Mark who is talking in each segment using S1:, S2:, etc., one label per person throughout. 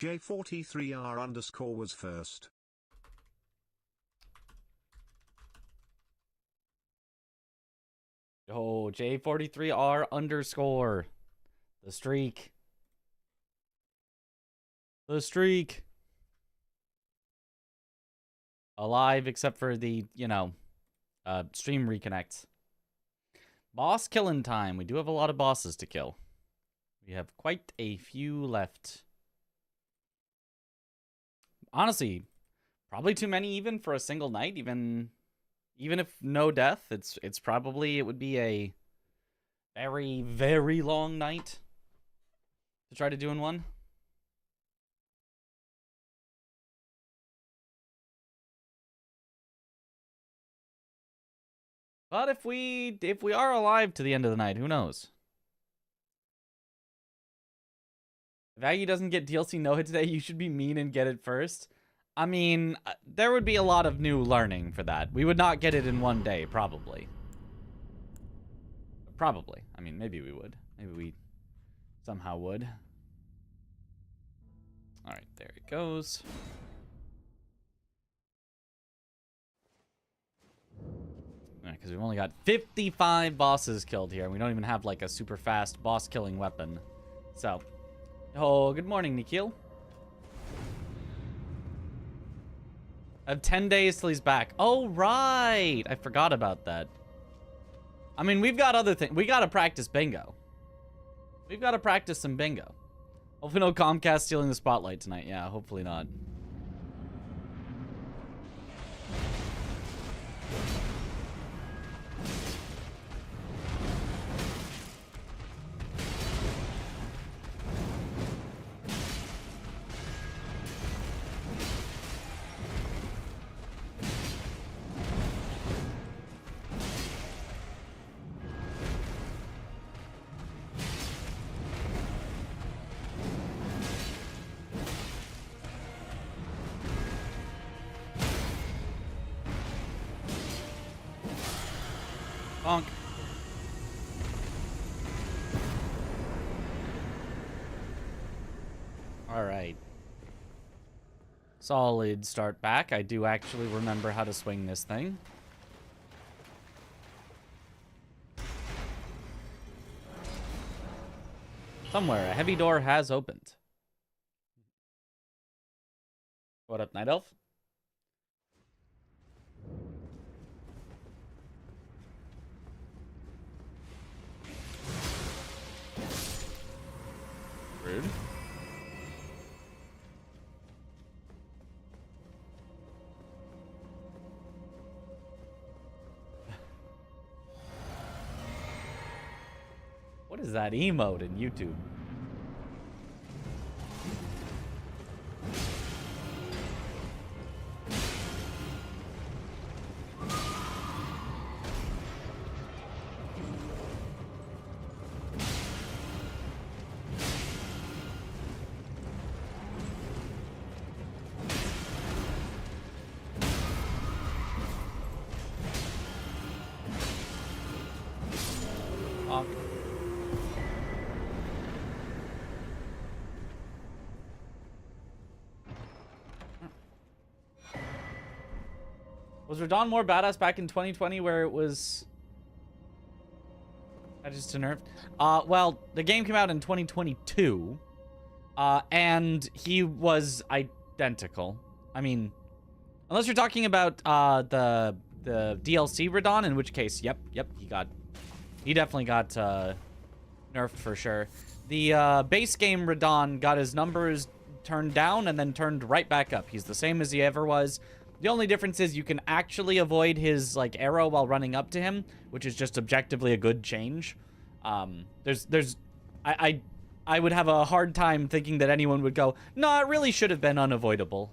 S1: J43R underscore was first.
S2: Oh, J43R underscore. The streak. The streak. Alive except for the, stream reconnect. Boss killing time. We do have a lot of bosses to kill. We have quite a few left. Honestly, probably too many even for a single night. Even if no death, it's probably, it would be a very, very long night to try to do in one. But if we are alive to the end of the night, who knows? If Aggie doesn't get DLC no hit today, you should be mean and get it first. I mean, there would be a lot of new learning for that. We would not get it in one day, probably. Probably. I mean, maybe we would. Maybe we somehow would. Alright, there it goes. Because we've only got 55 bosses killed here. And we don't even have, like, a super fast boss-killing weapon. So. Oh, good morning, Nikhil. I have 10 days till he's back. Oh, right. I forgot about that. I mean, we've got other things. We got to practice bingo. We've got to practice some bingo. Hopefully no Comcast stealing the spotlight tonight. Yeah, hopefully not. Bonk. Alright. Solid start back. I do actually remember how to swing this thing. Somewhere, a heavy door has opened. What up, Night Elf? Rude. What is that emote in YouTube? Was Radon more badass back in 2020 where it was... I just nerfed? Well, the game came out in 2022. And he was identical. I mean, unless you're talking about the DLC Radon, in which case, yep, he definitely got nerfed for sure. The base game Radon got his numbers turned down and then turned right back up. He's the same as he ever was. The only difference is you can actually avoid his, like, arrow while running up to him, which is just objectively a good change. I would have a hard time thinking that anyone would go, no, it really should have been unavoidable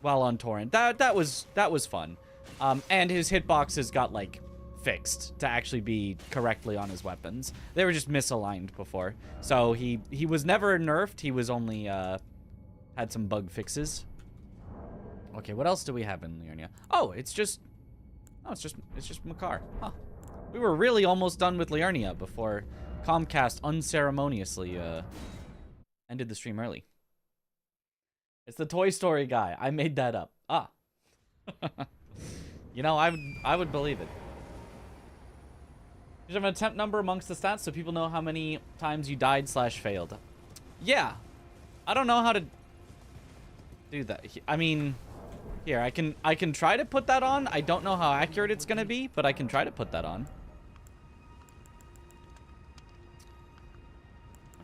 S2: while on torrent. That was fun. And his hitboxes got, like, fixed to actually be correctly on his weapons. They were just misaligned before. So he was never nerfed. He was only had some bug fixes. Okay, what else do we have in Liurnia? Oh, it's just Makar. Huh. We were really almost done with Liurnia before Comcast unceremoniously ended the stream early. It's the Toy Story guy. I made that up. Ah. You know, I would believe it. You have an attempt number amongst the stats so people know how many times you died / failed. Yeah. I don't know how to do that. I mean, here, I can try to put that on. I don't know how accurate it's gonna be, but I can try to put that on.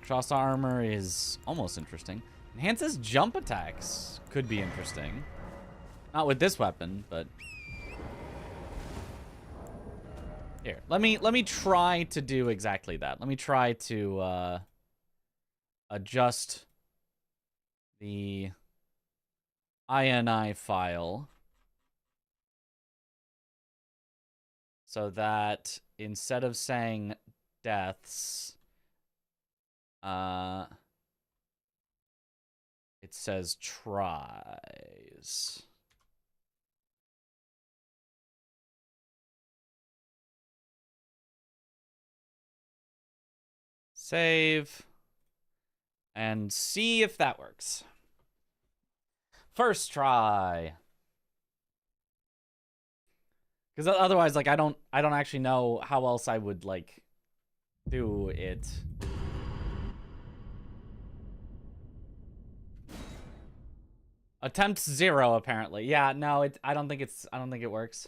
S2: Cross armor is almost interesting. Enhances jump attacks. Could be interesting. Not with this weapon, but here. Let me try to do exactly that. Let me try to adjust the INI file so that instead of saying deaths, it says tries. Save. And see if that works. First try. Because otherwise, like, I don't actually know how else I would, like, do it. Attempt 0, apparently. Yeah, no, I don't think it works.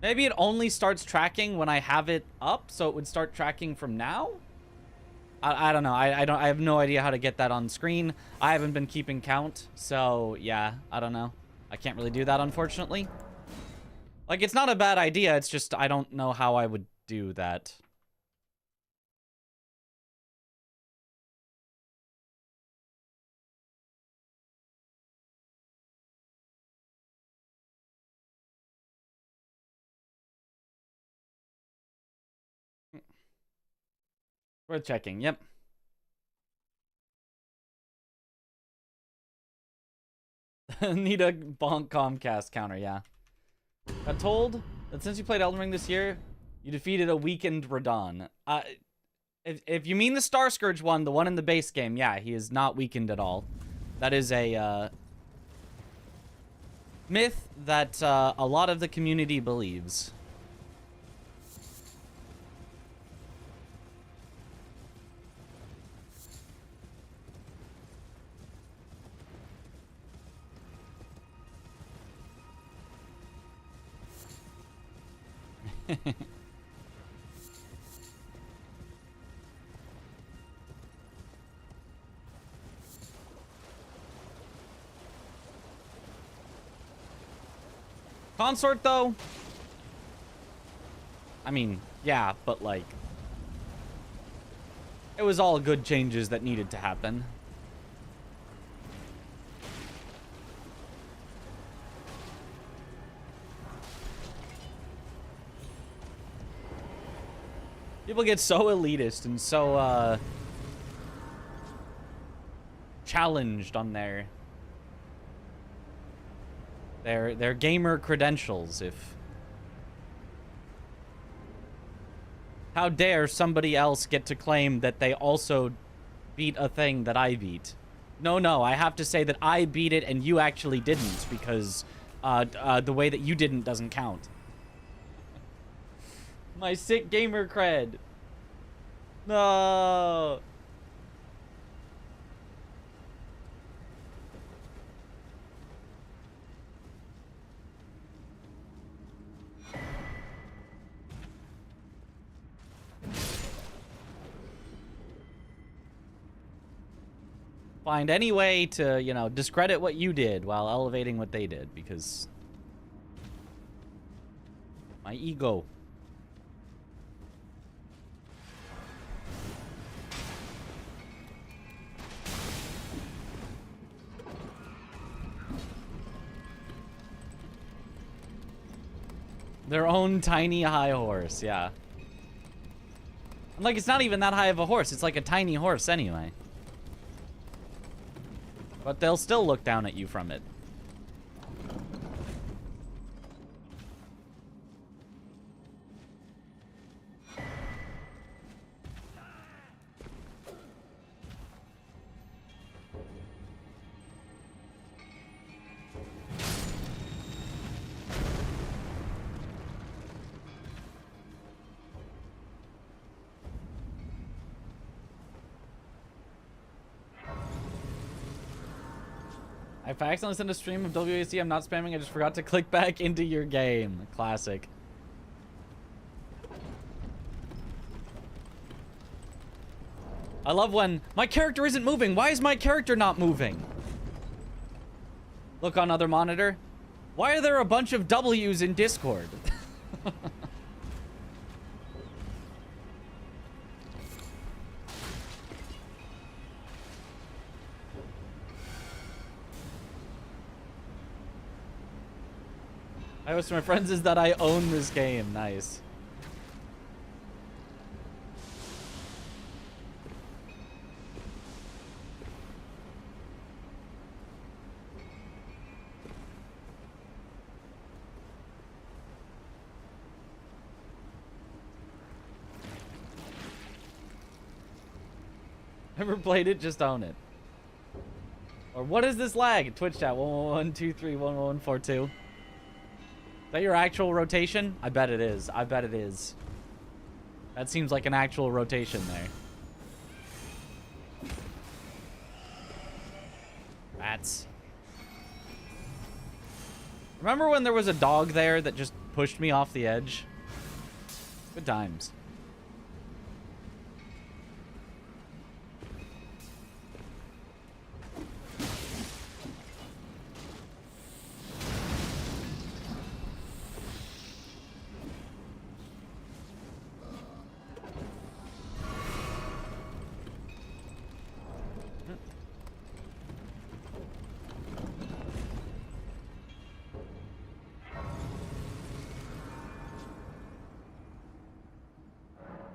S2: Maybe it only starts tracking when I have it up, so it would start tracking from now? I don't know. I have no idea how to get that on screen. I haven't been keeping count, so yeah, I don't know. I can't really do that, unfortunately. Like, it's not a bad idea, it's just I don't know how I would do that. Worth checking, yep. Need a bonk Comcast counter, yeah. Got told that since you played Elden Ring this year, you defeated a weakened Radon. If you mean the Star Scourge one, the one in the base game, yeah, he is not weakened at all. That is a myth that a lot of the community believes. Consort, though? I mean, yeah, but, like, it was all good changes that needed to happen. People get so elitist and so, challenged on their gamer credentials. If how dare somebody else get to claim that they also beat a thing that I beat? No, I have to say that I beat it and you actually didn't, because the way that you didn't doesn't count. My sick gamer cred. No. Find any way to, you know, discredit what you did while elevating what they did, because my ego. Their own tiny high horse, yeah. And like, it's not even that high of a horse. It's like a tiny horse anyway. But they'll still look down at you from it. If I accidentally send a stream of WAC, I'm not spamming. I just forgot to click back into your game. Classic. I love when my character isn't moving. Why is my character not moving? Look on other monitor. Why are there a bunch of W's in Discord? I wish my friends is that I own this game. Nice. Never played it, just own it. Or what is this lag? Twitch chat 111231142. Is that your actual rotation? I bet it is. I bet it is. That seems like an actual rotation there. Rats. Remember when there was a dog there that just pushed me off the edge? Good times.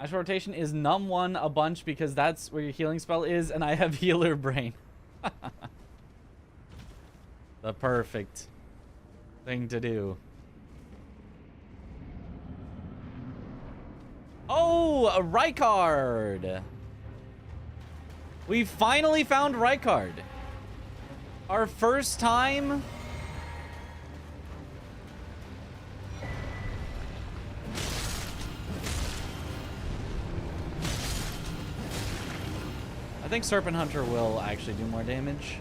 S2: Actual rotation is num 1 a bunch because that's where your healing spell is, and I have healer brain. The perfect thing to do. Oh, a Rykard. We finally found Rykard. Our first time. I think Serpent Hunter will actually do more damage.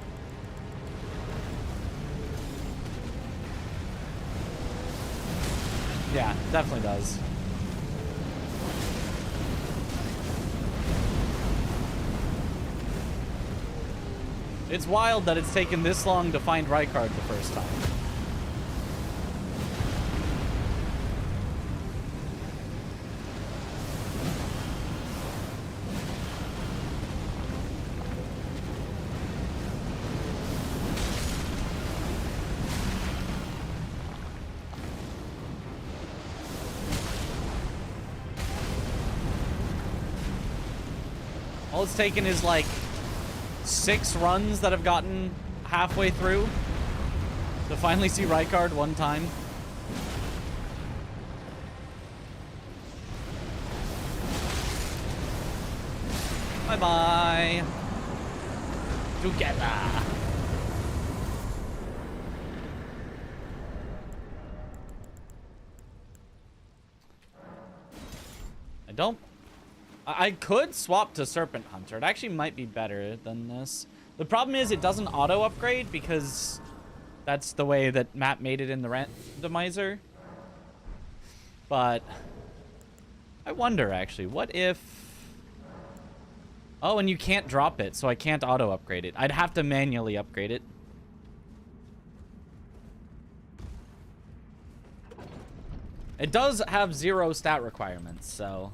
S2: Yeah, definitely does. It's wild that it's taken this long to find Rykard the first time. All it's taken is like 6 runs that have gotten halfway through to finally see Rykard one time. Bye-bye. Together. I could swap to Serpent Hunter. It actually might be better than this. The problem is it doesn't auto upgrade because that's the way that Matt made it in the randomizer. But I wonder actually, what if... Oh, and you can't drop it, so I can't auto upgrade it. I'd have to manually upgrade it. It does have 0 stat requirements, so...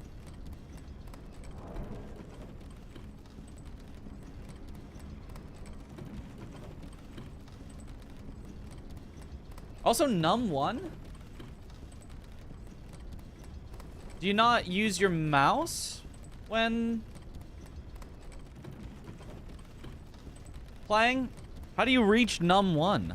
S2: Also, num 1? Do you not use your mouse when playing? How do you reach num 1?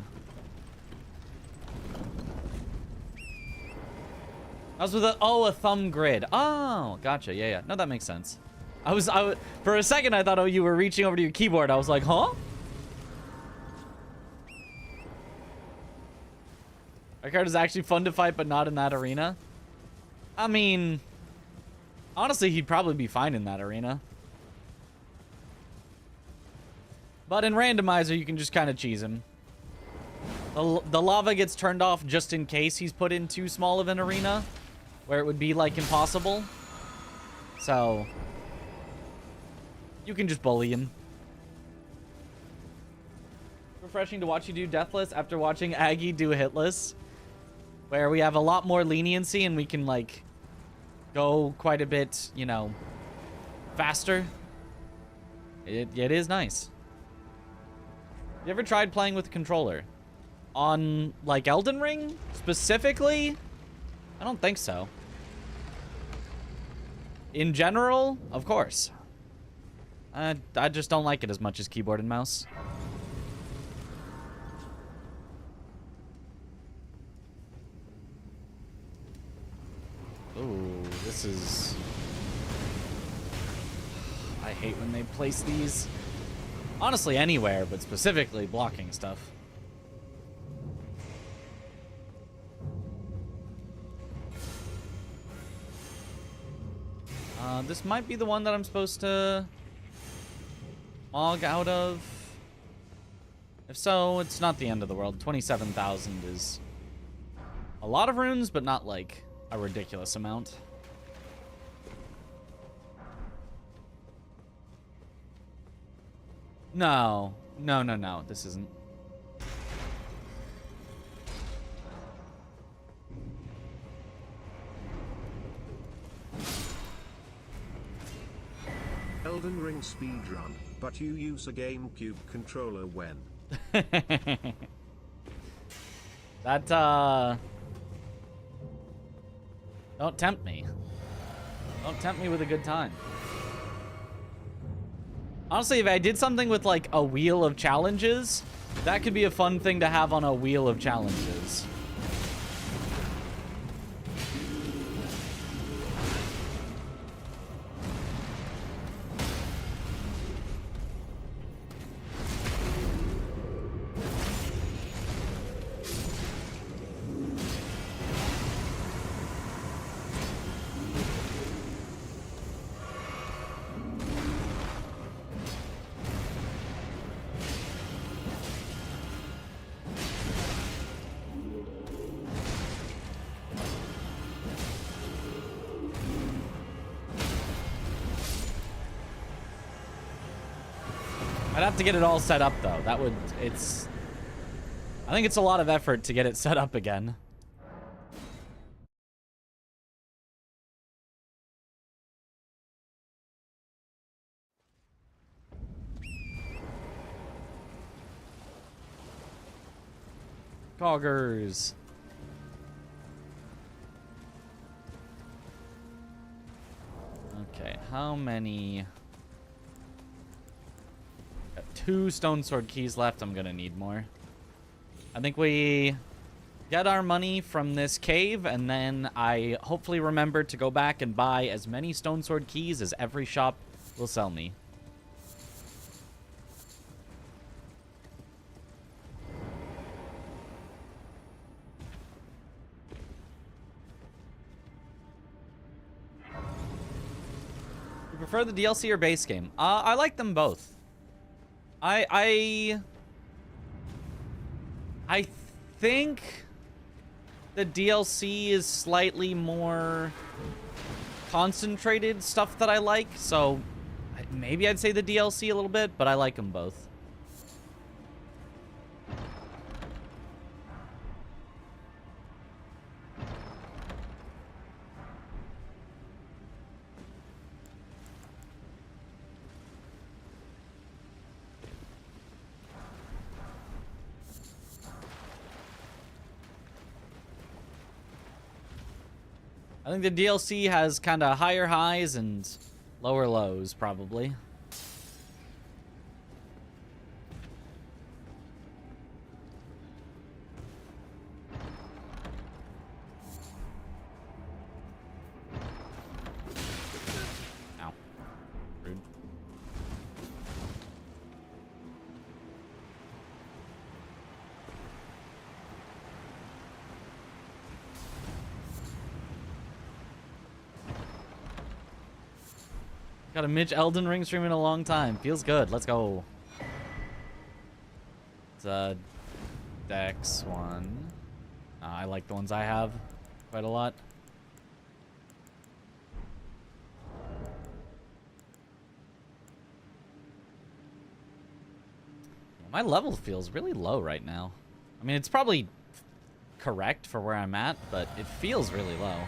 S2: I was with a thumb grid. Oh, gotcha. Yeah. No, that makes sense. I was for a second I thought, oh, you were reaching over to your keyboard. I was like, huh? Rykard is actually fun to fight, but not in that arena. I mean, honestly, he'd probably be fine in that arena. But in Randomizer, you can just kind of cheese him. The lava gets turned off just in case he's put in too small of an arena where it would be, like, impossible. So, you can just bully him. Refreshing to watch you do deathless after watching Aggie do hitless, where we have a lot more leniency and we can, like, go quite a bit, you know, faster. It is nice. You ever tried playing with a controller? On, like, Elden Ring, specifically? I don't think so. In general, of course. I just don't like it as much as keyboard and mouse. Ooh, this is... I hate when they place these. Honestly, anywhere, but specifically blocking stuff. This might be the one that I'm supposed to log out of. If so, it's not the end of the world. 27,000 is a lot of runes, but not like a ridiculous amount. No, this isn't.
S1: Elden Ring speedrun, but you use a GameCube controller when?
S2: That, don't tempt me. Don't tempt me with a good time. Honestly, if I did something with, like, a wheel of challenges, that could be a fun thing to have on a wheel of challenges. I'd have to get it all set up, though. That would... it's... I think it's a lot of effort to get it set up again. Coggers. Okay, how many... Got 2 stone sword keys left. I'm gonna need more. I think we get our money from this cave, and then I hopefully remember to go back and buy as many stone sword keys as every shop will sell me. You prefer the DLC or base game? I like them both. I think the DLC is slightly more concentrated stuff that I like, so maybe I'd say the DLC a little bit, but I like them both. I think the DLC has kind of higher highs and lower lows, probably. Ow. Rude. Got a Mitch Elden Ring stream in a long time. Feels good. Let's go. It's Dex one. I like the ones I have quite a lot. My level feels really low right now. I mean, it's probably correct for where I'm at, but it feels really low.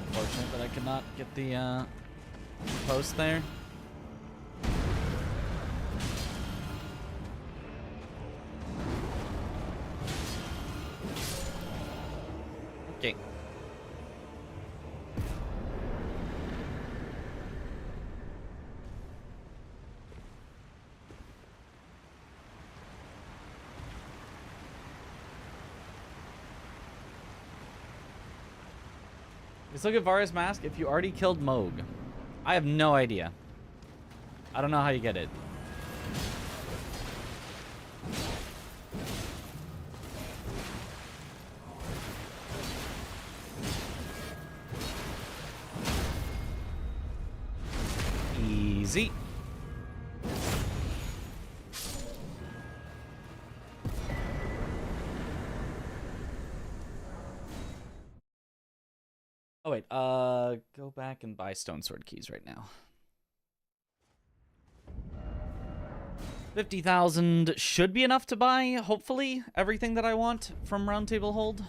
S2: Unfortunate that I could not get the post there. Okay. Let's look at Varus Mask if you already killed Moog. I have no idea. I don't know how you get it. Easy. Oh wait, go back and buy stone sword keys right now. 50,000 should be enough to buy, hopefully, everything that I want from Roundtable Hold.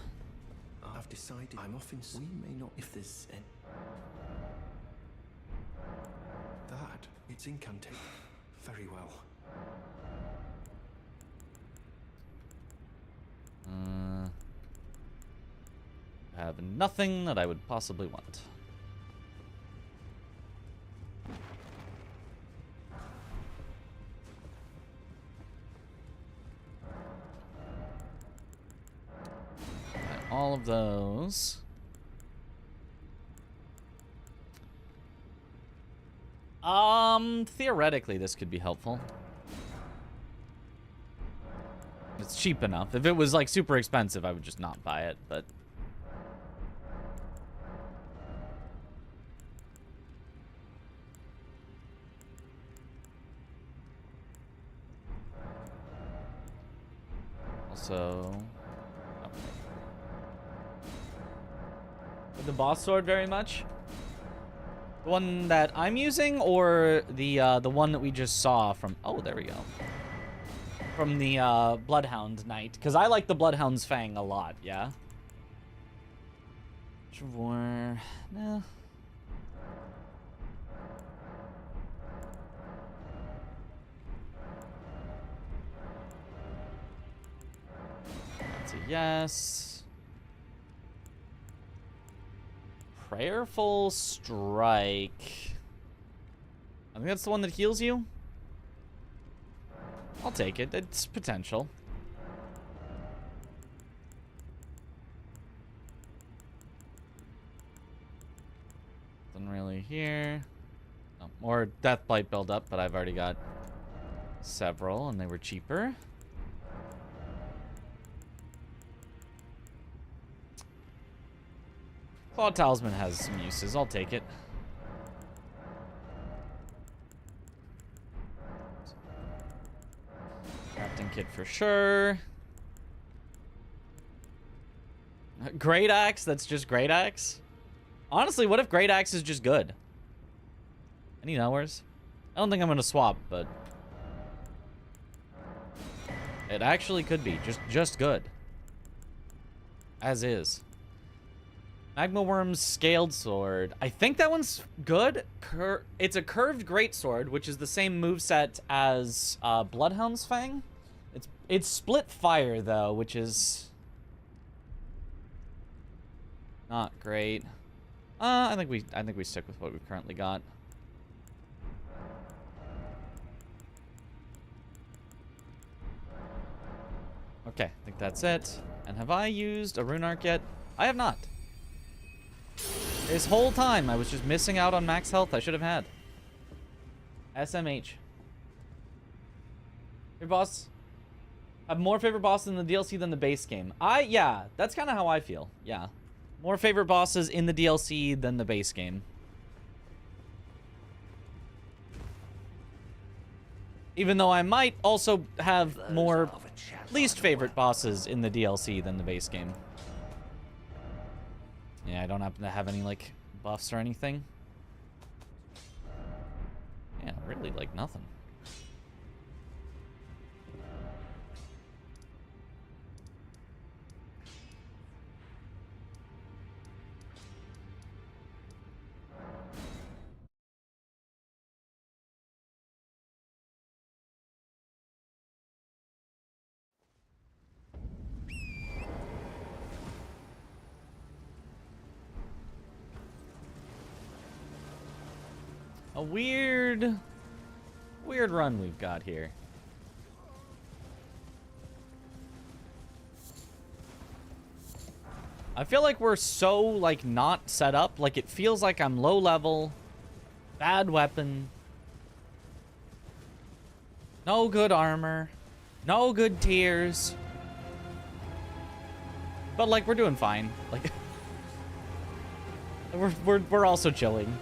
S3: I've decided I'm off in. We may not if there's any. That it's incantation. Very well.
S2: I have nothing that I would possibly want. All of those. Theoretically, this could be helpful. It's cheap enough. If it was like super expensive, I would just not buy it, but also the boss sword very much. The one that I'm using, or the one that we just saw from... Oh, there we go. From the Bloodhound Knight. Because I like the Bloodhound's Fang a lot, yeah? Trevor... Nah. That's a yes. Prayerful Strike. I think that's the one that heals you. I'll take it. It's potential. Nothing really here. Oh, more Deathblight build-up, but I've already got several, and they were cheaper. Claw Talisman has some uses. I'll take it. Crafting kit for sure. Great Axe? That's just Great Axe? Honestly, what if Great Axe is just good? Any nowheres? I don't think I'm going to swap, but... it actually could be. Just good. As is. Magma Worm's Scaled Sword. I think that one's good. It's a curved greatsword, which is the same moveset as Bloodhound's Fang. It's split fire though, which is not great. I think we stick with what we've currently got. Okay, I think that's it. And have I used a rune arc yet? I have not. This whole time, I was just missing out on max health I should have had. SMH. Your boss have more favorite bosses in the DLC than the base game. Yeah, that's kind of how I feel. Yeah. More favorite bosses in the DLC than the base game. Even though I might also have more least favorite bosses in the DLC than the base game. Yeah, I don't happen to have any, like, buffs or anything. Yeah, really, like, nothing. A weird run we've got here. I feel like we're so, like, not set up. Like, it feels like I'm low level, bad weapon, no good armor, no good tiers. But, like, we're doing fine. Like, we're also chilling.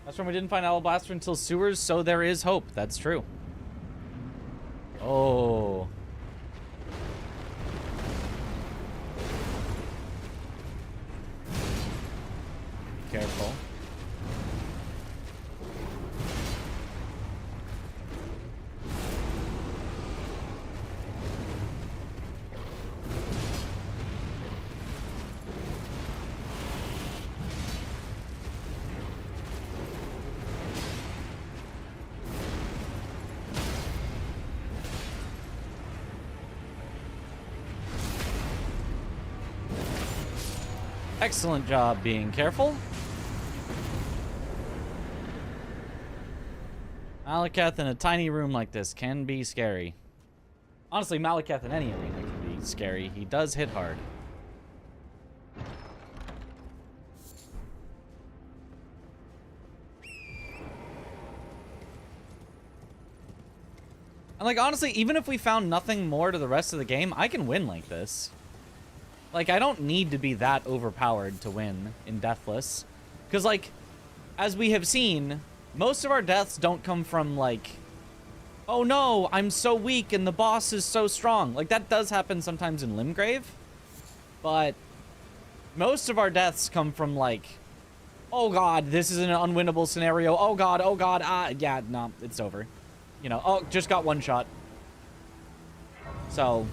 S2: That's when we didn't find Alabaster until sewers, so there is hope. That's true. Oh. Careful. Excellent job being careful. Malekith in a tiny room like this can be scary. Honestly, Malekith in any arena can be scary. He does hit hard. And like, honestly, even if we found nothing more to the rest of the game, I can win like this. Like, I don't need to be that overpowered to win in Deathless. Because, like, as we have seen, most of our deaths don't come from, like, oh no, I'm so weak and the boss is so strong. Like, that does happen sometimes in Limgrave. But most of our deaths come from, like, oh god, this is an unwinnable scenario. Oh god, yeah, no, it's over. You know, oh, just got one shot. So...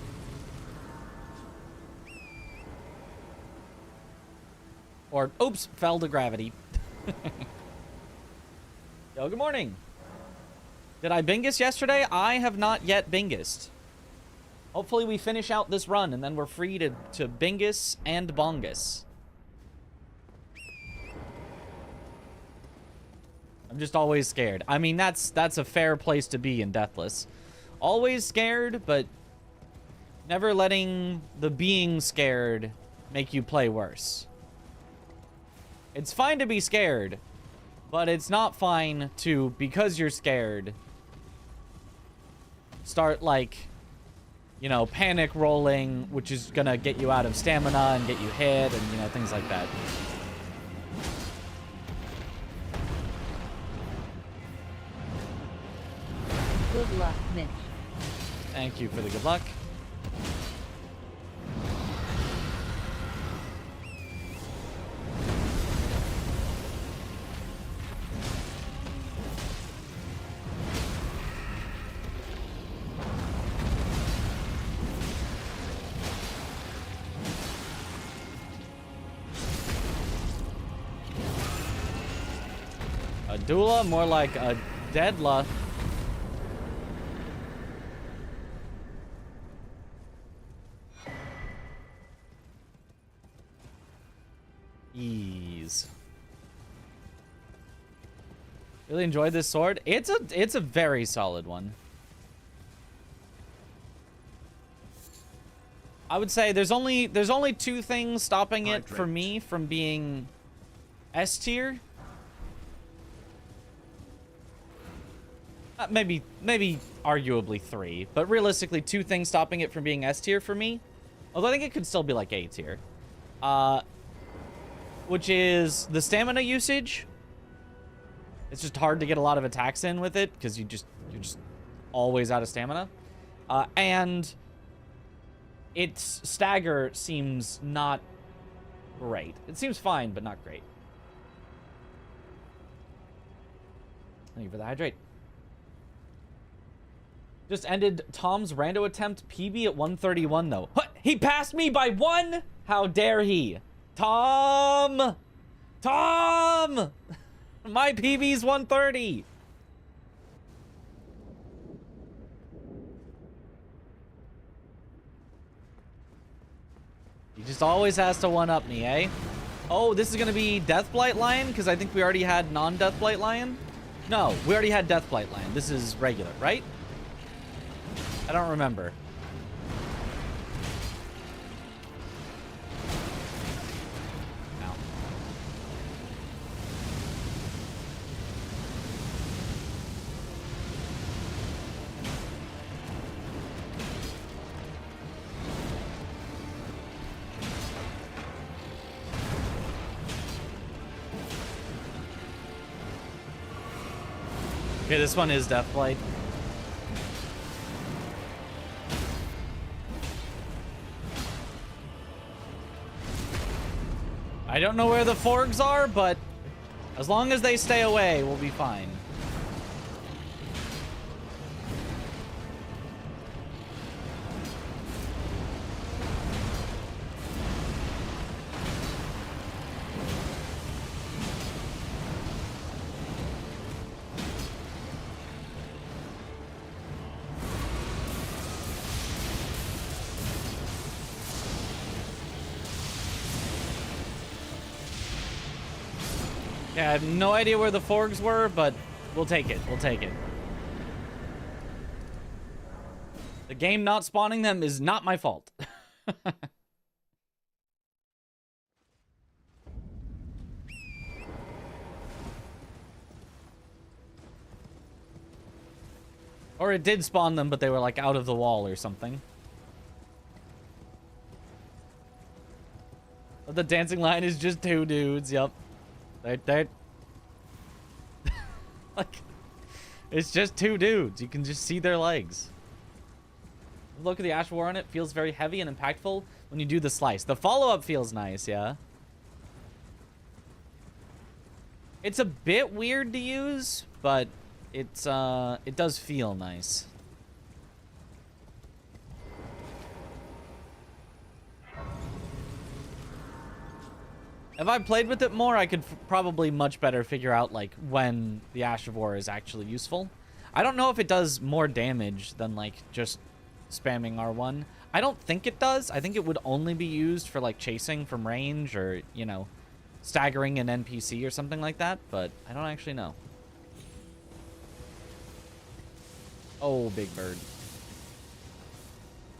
S2: or, oops, fell to gravity. Yo, good morning. Did I bingus yesterday? I have not yet bingused. Hopefully we finish out this run and then we're free to bingus and bongus. I'm just always scared. I mean, that's a fair place to be in Deathless. Always scared, but never letting the being scared make you play worse. It's fine to be scared, but it's not fine to, because you're scared, start, like, you know, panic rolling, which is gonna get you out of stamina and get you hit and, you know, things like that.
S4: Good luck, Mitch.
S2: Thank you for the good luck. doula, more like a deadla. Ease. Really enjoyed this sword. It's a very solid one. I would say there's only two things stopping it for me from being S tier. Maybe arguably three, but realistically two things stopping it from being S tier for me. Although I think it could still be like A tier. Which is the stamina usage. It's just hard to get a lot of attacks in with it because you're just always out of stamina. And its stagger seems not great. It seems fine, but not great. Thank you for the hydrate. Just ended Tom's rando attempt. PB at 131 though. What? He passed me by 1? How dare he? Tom! Tom! My PB's 130. He just always has to one-up me, eh? Oh, this is gonna be Deathblight Lion? Because I think we already had non-Deathblight Lion? No, we already had Deathblight Lion. This is regular, right? I don't remember. Ow. Okay, this one is Deathblight. I don't know where the forgs are, but as long as they stay away, we'll be fine. Yeah, I have no idea where the forgs were, but we'll take it. We'll take it. The game not spawning them is not my fault. Or it did spawn them, but they were like out of the wall or something. But the dancing lion is just two dudes, yep. They're like, it's just two dudes. You can just see their legs. Look at the Ash War on it. Feels very heavy and impactful when you do the slice. The follow-up feels nice, yeah. It's a bit weird to use, but it's it does feel nice. If I played with it more, I could probably much better figure out, like, when the Ash of War is actually useful. I don't know if it does more damage than, like, just spamming R1. I don't think it does. I think it would only be used for, like, chasing from range or, you know, staggering an NPC or something like that, but I don't actually know. Oh, big bird.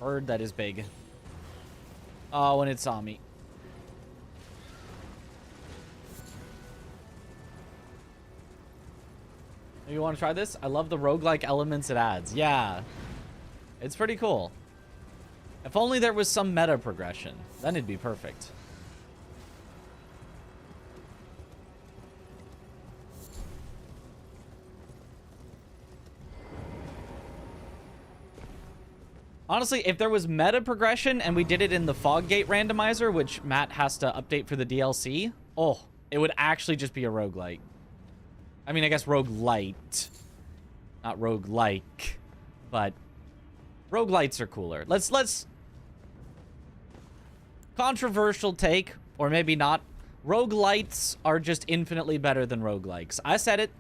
S2: Bird that is big. Oh, and it saw me. You want to try this? I love the roguelike elements it adds. Yeah. It's pretty cool. If only there was some meta progression. Then it'd be perfect. Honestly, if there was meta progression and we did it in the Foggate randomizer, which Matt has to update for the DLC, oh, it would actually just be a roguelike. I mean, I guess roguelite. Not roguelike. But roguelites are cooler. Let's controversial take, or maybe not. Roguelites are just infinitely better than roguelikes. I said it.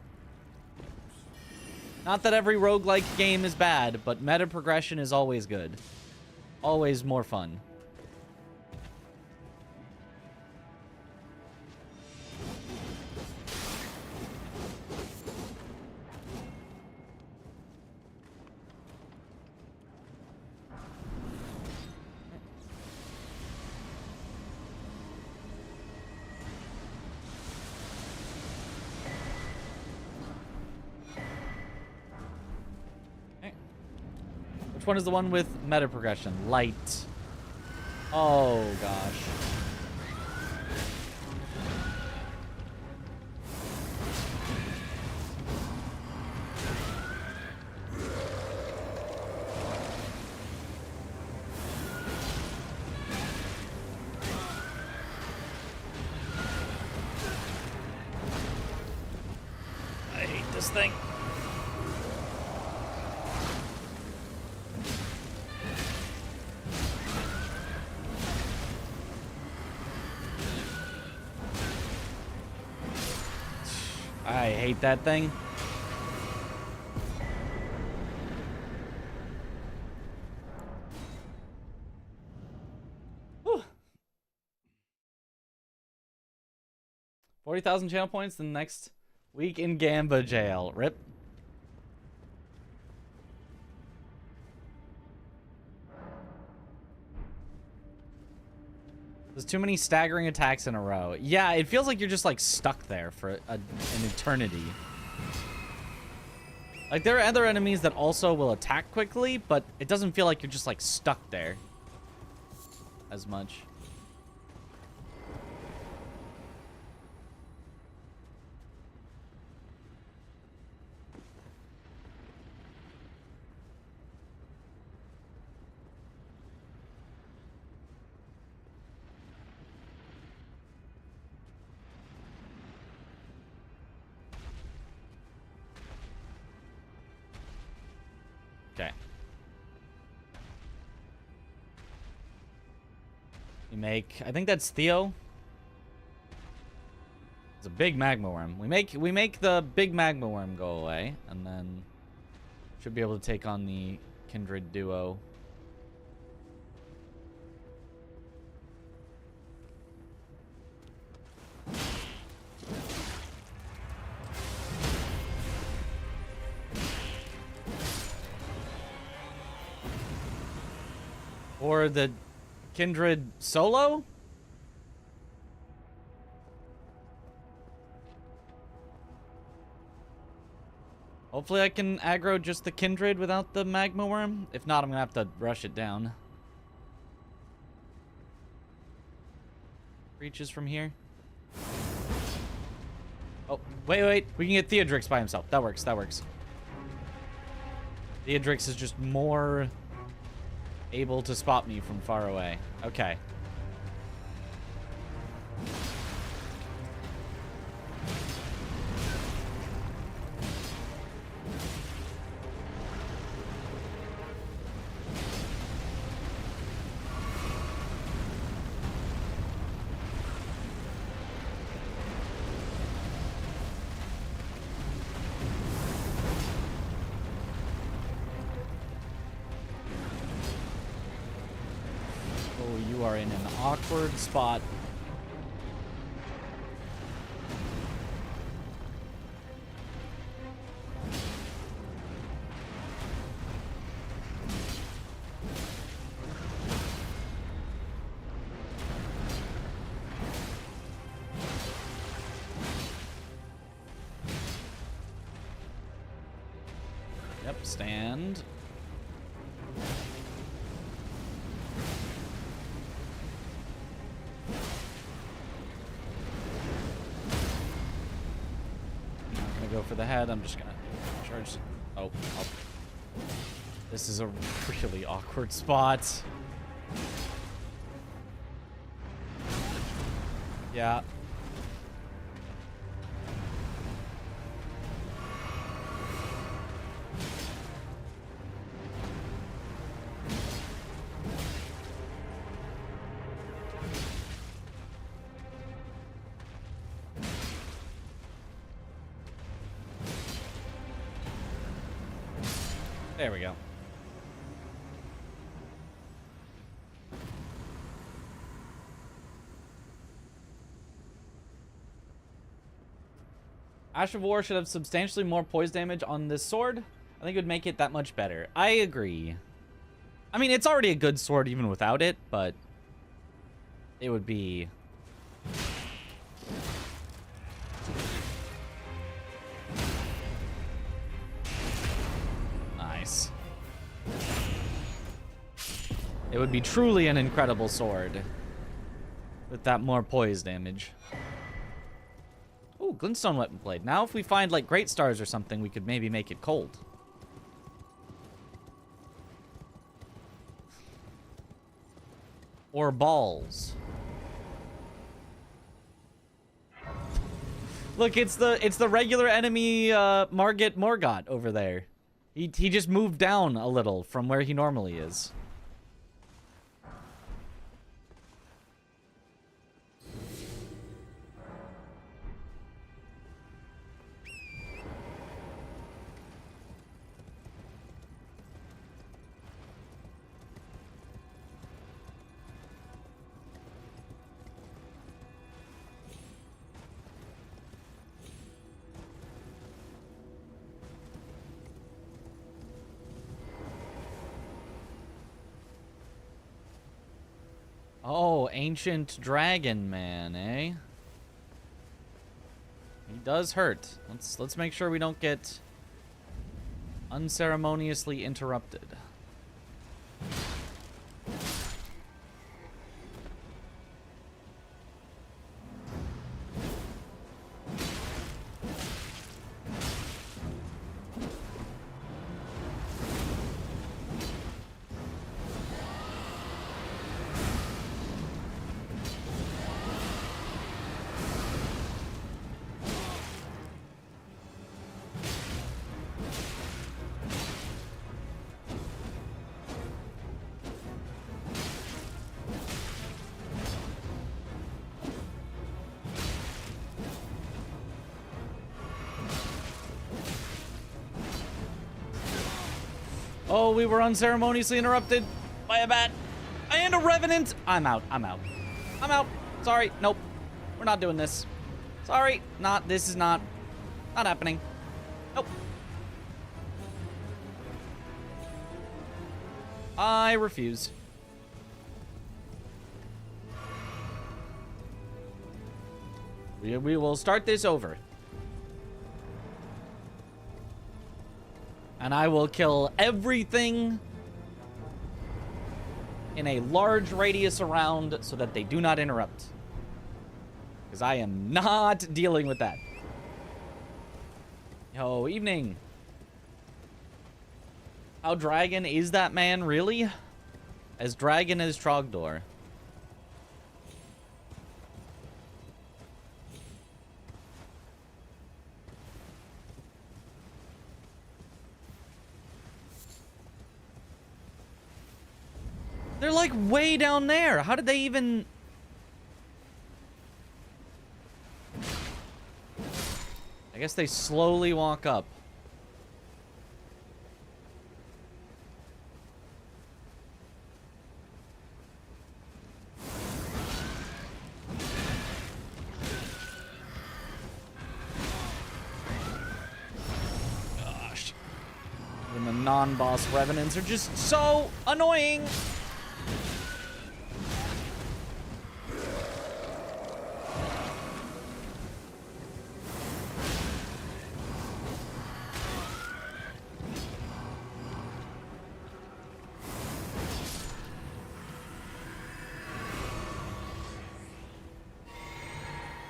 S2: Not that every roguelike game is bad, but meta progression is always good. Always more fun. Which one is the one with meta progression? Light. Oh, gosh. I hate this thing. I hate that thing. Whew. 40,000 channel points the next week in Gamba jail. Rip. There's too many staggering attacks in a row. Yeah, it feels like you're just like stuck there for an eternity. Like there are other enemies that also will attack quickly, but it doesn't feel like you're just like stuck there as much. Okay. We make, I think that's Theo. It's a big magma worm. We make the big magma worm go away, and then should be able to take on the kindred duo. Or the kindred solo? Hopefully I can aggro just the kindred without the magma worm. If not, I'm gonna have to rush it down. Reaches from here. Oh, wait. We can get Theodrix by himself. That works. Theodrix is just more able to spot me from far away. Okay. In an awkward spot. Yep, stand. Go for the head. I'm just gonna charge. Oh. This is a really awkward spot. Yeah. There we go. Ash of War should have substantially more poise damage on this sword. I think it would make it that much better. I agree. I mean, it's already a good sword even without it, but it would be... Nice. It would be truly an incredible sword with that more poise damage. Ooh, glintstone weapon blade. Now if we find like great stars or something, we could maybe make it cold. Or balls. Look, it's the regular enemy Margit Morgott over there. He just moved down a little from where he normally is. Oh, ancient dragon man, eh? He does hurt. Let's make sure we don't get unceremoniously interrupted. Oh, we were unceremoniously interrupted by a bat and a revenant. I'm out. I'm out. I'm out. Sorry. Nope. We're not doing this. Sorry. This is not happening. Nope. I refuse. We will start this over. And I will kill everything in a large radius around so that they do not interrupt. Because I am not dealing with that. Yo, evening. How dragon is that man, really? As dragon as Trogdor. They're like way down there. How did they even... I guess they slowly walk up. Gosh. And the non-boss revenants are just so annoying.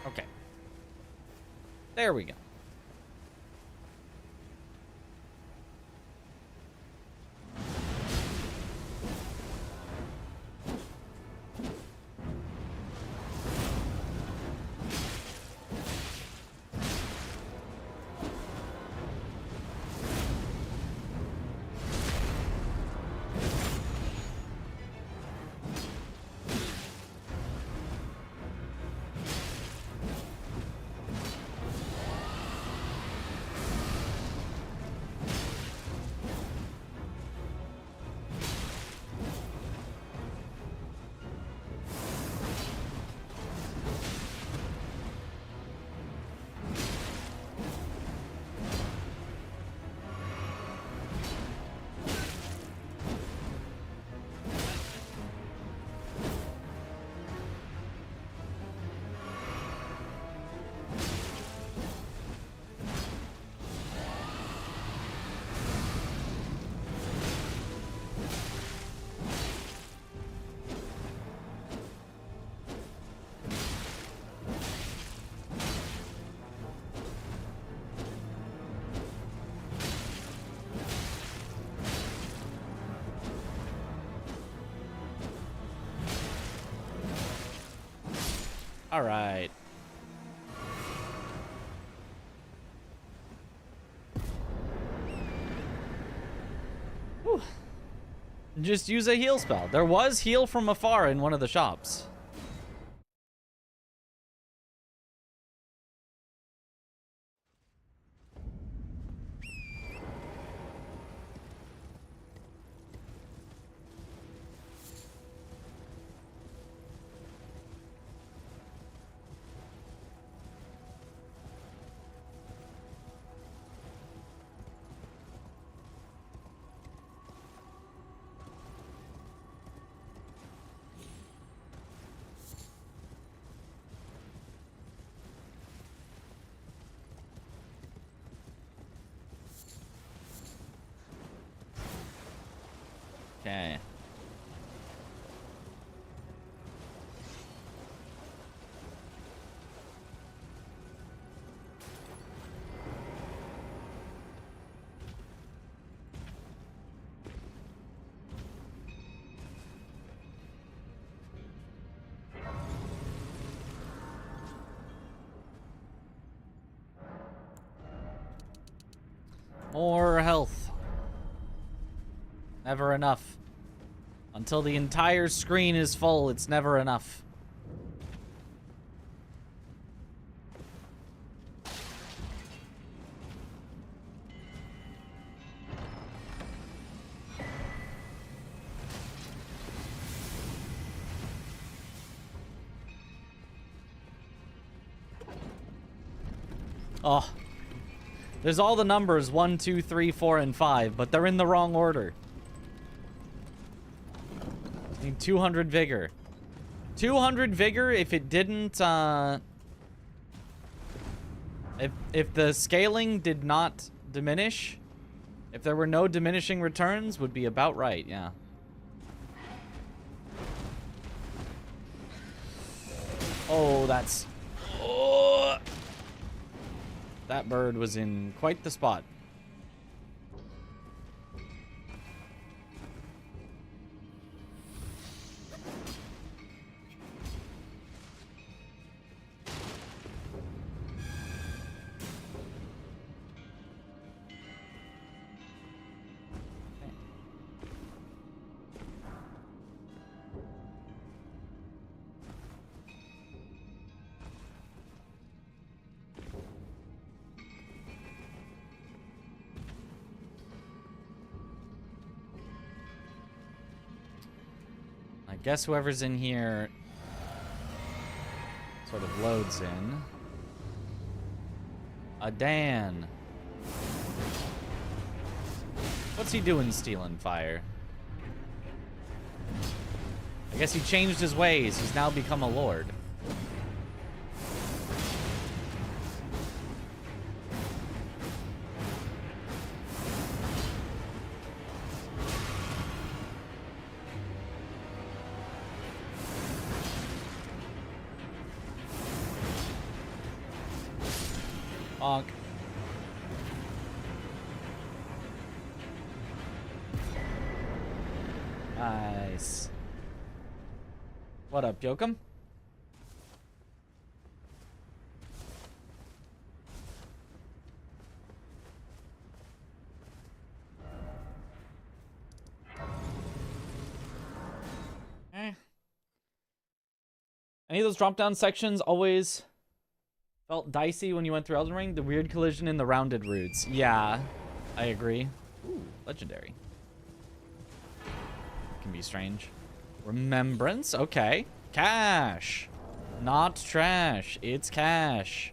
S2: Okay. There we go. All right. Whew. Just use a heal spell. There was heal from afar in one of the shops. Okay. More health. Never enough. Until the entire screen is full, it's never enough. Oh. There's all the numbers 1, 2, 3, 4, and 5, but they're in the wrong order. Need 200 vigor. 200 vigor if it didn't, if the scaling did not diminish, if there were no diminishing returns, would be about right, yeah. Oh, that's... Oh! That bird was in quite the spot. I guess whoever's in here sort of loads in. A Dan. What's he doing stealing fire? I guess he changed his ways. He's now become a lord. Bonk. Nice. What up, Yokum? Any of those drop-down sections always felt dicey when you went through Elden Ring? The weird collision in the rounded routes. Yeah, I agree. Ooh, legendary. Can be strange. Remembrance, okay. Cash. Not trash, it's cash.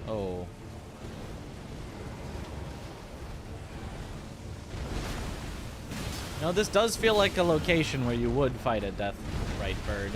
S2: Oh. No, this does feel like a location where you would fight a death right bird.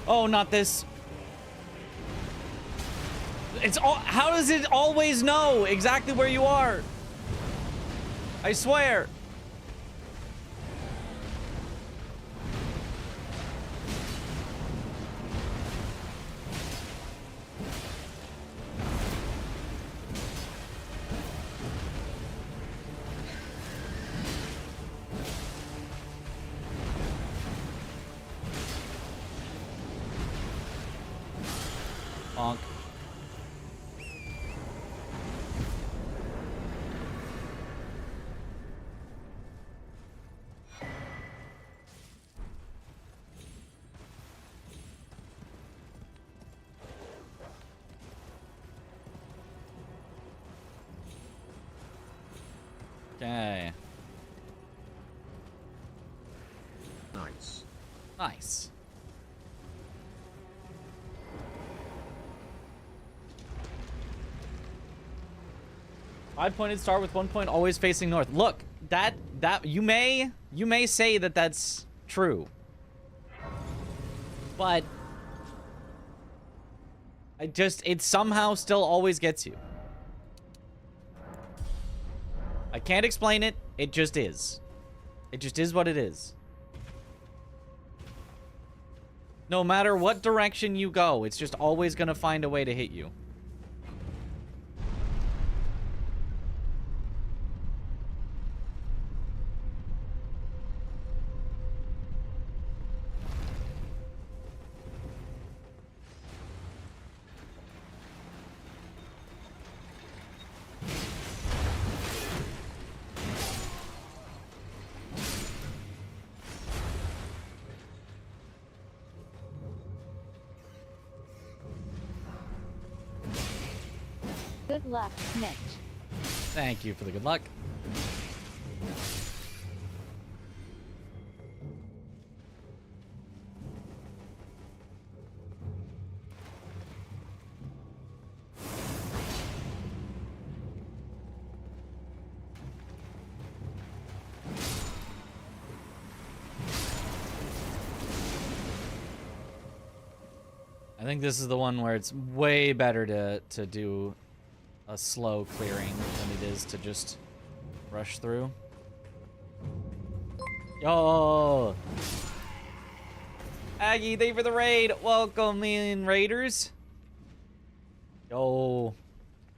S2: Oh, not this. It's all. How does it always know exactly where you are? I swear. Bonk. Okay.
S1: Nice.
S2: Nice. Five-pointed star with 1 point always facing north. Look, that you may say that that's true. But it somehow still always gets you. I can't explain it. It just is. It just is what it is. No matter what direction you go, it's just always gonna find a way to hit you.
S4: Good luck, Mitch.
S2: Thank you for the good luck. I think this is the one where it's way better to do a slow clearing than it is to just rush through. Yo! Aggie, thank you for the raid. Welcome in, raiders. Yo.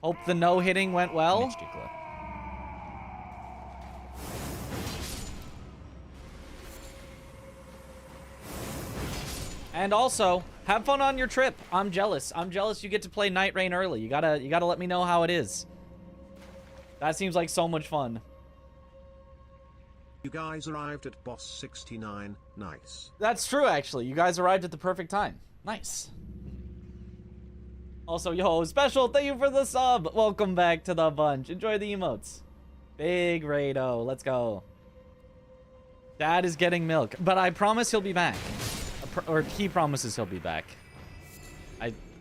S2: Hope the no-hitting went well. And also, have fun on your trip. I'm jealous. I'm jealous you get to play Night Rain early. You gotta let me know how it is. That seems like so much fun.
S1: You guys arrived at boss 69. Nice.
S2: That's true, actually. You guys arrived at the perfect time. Nice. Also, yo, special thank you for the sub. Welcome back to the bunch. Enjoy the emotes. Big Rado. Let's go. Dad is getting milk, but I promise he'll be back. Or he promises he'll be back.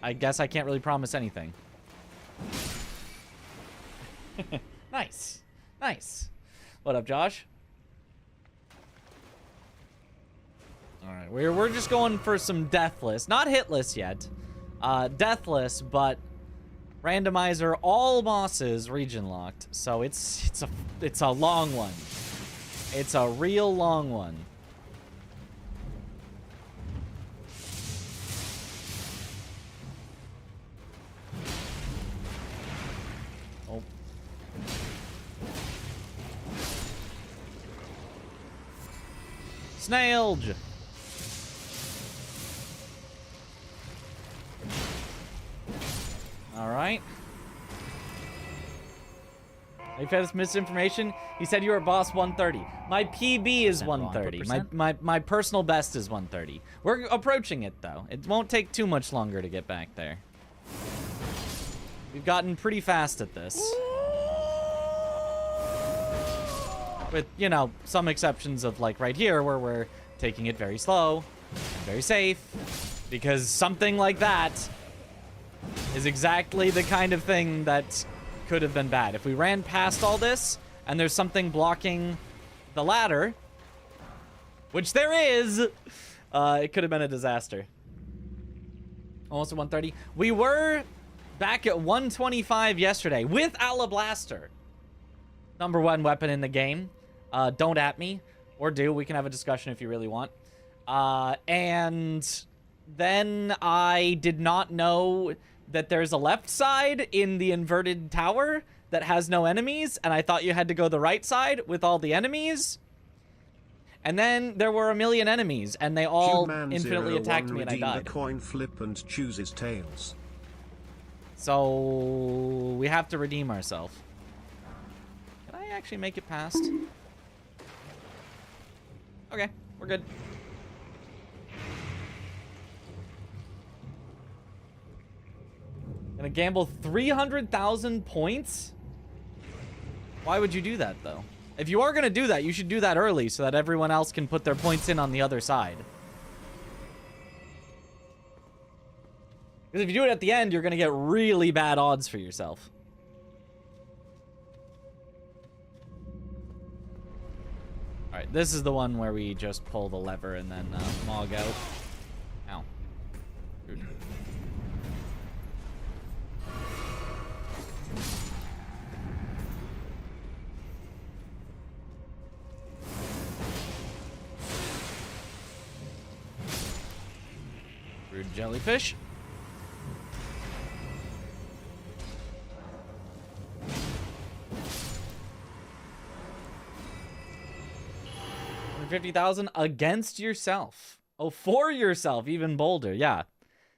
S2: I guess I can't really promise anything. Nice. Nice. What up, Josh? Alright, we're just going for some deathless. Not hitless yet. Deathless, but randomizer all bosses region locked. So it's a long one. It's a real long one. Snailed. All right. I've had this misinformation. He said you were boss 130. My PB is 130. My personal best is 130. We're approaching it though. It won't take too much longer to get back there. We've gotten pretty fast at this. With, you know, some exceptions of like right here where we're taking it very slow, very safe, because something like that is exactly the kind of thing that could have been bad. If we ran past all this and there's something blocking the ladder, which there is, it could have been a disaster. Almost at 130. We were back at 125 yesterday with Alablaster. #1 weapon in the game. Don't at me. Or do. We can have a discussion if you really want. And then I did not know that there's a left side in the inverted tower that has no enemies, and I thought you had to go the right side with all the enemies. And then there were a million enemies, and they all infinitely attacked me, and I died.
S1: A coin flip and chooses tails.
S2: So we have to redeem ourselves. Can I actually make it past? Okay, we're good. Gonna gamble 300,000 points? Why would you do that, though? If you are gonna do that, you should do that early so that everyone else can put their points in on the other side. Because if you do it at the end, you're gonna get really bad odds for yourself. Alright, this is the one where we just pull the lever and then Mog out. Ow. Rude. Rude jellyfish. $50,000 against yourself. Oh, for yourself, even bolder. Yeah.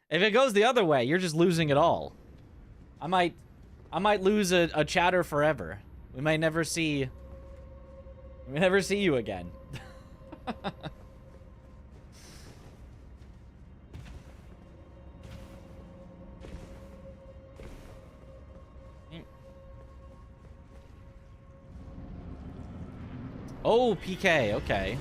S2: If it goes the other way, you're just losing it all. I might lose a chatter forever. We might never see you again. Oh, PK, okay.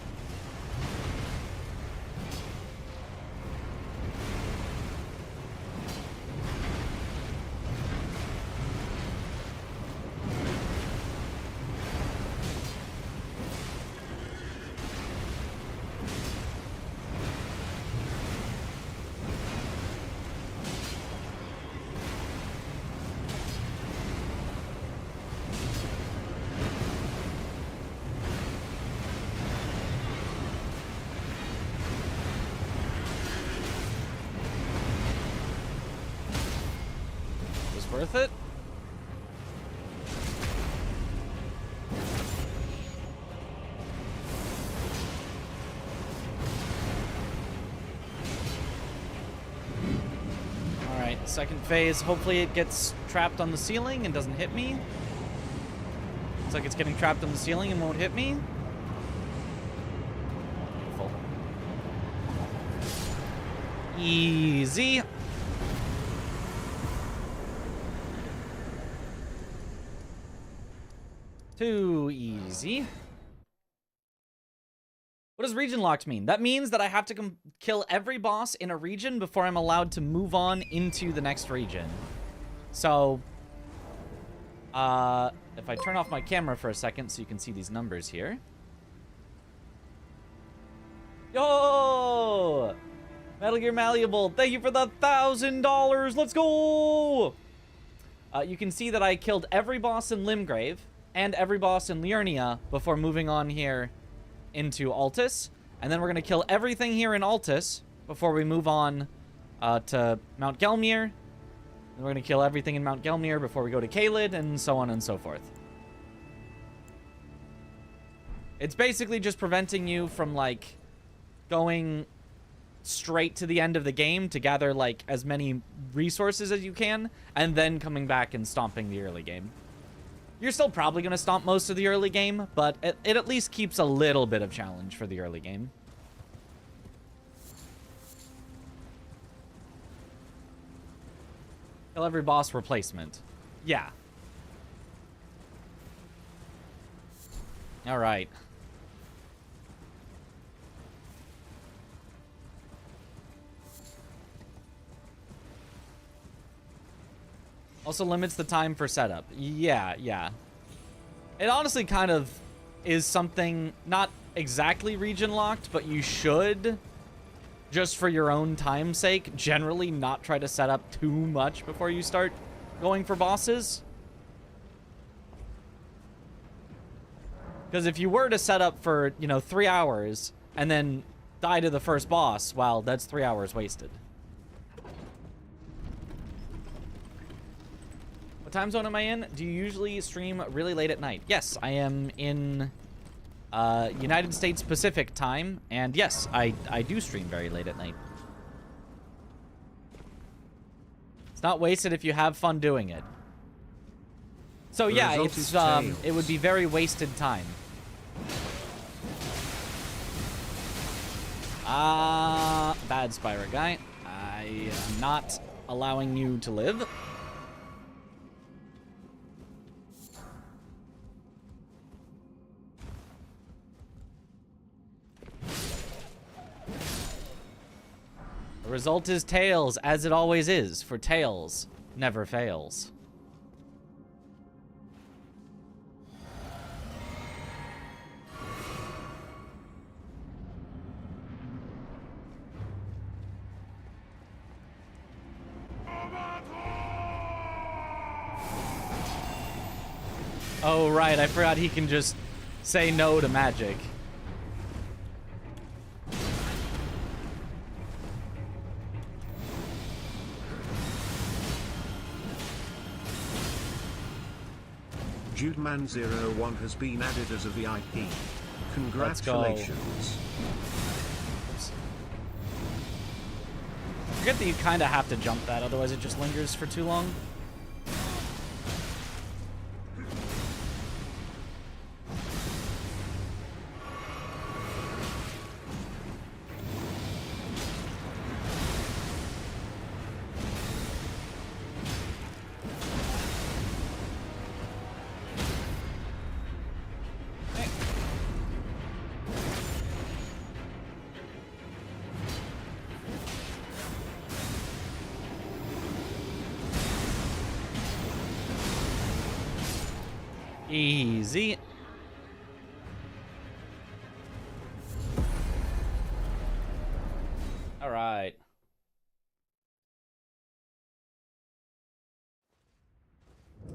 S2: Worth it? Alright, second phase. Hopefully it gets trapped on the ceiling and doesn't hit me. Looks like it's getting trapped on the ceiling and won't hit me. Beautiful. Easy. Too easy. What does region locked mean? That means that I have to kill every boss in a region before I'm allowed to move on into the next region. So, if I turn off my camera for a second so you can see these numbers here. Yo! Metal Gear Malleable, thank you for the $1,000. Let's go! You can see that I killed every boss in Limgrave and every boss in Liurnia before moving on here into Altus. And then we're going to kill everything here in Altus before we move on to Mount Gelmir. And we're going to kill everything in Mount Gelmir before we go to Caelid, and so on and so forth. It's basically just preventing you from, like, going straight to the end of the game to gather, like, as many resources as you can, and then coming back and stomping the early game. You're still probably going to stomp most of the early game, but it at least keeps a little bit of challenge for the early game. Kill every boss replacement. Yeah. All right. Also limits the time for setup. Yeah, yeah. It honestly kind of is something, not exactly region locked, but you should just for your own time's sake, generally not try to set up too much before you start going for bosses. Because if you were to set up for, you know, 3 hours and then die to the first boss, well, that's 3 hours wasted. What time zone am I in? Do you usually stream really late at night? Yes, I am in United States Pacific time, and yes, I do stream very late at night. It's not wasted if you have fun doing it. So yeah, it's it would be very wasted time. Bad Spyro guy. I am not allowing you to live. The result is Tails, as it always is, for Tails never fails. Oh, right, I forgot he can just say no to magic.
S1: JudeMan01 has been added as a VIP. Congratulations.
S2: Oops. I forget that you kind of have to jump that, otherwise it just lingers for too long. Easy. All right.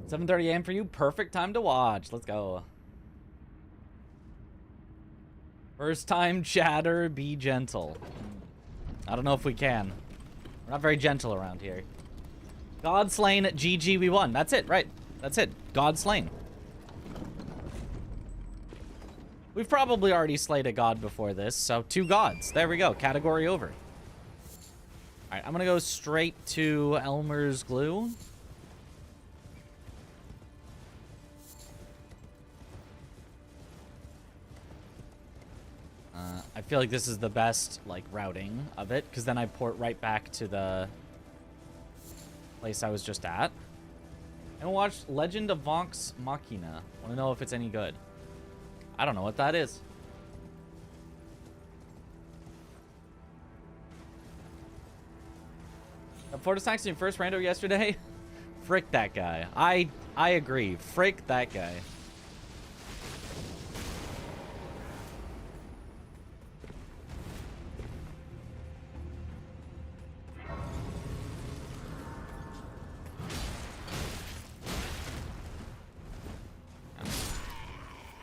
S2: $7:30 a.m. for you. Perfect time to watch. Let's go. First time chatter, be gentle. I don't know if we can. We're not very gentle around here. God slain, GG, we won. That's it, right? That's it. God slain. We've probably already slayed a god before this, so 2 gods. There we go. Category over. Alright, I'm gonna go straight to Elmer's Glue. I feel like this is the best, like, routing of it, because then I port right back to the place I was just at. And watch Legend of Vox Machina. Want to know if it's any good. I don't know what that is. Florida Snacks in your first rando yesterday? Frick that guy. I agree. Frick that guy.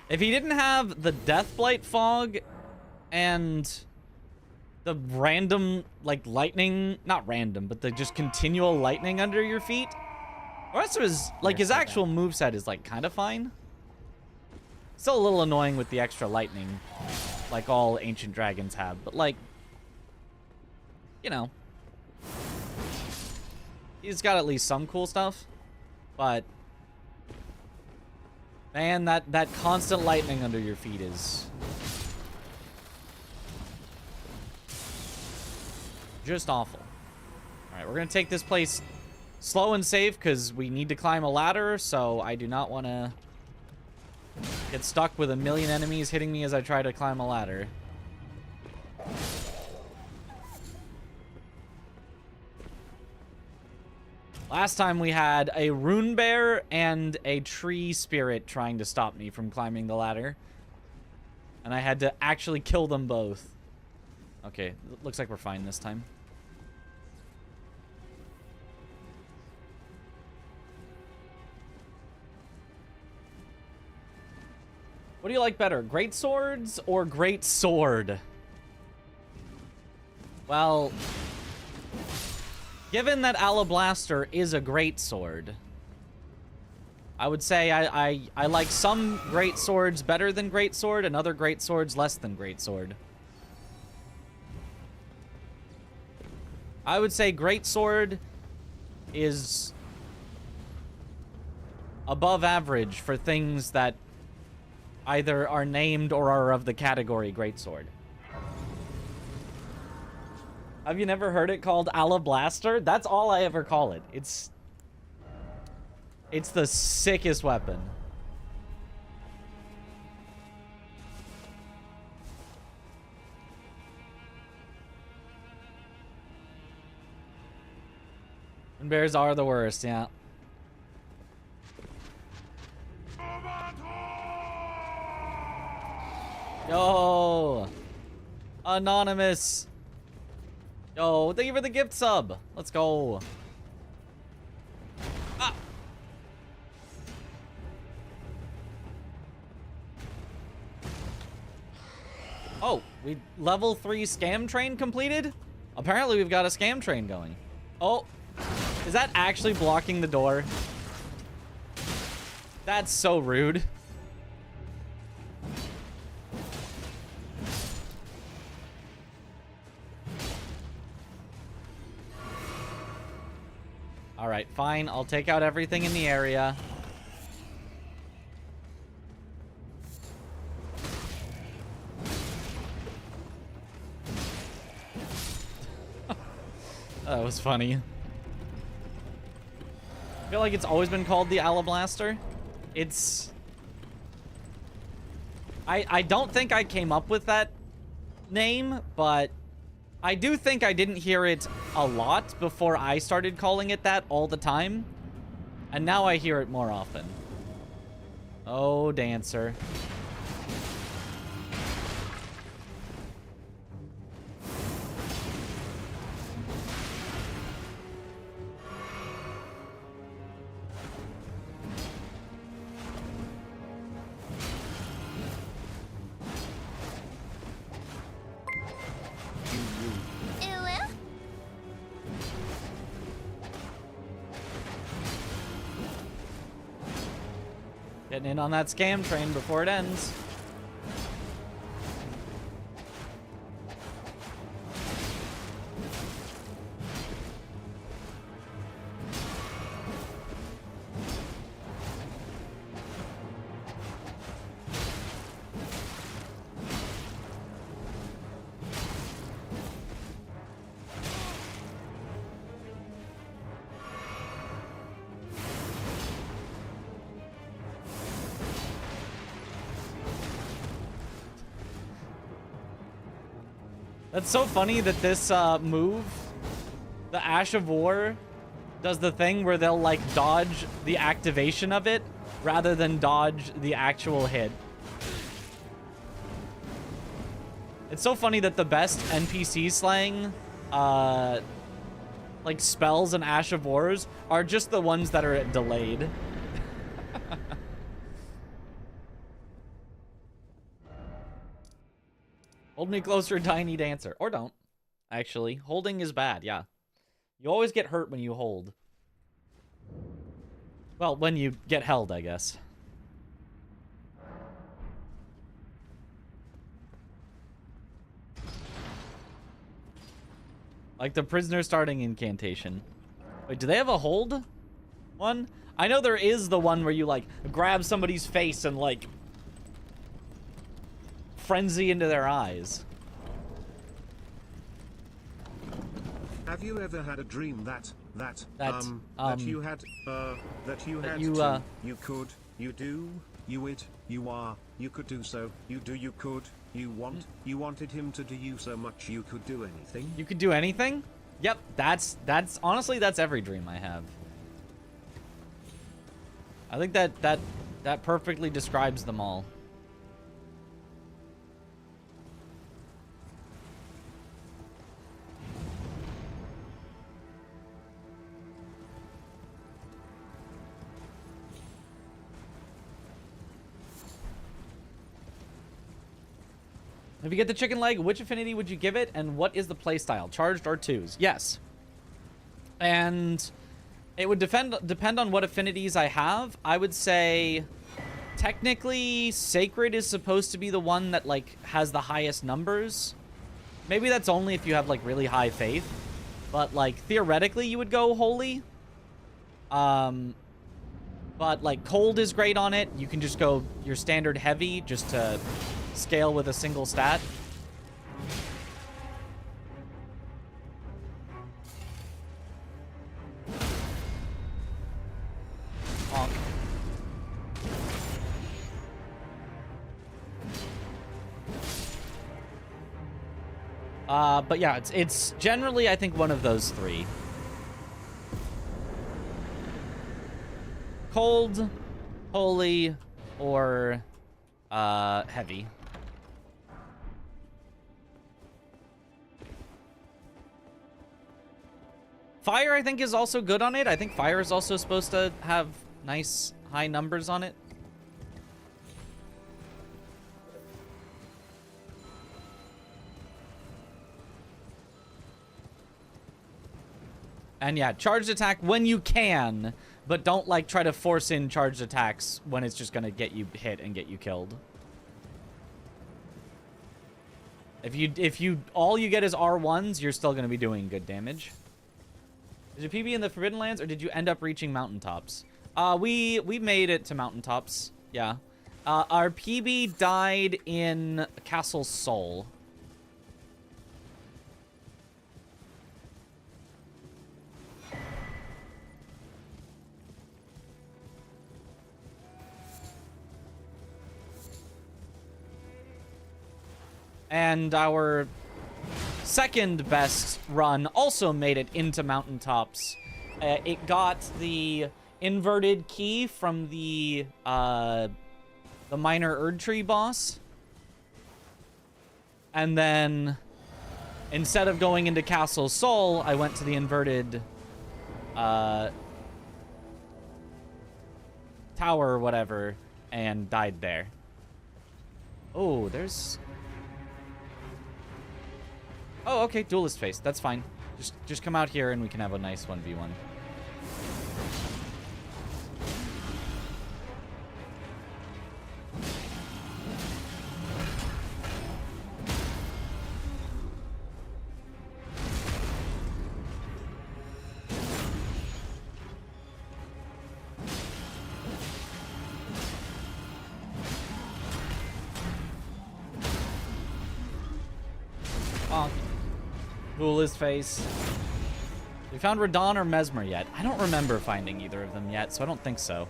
S2: If he didn't have the Deathblight fog and the random, like, lightning, not random, but the just continual lightning under your feet, the rest of his, like, his actual moveset is, like, kind of fine. Still a little annoying with the extra lightning, like all ancient dragons have, but, like, you know, he's got at least some cool stuff, but man, that constant lightning under your feet is just awful. All right, we're going to take this place slow and safe because we need to climb a ladder, so I do not want to get stuck with a million enemies hitting me as I try to climb a ladder. Last time we had a rune bear and a tree spirit trying to stop me from climbing the ladder. And I had to actually kill them both. Okay, looks like we're fine this time. What do you like better, great swords or great sword? Well, given that Alablaster is a great sword, I would say I like some great swords better than great sword and other great swords less than great sword. I would say great sword is above average for things that either are named or are of the category greatsword. Have you never heard it called Alablaster? That's all I ever call it. It's the sickest weapon. And bears are the worst, yeah. Yo! Anonymous! Yo, thank you for the gift sub! Let's go! Ah! Oh, we level 3 scam train completed? Apparently we've got a scam train going. Oh, is that actually blocking the door? That's so rude. Alright, fine. I'll take out everything in the area. That was funny. I feel like it's always been called the Alablaster. It's... I don't think I came up with that name, but I do think I didn't hear it a lot before I started calling it that all the time. And now I hear it more often. Oh, Dancer. Getting in on that scam train before it ends. That's so funny that this move, the Ash of War, does the thing where they'll like dodge the activation of it rather than dodge the actual hit. It's so funny that the best NPC slaying like spells and Ash of Wars are just the ones that are delayed. Hold me closer, tiny dancer. Or don't. Actually, holding is bad, yeah. You always get hurt when you hold. Well, when you get held, I guess. Like the prisoner starting incantation. Wait, do they have a hold one? I know there is the one where you, like, grab somebody's face and, like, frenzy into their eyes.
S1: Have you ever had a dream that you had you could, you do, you it, you are, you could do so, you do, you could, you want, you wanted him to do you so much you could do anything?
S2: You could do anything? Yep, that's honestly that's every dream I have. I think that perfectly describes them all. If you get the chicken leg, which affinity would you give it, and what is the playstyle? Charged or twos? Yes. And it would depend on what affinities I have. I would say technically Sacred is supposed to be the one that like has the highest numbers. Maybe that's only if you have like really high faith. But like theoretically you would go Holy. But like Cold is great on it. You can just go your standard Heavy just to scale with a single stat. But yeah, it's generally, I think, one of those three. Cold, Holy, or Heavy. Fire, I think, is also good on it. I think Fire is also supposed to have nice high numbers on it. And yeah, charged attack when you can, but don't like try to force in charged attacks when it's just gonna get you hit and get you killed. If you all you get is R1s, you're still gonna be doing good damage. Did you PB in the Forbidden Lands, or did you end up reaching mountaintops? We made it to mountaintops. Yeah. Our PB died in Castle Sol. And our second best run also made it into mountaintops. It got the inverted key from the minor Erdtree boss. And then instead of going into Castle Sol, I went to the inverted tower or whatever and died there. Oh, there's... Oh, okay, duelist face. That's fine. Just come out here and we can have a nice 1v1. Duelist face. We found Radon or Mesmer yet? I don't remember finding either of them yet, so I don't think so.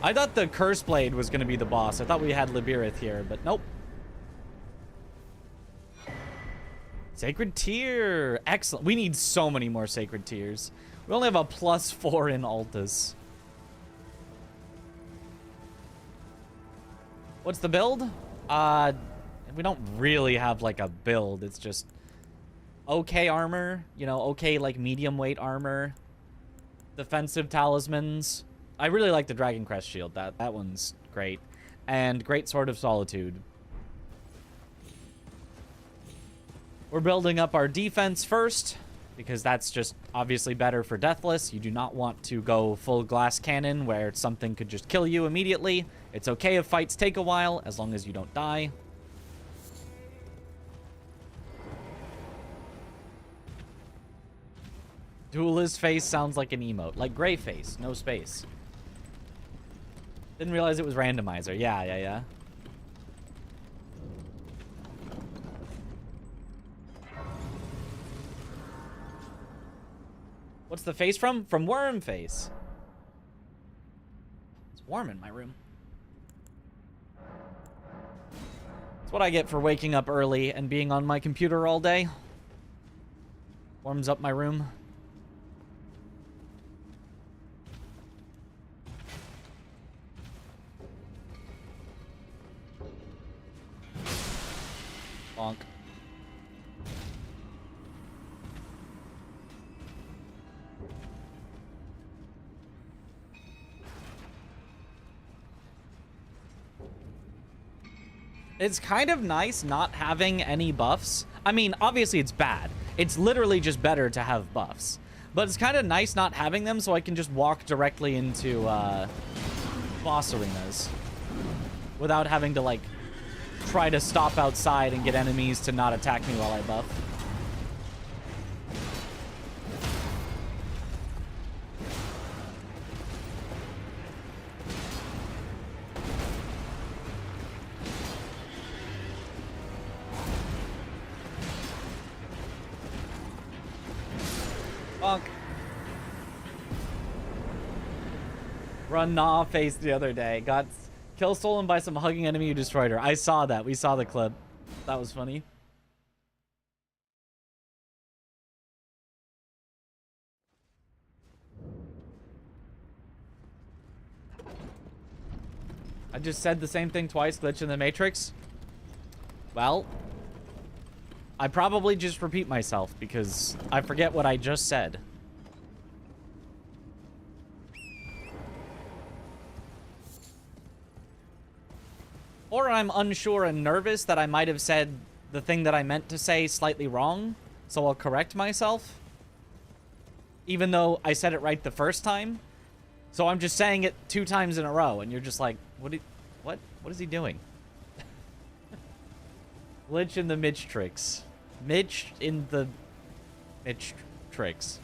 S2: I thought the Curse Blade was going to be the boss. I thought we had Libirith here, but nope. Sacred Tear. Excellent. We need so many more Sacred Tears. We only have a +4 in Altus. What's the build? We don't really have like a build. It's just okay armor, you know, okay like medium weight armor, defensive talismans. I really like the Dragon Crest shield. That one's great, and Great Sword of Solitude. We're building up our defense first because that's just obviously better for deathless. You do not want to go full glass cannon where something could just kill you immediately. It's okay if fights take a while as long as you don't die. Duelist face sounds like an emote. Like gray face, no space. Didn't realize it was randomizer. Yeah. What's the face from? From Worm Face. It's warm in my room. It's what I get for waking up early and being on my computer all day. Warms up my room. Bonk. It's kind of nice not having any buffs. I mean, obviously it's bad. It's literally just better to have buffs. But it's kind of nice not having them so I can just walk directly into boss arenas without having to, like, try to stop outside and get enemies to not attack me while I buff. Bonk. Run Nah face the other day. Got kill stolen by some hugging enemy who destroyed her. I saw that. We saw the clip. That was funny. I just said the same thing twice, glitch in the Matrix. Well, I probably just repeat myself because I forget what I just said. Or I'm unsure and nervous that I might have said the thing that I meant to say slightly wrong, so I'll correct myself. Even though I said it right the first time. So I'm just saying it 2 times in a row, and you're just like, what is he doing? Glitch in the Mitch tricks. Mitch in the Mitch tricks.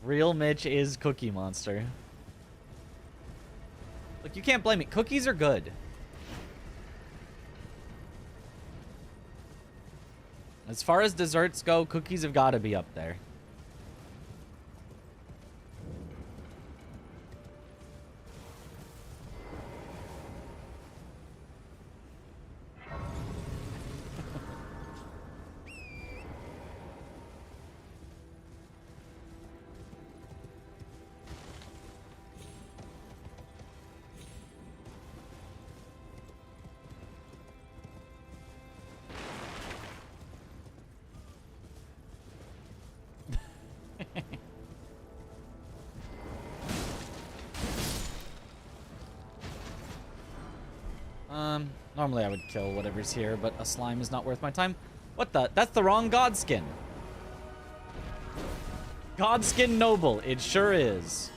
S2: Real Mitch is Cookie Monster. Look, you can't blame me. Cookies are good. As far as desserts go, cookies have got to be up there. Normally I would kill whatever's here, but a slime is not worth my time. What the? That's the wrong Godskin. Godskin Noble, it sure is.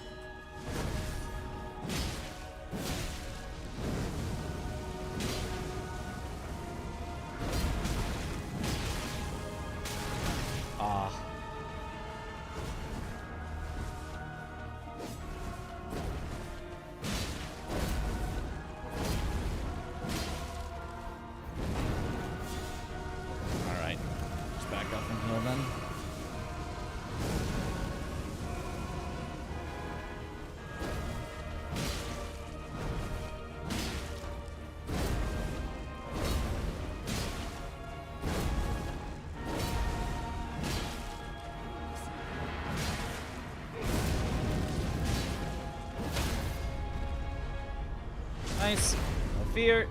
S2: Nice. No fear.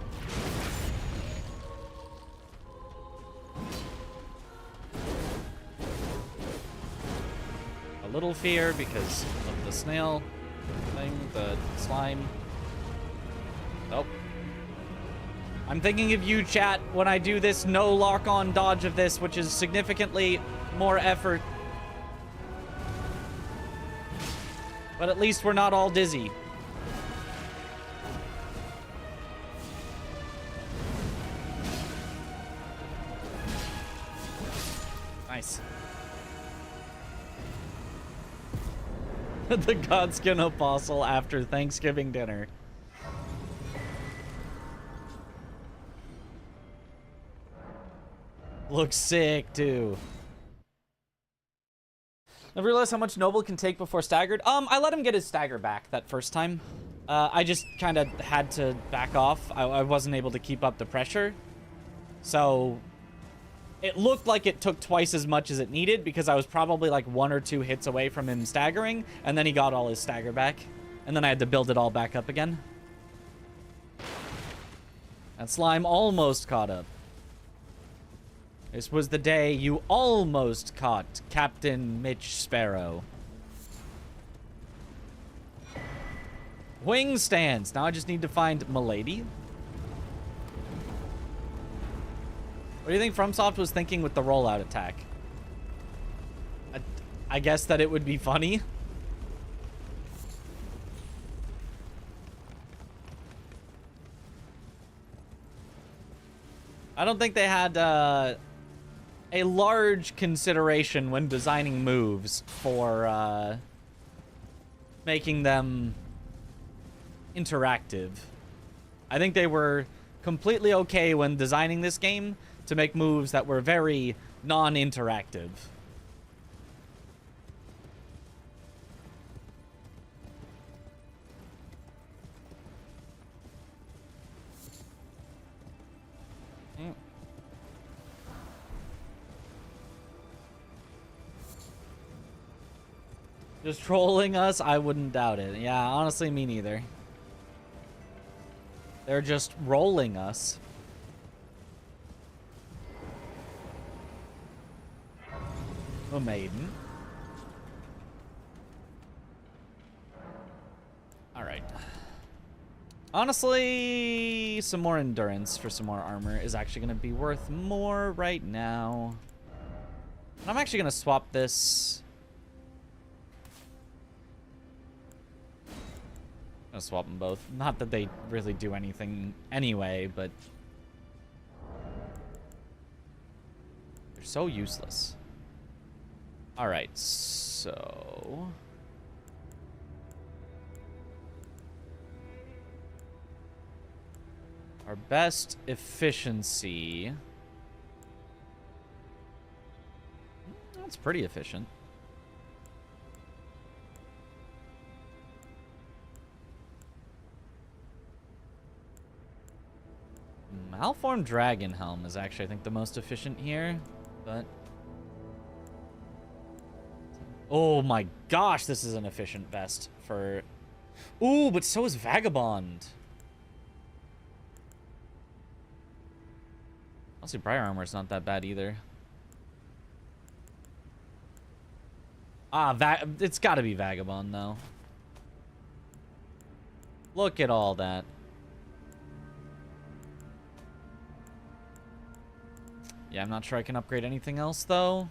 S2: A little fear because of the snail thing, the slime. Nope. I'm thinking of you, chat, when I do this no lock-on dodge of this, which is significantly more effort. But at least we're not all dizzy. Nice. The Godskin Apostle after Thanksgiving dinner. Looks sick, too. I realized how much Noble can take before staggered. I let him get his stagger back that first time. I just kind of had to back off. I wasn't able to keep up the pressure. So It looked like it took twice as much as it needed because I was probably like 1 or 2 hits away from him staggering, and then he got all his stagger back. And then I had to build it all back up again. That slime almost caught up. This was the day you almost caught Captain Mitch Sparrow. Wing stands. Now I just need to find Milady. What do you think FromSoft was thinking with the rollout attack? I guess that it would be funny. I don't think they had a large consideration when designing moves for making them interactive. I think they were completely okay when designing this game to make moves that were very non-interactive. Just trolling us? I wouldn't doubt it. Yeah, honestly, me neither. They're just rolling us. A maiden. Alright. Honestly, some more endurance for some more armor is actually going to be worth more right now. And I'm actually going to swap this. I'm going to swap them both. Not that they really do anything anyway, but they're so useless. All right, so our best efficiency. That's pretty efficient. Malformed Dragon Helm is actually, I think, the most efficient here, but oh my gosh, this is an efficient vest for... Ooh, but so is Vagabond. Honestly, Briar Armor is not that bad either. It's gotta be Vagabond, though. Look at all that. Yeah, I'm not sure I can upgrade anything else, though.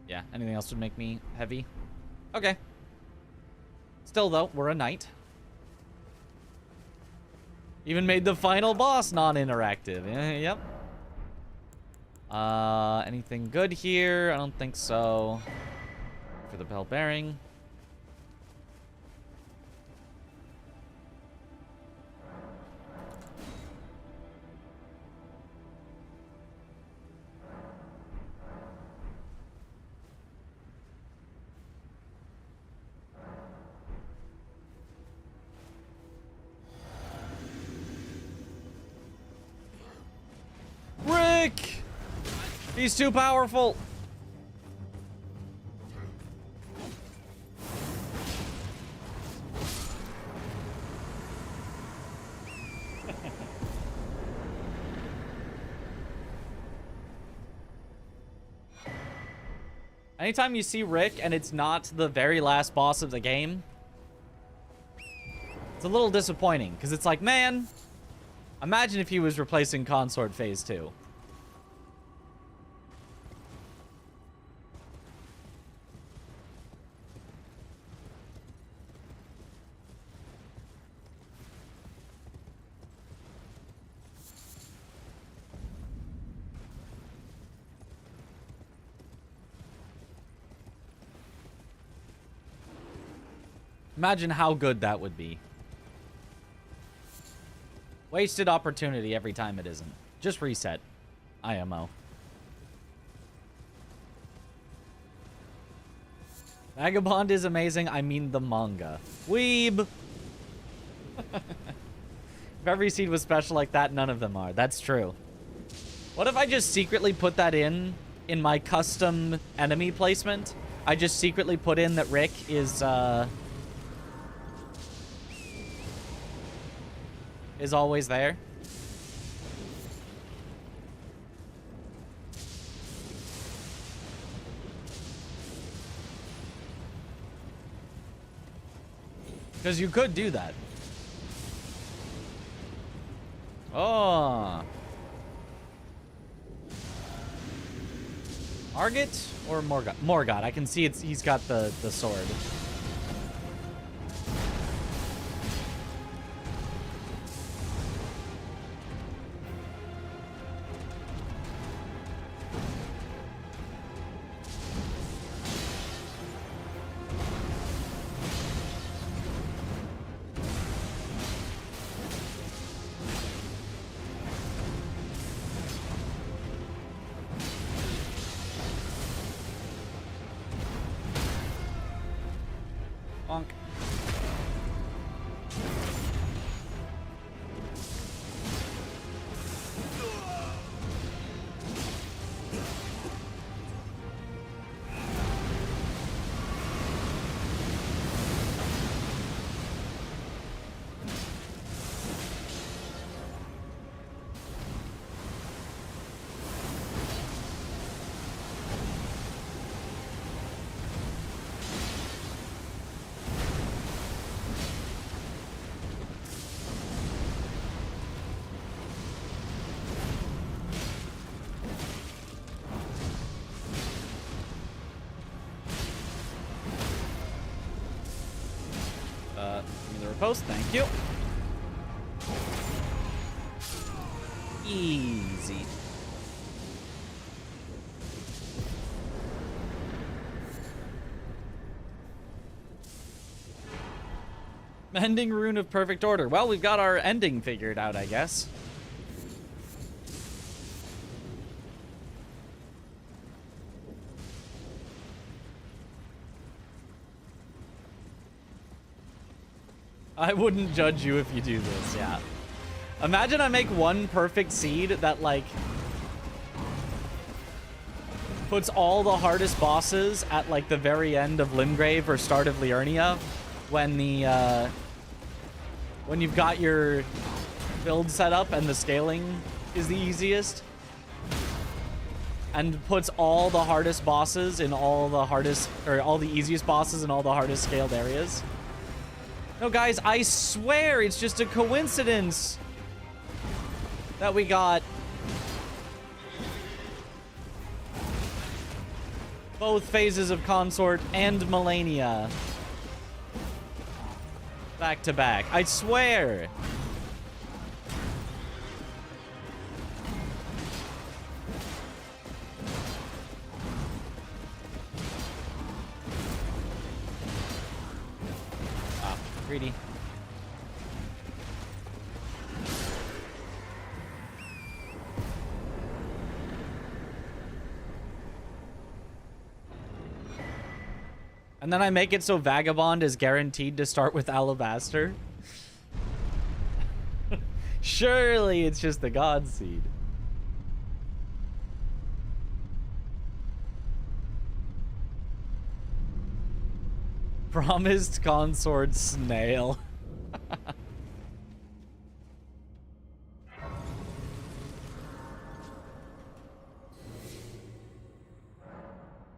S2: Yeah, anything else would make me heavy. Okay. Still, though, we're a knight. Even made the final boss non-interactive. Yep. Anything good here? I don't think so. For the bell bearing. Rick! He's too powerful. Anytime you see Rick and it's not the very last boss of the game, it's a little disappointing because it's like, man, imagine if he was replacing Consort Phase 2. Imagine how good that would be. Wasted opportunity every time it isn't. Just reset. IMO. Vagabond is amazing. I mean the manga. Weeb! If every seed was special like that, none of them are. That's true. What if I just secretly put that in my custom enemy placement? I just secretly put in that Rick is always there. Because you could do that. Oh. Argot or Morgot? Morgot. I can see he's got the sword. Bonk. Give me the riposte, thank you. Easy. Ending rune of perfect order. Well, we've got our ending figured out, I guess. I wouldn't judge you if you do this, yeah. Imagine I make one perfect seed that, like, puts all the hardest bosses at, like, the very end of Limgrave or start of Liurnia when the, when you've got your build set up and the scaling is the easiest. And puts all the hardest bosses in all the hardest, or all the easiest bosses in all the hardest scaled areas. No, guys, I swear it's just a coincidence that we got both phases of Consort and Melania back to back. I swear. Greedy. And then I make it so Vagabond is guaranteed to start with Alabaster. Surely it's just the God Seed. Promised consort snail.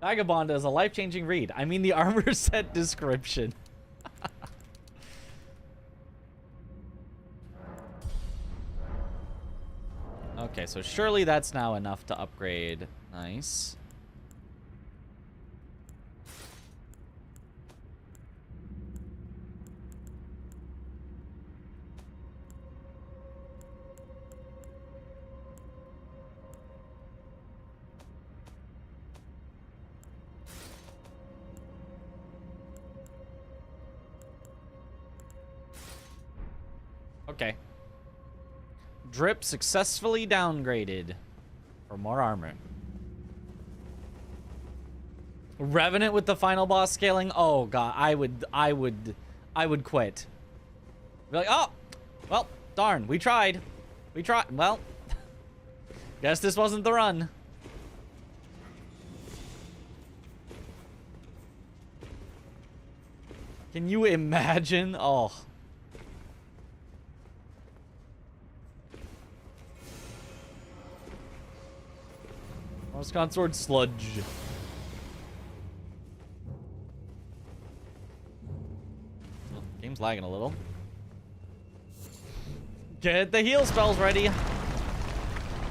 S2: Vagabond is a life-changing read. I mean the armor set description. Okay, so surely that's now enough to upgrade. Nice. Okay. Drip successfully downgraded for more armor. Revenant with the final boss scaling. Oh god, I would quit. Be like, oh, well, darn, we tried. Well, Guess this wasn't the run. Can you imagine? Oh. Mouse consort sludge. Oh, game's lagging a little. Get the heal spells ready.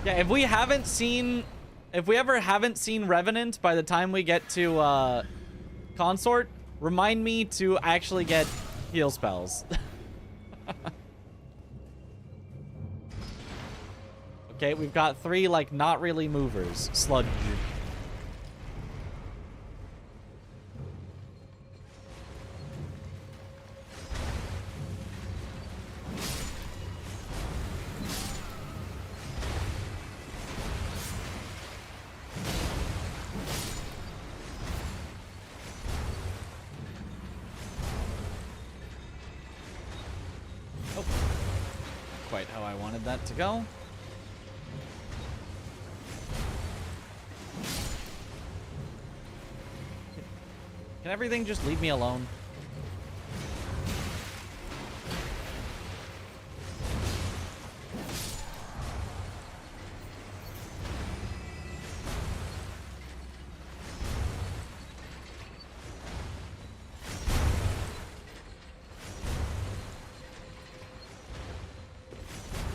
S2: Yeah, if we ever haven't seen Revenant by the time we get to consort, remind me to actually get heal spells. Okay, we've got 3, like, not really movers. Sludge. Oh. Quite how I wanted that to go. Can everything just leave me alone?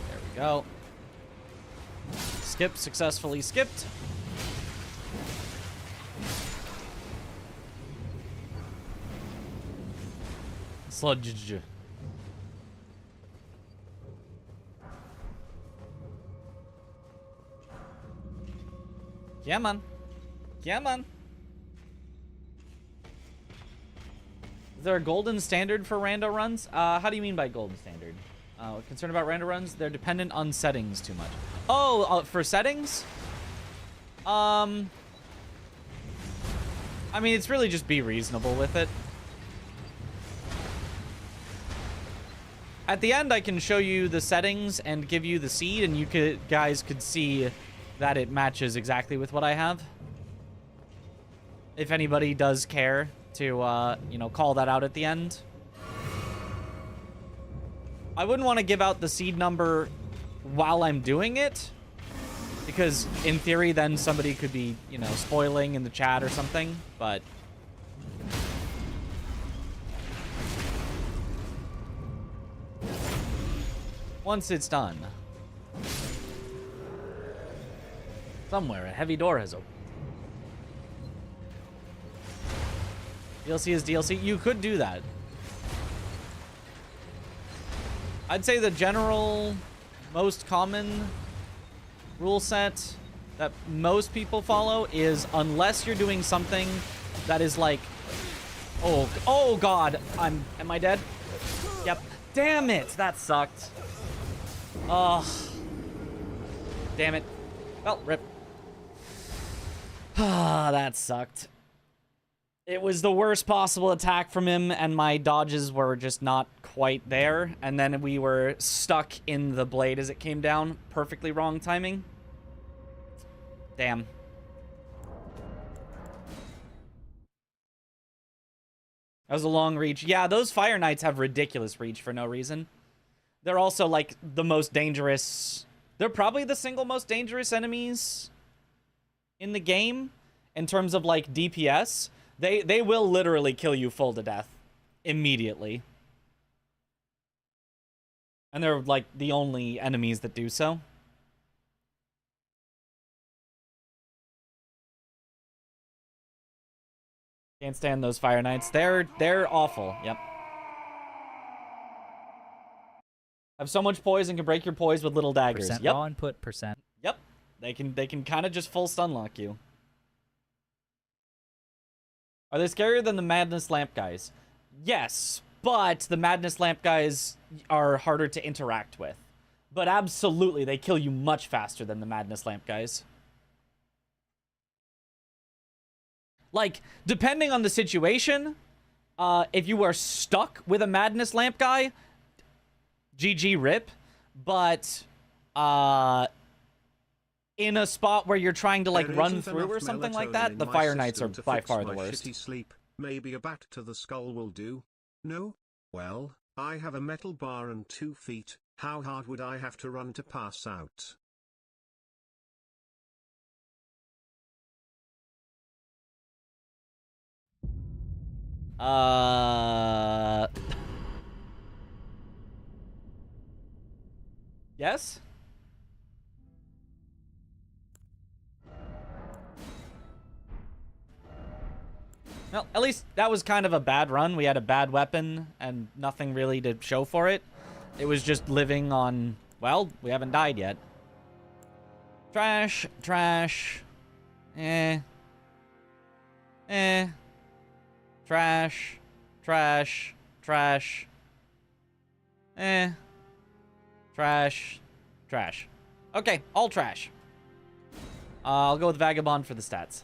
S2: There we go. Skip successfully skipped. Sludge. Yeah, man. Yeah, man. Is there a golden standard for rando runs? How do you mean by golden standard? Concerned about rando runs? They're dependent on settings too much. Oh, for settings? I mean, it's really just be reasonable with it. At the end, I can show you the settings and give you the seed, and you guys could see that it matches exactly with what I have. If anybody does care to, you know, call that out at the end. I wouldn't want to give out the seed number while I'm doing it, because in theory, then somebody could be, you know, spoiling in the chat or something, but... once it's done. Somewhere, a heavy door has opened. DLC is DLC. You could do that. I'd say the general, most common rule set that most people follow is unless you're doing something that is like... Oh God. Am I dead? Yep. Damn it. That sucked. Oh. Damn it. Well, rip. Ah, that sucked. It was the worst possible attack from him, and my dodges were just not quite there. And then we were stuck in the blade as it came down. Perfectly wrong timing. Damn. That was a long reach. Yeah, those Fire Knights have ridiculous reach for no reason. They're also, like, the most dangerous... They're probably the single most dangerous enemies in the game in terms of, like, DPS. They will literally kill you full to death immediately. And they're, like, the only enemies that do so. Can't stand those Fire Knights. They're awful. Yep. Have so much poise and can break your poise with little daggers.
S5: Percent
S2: Yep.
S5: raw input, percent.
S2: Yep. They can kind of just full stun lock you. Are they scarier than the Madness Lamp guys? Yes, but the Madness Lamp guys are harder to interact with. But absolutely, they kill you much faster than the Madness Lamp guys. Like, depending on the situation, if you are stuck with a Madness Lamp guy, GG rip. But, in a spot where you're trying to like
S1: There
S2: run
S1: isn't
S2: through or
S1: enough
S2: something like
S1: melatonin
S2: that,
S1: in
S2: the
S1: my
S2: Fire Knights are
S1: system to
S2: by
S1: fix
S2: far
S1: my
S2: the worst.
S1: shitty sleep. Maybe a bat to the skull will do. No? Well, I have a metal bar and 2 feet. How hard would I have to run to pass out?
S2: Yes? Well, at least that was kind of a bad run. We had a bad weapon and nothing really to show for it. It was just living on, well, we haven't died yet. Trash, trash. Eh. Eh. Trash, trash, trash. Eh. Trash, trash. Okay, all trash. I'll go with Vagabond for the stats.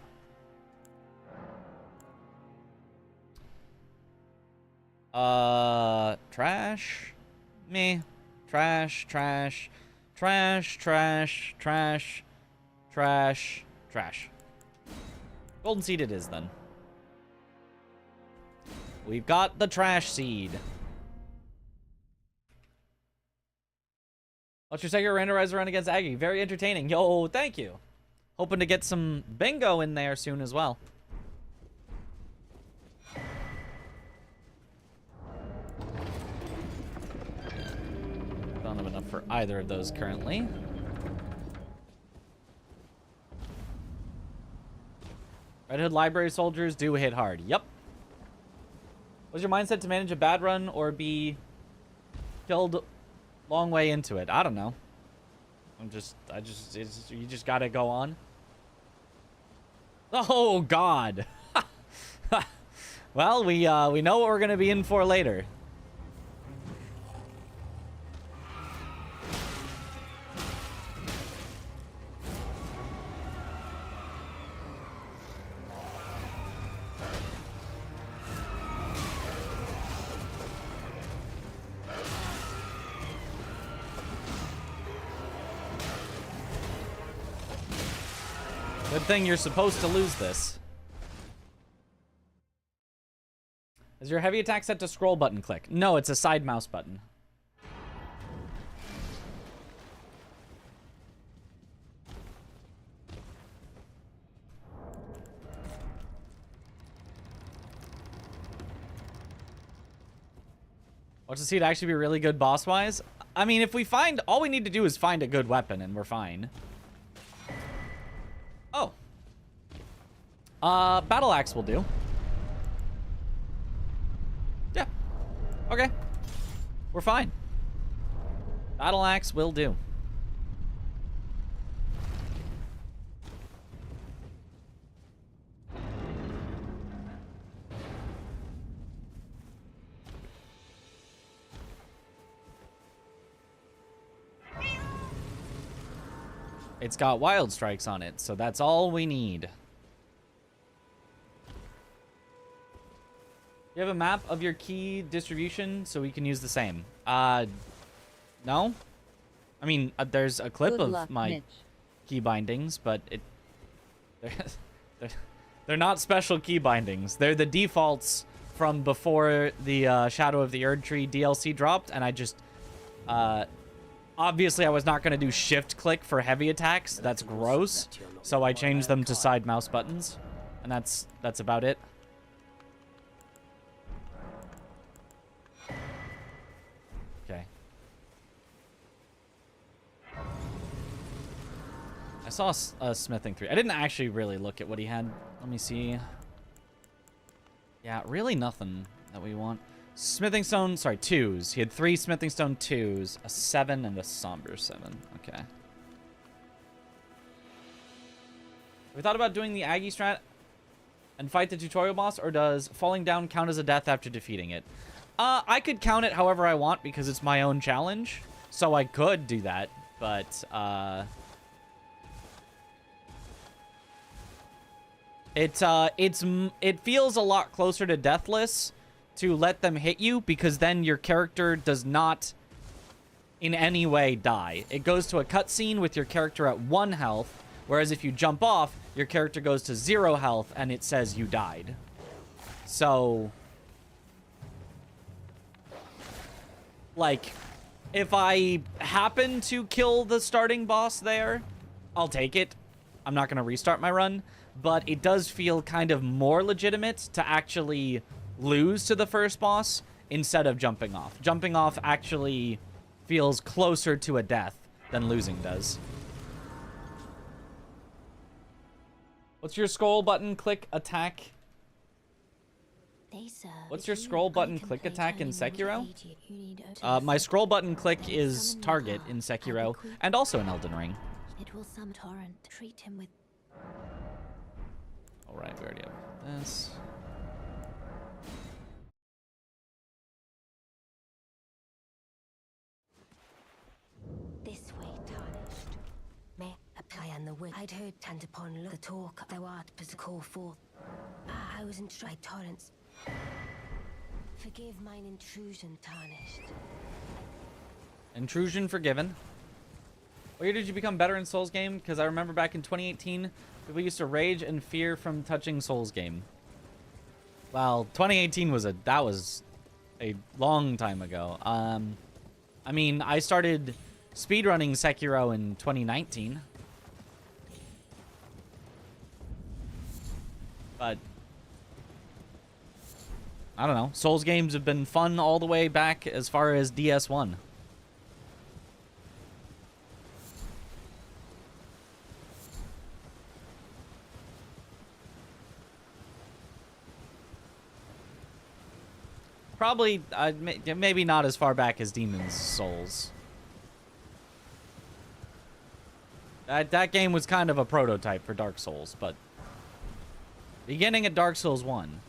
S2: Trash. Me. Trash, trash. Trash, trash, trash. Trash, trash. Golden seed it is then. We've got the trash seed. What's your second randomizer run against Aggie? Very entertaining. Yo, thank you. Hoping to get some bingo in there soon as well. Don't have enough for either of those currently. Red Hood Library soldiers do hit hard. Yep. Was your mindset to manage a bad run or be killed long way into it? I don't know. You just gotta go on. Oh God. Well, we know what we're gonna be in for later. Good thing you're supposed to lose this. Is your heavy attack set to scroll button click? No, it's a side mouse button. What's to see it actually be really good boss-wise? I mean, if we find... All we need to do is find a good weapon and we're fine. Oh. Battle axe will do. Yeah. Okay. We're fine. Battle axe will do. It's got wild strikes on it, so that's all we need. You have a map of your key distribution so we can use the same? No? I mean, there's a clip of my key bindings, but they're not special key bindings. They're the defaults from before the Shadow of the Erd Tree DLC dropped, and I just... Obviously, I was not going to do shift-click for heavy attacks. That's gross. So I changed them to side mouse buttons. And that's about it. Okay. I saw a smithing 3. I didn't actually really look at what he had. Let me see. Yeah, really nothing that we want. Smithing stone, sorry, 2s. He had 3 smithing stone 2s, a 7, and a somber 7. Okay. Have we thought about doing the Aggie strat and fight the tutorial boss, or does falling down count as a death after defeating it? I could count it however I want because it's my own challenge, so I could do that, but it feels a lot closer to deathless to let them hit you, because then your character does not in any way die. It goes to a cutscene with your character at 1 health, whereas if you jump off, your character goes to 0 health and it says you died. So, like, if I happen to kill the starting boss there, I'll take it. I'm not going to restart my run, but it does feel kind of more legitimate to actually lose to the first boss instead of jumping off. Jumping off actually feels closer to a death than losing does. What's your scroll button click attack? What's your scroll button click attack in Sekiro? My scroll button click is target in Sekiro and also in Elden Ring.
S5: It will summon torrent. Treat him with.
S2: All right, we already have this.
S5: This way, tarnished. May apply on the wind. I'd heard Tantapon look the talk. Thou art but to call forth. I was in strike torrents. Forgive mine intrusion, tarnished.
S2: Intrusion forgiven. What year did you become better in Souls game? Because I remember back in 2018, people used to rage and fear from touching Souls game. Well, 2018 was a long time ago. I mean, I started speedrunning Sekiro in 2019. But I don't know. Souls games have been fun all the way back as far as DS1. Probably, maybe not as far back as Demon's Souls. That game was kind of a prototype for Dark Souls, but beginning at Dark Souls 1.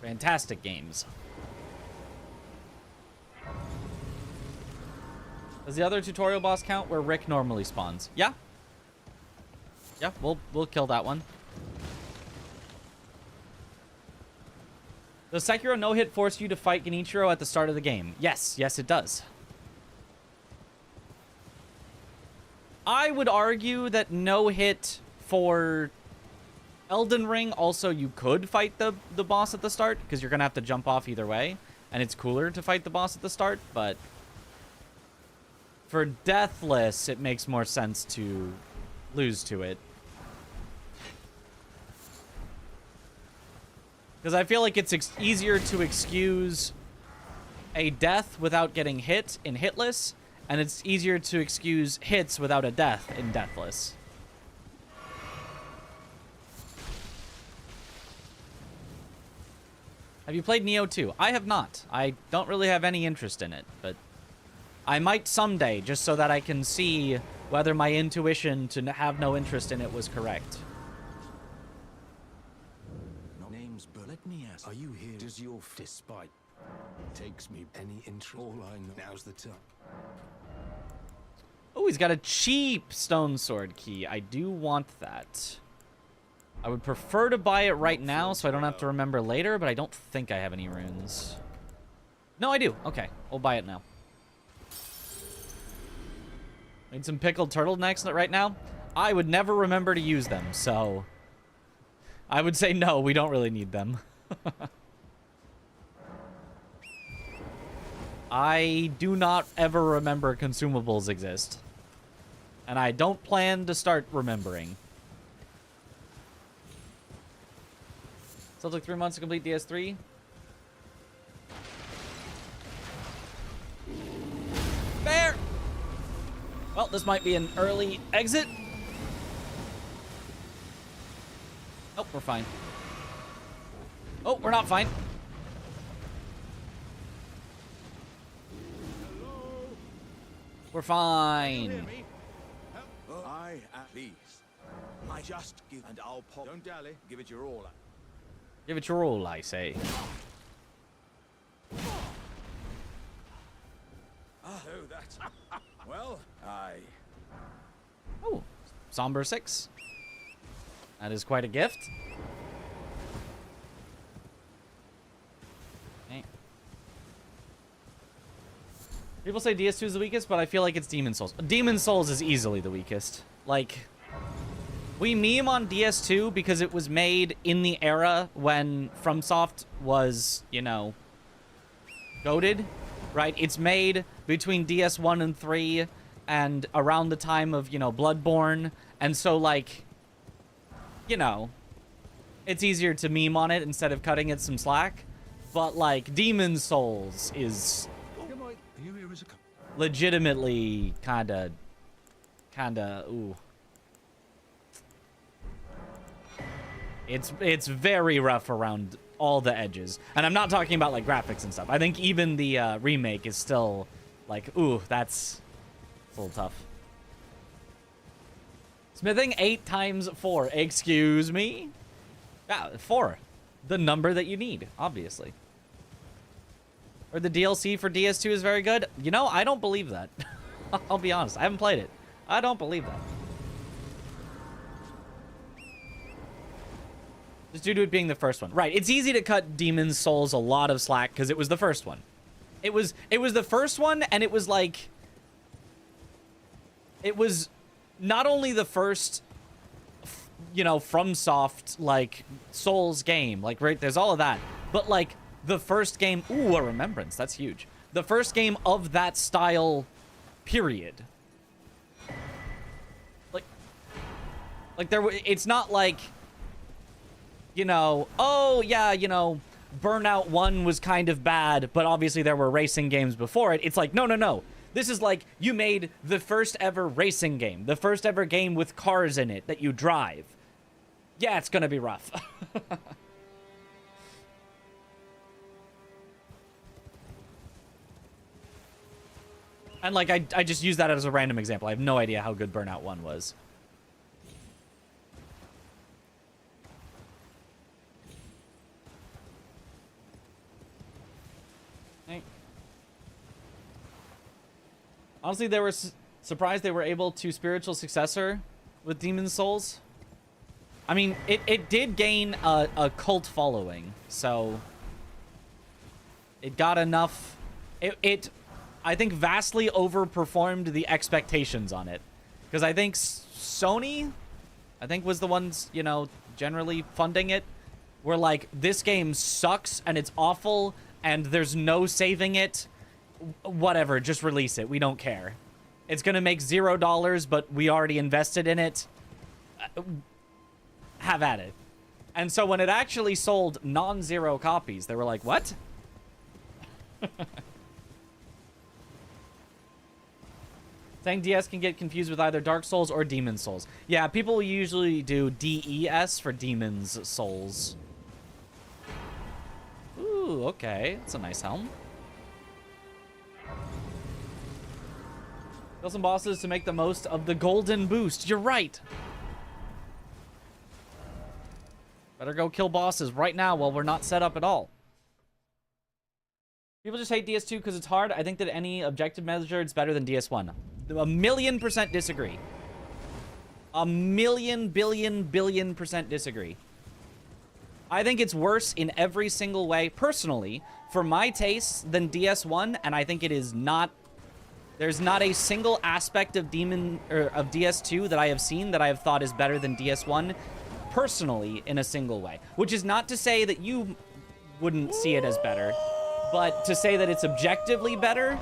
S2: Fantastic games. Does the other tutorial boss count where Rick normally spawns? Yeah. Yeah, we'll kill that one. Does Sekiro no-hit force you to fight Genichiro at the start of the game? Yes, yes it does. I would argue that no-hit for Elden Ring, also you could fight the boss at the start, because you're going to have to jump off either way, and it's cooler to fight the boss at the start, but for Deathless, it makes more sense to lose to it. Because I feel like it's easier to excuse a death without getting hit in Hitless, and it's easier to excuse hits without a death in Deathless. Have you played Nioh 2? I have not. I don't really have any interest in it, but I might someday, just so that I can see whether my intuition to have no interest in it was correct.
S3: Name's but let me ask, are you here? Does your despite takes me any interest? All I know now's the time.
S2: Oh, he's got a cheap stone sword key. I do want that. I would prefer to buy it right now so I don't have to remember later, but I don't think I have any runes. No, I do. Okay, we'll buy it now. Need some pickled turtlenecks right now? I would never remember to use them, so I would say no, we don't really need them. I do not ever remember consumables exist. And I don't plan to start remembering. So it took 3 months to complete DS3. Bear! Well, this might be an early exit. Oh, we're fine. Oh, we're not fine. We're fine.
S6: I at these. I just give and I'll pop. Don't dally. Give it your all.
S2: Give it your all, I say.
S6: Oh, that's well.
S2: Oh, Somber 6. That is quite a gift. People say DS2 is the weakest, but I feel like it's Demon Souls. Demon Souls is easily the weakest. Like, we meme on DS2 because it was made in the era when FromSoft was, you know, goated, right? It's made between DS1 and 3 and around the time of, you know, Bloodborne. And so, like, you know, it's easier to meme on it instead of cutting it some slack. But, like, Demon Souls is legitimately kinda, ooh. It's very rough around all the edges. And I'm not talking about, like, graphics and stuff. I think even the remake is still, like, ooh, that's a little tough. Smithing 8 times 4. Excuse me? Yeah, 4. The number that you need, obviously. Or the DLC for DS2 is very good. You know, I don't believe that. I'll be honest. I haven't played it. I don't believe that. Just due to it being the first one. Right, it's easy to cut Demon's Souls a lot of slack because it was the first one. It was the first one, and it was like... It was not only the first, you know, FromSoft, like, Souls game. Like, right, there's all of that. But, like, the first game... Ooh, a Remembrance. That's huge. The first game of that style, period. Like there... It's not like... You know, oh, yeah, you know, Burnout 1 was kind of bad, but obviously there were racing games before it. It's like, no, no, no. This is like, you made the first ever racing game. The first ever game with cars in it that you drive. Yeah, it's gonna be rough. And, like, I just use that as a random example. I have no idea how good Burnout 1 was. Honestly, they were surprised they were able to spiritual successor with Demon's Souls. I mean, it did gain a cult following, so it got enough. It I think vastly overperformed the expectations on it, because I think Sony, I think, was the ones, you know, generally funding it. Were like, this game sucks and it's awful and there's no saving it. Whatever, just release it. We don't care. It's gonna make $0, but we already invested in it. Have at it. And so when it actually sold non-zero copies, they were like, what? Saying DS can get confused with either Dark Souls or Demon's Souls. Yeah, people usually do DES for Demon's Souls. Ooh, okay. That's a nice helm. Kill some bosses to make the most of the golden boost. You're right. Better go kill bosses right now while we're not set up at all. People just hate DS2 because it's hard. I think that any objective measure, it's better than DS1. 1,000,000% disagree. 1,000,000,000,000,000,000% disagree. I think it's worse in every single way, personally, for my tastes, than DS1, and I think it is not... There's not a single aspect of DS2 that I have seen that I have thought is better than DS1, personally, in a single way. Which is not to say that you wouldn't see it as better, but to say that it's objectively better,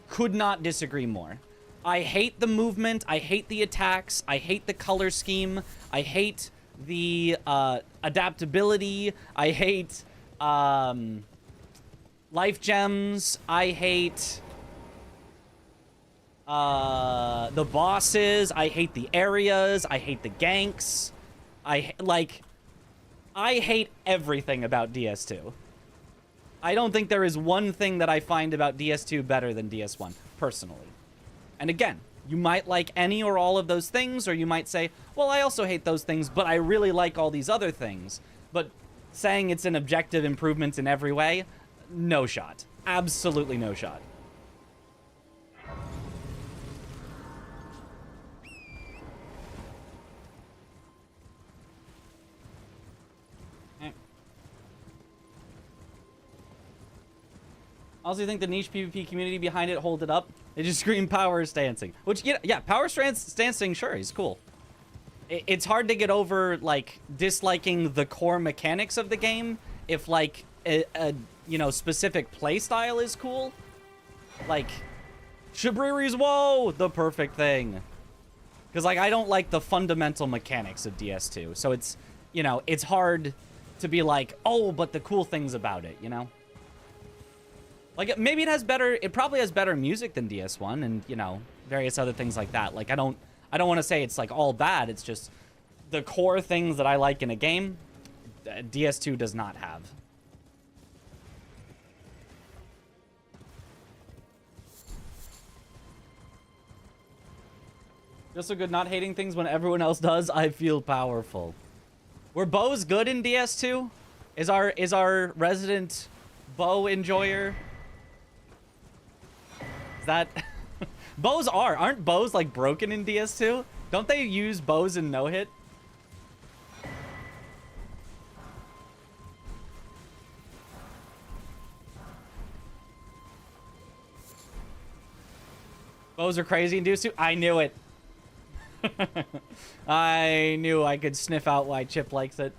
S2: could not disagree more. I hate the movement, I hate the attacks, I hate the color scheme, I hate the adaptability, I hate life gems, I hate... the bosses, I hate the areas, I hate the ganks, I hate everything about DS2. I don't think there is one thing that I find about DS2 better than DS1, personally. And again, you might like any or all of those things, or you might say, well, I also hate those things, but I really like all these other things. But saying it's an objective improvement in every way, no shot. Absolutely no shot. I also think the niche PvP community behind it hold it up. They just scream power stancing. Which, yeah, power stancing, sure, he's cool. It's hard to get over, like, disliking the core mechanics of the game if, like, a you know, specific playstyle is cool. Like, Shabriri's Woe, the perfect thing. Because, like, I don't like the fundamental mechanics of DS2. So it's, you know, it's hard to be like, oh, but the cool things about it, you know? Like, maybe it probably has better music than DS1 and, you know, various other things like that. Like, I don't want to say it's, like, all bad. It's just the core things that I like in a game, DS2 does not have. Just so good not hating things when everyone else does, I feel powerful. Were bows good in DS2? Is our resident bow enjoyer? Is that... bows aren't bows like broken in DS2? Don't they use bows in no-hit? Bows are crazy in DS2? I knew it. I knew I could sniff out why Chip likes it.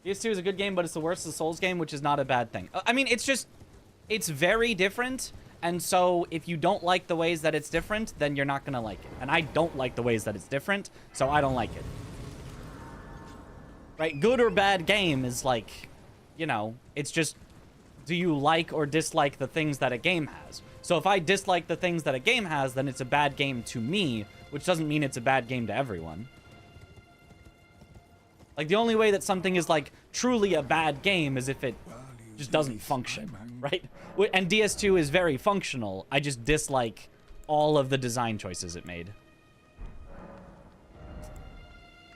S2: DS2 is a good game, but it's the worst of the Souls game, which is not a bad thing. I mean, it's very different, and so if you don't like the ways that it's different, then you're not gonna like it. And I don't like the ways that it's different, so I don't like it. Right? Good or bad game is like, you know, it's just, do you like or dislike the things that a game has? So if I dislike the things that a game has, then it's a bad game to me, which doesn't mean it's a bad game to everyone. Like, the only way that something is, like, truly a bad game is if it just doesn't function, right? And DS2 is very functional. I just dislike all of the design choices it made.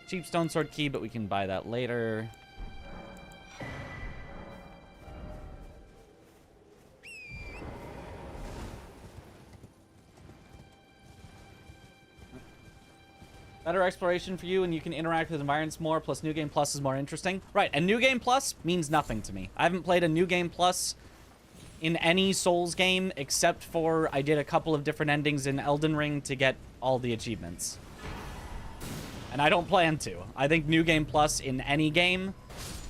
S2: Cheap stone sword key, but we can buy that later. Better exploration for you, and you can interact with environments more, plus New Game Plus is more interesting. Right, and New Game Plus means nothing to me. I haven't played a New Game Plus in any Souls game, except for I did a couple of different endings in Elden Ring to get all the achievements. And I don't plan to. I think New Game Plus in any game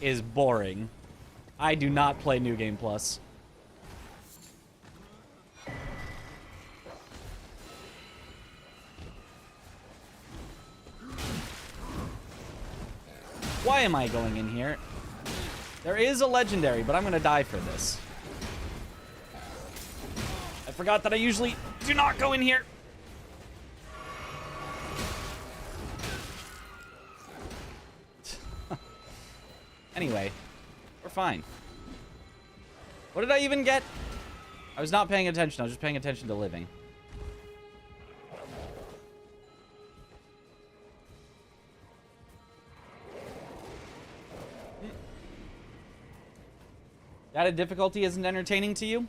S2: is boring. I do not play New Game Plus. Why am I going in here? There is a legendary, but I'm gonna die for this. I forgot that I usually do not go in here. Anyway, we're fine. What did I even get? I was not paying attention. I was just paying attention to living. Added difficulty isn't entertaining to you?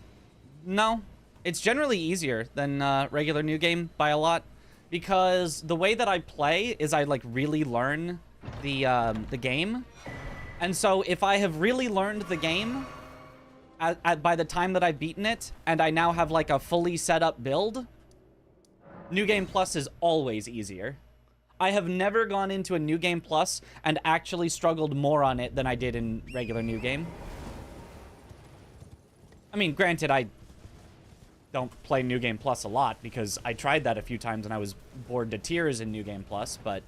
S2: No. It's generally easier than regular New Game by a lot. Because the way that I play is I, like, really learn the game. And so if I have really learned the game by the time that I've beaten it, and I now have, like, a fully set up build, New Game Plus is always easier. I have never gone into a New Game Plus and actually struggled more on it than I did in regular New Game. I mean, granted, I don't play New Game Plus a lot because I tried that a few times and I was bored to tears in New Game Plus, but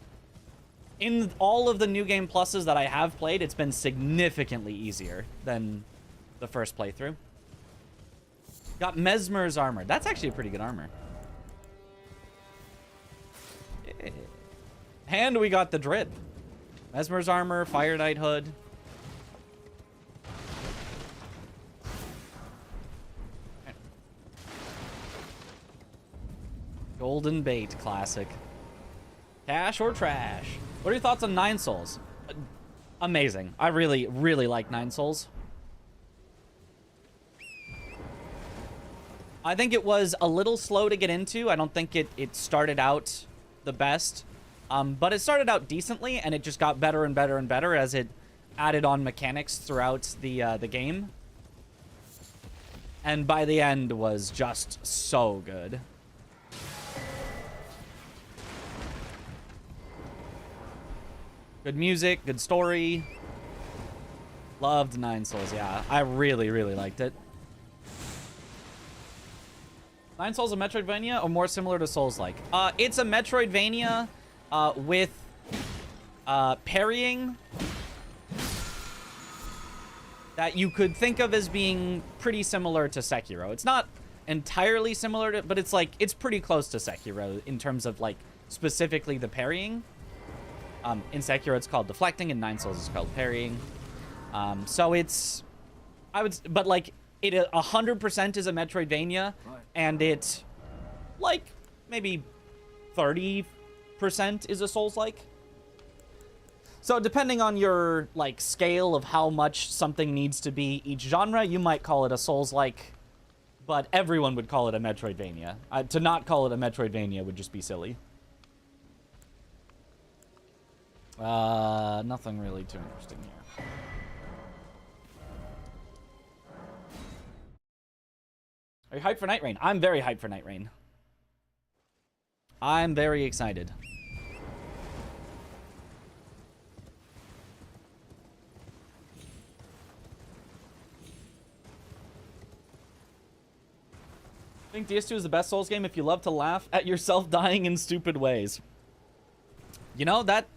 S2: in all of the New Game Pluses that I have played, it's been significantly easier than the first playthrough. Got Mesmer's armor. That's actually a pretty good armor. And we got the Drip. Mesmer's armor, Fire Knight hood. Golden Bait, classic. Cash or trash? What are your thoughts on Nine Souls? Amazing. I really, really like Nine Souls. I think it was a little slow to get into. I don't think it started out the best. But it started out decently, and it just got better and better and better as it added on mechanics throughout the game. And by the end was just so good. Good music, good story. Loved Nine Souls, yeah. I really, really liked it. Nine Souls a Metroidvania or more similar to Souls-like? It's a Metroidvania with parrying that you could think of as being pretty similar to Sekiro. It's not entirely similar to, but it's like, it's pretty close to Sekiro in terms of like specifically the parrying. In Sekiro it's called deflecting, and Nine Souls is called parrying. So it's, but like it 100% is a Metroidvania, and it like maybe 30% is a Souls-like. So depending on your like scale of how much something needs to be each genre, you might call it a Souls-like, but everyone would call it a Metroidvania. To not call it a Metroidvania would just be silly. Nothing really too interesting here. Are you hyped for Night Rain? I'm very hyped for Night Rain. I'm very excited. I think DS2 is the best Souls game if you love to laugh at yourself dying in stupid ways. You know, that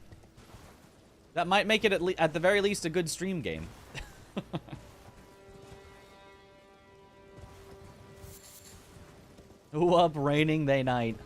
S2: might make it at the very least a good stream game. Who up raining they night?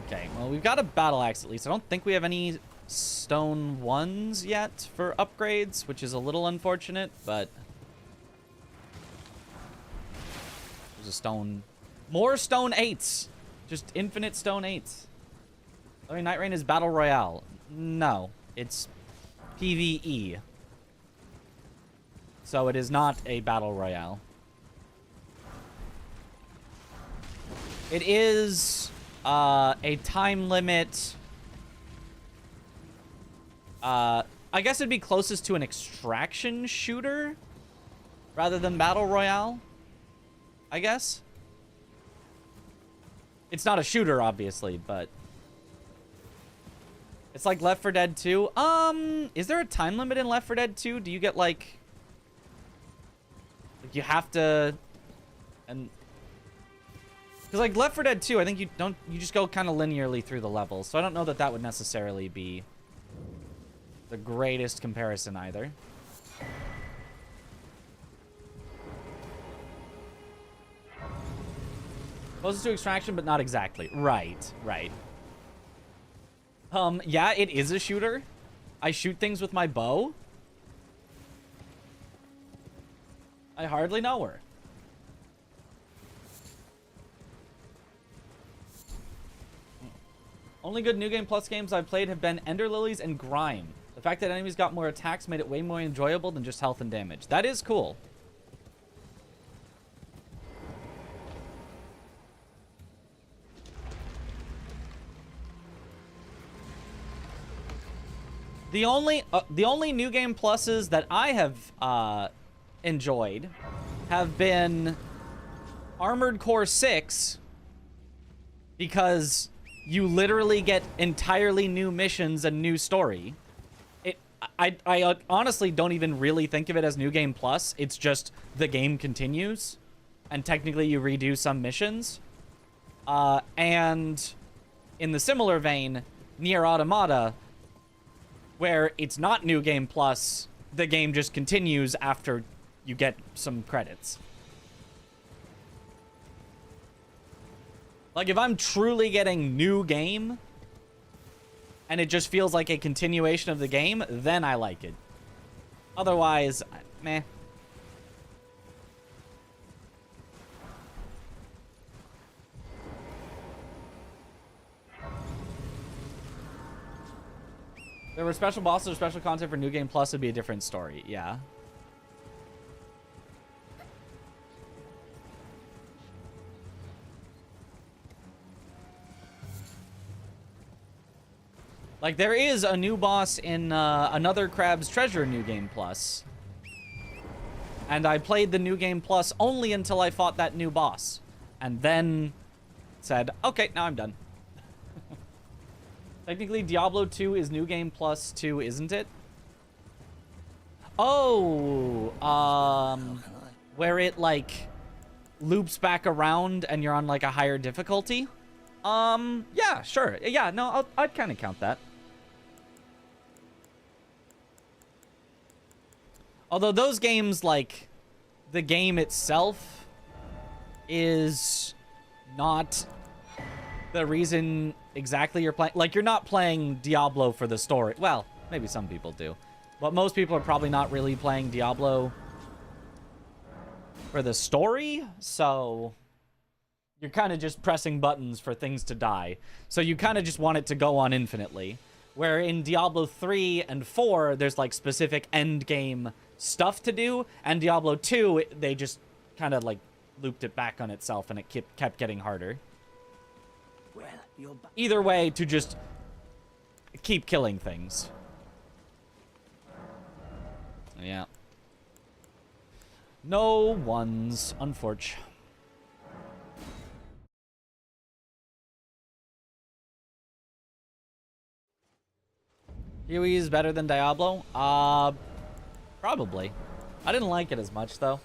S2: Okay, well, we've got a battle axe at least. I don't think we have any stone 1s yet for upgrades, which is a little unfortunate, but there's a stone. More stone 8s. Just infinite stone 8s. I mean, Night Rain is Battle Royale. No, it's PvE. So it is not a Battle Royale. It is a time limit. I guess it'd be closest to an extraction shooter rather than Battle Royale, I guess. It's not a shooter, obviously, but it's like Left 4 Dead 2. Is there a time limit in Left 4 Dead 2? Do you get like you have to, and because like Left 4 Dead 2, I think you just go kind of linearly through the levels. So I don't know that that would necessarily be the greatest comparison either. Closest to extraction, but not exactly. Right, right. Yeah, it is a shooter. I shoot things with my bow. I hardly know her. Only good New Game Plus games I've played have been Ender Lilies and Grime. The fact that enemies got more attacks made it way more enjoyable than just health and damage. That is cool. The only New Game Pluses that I have enjoyed have been Armored Core 6, because you literally get entirely new missions and new story. I honestly don't even really think of it as New Game Plus. It's just the game continues, and technically you redo some missions. And in the similar vein, Nier Automata, where it's not New Game Plus, the game just continues after you get some credits. Like, if I'm truly getting new game, and it just feels like a continuation of the game, then I like it. Otherwise, meh. There were special bosses or special content for New Game Plus, it'd be a different story, yeah. Like, there is a new boss in Another Crab's Treasure New Game Plus. And I played the New Game Plus only until I fought that new boss. And then said, okay, now I'm done. Technically, Diablo 2 is New Game Plus 2, isn't it? Oh, where it, like, loops back around and you're on, like, a higher difficulty? Yeah, sure. Yeah, no, I'd kind of count that. Although those games, like, the game itself is not the reason exactly you're playing. Like, you're not playing Diablo for the story. Well, maybe some people do. But most people are probably not really playing Diablo for the story. So you're kind of just pressing buttons for things to die. So you kind of just want it to go on infinitely. Where in Diablo 3 and 4, there's, like, specific end game stuff to do, and Diablo 2, they just kind of, like, looped it back on itself, and it kept getting harder. Either way, to just keep killing things. Yeah. No ones, unfortunately. PoE is better than Diablo? Probably. I didn't like it as much, though.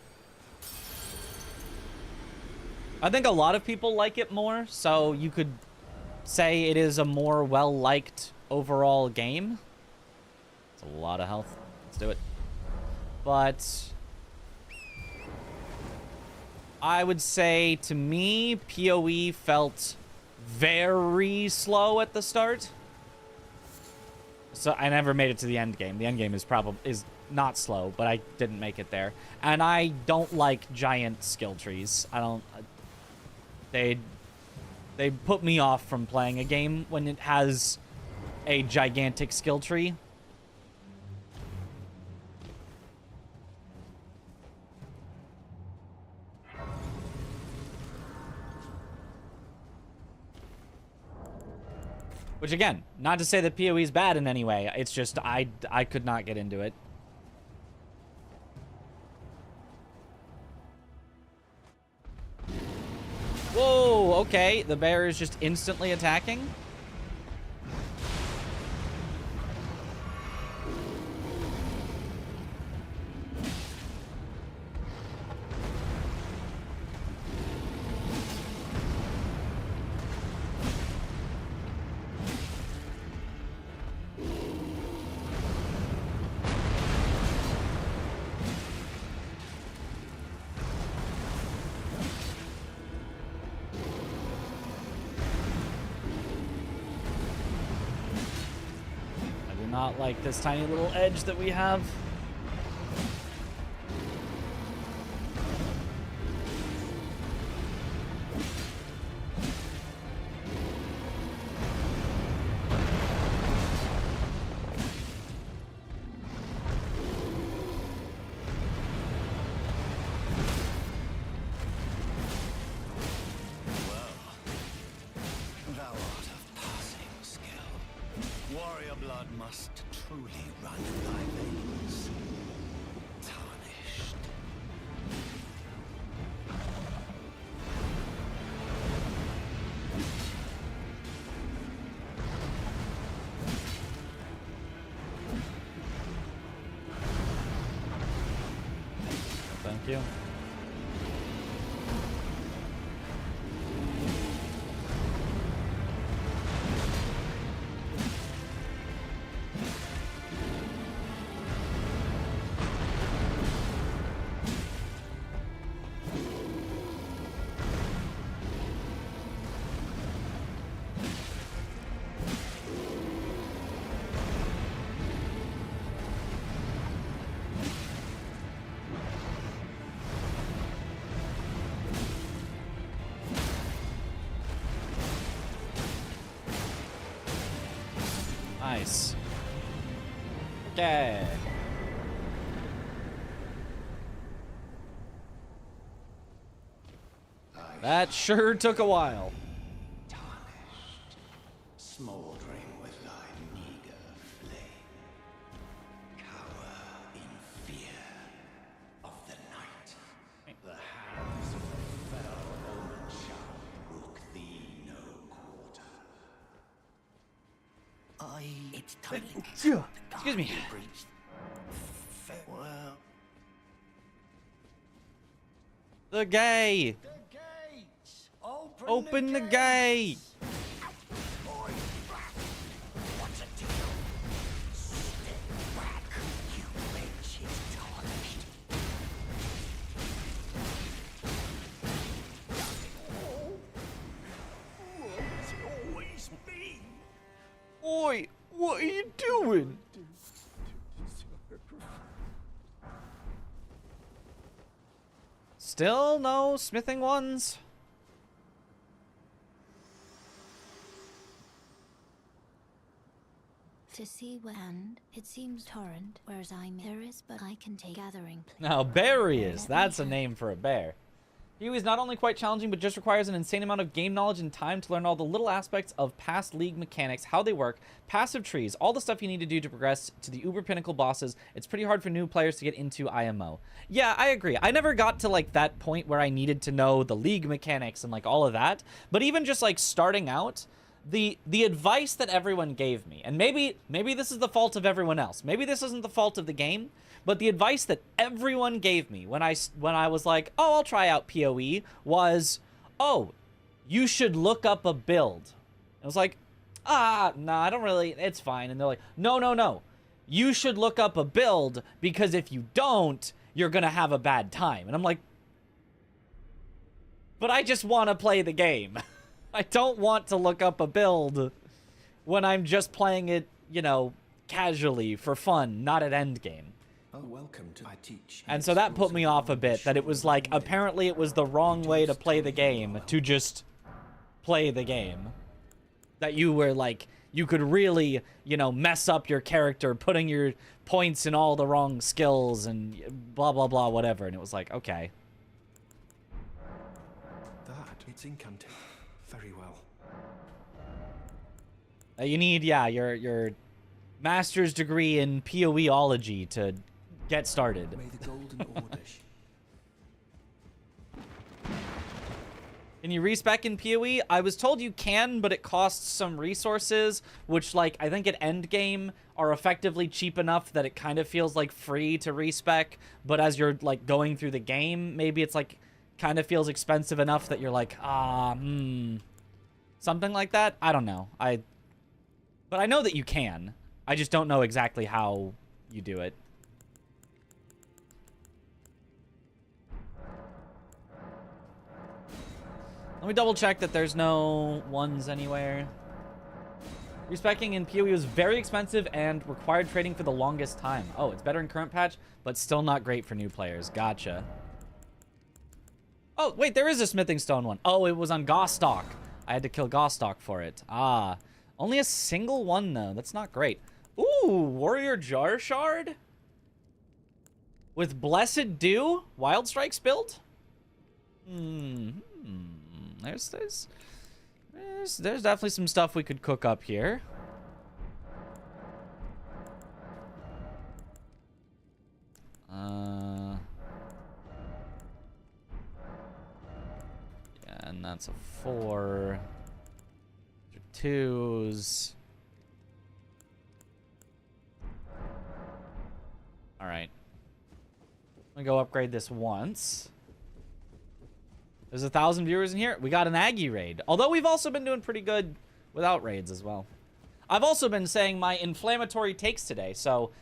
S2: I think a lot of people like it more, so you could say it is a more well-liked overall game. It's a lot of health. Let's do it. But I would say, to me, PoE felt very slow at the start. So I never made it to the end game. The end game is not slow, but I didn't make it there. And I don't like giant skill trees. I don't. They put me off from playing a game when it has a gigantic skill tree. Which, again, not to say that PoE is bad in any way. It's just I could not get into it. Whoa, okay. The bear is just instantly attacking. Not like this tiny little edge that we have. Thank you. Nice. Okay. That sure took a while.
S3: Tarnished, smoldering with thy need. It's time.
S2: Excuse me.
S3: Well,
S2: The gate.
S3: the gates.
S2: Open the gate.
S3: What's a deal? Step back, you wretched tarnished. It's always me.
S2: Oi, what are you doing? Still no smithing ones?
S5: To see and it seems torrent, whereas there is, but I can take gathering place.
S2: Now, berry is. That's a name for a bear. PoE is not only quite challenging, but just requires an insane amount of game knowledge and time to learn all the little aspects of past League mechanics, how they work, passive trees, all the stuff you need to do to progress to the uber pinnacle bosses. It's pretty hard for new players to get into IMO. Yeah, I agree. I never got to, like, that point where I needed to know the League mechanics and, like, all of that. But even just, like, starting out, the advice that everyone gave me, and maybe this is the fault of everyone else. Maybe this isn't the fault of the game. But the advice that everyone gave me when I was like, oh, I'll try out PoE was, oh, you should look up a build. I was like, no, I don't really, it's fine. And they're like, no, you should look up a build because if you don't, you're going to have a bad time. And I'm like, but I just want to play the game. I don't want to look up a build when I'm just playing it, you know, casually for fun, not at endgame.
S3: Welcome to I teach.
S2: And so that put me off a bit, that it was like, apparently it was the wrong way to play the game, to just play the game. That you were like, you could really, you know, mess up your character, putting your points in all the wrong skills and blah, blah, blah, whatever. And it was like, okay.
S3: It's incanted. Very well.
S2: You need, yeah, your master's degree in PoEology to get started.
S3: May the golden order.
S2: Can you respec in PoE? I was told you can, but it costs some resources, which, like, I think at endgame are effectively cheap enough that it kind of feels like free to respec, but as you're, like, going through the game, maybe it's, like, kind of feels expensive enough that you're like, something like that? I don't know. But I know that you can. I just don't know exactly how you do it. Let me double check that there's no ones anywhere. Respecing in PoE was very expensive and required trading for the longest time. Oh, it's better in current patch, but still not great for new players. Gotcha. Oh, wait, there is a smithing stone one. Oh, it was on Gostock. I had to kill Gostock for it. Ah, only a single one, though. That's not great. Ooh, Warrior Jar Shard? With Blessed Dew? Wild Strikes build? There's definitely some stuff we could cook up here. Yeah, and that's a 4. 2s. All right. I'm gonna go upgrade this once. There's 1,000 viewers in here. We got an Aggie raid. Although we've also been doing pretty good without raids as well. I've also been saying my inflammatory takes today. So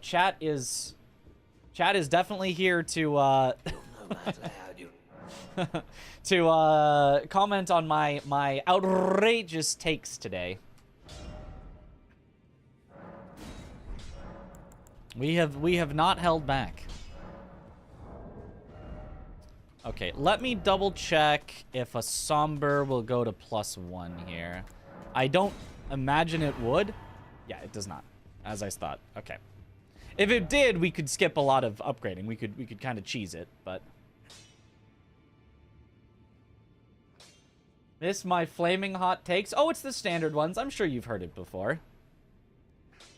S2: chat is definitely here to to comment on my outrageous takes today. We have not held back. Okay, let me double check if a somber will go to +1 here. I don't imagine it would. Yeah, it does not, as I thought. Okay. If it did, we could skip a lot of upgrading. We could kind of cheese it, but this my flaming hot takes. Oh, it's the standard ones. I'm sure you've heard it before.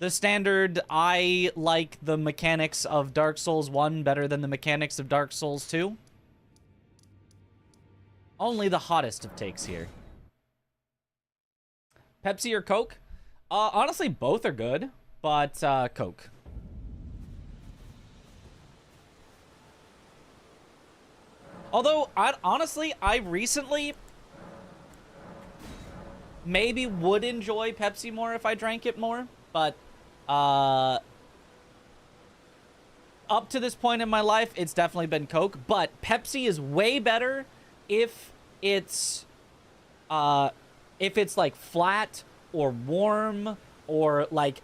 S2: The standard, I like the mechanics of Dark Souls 1 better than the mechanics of Dark Souls 2. Only the hottest of takes here. Pepsi or Coke? Honestly, both are good, but Coke. Although, honestly, I recently maybe would enjoy Pepsi more if I drank it more, but up to this point in my life, it's definitely been Coke. But Pepsi is way better if it's like flat or warm, or like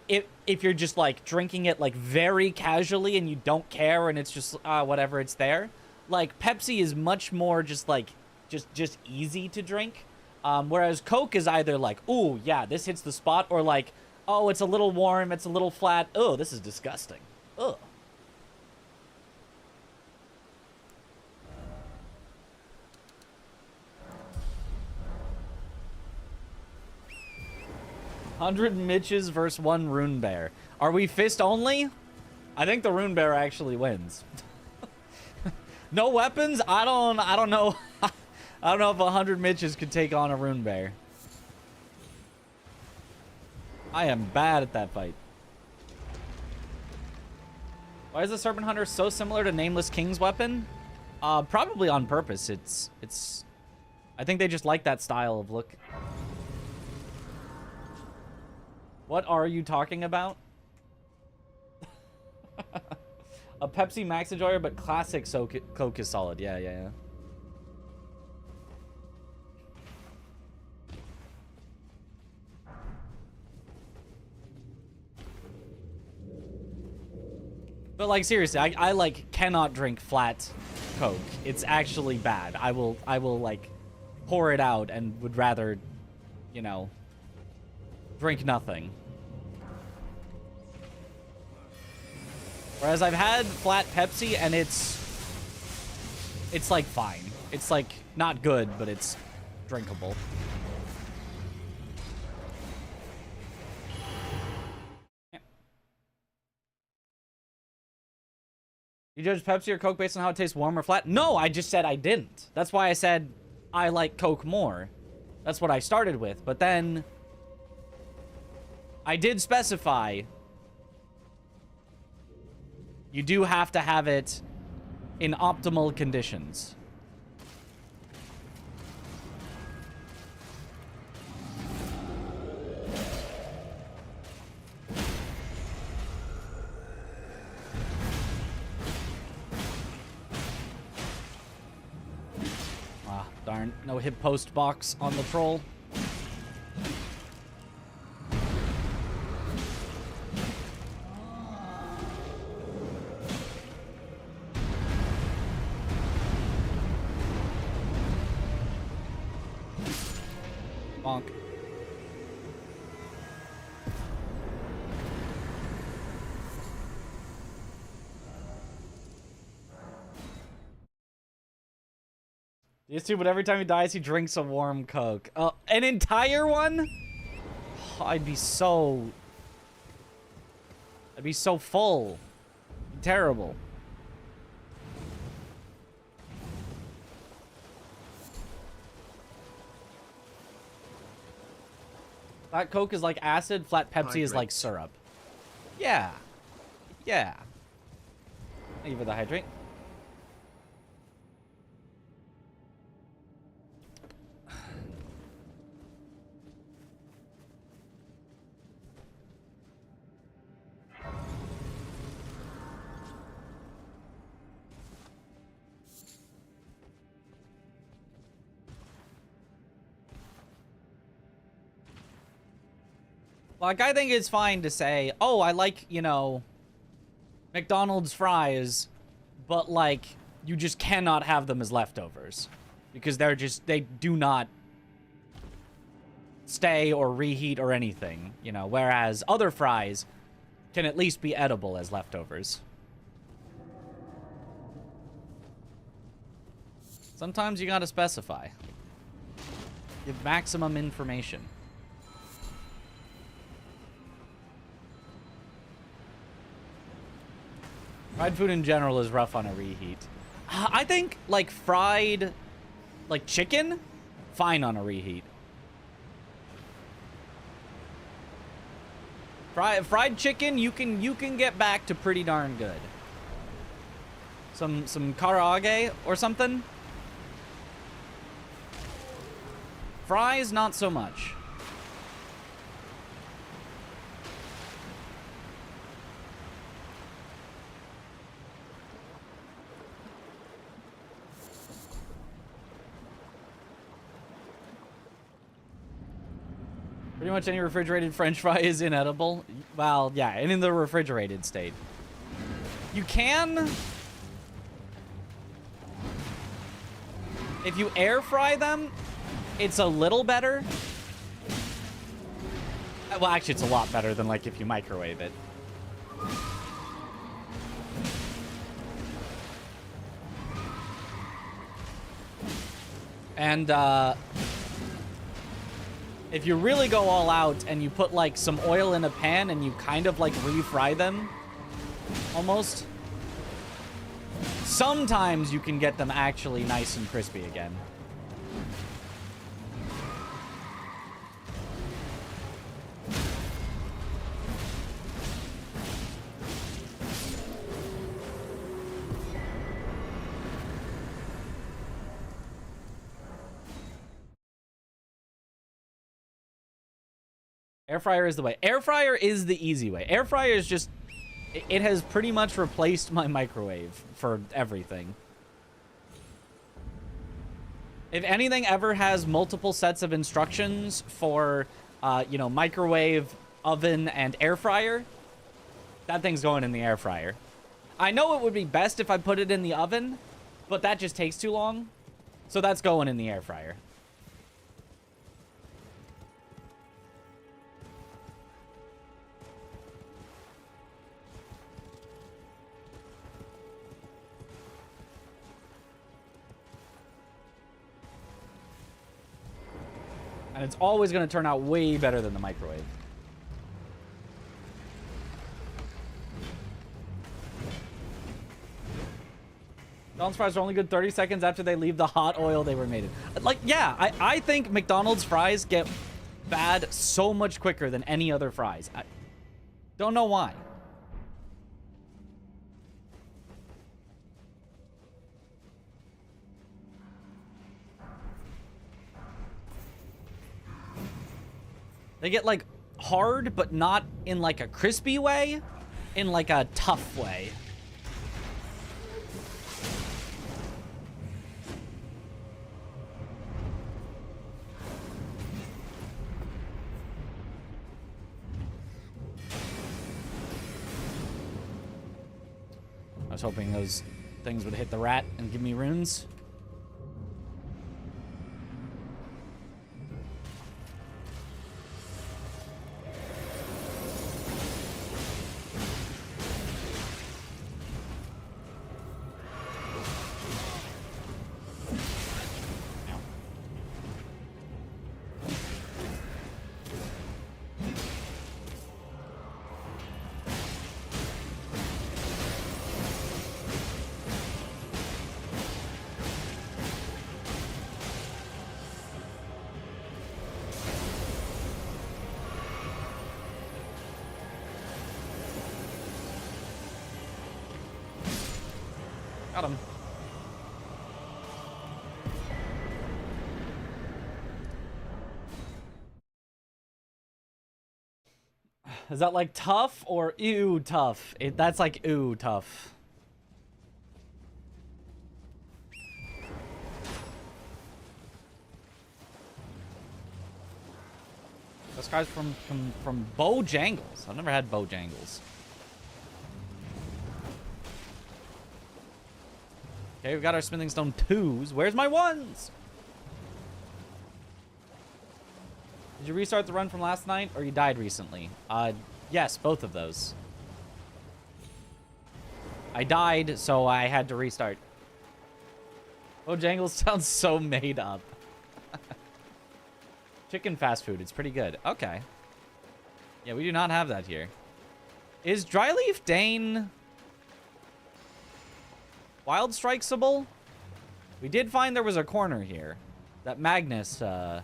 S2: if you're just like drinking it like very casually and you don't care and it's just whatever, it's there. Like Pepsi is much more just like just easy to drink, whereas Coke is either like, ooh yeah, this hits the spot, or like, oh, it's a little warm, it's a little flat, oh, this is disgusting, ugh. $100 Mitches versus 1 Rune Bear. Are we fist only? I think the Rune Bear actually wins. No weapons? I don't know. I don't know if 100 Mitches could take on a Rune Bear. I am bad at that fight. Why is the Serpent Hunter so similar to Nameless King's weapon? Probably on purpose. It's I think they just like that style of look. What are you talking about? A Pepsi Max enjoyer, but classic Coke is solid. Yeah. But like seriously, I like cannot drink flat Coke. It's actually bad. I will like pour it out and would rather, you know, drink nothing. Whereas I've had flat Pepsi and it's like fine. It's like not good, but it's drinkable. Yeah. You judge Pepsi or Coke based on how it tastes, warm or flat? No, I just said I didn't. That's why I said I like Coke more. That's what I started with, but then I did specify you do have to have it in optimal conditions. Ah, darn. No hip post box on the troll. Bonk. Used to, but every time he dies, he drinks a warm Coke. An entire one? Oh, I'd be so full. Terrible. Flat Coke is like acid, flat Pepsi is like syrup. Yeah. Yeah. Thank you for the hydrate. Like, I think it's fine to say, oh, I like, you know, McDonald's fries, but, like, you just cannot have them as leftovers. Because they do not stay or reheat or anything, you know, whereas other fries can at least be edible as leftovers. Sometimes you gotta specify. Give maximum information. Fried food in general is rough on a reheat. I think, like, fried, like, chicken, fine on a reheat. Fried chicken, you can get back to pretty darn good. Some karaage or something. Fries, not so much. Pretty much any refrigerated French fry is inedible. Well, yeah, and in the refrigerated state. You can... If you air fry them, it's a little better. Well, actually, it's a lot better than, like, if you microwave it. And, if you really go all out and you put, like, some oil in a pan and you kind of, like, refry them, almost, sometimes you can get them actually nice and crispy again. Air fryer is the way. Air fryer is the easy way. Air fryer is just... It has pretty much replaced my microwave for everything. If anything ever has multiple sets of instructions for, you know, microwave, oven, and air fryer, that thing's going in the air fryer. I know it would be best if I put it in the oven, but that just takes too long. So that's going in the air fryer. And it's always going to turn out way better than the microwave. McDonald's fries are only good 30 seconds after they leave the hot oil they were made in. Like, yeah, I think McDonald's fries get bad so much quicker than any other fries. I don't know why. They get, like, hard, but not in, like, a crispy way. In, like, a tough way. I was hoping those things would hit the rat and give me runes. Got him. Is that like tough or ew tough? That's like ew tough. This guy's from Bojangles. I've never had Bojangles. Okay, we've got our smithing stone 2s. Where's my 1s? Did you restart the run from last night, or you died recently? Yes, both of those. I died, so I had to restart. Bojangles sounds so made up. Chicken fast food, it's pretty good. Okay. Yeah, we do not have that here. Is Dryleaf Dane Wild Strikesable? We did find there was a corner here that Magnus was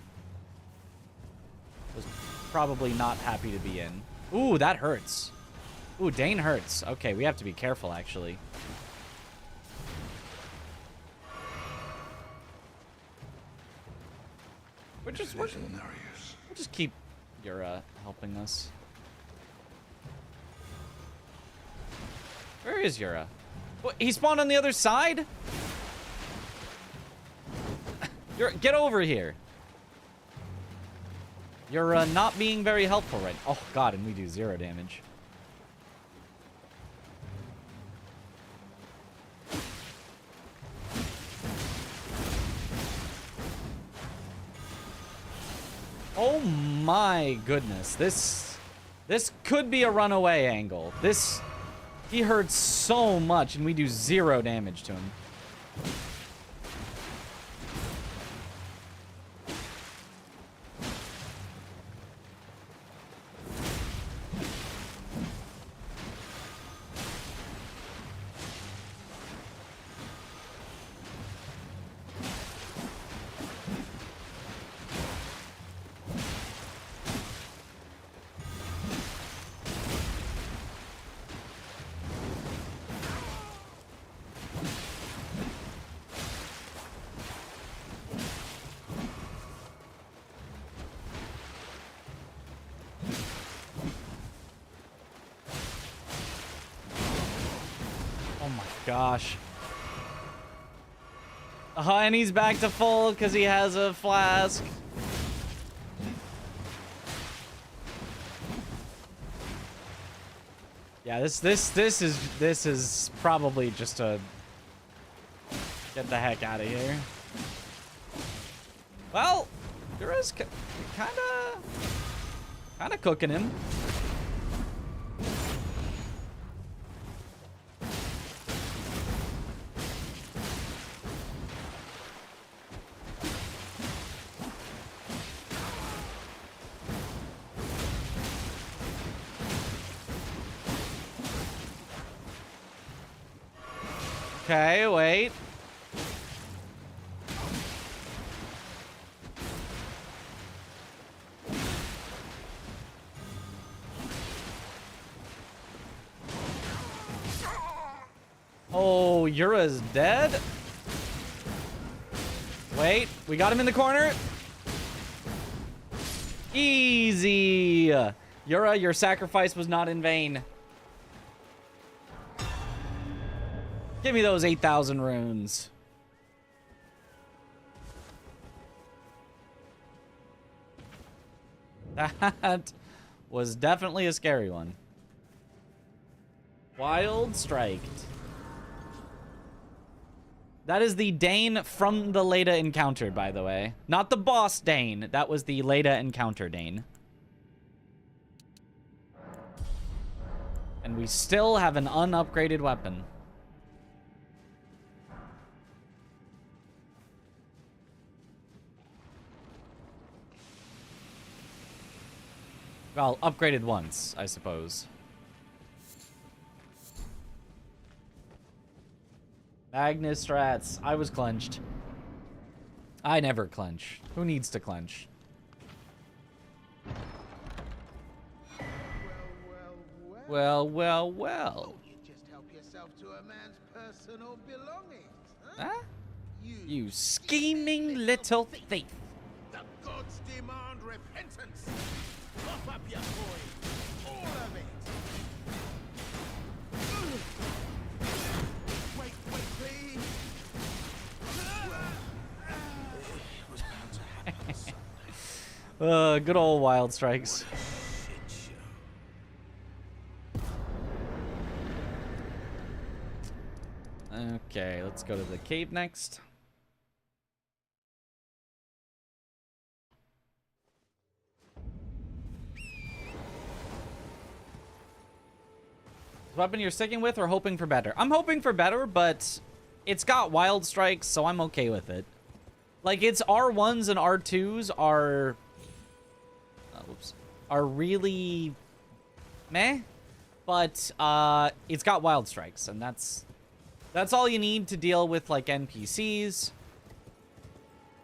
S2: probably not happy to be in. Ooh, that hurts. Ooh, Dane hurts. Okay, we have to be careful, actually. We'll just keep Yura helping us. Where is Yura? What, he spawned on the other side? Yura, get over here. You're not being very helpful right now. Oh, God, and we do 0 damage. Oh my goodness. This could be a runaway angle. He hurts so much and we do 0 damage to him. Gosh. And he's back to full because he has a flask. Yeah, this is probably just to get the heck out of here. Well, Yura's kinda cooking him. Okay, wait. Oh, Yura's dead? Wait, we got him in the corner. Easy. Yura, your sacrifice was not in vain. Give me those 8,000 runes. That was definitely a scary one. Wild Striked. That is the Dane from the Leda encounter, by the way. Not the boss Dane. That was the Leda encounter Dane. And we still have an unupgraded weapon. Well, upgraded once, I suppose. Magnus strats. I was clenched. I never clench. Who needs to clench? Well.
S7: You just help yourself to a man's personal belongings, huh?
S2: Huh? You scheming little thief.
S6: The gods demand repentance. Pop up your coin. All of it. Wait, please. It was bound to happen someday.
S2: Good old Wild Strikes.
S6: Shit show.
S2: Okay, let's go to the cave next. Weapon you're sticking with or hoping for better? I'm hoping for better, but it's got Wild Strikes, so I'm okay with it. Like, its R1s and R2s are... are really... meh. But, it's got Wild Strikes, and that's all you need to deal with, like, NPCs.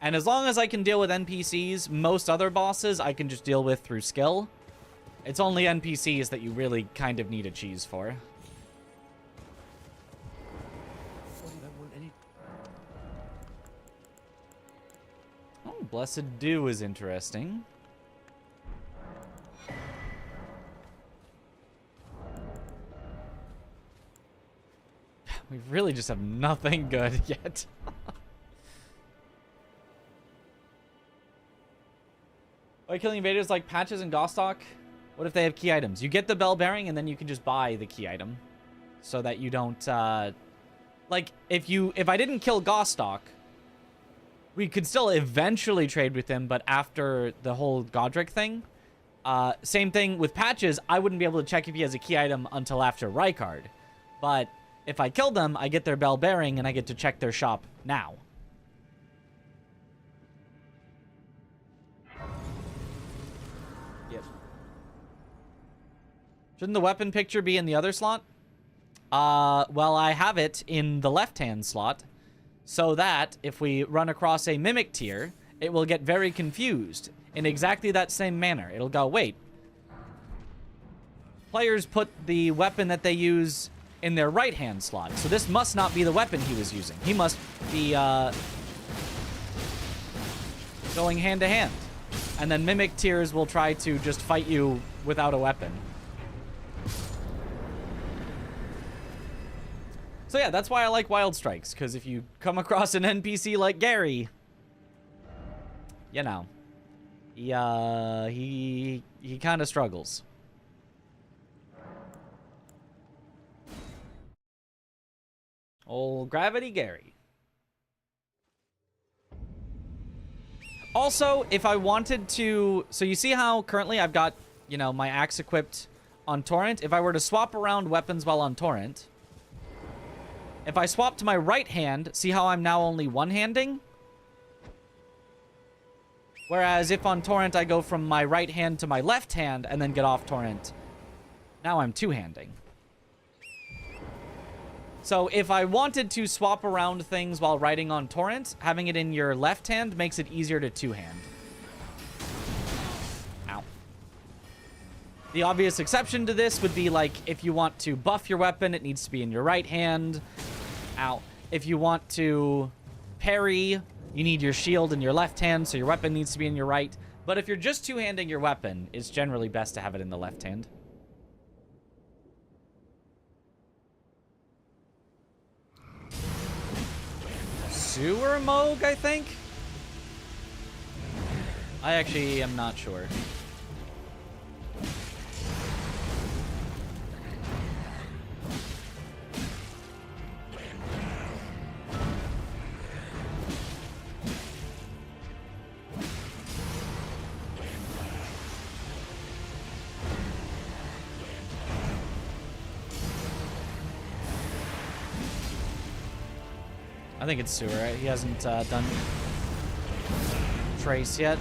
S2: And as long as I can deal with NPCs, most other bosses I can just deal with through skill. It's only NPCs that you really kind of need a cheese for. Oh, Blessed Dew is interesting. We really just have nothing good yet. Why killing invaders like Patches and Gostock? What if they have key items? You get the bell bearing and then you can just buy the key item. So that you don't, like, if I didn't kill Gostock, we could still eventually trade with him, but after the whole Godric thing, same thing with Patches, I wouldn't be able to check if he has a key item until after Rykard. But if I kill them, I get their bell bearing and I get to check their shop now. Yep. Shouldn't the weapon picture be in the other slot? Well, I have it in the left-hand slot, so that if we run across a mimic tier, it will get very confused in exactly that same manner. It'll go, wait. Players put the weapon that they use in their right-hand slot, so this must not be the weapon he was using. He must be, going hand-to-hand. And then mimic tiers will try to just fight you without a weapon. So yeah, that's why I like Wild Strikes, because if you come across an NPC like Gary, you know, he kind of struggles. Old Gravity Gary. Also, if I wanted to, so you see how currently I've got, you know, my axe equipped on Torrent. If I were to swap around weapons while on Torrent, if I swap to my right hand, see how I'm now only one-handing? Whereas if on Torrent I go from my right hand to my left hand and then get off Torrent, now I'm two-handing. So if I wanted to swap around things while riding on Torrent, having it in your left hand makes it easier to two-hand. Ow. The obvious exception to this would be like if you want to buff your weapon, it needs to be in your right hand. Ow. If you want to parry, you need your shield in your left hand, so your weapon needs to be in your right. But if you're just two-handing your weapon, it's generally best to have it in the left hand. Sewer Moog, I think? I actually am not sure. I think it's Sewer, right? He hasn't done Trace yet.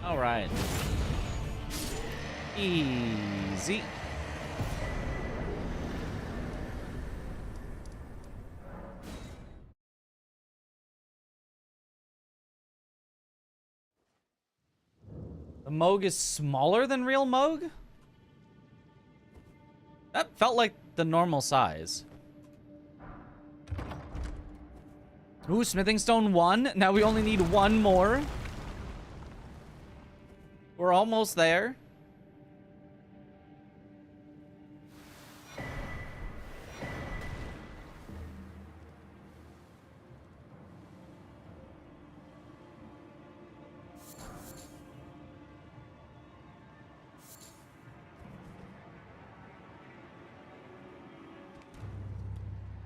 S2: Alright. Easy. The Moog is smaller than real Moog? That felt like the normal size. Ooh, Smithing Stone 1. Now we only need one more. We're almost there.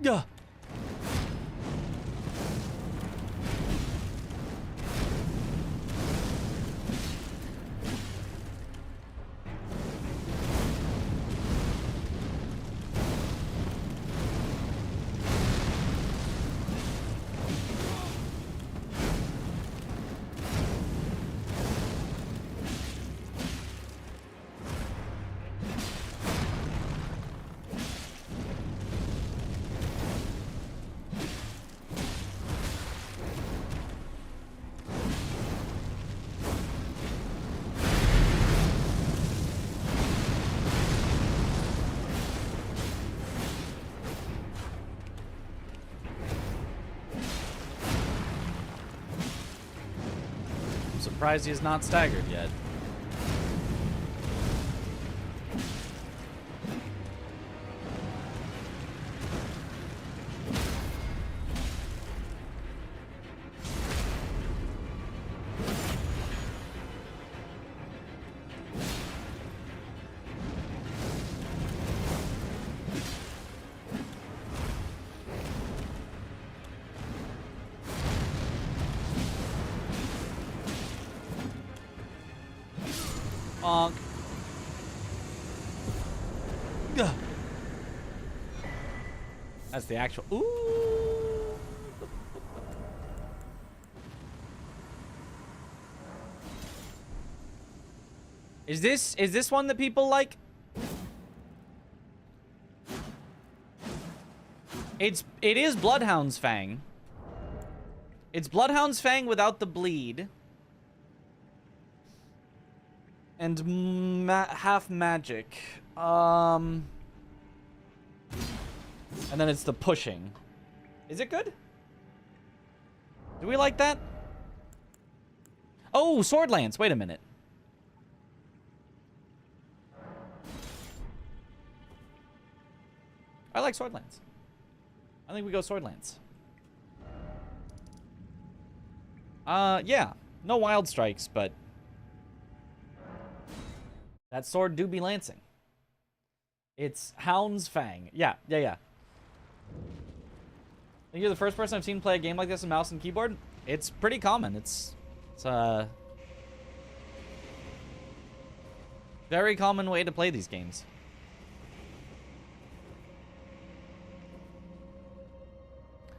S2: Gah. Surprised he's not staggered yet. Bonk. Gah. That's the actual. Ooh. Is this one that people like? It is Bloodhound's Fang. It's Bloodhound's Fang without the bleed. And half magic. And then it's the pushing. Is it good? Do we like that? Oh, Sword Lance. Wait a minute. I like Sword Lance. I think we go Sword Lance. Yeah. No wild strikes, but that sword do be lancing. It's Hound's Fang. Yeah. I think you're the first person I've seen play a game like this on mouse and keyboard. It's pretty common. It's very common way to play these games.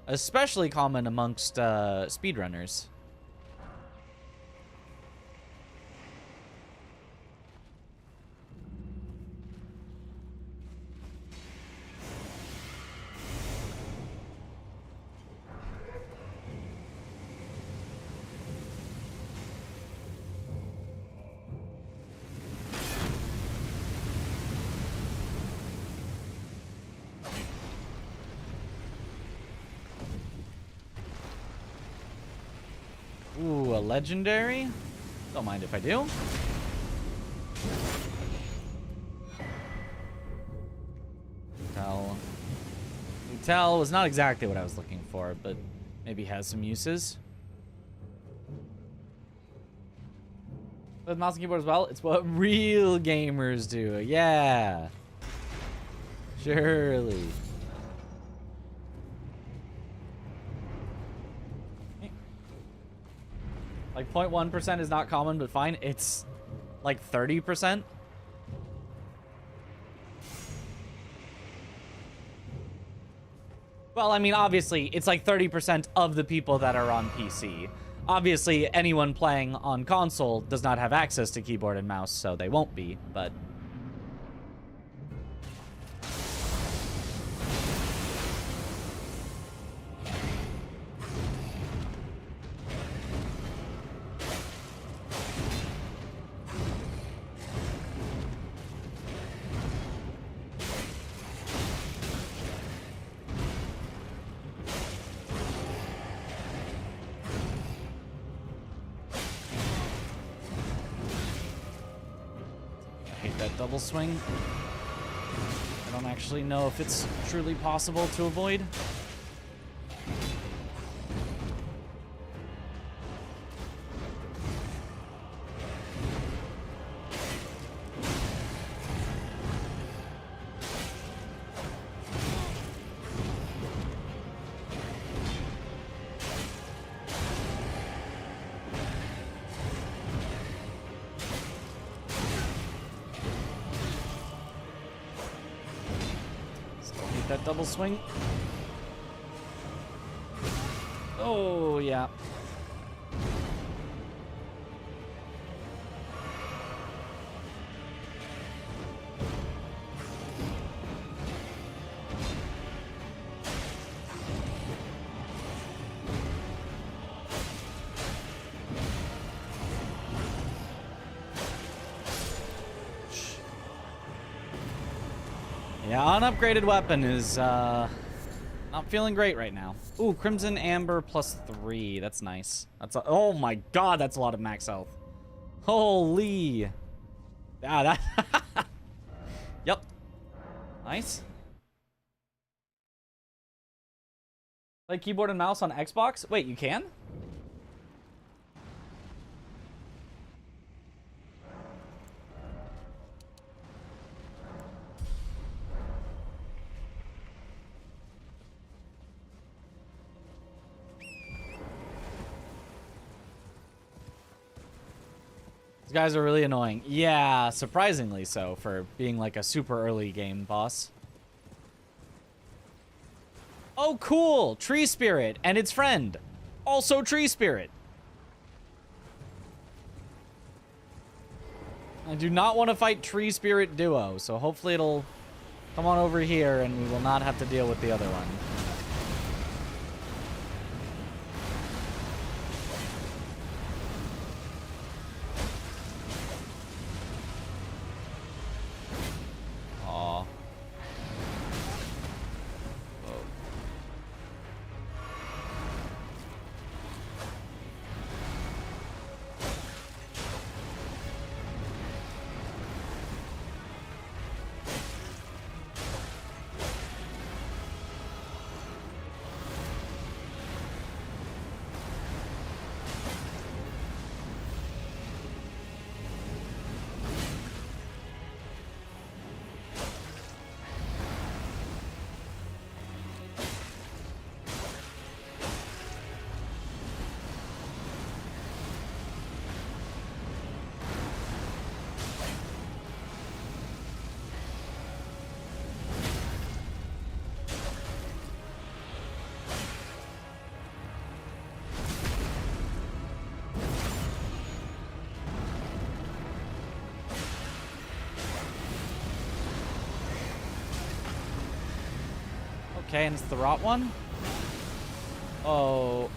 S2: Especially common amongst speedrunners. Ooh, a legendary? Don't mind if I do. Tell was not exactly what I was looking for, but maybe has some uses. With mouse and keyboard as well, it's what real gamers do. Yeah. Surely. Like 0.1% is not common, but fine. It's like 30%. Well, I mean, obviously, it's like 30% of the people that are on PC. Obviously, anyone playing on console does not have access to keyboard and mouse, so they won't be, but double swing. I don't actually know if it's truly possible to avoid. Still need that double swing. Oh, yeah. Yeah, unupgraded weapon is not feeling great right now. Ooh, Crimson Amber +3. That's nice. That's oh my god, that's a lot of max health. Holy. Ah, that. Yep. Nice. Like keyboard and mouse on Xbox? Wait, you can? Guys are really annoying. Yeah, surprisingly so for being like a super early game boss. Oh, cool. Tree Spirit and its friend. Also Tree Spirit. I do not want to fight Tree Spirit duo, so hopefully it'll come on over here and we will not have to deal with the other one. Okay, and it's the rot one? Oh.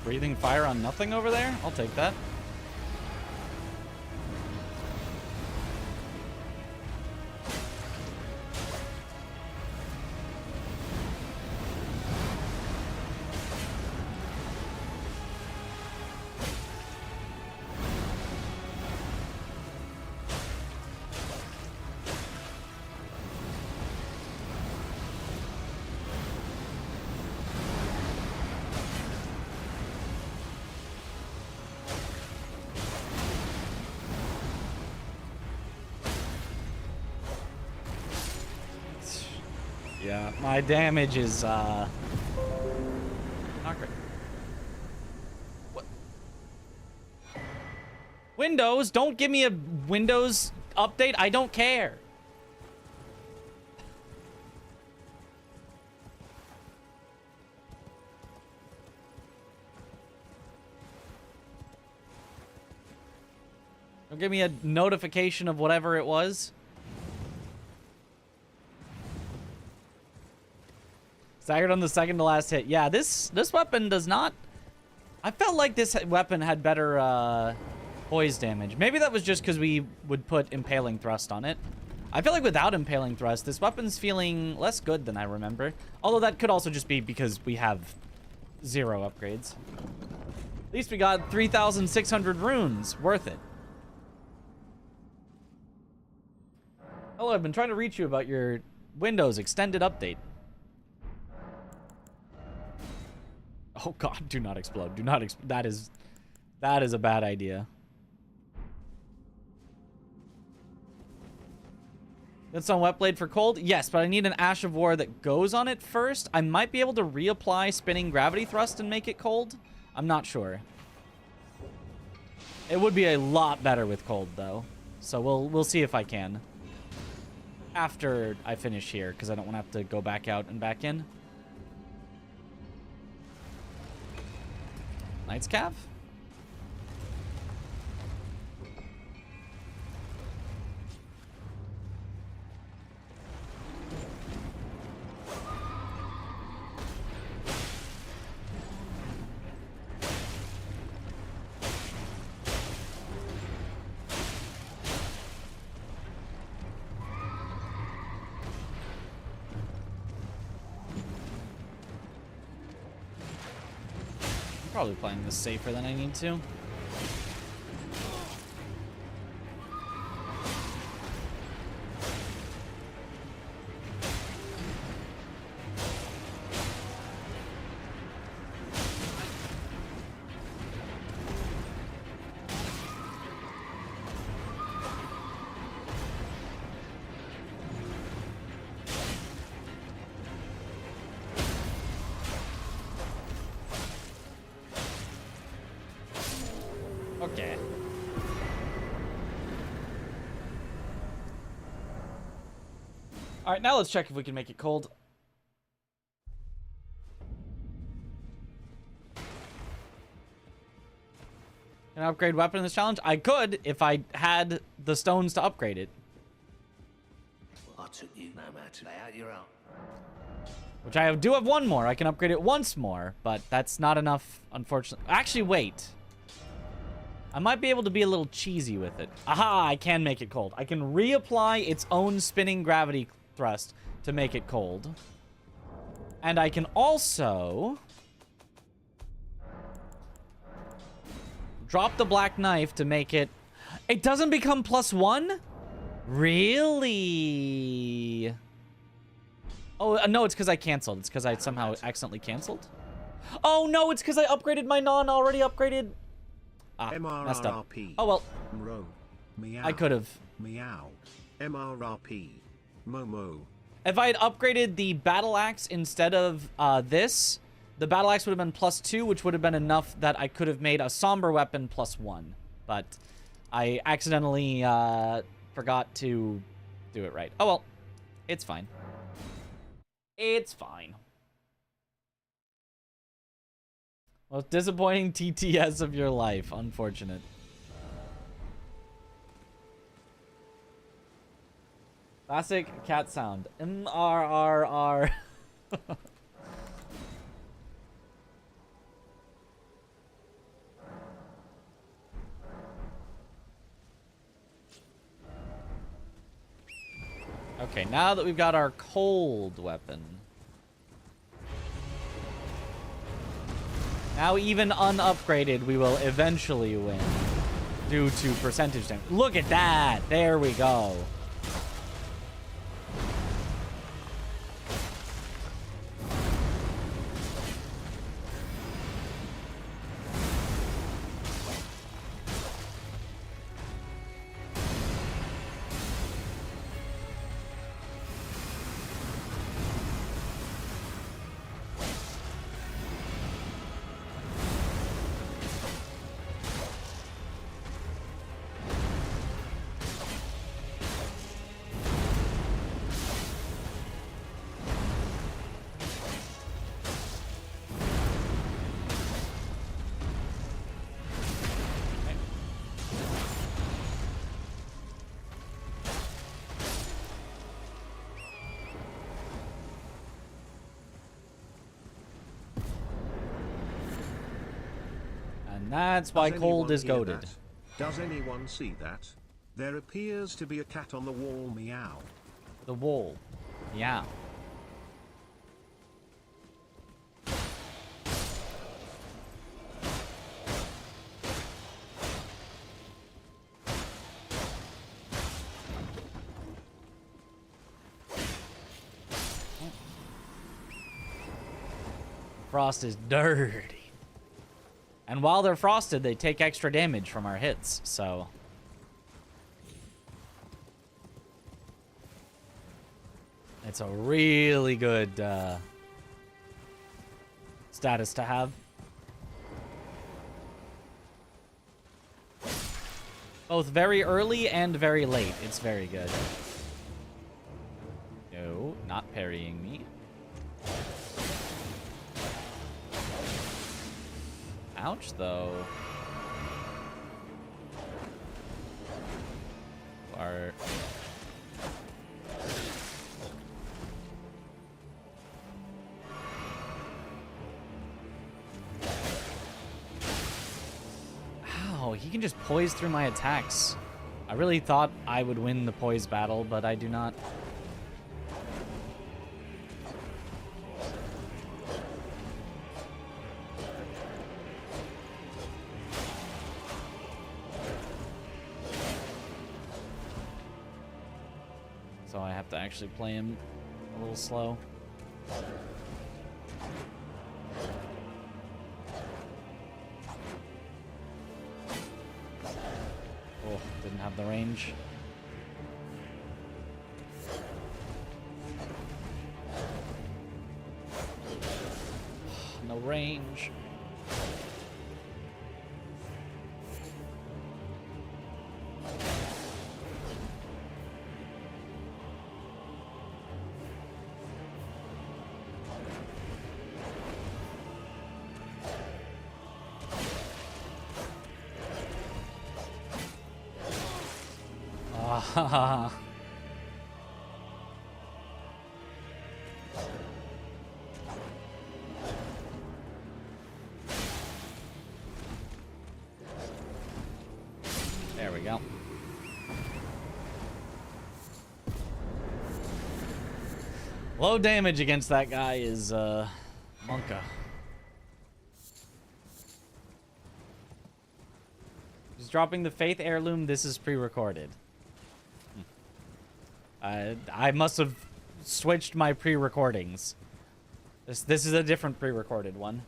S2: Breathing fire on nothing over there? I'll take that. Yeah, my damage is not great. What? Windows, don't give me a Windows update. I don't care. Don't give me a notification of whatever it was. Staggered on the second to last hit. Yeah, this weapon does not... I felt like this weapon had better poise damage. Maybe that was just because we would put Impaling Thrust on it. I feel like without Impaling Thrust, this weapon's feeling less good than I remember. Although that could also just be because we have 0 upgrades. At least we got 3,600 runes. Worth it. Hello, I've been trying to reach you about your Windows extended update. Oh god, do not explode. Do not that is a bad idea. That's on wet blade for cold? Yes, but I need an Ash of War that goes on it first. I might be able to reapply spinning gravity thrust and make it cold. I'm not sure. It would be a lot better with cold though. So we'll see if I can. After I finish here, because I don't want to have to go back out and back in. Knight's Cav? Probably playing this safer than I need to. Okay. All right, now let's check if we can make it cold. Can I upgrade weapon in this challenge? I could if I had the stones to upgrade it.
S8: Well, I took you no matter. Lay out your own.
S2: Which I do have one more. I can upgrade it once more, but that's not enough, unfortunately. Actually, wait. I might be able to be a little cheesy with it. Aha, I can make it cold. I can reapply its own spinning gravity thrust to make it cold. And I can also drop the black knife to make it... It doesn't become +1? Really? Oh, no, it's because I canceled. It's because I somehow accidentally canceled. Oh, no, it's because I upgraded my non-already upgraded... Ah, messed up. Oh, well.
S1: Ro. Meow.
S2: I could have.
S1: Meow. MRRP. Momo.
S2: If I had upgraded the battle axe instead of this, the battle axe would have been +2, which would have been enough that I could have made a somber weapon +1. But I accidentally forgot to do it right. Oh, well. It's fine. It's fine. Most disappointing TTS of your life. Unfortunate. Classic cat sound. MRRR. Okay, now that we've got our cold weapon. Now, even unupgraded, we will eventually win due to percentage damage. Look at that! There we go. And that's why cold is goated.
S1: Does anyone see that? There appears to be a cat on the wall. Meow.
S2: The wall. Meow. Frost is dirty. And while they're frosted, they take extra damage from our hits, so... It's a really good status to have. Both very early and very late. It's very good. No, not parrying me. Ouch, though. Or... Ow, he can just poise through my attacks. I really thought I would win the poise battle, but I do not. So I have to actually play him a little slow. Oh, didn't have the range. No range. Ah. There we go. Low damage against that guy is Monka. He's dropping the Faith Heirloom. This is pre-recorded. I must have switched my pre-recordings. This is a different pre-recorded one.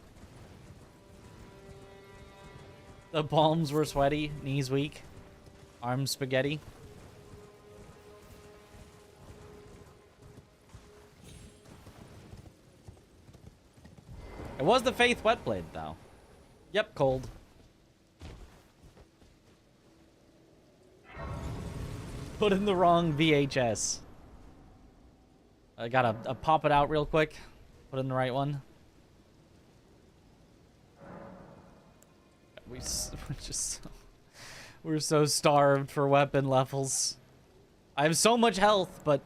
S2: The palms were sweaty, knees weak, arms spaghetti. It was the Faith Wetblade, though. Yep, cold. Put in the wrong VHS. I gotta pop it out real quick. Put in the right one. We're so starved for weapon levels. I have so much health, but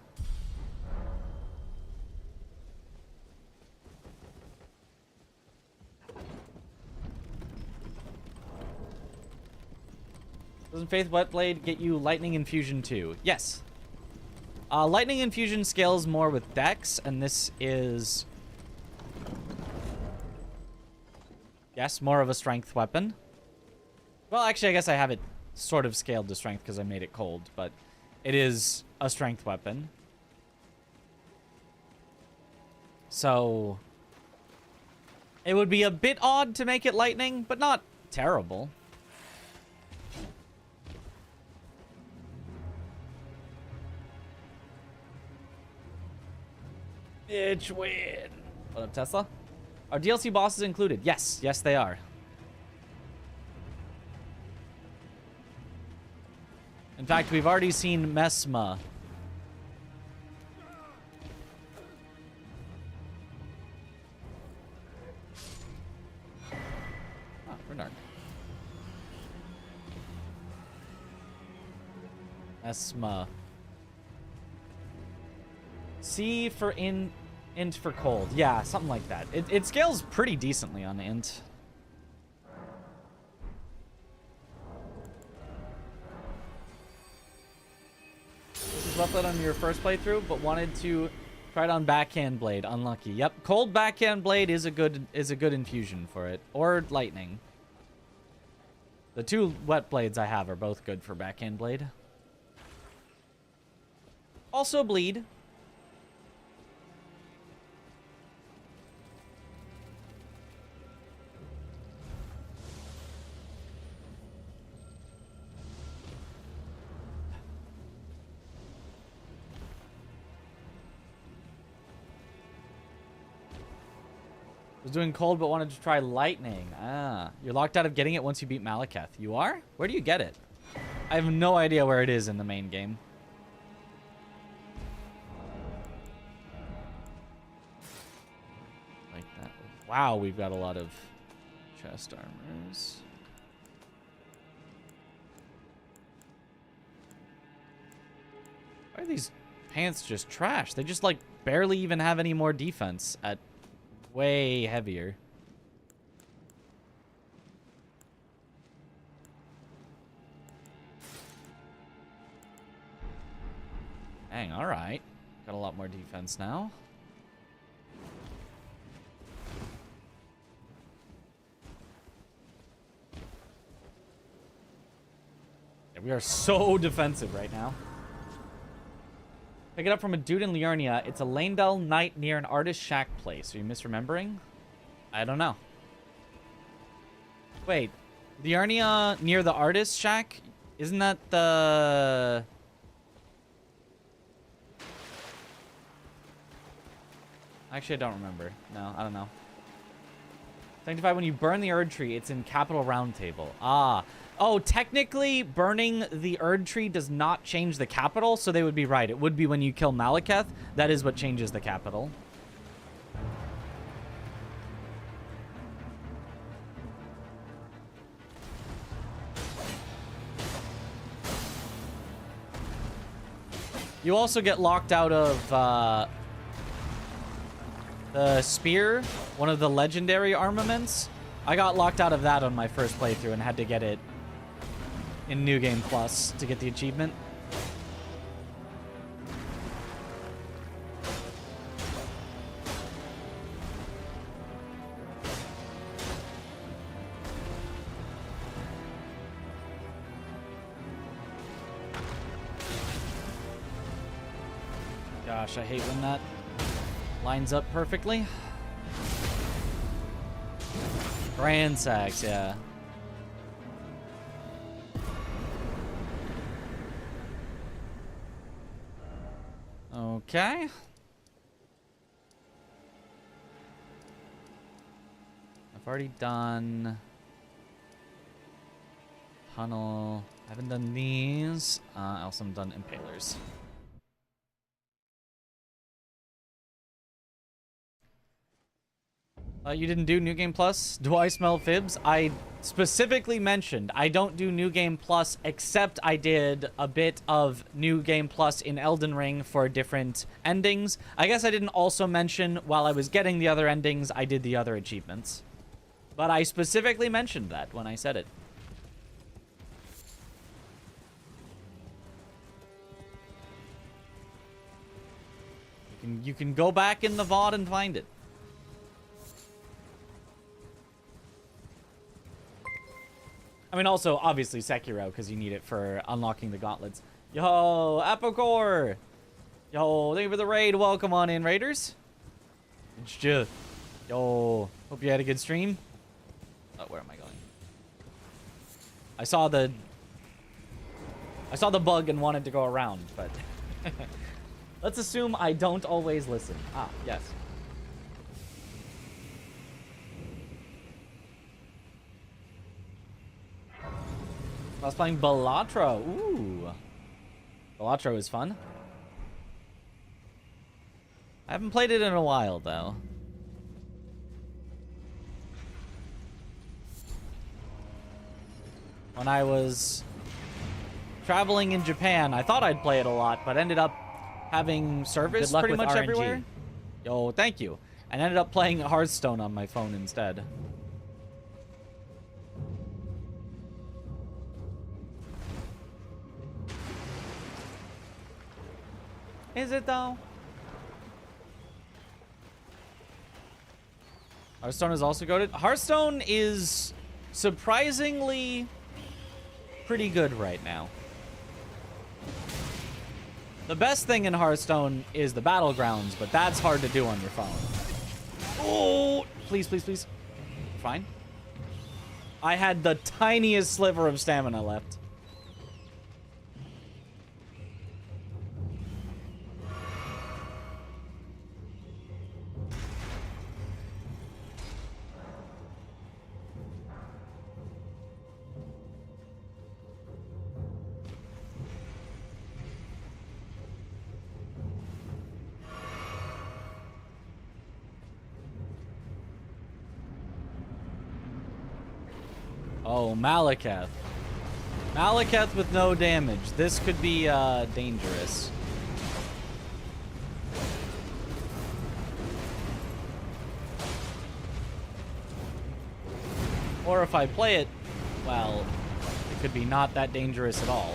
S2: doesn't Faith Wetblade get you Lightning Infusion too? Yes. Lightning Infusion scales more with Dex, and this is... Yes, more of a strength weapon. Well, actually, I guess I have it sort of scaled to strength because I made it cold, but it is a strength weapon. So... It would be a bit odd to make it lightning, but not terrible. Bitch win. What up, Tesla? Are DLC bosses included? Yes. Yes, they are. In fact, we've already seen Mesma. Ah, Renard. Mesma. C for int for cold. Yeah, something like that. It scales pretty decently on int. This is Wetblade on your first playthrough, but wanted to try it on Backhand Blade. Unlucky. Yep, cold Backhand Blade is a good infusion for it. Or lightning. The two wet blades I have are both good for Backhand Blade. Also bleed. Was doing cold but wanted to try lightning. Ah, you're locked out of getting it once you beat Malekith. You are? Where do you get it? I have no idea where it is in the main game. Like that. Wow, we've got a lot of chest armors. Why are these pants just trash? They just like barely even have any more defense at way heavier. Dang, alright. Got a lot more defense now. Yeah, we are so defensive right now. Pick it up from a dude in Liurnia. It's a Landell Knight near an artist shack place. Are you misremembering? I don't know. Wait. Liurnia near the artist shack? Isn't that the... Actually, I don't remember. No, I don't know. Sanctified, when you burn the Erd Tree, it's in Capital Round Table. Ah. Oh, technically, burning the Erd Tree does not change the capital, so they would be right. It would be when you kill Malekith. That is what changes the capital. You also get locked out of the spear, one of the legendary armaments. I got locked out of that on my first playthrough and had to get it in New Game Plus to get the achievement. Gosh, I hate when that lines up perfectly. Grand sacks, yeah. Okay. I've already done tunnel. I haven't done these. I also haven't done impalers. You didn't do New Game Plus? Do I smell fibs? I specifically mentioned I don't do New Game Plus, except I did a bit of New Game Plus in Elden Ring for different endings. I guess I didn't also mention while I was getting the other endings, I did the other achievements. But I specifically mentioned that when I said it. You can go back in the VOD and find it. I mean, also, obviously, Sekiro, because you need it for unlocking the gauntlets. Yo, Apocor! Yo, thank you for the raid. Welcome on in, raiders. It's just... Yo, hope you had a good stream. Oh, where am I going? I saw the bug and wanted to go around, but... Let's assume I don't always listen. Ah, yes. I was playing Balatro. Ooh. Balatro is fun. I haven't played it in a while, though. When I was traveling in Japan, I thought I'd play it a lot, but ended up having service pretty much everywhere. Yo, thank you. And ended up playing Hearthstone on my phone instead. Is it though? Hearthstone is also goated. Hearthstone is surprisingly pretty good right now. The best thing in Hearthstone is the battlegrounds, but that's hard to do on your phone. Oh, please, please, please. Fine. I had the tiniest sliver of stamina left. Oh, Malekith. Malekith with no damage. This could be dangerous. Or if I play it, well, it could be not that dangerous at all.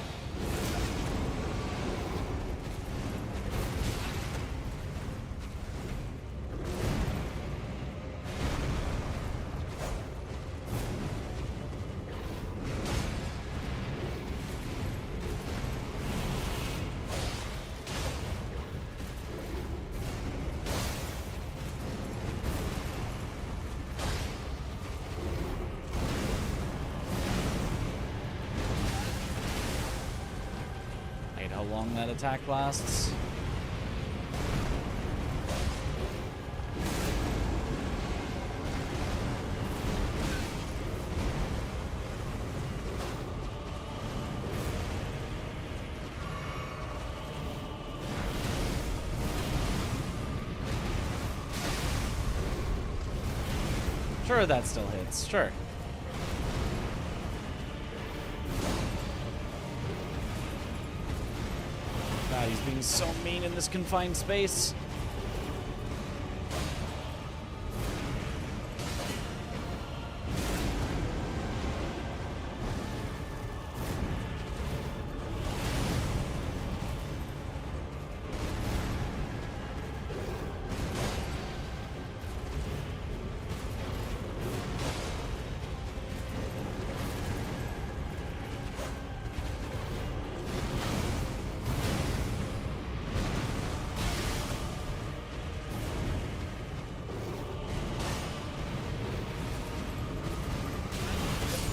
S2: How long that attack lasts. Sure, that still hits. Sure. God, he's being so mean in this confined space.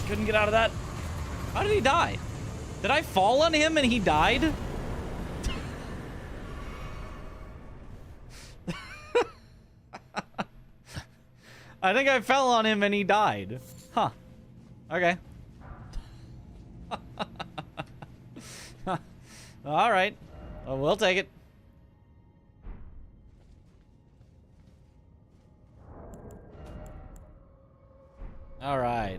S2: Couldn't get out of that. How did he die? Did I fall on him and he died? I think I fell on him and he died. Huh. Okay. All right. Well, we'll take it. All right.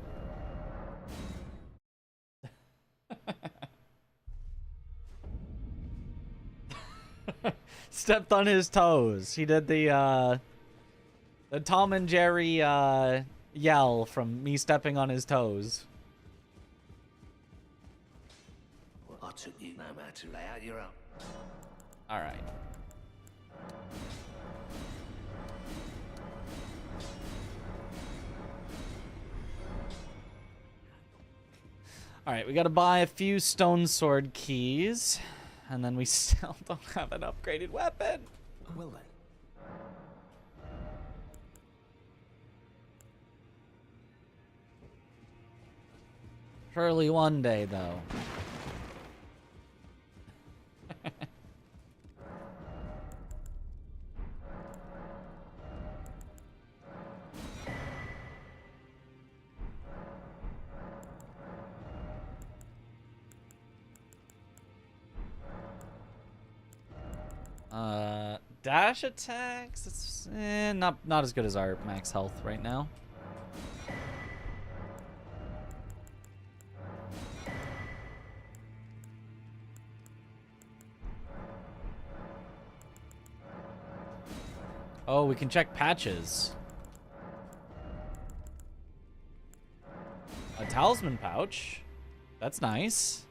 S2: Stepped on his toes. He did the Tom and Jerry yell from me stepping on his toes.
S8: Well, I took you no matter. Lay out your own.
S2: All right. All right, we got to buy a few stone sword keys, and then we still don't have an upgraded weapon.
S3: Well then.
S2: Surely one day, though. Dash attacks. It's not as good as our max health right now. Oh, we can check patches. A talisman pouch. That's nice.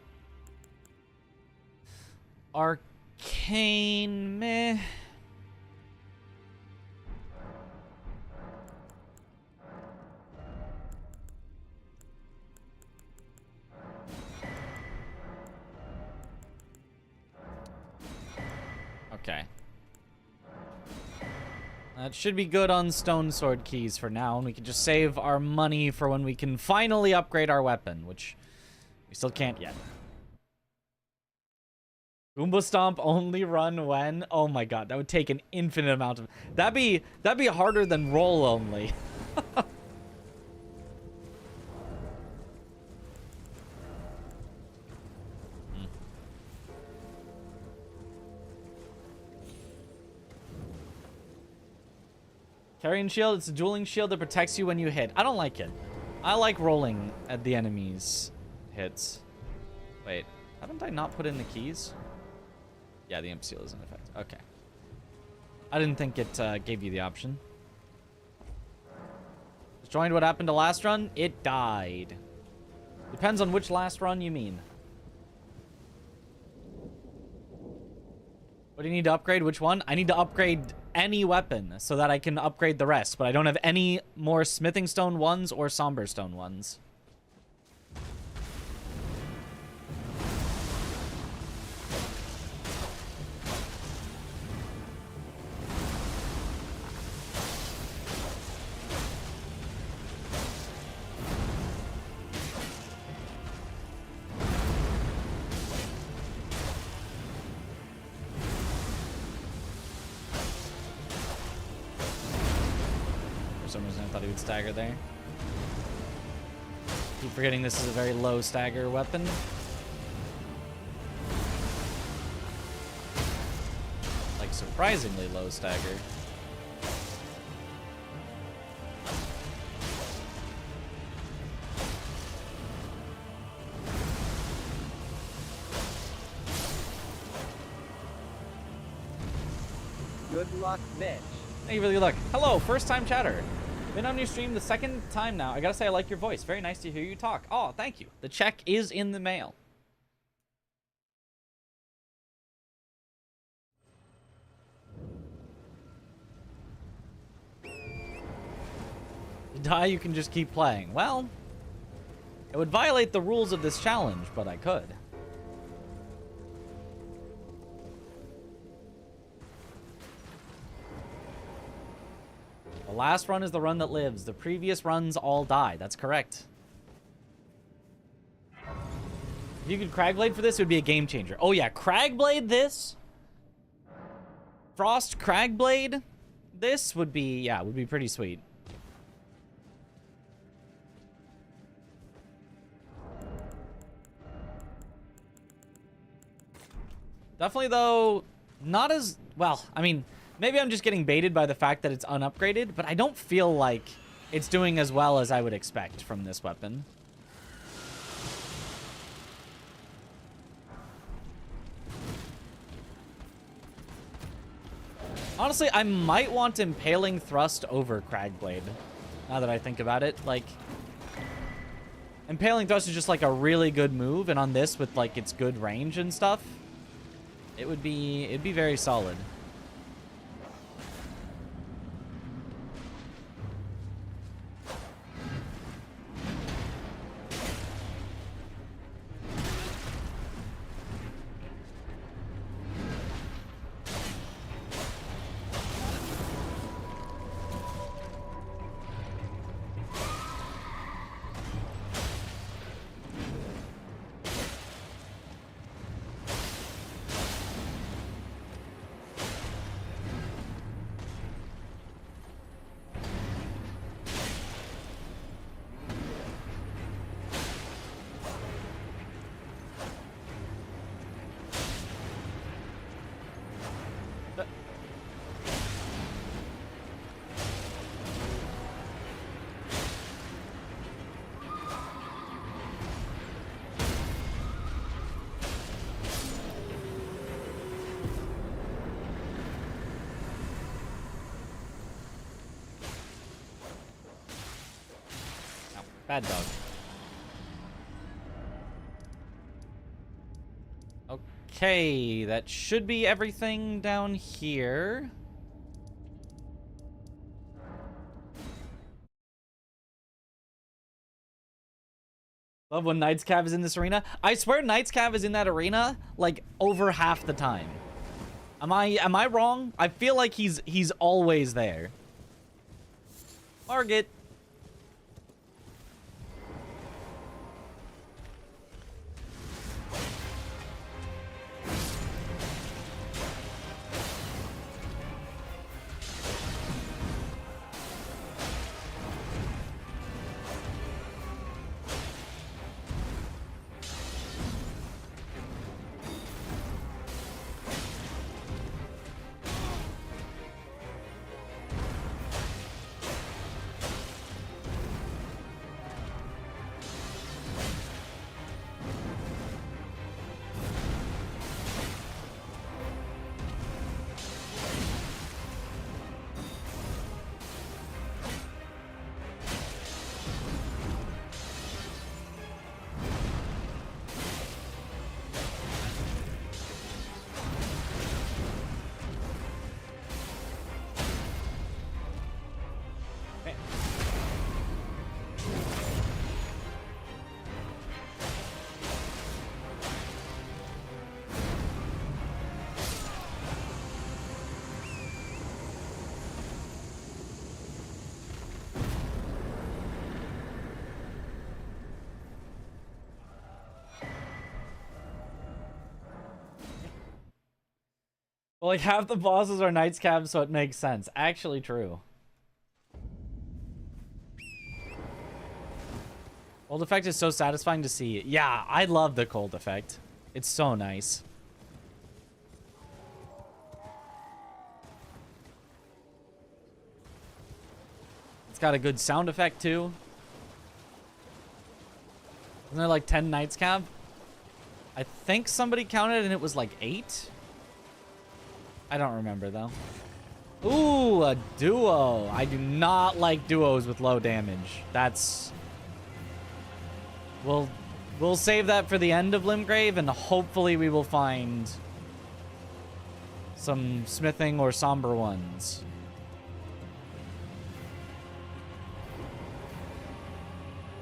S2: Arcane meh. Okay. That should be good on stone sword keys for now, and we can just save our money for when we can finally upgrade our weapon, which we still can't yet. Goomba Stomp only run when? Oh my god, that would take an infinite amount of... That'd be harder than roll only. Carrying shield, it's a dueling shield that protects you when you hit. I don't like it. I like rolling at the enemies' hits. Wait, haven't I not put in the keys? Yeah, the imp seal is in effect. Okay. I didn't think it gave you the option. Joined what happened to last run? It died. Depends on which last run you mean. What do you need to upgrade? Which one? I need to upgrade any weapon so that I can upgrade the rest, but I don't have any more smithing stone ones or somber stone ones. For some reason I thought he would stagger there. Keep forgetting this is a very low stagger weapon. Like surprisingly low stagger.
S9: Good luck, bitch.
S2: Thank you for the luck. Hello, first time chatter. Been on your stream the second time now. I gotta say I like your voice. Very nice to hear you talk. Oh, thank you. The check is in the mail. You die, you can just keep playing. Well, it would violate the rules of this challenge, but I could. The last run is the run that lives. The previous runs all die. That's correct. If you could Cragblade for this, it would be a game changer. Oh yeah, Cragblade this? Frost Cragblade this would be, yeah, would be pretty sweet. Definitely though, not as, well, I mean, maybe I'm just getting baited by the fact that it's unupgraded, but I don't feel like it's doing as well as I would expect from this weapon. Honestly, I might want Impaling Thrust over Cragblade, now that I think about it. Like, Impaling Thrust is just like a really good move, and on this with like its good range and stuff, it'd be very solid. Bad dog. Okay, that should be everything down here. Love when Knight's Cav is in this arena. I swear Knight's Cav is in that arena like over half the time. Am I wrong? I feel like he's always there. Margit. Like, half the bosses are Knights Cab, so it makes sense. Actually true. Cold effect is so satisfying to see. Yeah, I love the cold effect. It's so nice. It's got a good sound effect, too. Isn't there like 10 Knights Cab? I think somebody counted and it was like 8. I don't remember, though. Ooh, a duo. I do not like duos with low damage. That's... We'll save that for the end of Limgrave, and hopefully we will find some smithing or somber ones.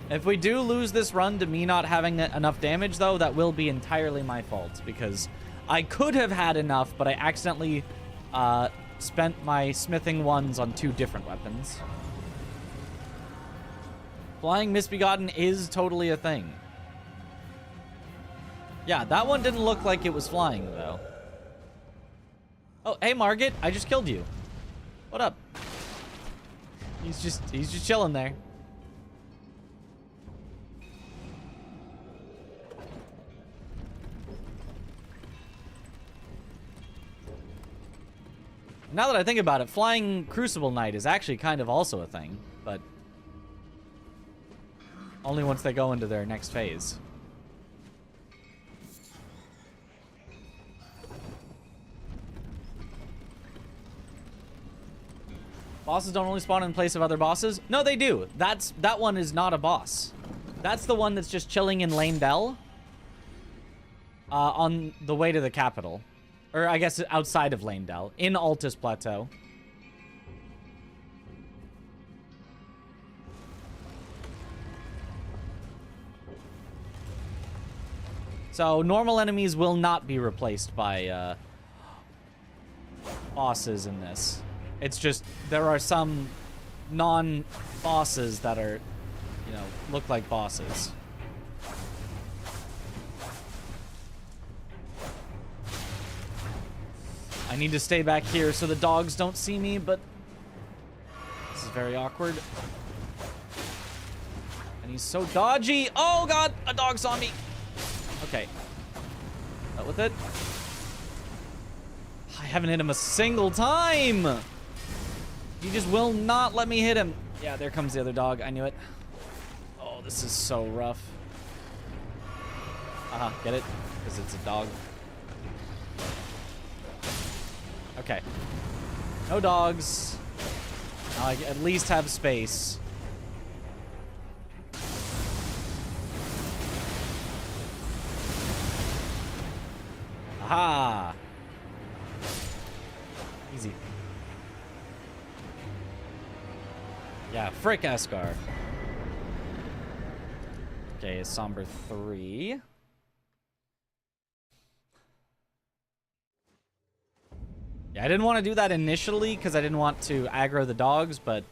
S2: If we do lose this run to me not having enough damage, though, that will be entirely my fault, because I could have had enough, but I accidentally spent my smithing ones on 2 different weapons. Flying Misbegotten is totally a thing. Yeah, that one didn't look like it was flying, though. Oh, hey, Margit, I just killed you. What up? He's just chilling there. Now that I think about it, Flying Crucible Knight is actually kind of also a thing, but only once they go into their next phase. Bosses don't only spawn in place of other bosses? No, they do. That one is not a boss. That's the one that's just chilling in Leyndell on the way to the capital. Or I guess outside of Leyndell, in Altus Plateau. So normal enemies will not be replaced by bosses in this. It's just there are some non-bosses that are, you know, look like bosses. I need to stay back here so the dogs don't see me, but this is very awkward. And he's so dodgy. Oh god, a dog saw me. Okay. Dealt with it. I haven't hit him a single time. He just will not let me hit him. Yeah, there comes the other dog. I knew it. Oh, this is so rough. Get it? Because it's a dog. Okay. No dogs. Now I at least have space. Aha! Easy. Yeah, frick Eskar. Okay, Somber 3. Yeah, I didn't want to do that initially because I didn't want to aggro the dogs, but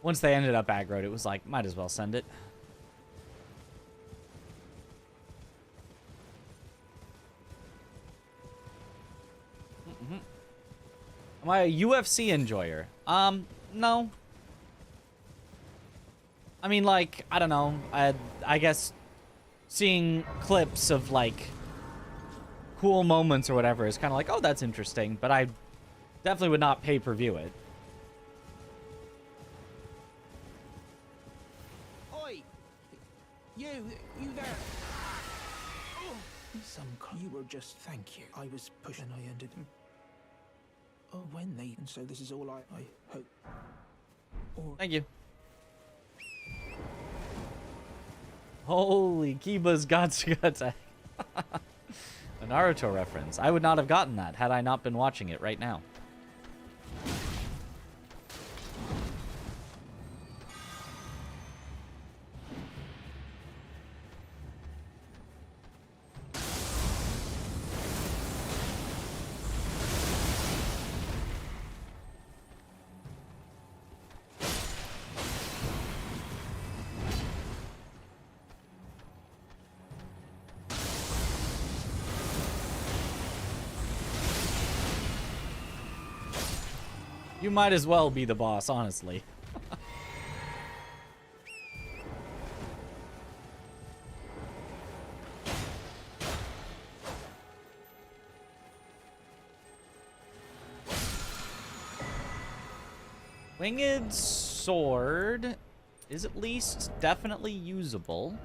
S2: once they ended up aggroed, it was like, might as well send it. Am I a UFC enjoyer? No. I mean, like, I don't know. I guess seeing clips of, like, cool moments or whatever is kind of like, oh, that's interesting. But I definitely would not pay-per-view it.
S3: Oi! You there! Oh, you were just, thank you. I was pushing, I ended him. Oh, when they, and so this is all I hope. Or
S2: Thank you. Holy, Kiba's Gatsuga attack. A Naruto reference. I would not have gotten that had I not been watching it right now. You might as well be the boss, honestly. Winged sword is at least definitely usable.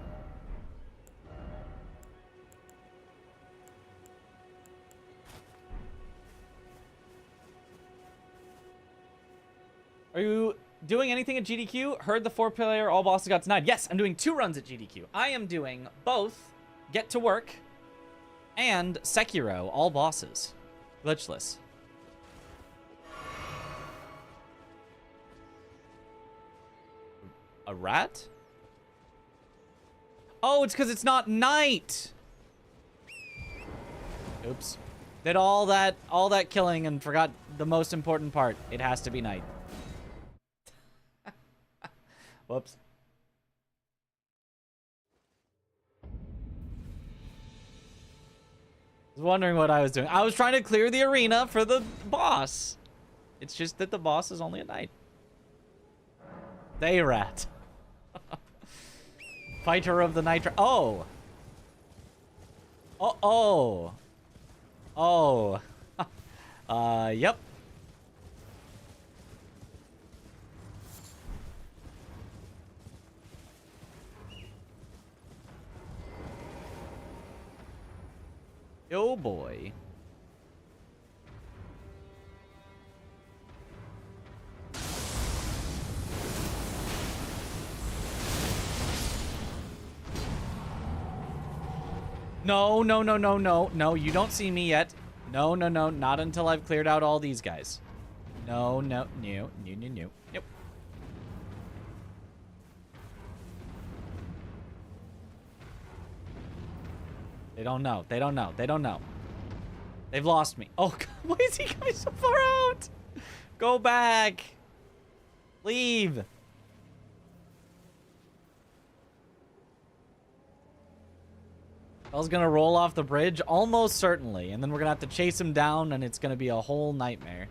S2: Are you doing anything at GDQ? Heard the 4-player all bosses got denied. Yes, I'm doing 2 runs at GDQ. I am doing both Get to Work and Sekiro all bosses. Glitchless. A rat? Oh, it's because it's not night. Oops. Did all that killing and forgot the most important part. It has to be night. Whoops. I was wondering what I was doing. I was trying to clear the arena for the boss. It's just that the boss is only at night. Day rat. Fighter of the night. Oh. Oh. Oh. Oh. Yep. Oh boy. No, no, no, no, no. No, you don't see me yet. No, no, no. Not until I've cleared out all these guys. No, no, no, no, no, no. Nope. They don't know. They don't know. They don't know. They've lost me. Oh, God. Why is he coming so far out? Go back. Leave. I was gonna roll off the bridge, almost certainly, and then we're gonna have to chase him down, and it's gonna be a whole nightmare.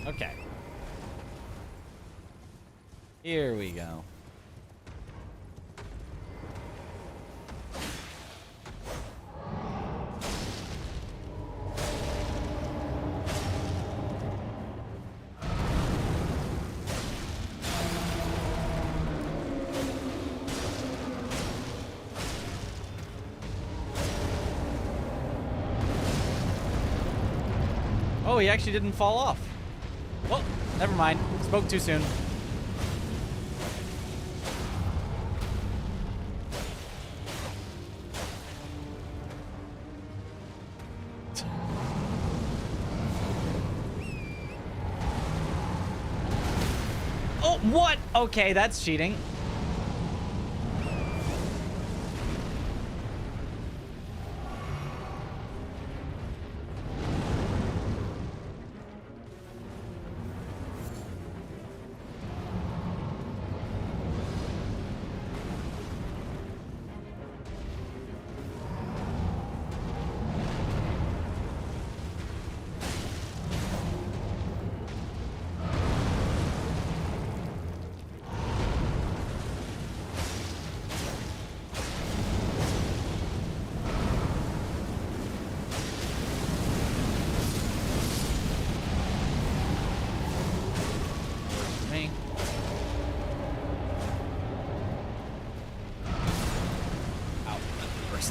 S2: Okay. Here we go. Oh, he actually didn't fall off. Well, never mind. Spoke too soon. Oh, what? Okay, that's cheating.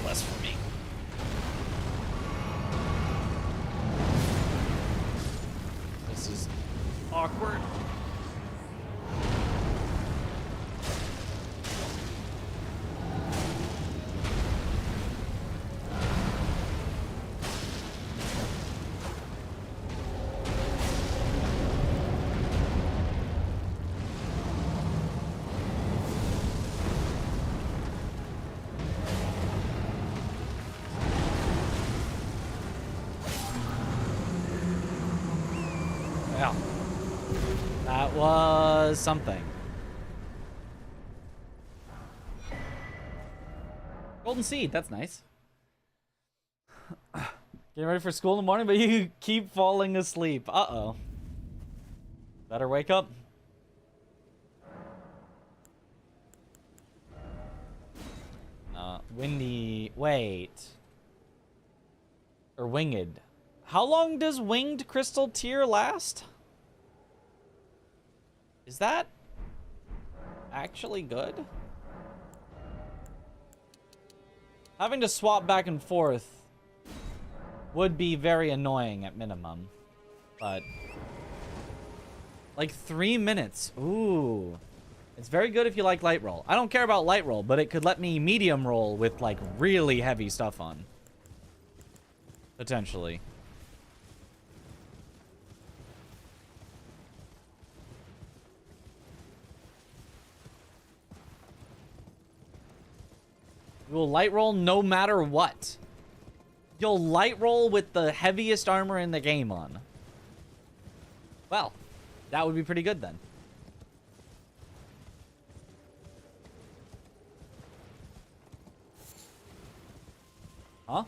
S2: Less for me. This is awkward. Well, that was something. Golden seed, that's nice. Getting ready for school in the morning, but you keep falling asleep. Uh-oh. Better wake up. Windy... Wait. Or winged. How long does winged crystal tier last? Is that actually good? Having to swap back and forth would be very annoying at minimum. But like 3 minutes. Ooh. It's very good if you like light roll. I don't care about light roll, but it could let me medium roll with like really heavy stuff on. Potentially. You'll light roll no matter what. You'll light roll with the heaviest armor in the game on. Well, that would be pretty good then. Huh?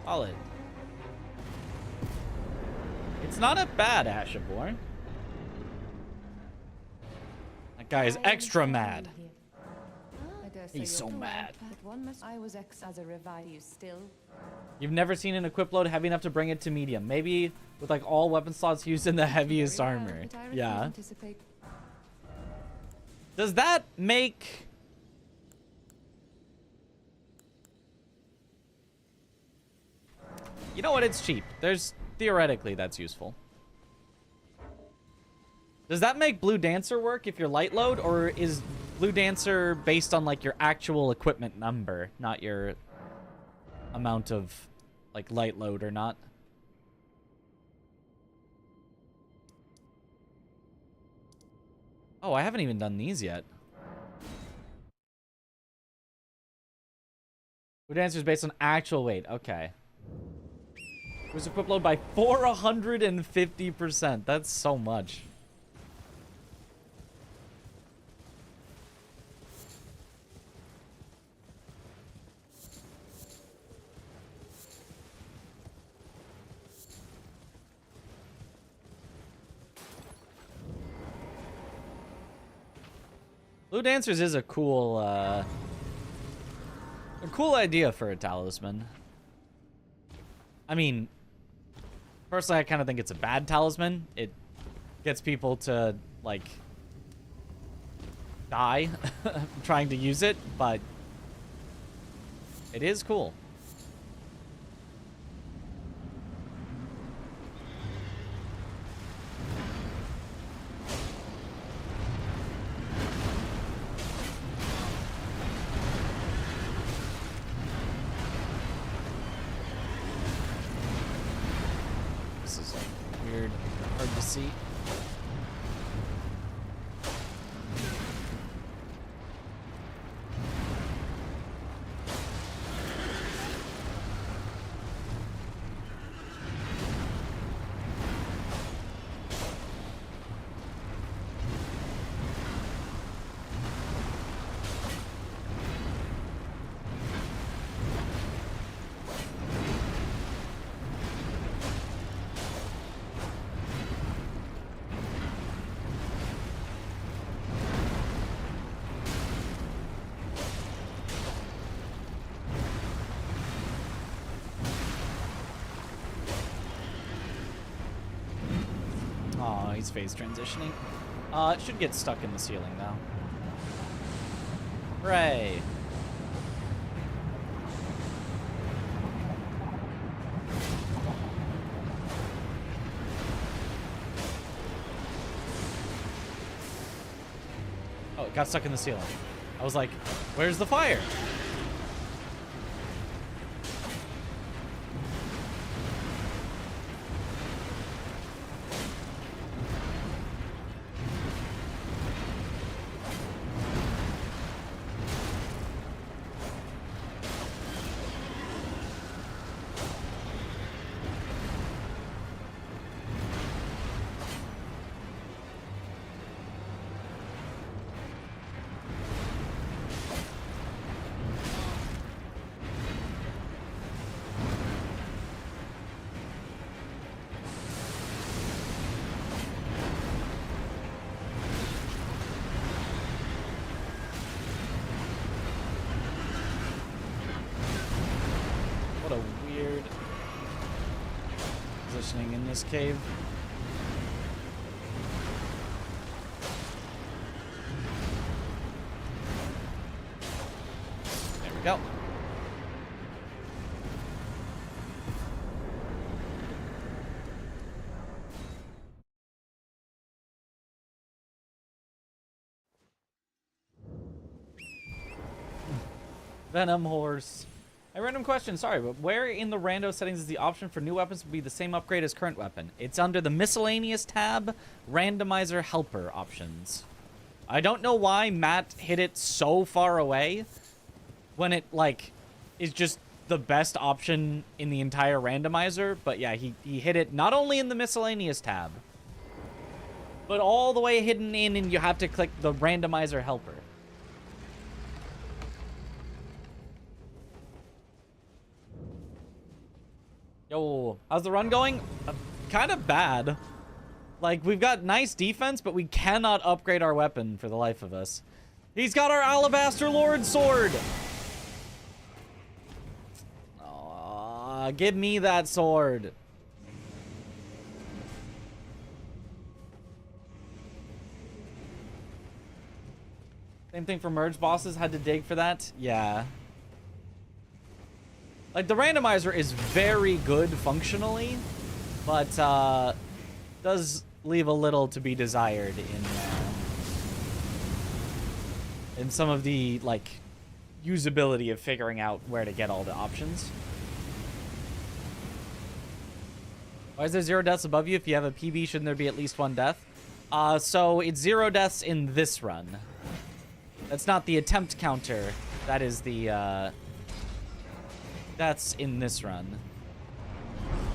S2: Solid. It's not a bad Ashaborn. That guy is extra mad. He's so mad. You've never seen an equip load heavy enough to bring it to medium. Maybe with like all weapon slots used in the heaviest armor. Yeah. Does that make... You know what? It's cheap. Theoretically, that's useful. Does that make Blue Dancer work if you're light load, or is Blue Dancer based on like your actual equipment number, not your amount of like light load or not? Oh, I haven't even done these yet. Blue Dancer is based on actual weight. Okay. It was equipped load by 450%. That's so much. Blue Dancers is a cool idea for a talisman. I mean, personally, I kind of think it's a bad talisman. It gets people to, like, die trying to use it, but it is cool. See. he's phase transitioning. It should get stuck in the ceiling now. Hooray. Oh, it got stuck in the ceiling. I was like, where's the fire? What a weird positioning in this cave. There we go. Venom horse. A random question, sorry, but where in the rando settings is the option for new weapons to be the same upgrade as current weapon? It's under the miscellaneous tab, randomizer helper options. I don't know why Matt hit it so far away when it, like, is just the best option in the entire randomizer. But yeah, he hit it not only in the miscellaneous tab, but all the way hidden in, and you have to click the randomizer helper. Yo, how's the run going? Kind of bad. Like, we've got nice defense, but we cannot upgrade our weapon for the life of us. He's got our Alabaster Lord sword! Aw, give me that sword. Same thing for merge bosses, had to dig for that? Yeah. Like, the randomizer is very good functionally, but does leave a little to be desired in some of the, like, usability of figuring out where to get all the options. Why is there 0 deaths above you? If you have a PB, shouldn't there be at least 1 death? So it's 0 deaths in this run. That's not the attempt counter. That is the, that's in this run.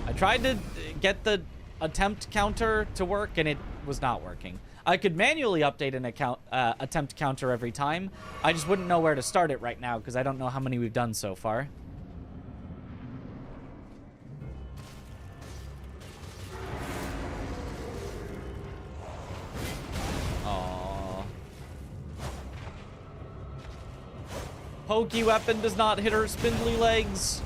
S2: I tried to get the attempt counter to work, and it was not working. I could manually update an attempt counter every time. I just wouldn't know where to start it right now, because I don't know how many we've done so far. Aww. Pokey weapon does not hit her spindly legs.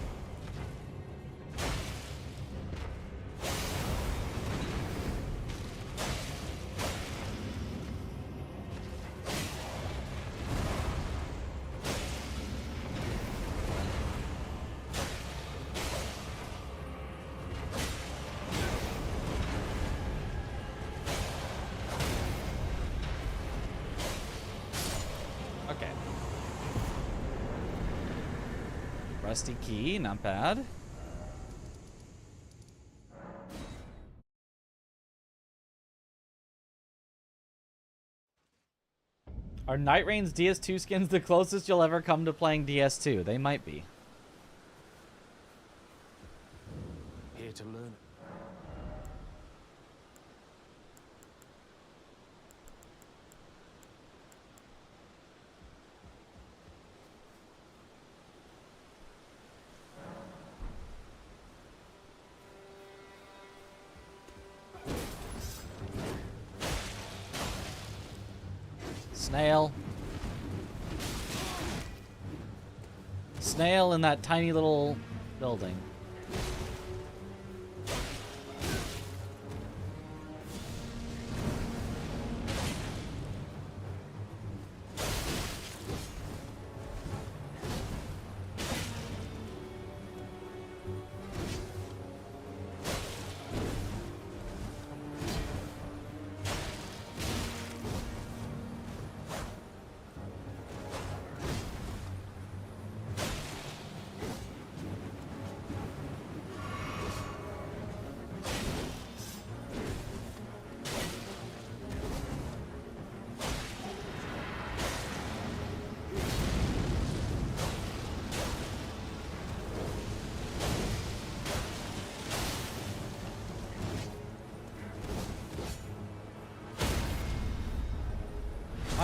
S2: Rusty key, not bad. Are Night Rain's DS2 skins the closest you'll ever come to playing DS2? They might be.
S6: Here to learn.
S2: Snail. Snail in that tiny little building.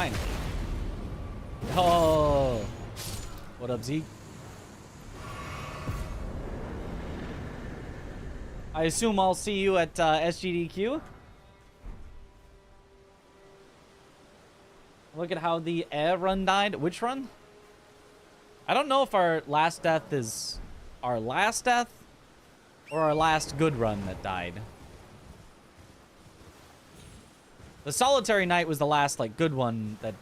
S2: fine. Oh, what up, Zeke? I assume I'll see you at SGDQ. Look at how the air run died. Which run? I don't know if our last death is our last death or our last good run that died. The solitary night was the last, like, good one that...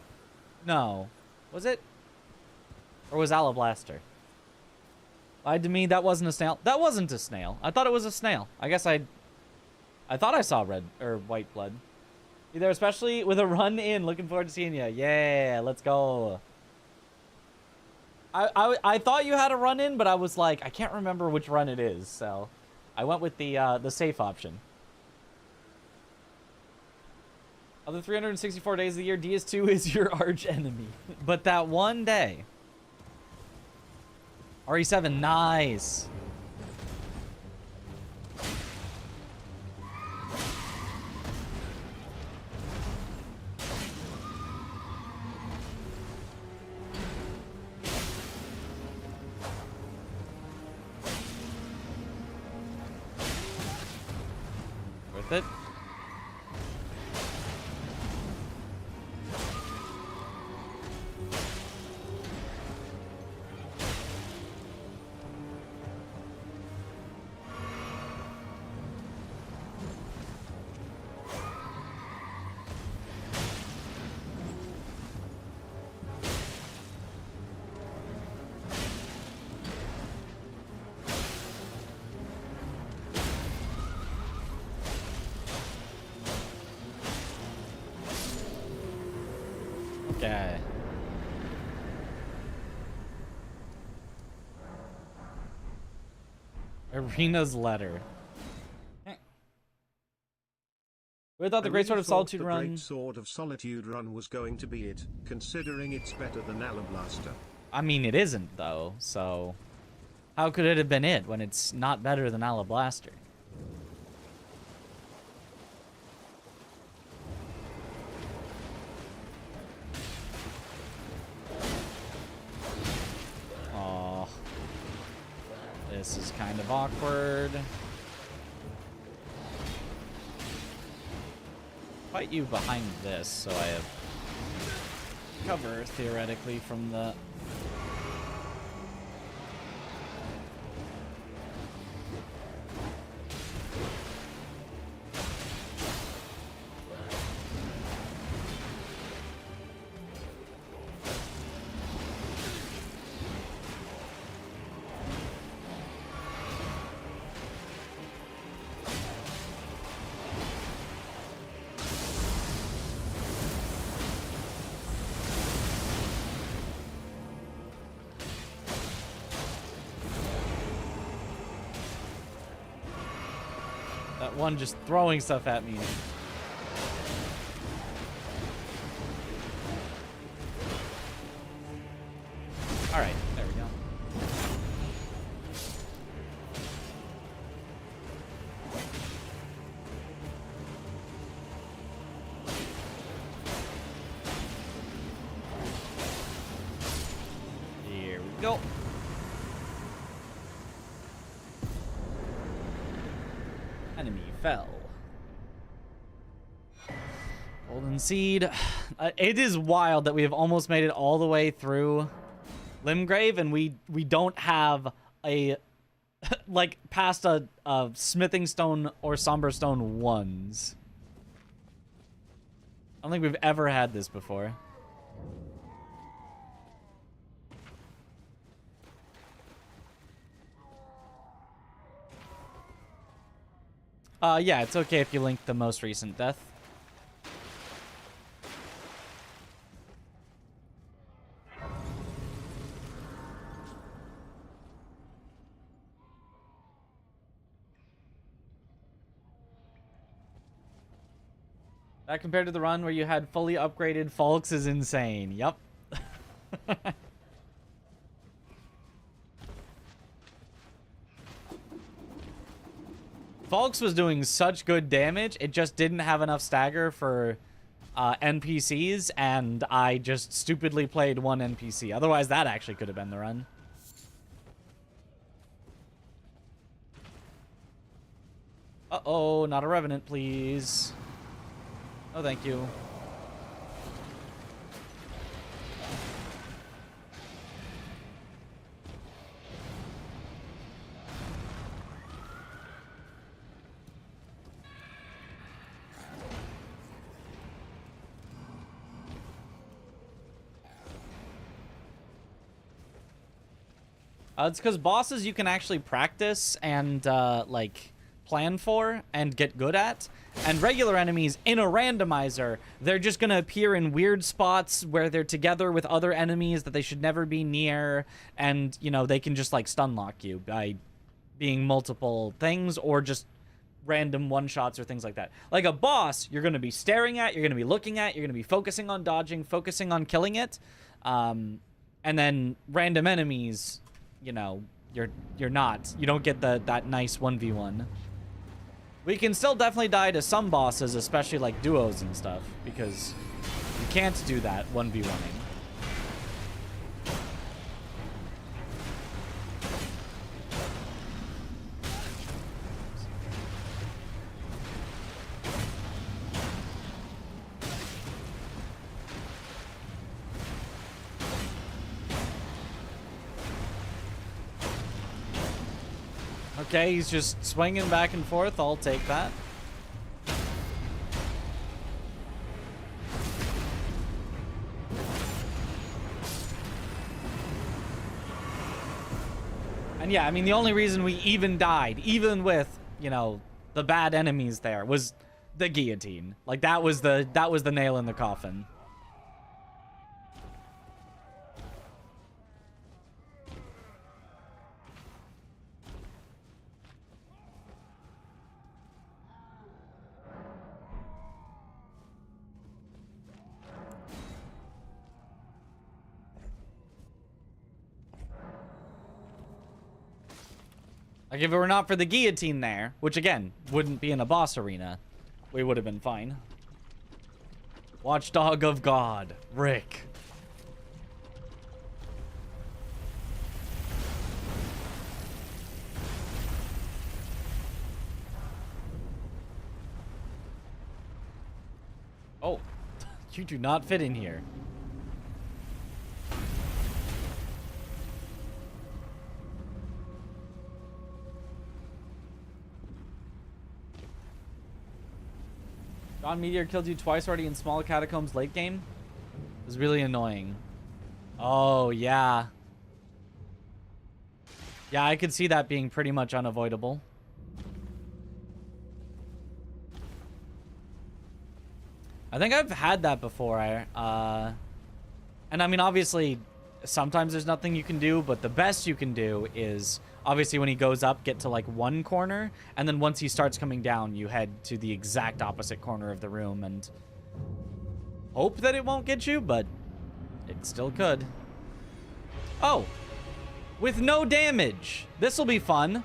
S2: No. Was it? Or was Alablaster? Lied to me, that wasn't a snail. That wasn't a snail. I thought it was a snail. I guess I thought I saw red or white blood. Either, especially with a run in. Looking forward to seeing you. Yeah, let's go. I thought you had a run in, but I was like, I can't remember which run it is, so I went with the safe option. Other 364 days of the year, DS2 is your arch enemy. But that one day. RE7, nice. Worth it. Okay. Arena's letter. We thought the Great Sword of Solitude
S1: the
S2: run.
S1: Great Sword of Solitude run was going to be it, considering it's better than Alablaster.
S2: I mean, it isn't though. So, how could it have been it when it's not better than Alablaster? Oh, this is kind of awkward. Fight you behind this, so I have cover theoretically from the. That one just throwing stuff at me. All right, there we go. Here we go. Enemy fell. Golden Seed. It is wild that we have almost made it all the way through Limgrave, and we don't have a like past a smithing stone or somber stone ones. I don't think we've ever had this before. Yeah, it's okay if you link the most recent death. That compared to the run where you had fully upgraded Falks is insane. Yup. Falks was doing such good damage, it just didn't have enough stagger for NPCs, and I just stupidly played one NPC. Otherwise, that actually could have been the run. Uh-oh, not a revenant, please. Oh, thank you. It's because bosses you can actually practice and, like, plan for and get good at. And regular enemies in a randomizer, they're just going to appear in weird spots where they're together with other enemies that they should never be near. And, you know, they can just, like, stun lock you by being multiple things or just random one-shots or things like that. Like a boss, you're going to be staring at, you're going to be looking at, you're going to be focusing on dodging, focusing on killing it. And then random enemies, you know, you're not. You don't get that nice 1v1. We can still definitely die to some bosses, especially like duos and stuff, because you can't do that 1v1ing. Okay, he's just swinging back and forth. I'll take that. And yeah, I mean, the only reason we even died, even with, you know, the bad enemies there, was the guillotine. Like, that was the nail in the coffin. Like, if it were not for the guillotine there, which, again, wouldn't be in a boss arena, we would have been fine. Watchdog of God, Rick. Oh, you do not fit in here. Dawn Meteor killed you twice already in small catacombs late game? It was really annoying. Oh, yeah. Yeah, I could see that being pretty much unavoidable. I think I've had that before. And I mean, obviously, sometimes there's nothing you can do, but the best you can do is, obviously, when he goes up, get to, like, one corner, and then once he starts coming down, you head to the exact opposite corner of the room and hope that it won't get you, but it still could. Oh! With no damage! This'll be fun.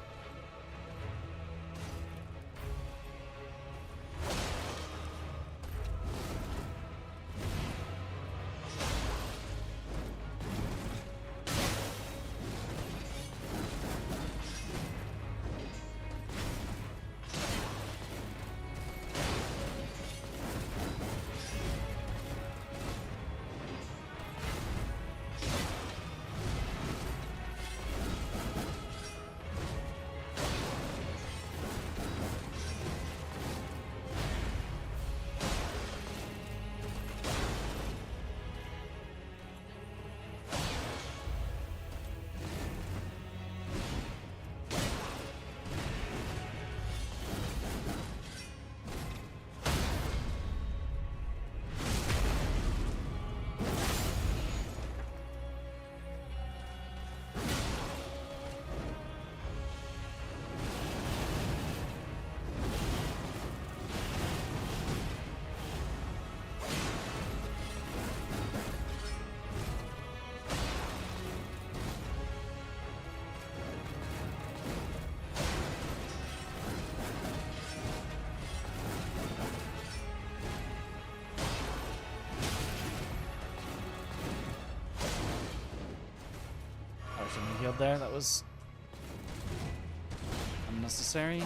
S2: Shouldn't have healed there. That was unnecessary.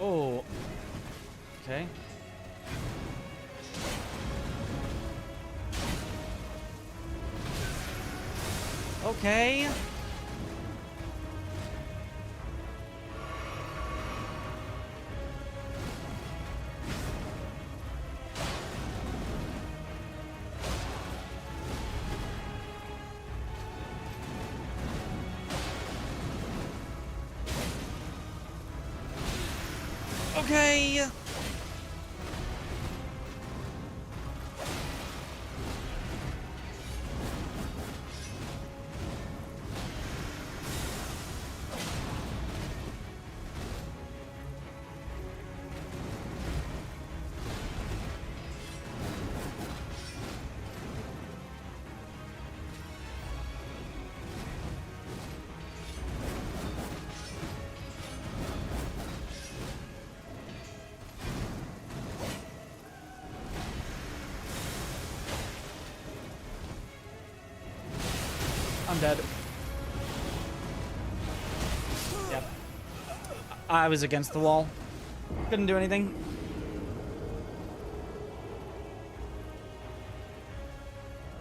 S2: Oh. Okay. Okay. Okay. I'm dead. Yep. I was against the wall. Couldn't do anything.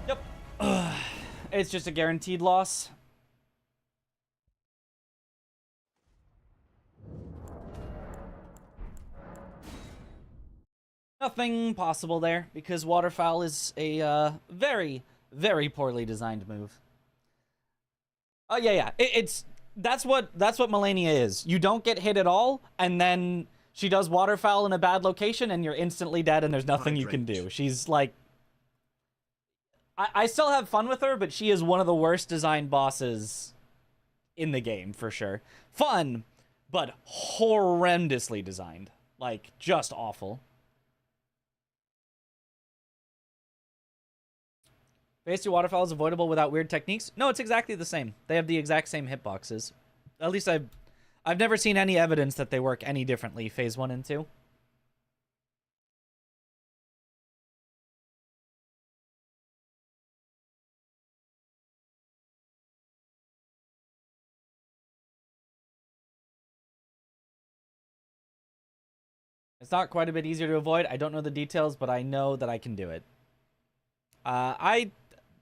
S2: Yep. It's just a guaranteed loss. Nothing possible there because waterfowl is a very, very poorly designed move. Oh yeah. That's what Melania is. You don't get hit at all, and then she does waterfowl in a bad location, and you're instantly dead, and there's nothing you can do. She's like, I still have fun with her, but she is one of the worst designed bosses in the game for sure. Fun, but horrendously designed. Like just awful. Phase 2 waterfowl is avoidable without weird techniques? No, it's exactly the same. They have the exact same hitboxes. At least I've never seen any evidence that they work any differently, Phase 1 and 2. It's not quite a bit easier to avoid. I don't know the details, but I know that I can do it.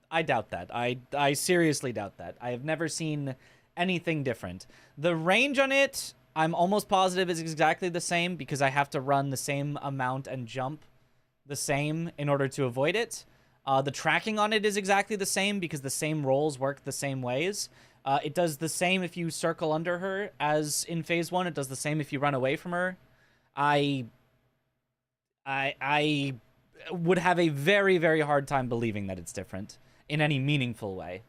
S2: I doubt that. I seriously doubt that. I have never seen anything different. The range on it I'm almost positive it's exactly the same because I have to run the same amount and jump the same in order to avoid it. The tracking on it is exactly the same because the same rolls work the same ways. It does the same if you circle under her as in phase 1. It does the same if you run away from her. I would have a very, very hard time believing that it's different in any meaningful way.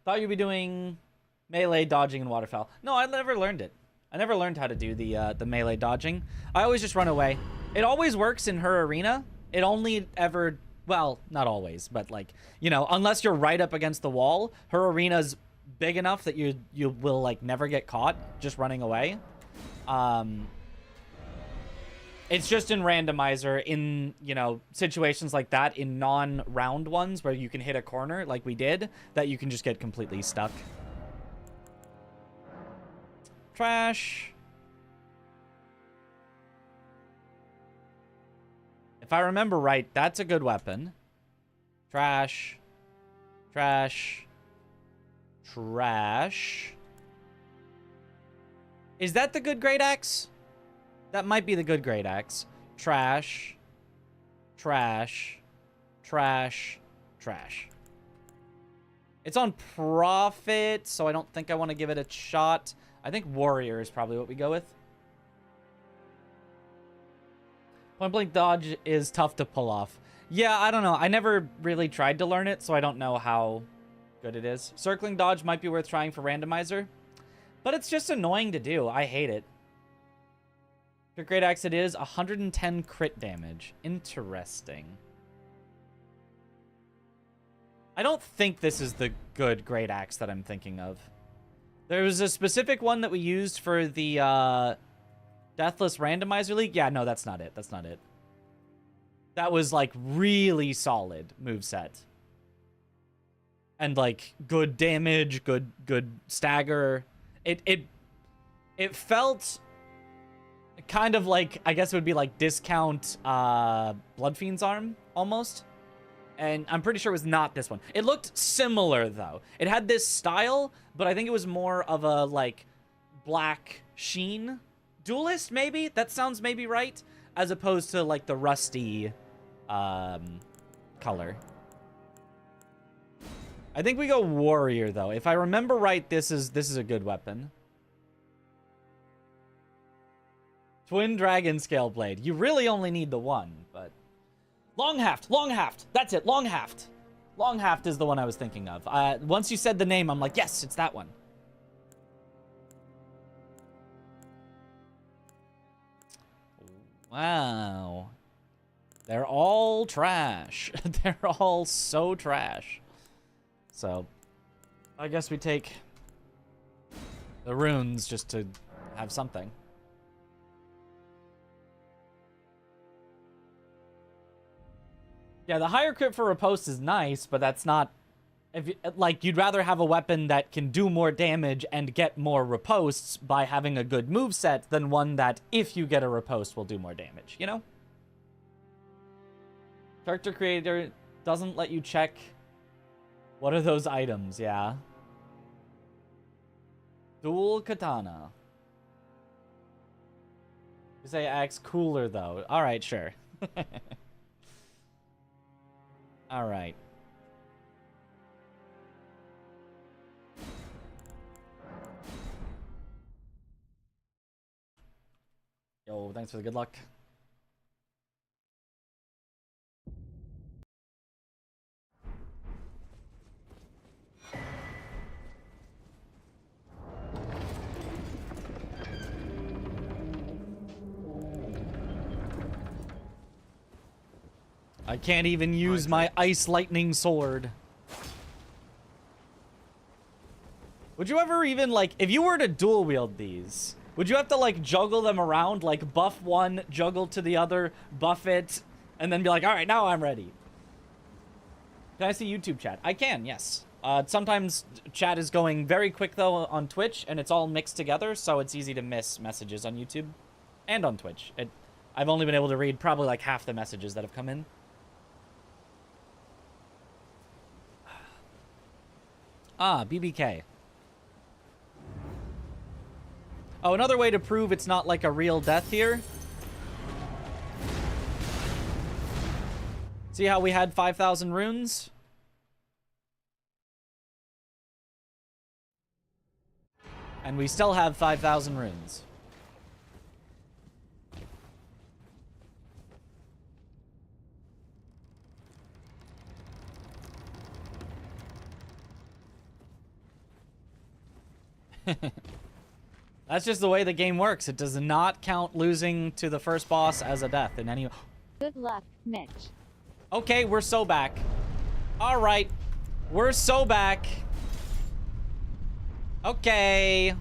S2: Thought you'd be doing melee dodging and waterfowl. No, I never learned it. I never learned how to do the melee dodging. I always just run away. It always works in her arena. It only ever, well, not always, but like, you know, unless you're right up against the wall, her arena's big enough that you will like never get caught just running away. It's just in Randomizer, in, you know, situations like that, in non-round ones where you can hit a corner like we did, that you can just get completely stuck. Trash. If I remember right, that's a good weapon. Trash. Trash. Trash. Is that the good great axe? That might be the good great axe. Trash. Trash. Trash. Trash. It's on profit, so I don't think I want to give it a shot. I think warrior is probably what we go with. Point blank dodge is tough to pull off. Yeah, I don't know. I never really tried to learn it, so I don't know how good it is. Circling dodge might be worth trying for Randomizer, but it's just annoying to do. I hate it. Good great axe it is. 110 crit damage. Interesting. I don't think this is the good great axe that I'm thinking of. There was a specific one that we used for the Deathless Randomizer League. Yeah, no, that's not it. That's not it. That was like really solid moveset. And like good damage, good stagger. It felt kind of like, I guess it would be like discount Bloodfiend's arm almost. And I'm pretty sure it was not this one. It looked similar though. It had this style, but I think it was more of a like black sheen duelist maybe. That sounds maybe right, as opposed to like the rusty color. I think we go warrior though. If I remember right, this is a good weapon. Twin dragon scale blade. You really only need the one, but long haft, long haft. That's it, long haft. Long haft is the one I was thinking of. Once you said the name, I'm like, yes, it's that one. Wow. They're all trash. They're all so trash. So, I guess we take the runes just to have something. Yeah, the higher crit for riposte is nice, but that's not... If you, like, you'd rather have a weapon that can do more damage and get more ripostes by having a good moveset than one that, if you get a riposte, will do more damage, you know? Character creator doesn't let you check... What are those items? Yeah. Dual katana. You say axe cooler, though. Alright, sure. Alright. Yo, thanks for the good luck. I can't even use my ice lightning sword. Would you ever even, like, if you were to dual wield these, would you have to, like, juggle them around? Like, buff one, juggle to the other, buff it, and then be like, alright, now I'm ready. Can I see YouTube chat? I can, yes. Sometimes chat is going very quick, though, on Twitch, and it's all mixed together, so it's easy to miss messages on YouTube and on Twitch. I've only been able to read probably, like, half the messages that have come in. Ah, BBK. Oh, another way to prove it's not like a real death here. See how we had 5,000 runes? And we still have 5,000 runes. That's just the way the game works. It does not count losing to the first boss as a death in any...
S4: Good luck, Mitch.
S2: Okay, we're so back. All right. We're so back. Okay.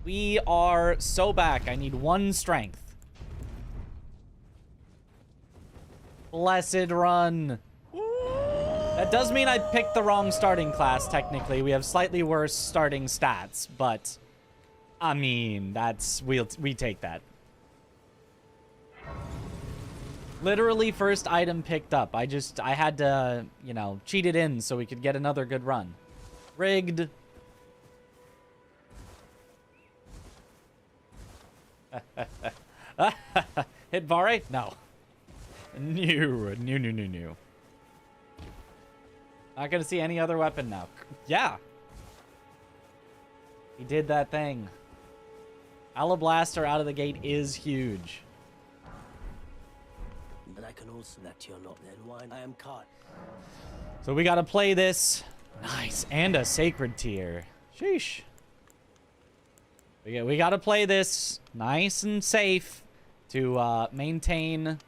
S2: We are so back. I need 1 strength. Blessed run. That does mean I picked the wrong starting class, technically. We have slightly worse starting stats, but... I mean, that's... we take that. Literally first item picked up. I had to, you know, cheat it in so we could get another good run. Rigged. Hit Vare? No. New. Not gonna see any other weapon now. Yeah. He did that thing. Alablaster out of the gate is huge.
S8: And I can also that you're not then wine. I am caught.
S2: So we gotta play this. Nice. And a sacred tier. Sheesh. We gotta play this nice and safe to maintain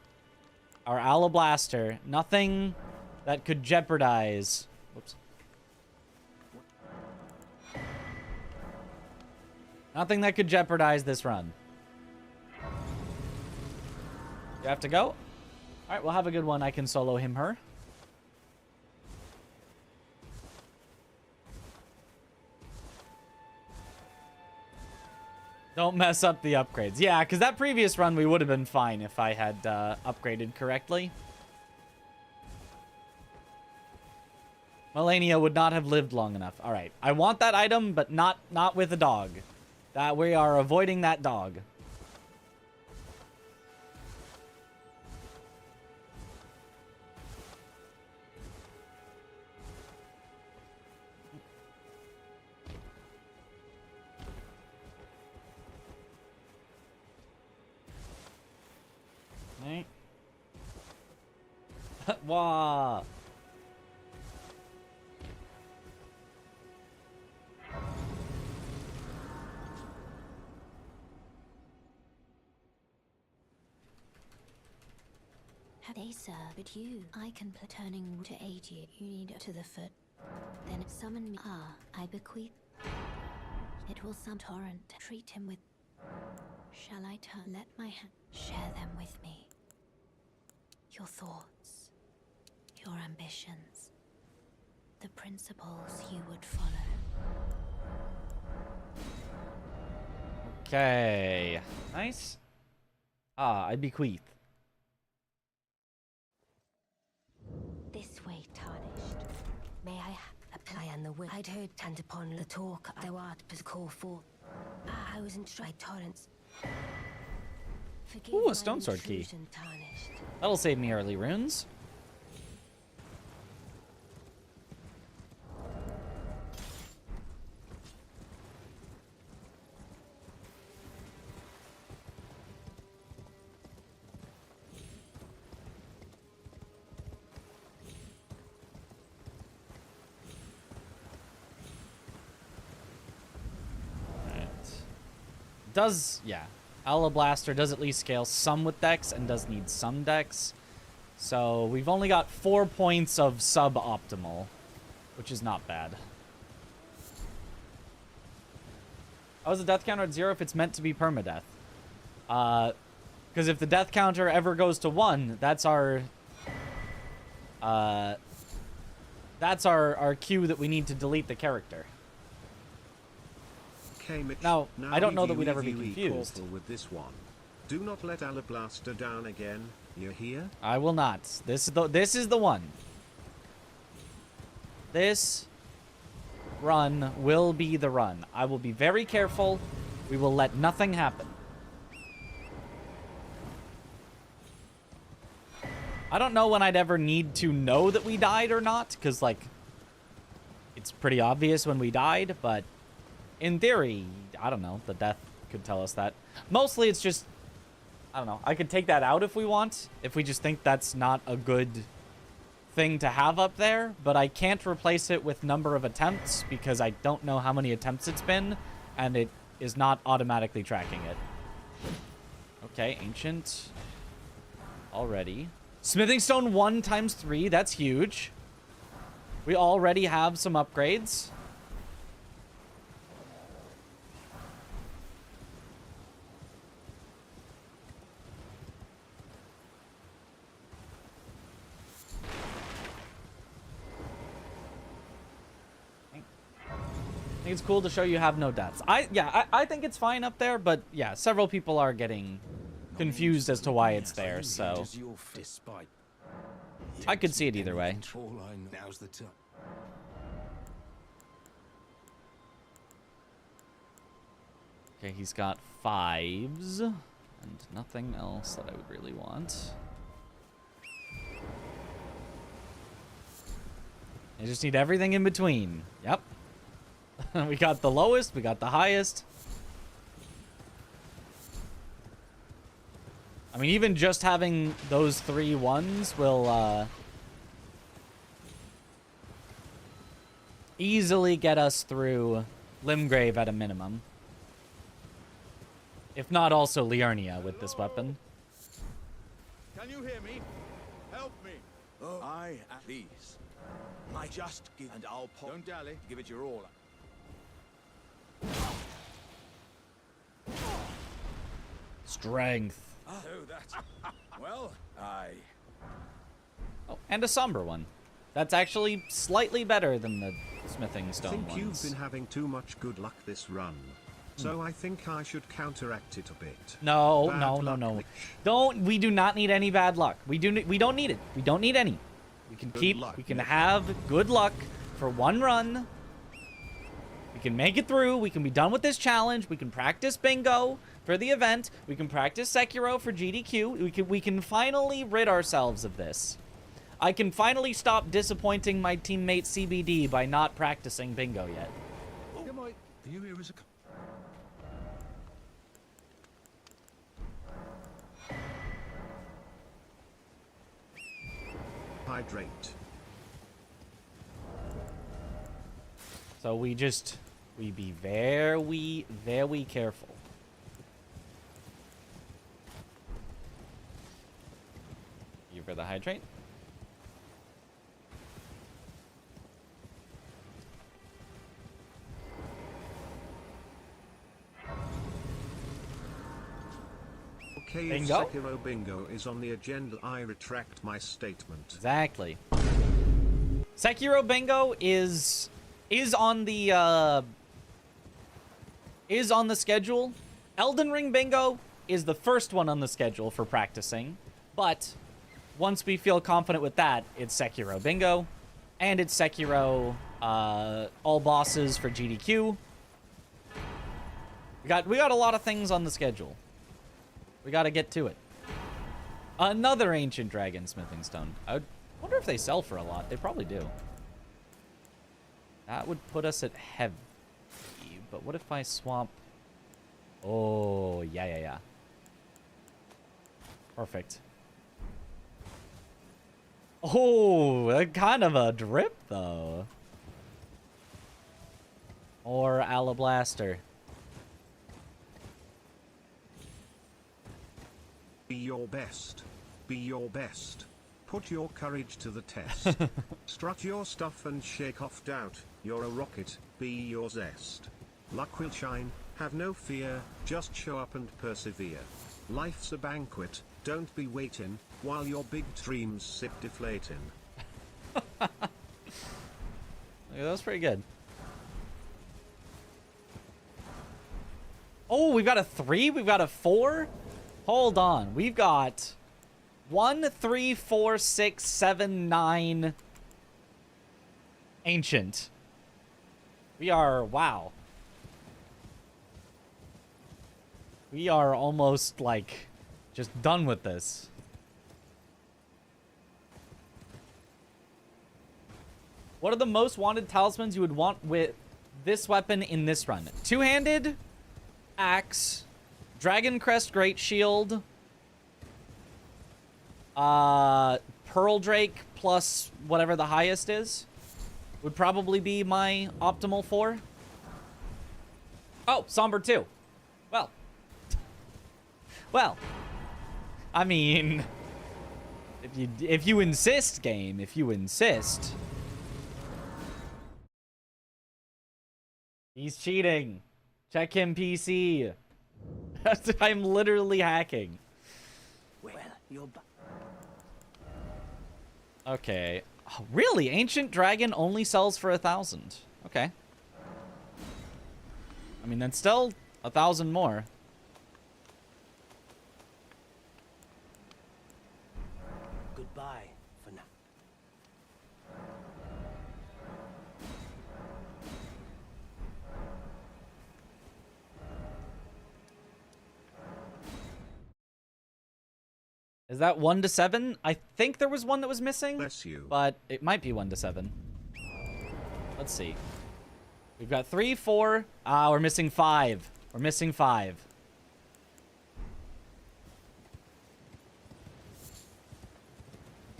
S2: our Alablaster. Nothing that could jeopardize... Whoops. Nothing that could jeopardize this run. You have to go? Alright, we'll have a good one. I can solo him, her. Don't mess up the upgrades. Yeah, because that previous run we would have been fine if I had upgraded correctly. Melania would not have lived long enough. Alright, I want that item, but not with a dog. That we are avoiding that dog. Right. Wow.
S5: They serve but you. I can turning to aid you. You need to the foot. Then summon me. Ah, I bequeath. It will some torrent. Treat him with. Shall I turn? Let my hand share them with me. Your thoughts, your ambitions, the principles you would follow.
S2: Okay. Nice. Ah, I bequeath.
S5: This way, tarnished. May I apply on the will? I'd heard and upon the talk thou art but call forth. I was in stride torrents. Forgive
S2: Ooh,
S5: my
S2: a stone sword key.
S5: intrusion, tarnished.
S2: That'll save me early runes. Does, yeah. Alablaster does at least scale some with dex and does need some dex. So we've only got 4 points of suboptimal, which is not bad. How is the death counter at 0 if it's meant to be permadeath? Because if the death counter ever goes to 1, that's our cue that we need to delete the character.
S1: Okay, Mitch,
S2: Now, I don't know that
S1: review
S2: we'd ever be
S1: EVE
S2: confused.
S1: Corporal with this one. Do not let Alablaster down again. You hear?
S2: I will not. This is the one. This run will be the run. I will be very careful. We will let nothing happen. I don't know when I'd ever need to know that we died or not, because, like, it's pretty obvious when we died, but in theory, I don't know, the death could tell us that. Mostly it's just, I don't know, I could take that out if we want, if we just think that's not a good thing to have up there, but I can't replace it with number of attempts because I don't know how many attempts it's been, and it is not automatically tracking it. Okay, ancient already. Smithing stone 1 times 3, that's huge. We already have some upgrades. I think it's cool to show you have no deaths. I think it's fine up there, but yeah, several people are getting confused as to why it's there, so I could see it either way. Okay, he's got 5s and nothing else that I would really want. I just need everything in between. Yep. We got the lowest, we got the highest. I mean, even just having those 3 ones will easily get us through Limgrave at a minimum. If not also Liurnia with this weapon.
S6: Can you hear me? Help me. Oh, I at these. I just give and I'll pop. Don't dally. Give it your all.
S2: Strength.
S6: So that's well,
S2: Oh, and a somber one. That's actually slightly better than the smithing
S1: I
S2: stone
S1: think
S2: ones.
S1: you've been having too much good luck this run. So I think I should counteract it a bit.
S2: No,
S1: Bad
S2: no,
S1: luck,
S2: no.
S1: Lich.
S2: We do not need any bad luck. We don't need it. We don't need any. We can
S1: luck,
S2: we can
S1: Lich.
S2: have good luck for one run. We can make it through. We can be done with this challenge. We can practice bingo for the event. We can practice Sekiro for GDQ. We can finally rid ourselves of this. I can finally stop disappointing my teammate CBD by not practicing bingo yet.
S8: You here as a...
S1: Hydrate.
S2: So we be very, very careful. You for the hydrate.
S1: Okay,
S2: Bingo?
S1: if Sekiro Bingo is on the agenda, I retract my statement.
S2: Exactly. Sekiro Bingo is on the schedule. Elden Ring Bingo is the first one on the schedule for practicing, but once we feel confident with that, it's Sekiro Bingo, and it's Sekiro all bosses for GDQ. We got a lot of things on the schedule. We got to get to it. Another ancient dragon smithing stone. I wonder if they sell for a lot. They probably do. That would put us at heavy. But what if I swap? Oh, yeah. Perfect. Oh, kind of a drip, though. Or Alablaster.
S1: Be your best. Be your best. Put your courage to the test. Strut your stuff and shake off doubt. You're a rocket. Be your zest. Luck will shine. Have no fear. Just show up and persevere. Life's a banquet. Don't be waiting while your big dreams sit deflating.
S2: Yeah, that was pretty good. Oh, we've got a 3? We've got a 4? Hold on. We've got 1, 3, 4, 6, 7, 9. Ancient. We are, wow. We are almost, like, just done with this. What are the most wanted talismans you would want with this weapon in this run? Two-handed, axe, Dragon Crest Great Shield, Pearl Drake plus whatever the highest is would probably be my optimal 4. Oh, Somber 2. Well, I mean, if you insist, game, if you insist. He's cheating. Check him, PC. I'm literally hacking.
S8: Well, you're
S2: Okay. Oh, really? Ancient Dragon only sells for 1,000. Okay. I mean, that's still 1,000 more.
S8: goodbye for now.
S2: Is that 1 to 7? I think there was one that was missing.
S1: Bless you.
S2: But it might be 1 to 7. Let's see. We've got 3, 4. We're missing 5. We're missing 5.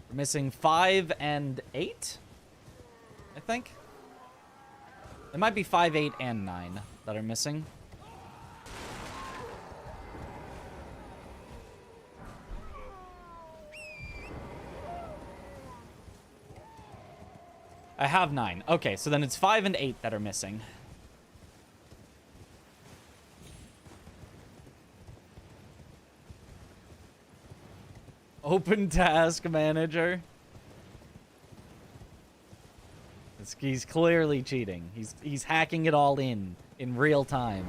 S2: We're missing 5 and 8, I think. It might be 5, 8, and 9 that are missing. I have 9. Okay, so then it's 5 and 8 that are missing. Open task manager. He's clearly cheating. He's hacking it all in real time.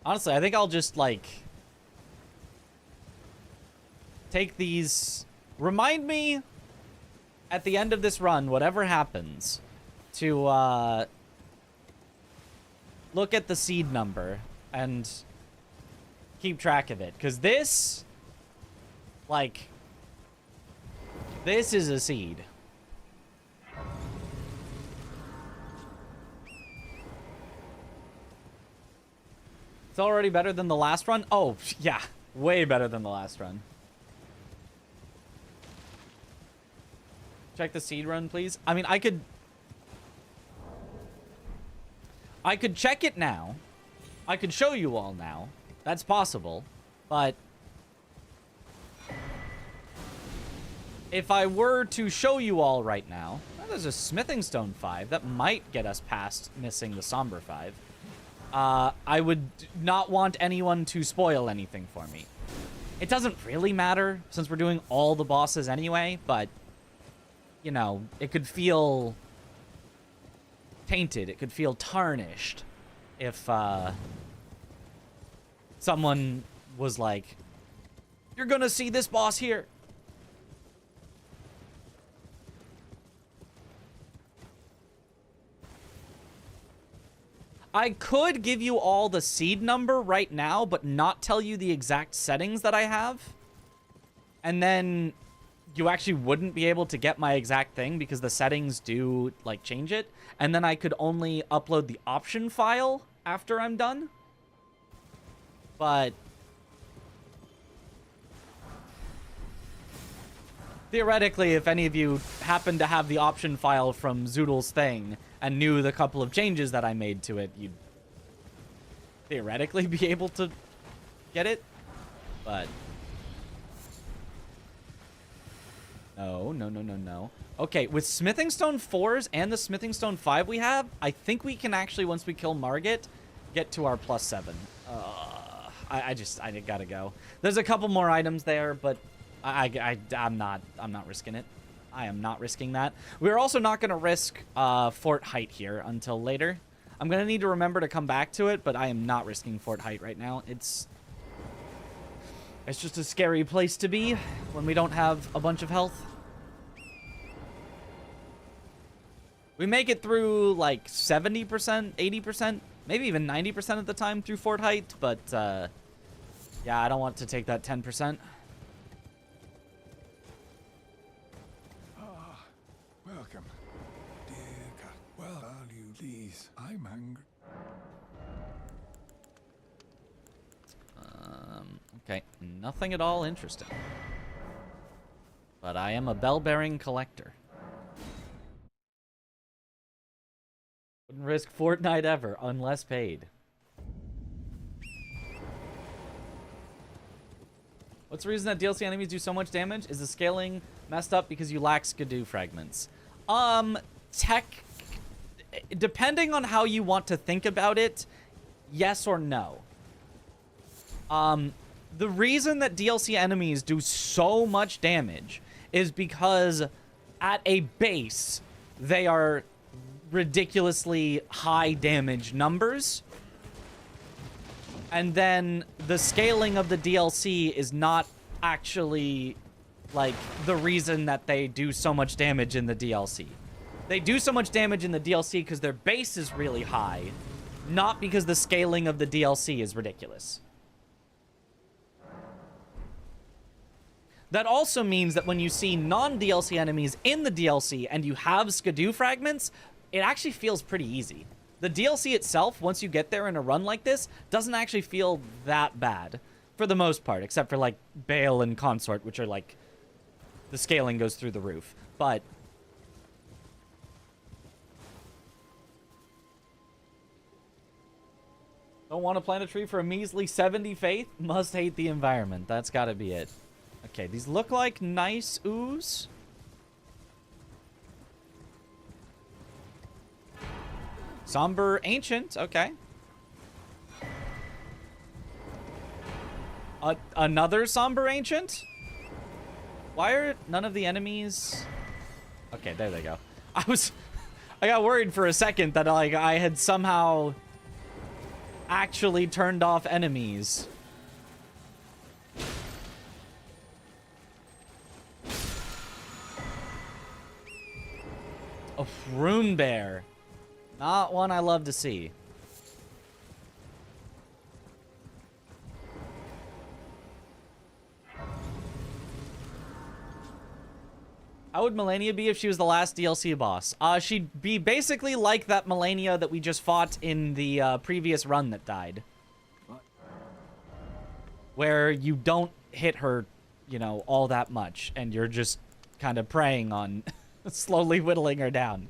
S2: Honestly, I think I'll just like take these. Remind me at the end of this run, whatever happens, to look at the seed number and keep track of it. Because this, like, this is a seed. It's already better than the last run? Oh, yeah. Way better than the last run. Check the seed run, please. I mean, I could check it now. I could show you all now. That's possible. But if I were to show you all right now, well, there's a smithing stone 5 that might get us past missing the somber 5. I would not want anyone to spoil anything for me. It doesn't really matter since we're doing all the bosses anyway, but you know, it could feel tainted. It could feel tarnished if someone was like, you're gonna see this boss here. I could give you all the seed number right now, but not tell you the exact settings that I have. And then you actually wouldn't be able to get my exact thing because the settings do, like, change it. And then I could only upload the option file after I'm done. But theoretically, if any of you happen to have the option file from Zoodle's thing and knew the couple of changes that I made to it, you'd theoretically be able to get it. But no. Okay, with Smithing Stone 4s and the Smithing Stone 5 we have, I think we can actually, once we kill Margit, get to our +7. I gotta go. There's a couple more items there, but I'm not risking it. I am not risking that. We're also not gonna risk Fort Height here until later. I'm gonna need to remember to come back to it, but I am not risking Fort Height right now. It's just a scary place to be when we don't have a bunch of health. We make it through like 70%, 80%, maybe even 90% of the time through Fort Height, but yeah, I don't want to take that 10%.
S9: Welcome. Dear God. Well, value these. I'm hungry.
S2: Okay, nothing at all interesting. But I am a bell-bearing collector. Wouldn't risk Fortnite ever, unless paid. What's the reason that DLC enemies do so much damage? Is the scaling messed up because you lack Skidoo fragments? Depending on how you want to think about it, yes or no. The reason that DLC enemies do so much damage is because at a base, they are ridiculously high damage numbers. And then the scaling of the DLC is not actually, like, the reason that they do so much damage in the DLC. They do so much damage in the DLC because their base is really high, not because the scaling of the DLC is ridiculous. That also means that when you see non-DLC enemies in the DLC and you have Skidoo fragments, it actually feels pretty easy. The DLC itself, once you get there in a run like this, doesn't actually feel that bad, for the most part, except for, like, Bale and Consort, which are, like, the scaling goes through the roof. But don't want to plant a tree for a measly 70 faith? Must hate the environment. That's gotta be it. Okay, these look like nice ooze. Somber Ancient, okay. Another Somber Ancient? Why are none of the enemies... Okay, there they go. I got worried for a second that, like, I had somehow actually turned off enemies. A Rune Bear. Not one I love to see. How would Melania be if she was the last DLC boss? She'd be basically like that Melania that we just fought in the previous run that died.
S8: What?
S2: Where you don't hit her, you know, all that much, and you're just kind of preying on slowly whittling her down.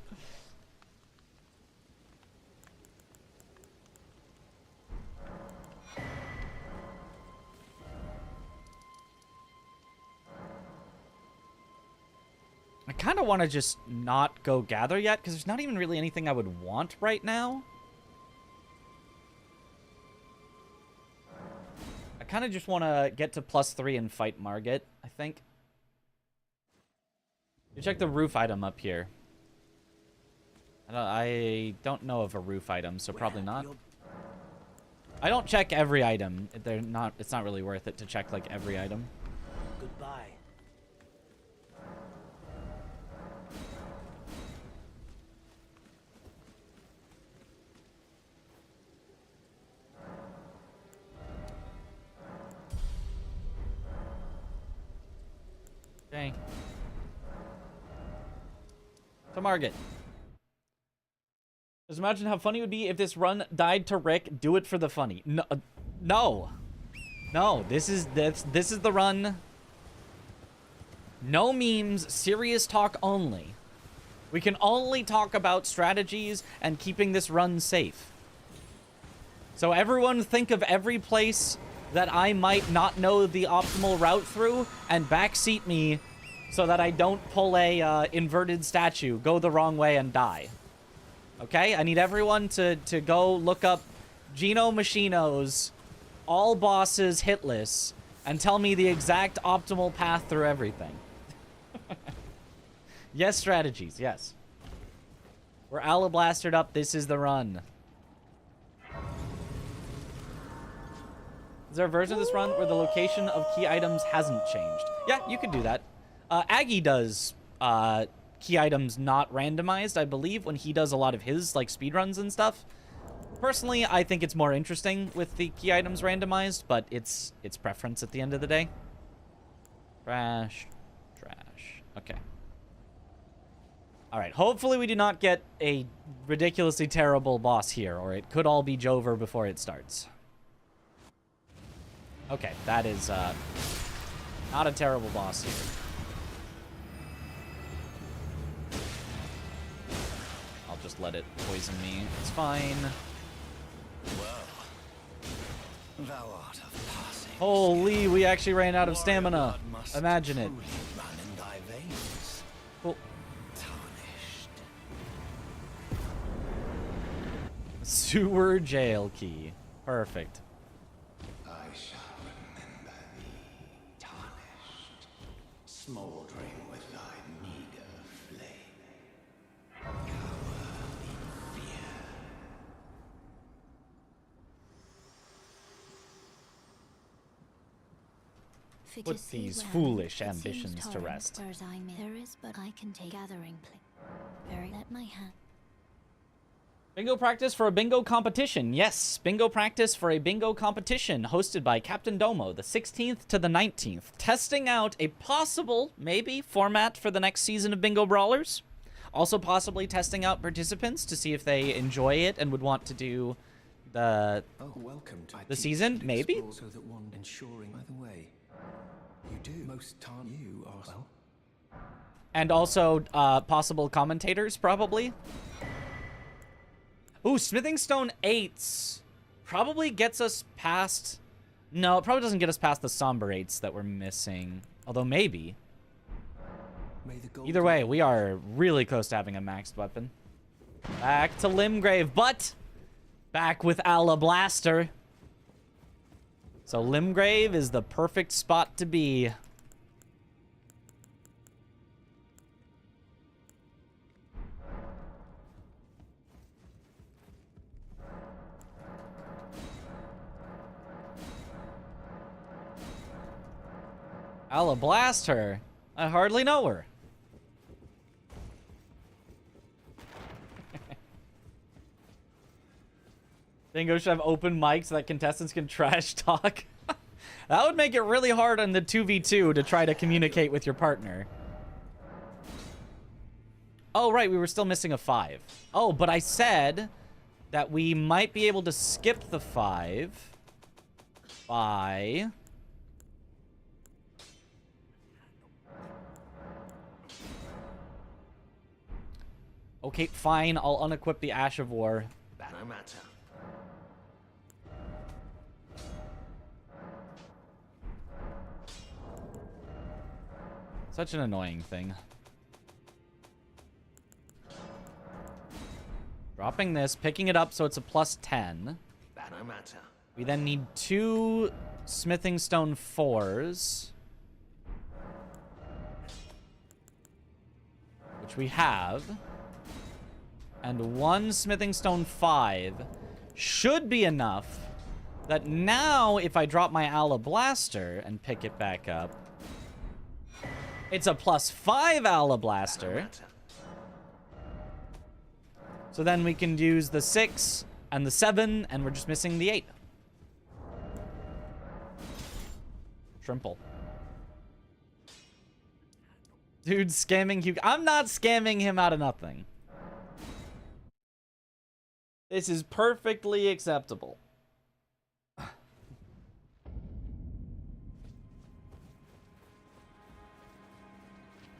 S2: I kind of want to just not go gather yet, because there's not even really anything I would want right now. I kind of just want to get to +3 and fight Margit, I think. You check the roof item up here. I don't know of a roof item, so probably not. I don't check every item. It's not really worth it to check, like, every item.
S8: Goodbye.
S2: Okay. To Margit. Just imagine how funny it would be if this run died to Rick. Do it for the funny. No, no. This is the run. No memes. Serious talk only. We can only talk about strategies and keeping this run safe. So everyone think of every place that I might not know the optimal route through and backseat me so that I don't pull a inverted statue, go the wrong way, and die. Okay? I need everyone to go look up Geno Machino's all bosses hitless and tell me the exact optimal path through everything. Yes, strategies. Yes. We're Alablastered up. This is the run. Is there a version of this run where the location of key items hasn't changed? Yeah, you could do that. Aggie does key items not randomized, I believe, when he does a lot of his like speedruns and stuff. Personally, I think it's more interesting with the key items randomized, but it's preference at the end of the day. Trash. Okay. All right, hopefully we do not get a ridiculously terrible boss here, or it could all be Jover before it starts. Okay, that is not a terrible boss here. I'll just let it poison me. It's fine.
S8: Thou art of passing.
S2: Holy, we actually ran out of stamina. Imagine it.
S8: Run in thy veins.
S2: Cool.
S8: Tarnished.
S2: Sewer jail key. Perfect.
S8: I shall remember thee, tarnished, smouldering with thy meager flame. Cower in fear.
S2: Put these foolish ambitions to rest.
S5: There is, but I can take gathering very at my hand.
S2: Bingo practice for a bingo competition. Yes, bingo practice for a bingo competition hosted by Captain Domo, the 16th to the 19th. Testing out a possible, maybe, format for the next season of Bingo Brawlers. Also possibly testing out participants to see if they enjoy it and would want to do the season, maybe?
S10: So that one ensuring, by the way, you do most time you are well.
S2: And also possible commentators, probably. Ooh, Smithing Stone 8s probably gets us past... No, it probably doesn't get us past the Somber 8s that we're missing. Although, maybe. Either way, we are really close to having a maxed weapon. Back to Limgrave, but back with Allah Blaster. So Limgrave is the perfect spot to be. Allah blast her. I hardly know her. Bingo should have open mics so that contestants can trash talk. That would make it really hard on the 2v2 to try to communicate with your partner. Oh, right, we were still missing a 5. Oh, but I said that we might be able to skip the 5 by... Okay, fine, I'll unequip the Ash of War.
S8: No matter.
S2: Such an annoying thing. Dropping this, picking it up so it's a +10.
S8: No matter.
S2: We then need 2 Smithing Stone 4s. Which we have. And 1 Smithing Stone 5 should be enough that now if I drop my Allah Blaster and pick it back up, it's a +5 Allah Blaster. So then we can use the 6 and the 7, and we're just missing the 8. Trimple. Dude, scamming Hugh. I'm not scamming him out of nothing. This is perfectly acceptable.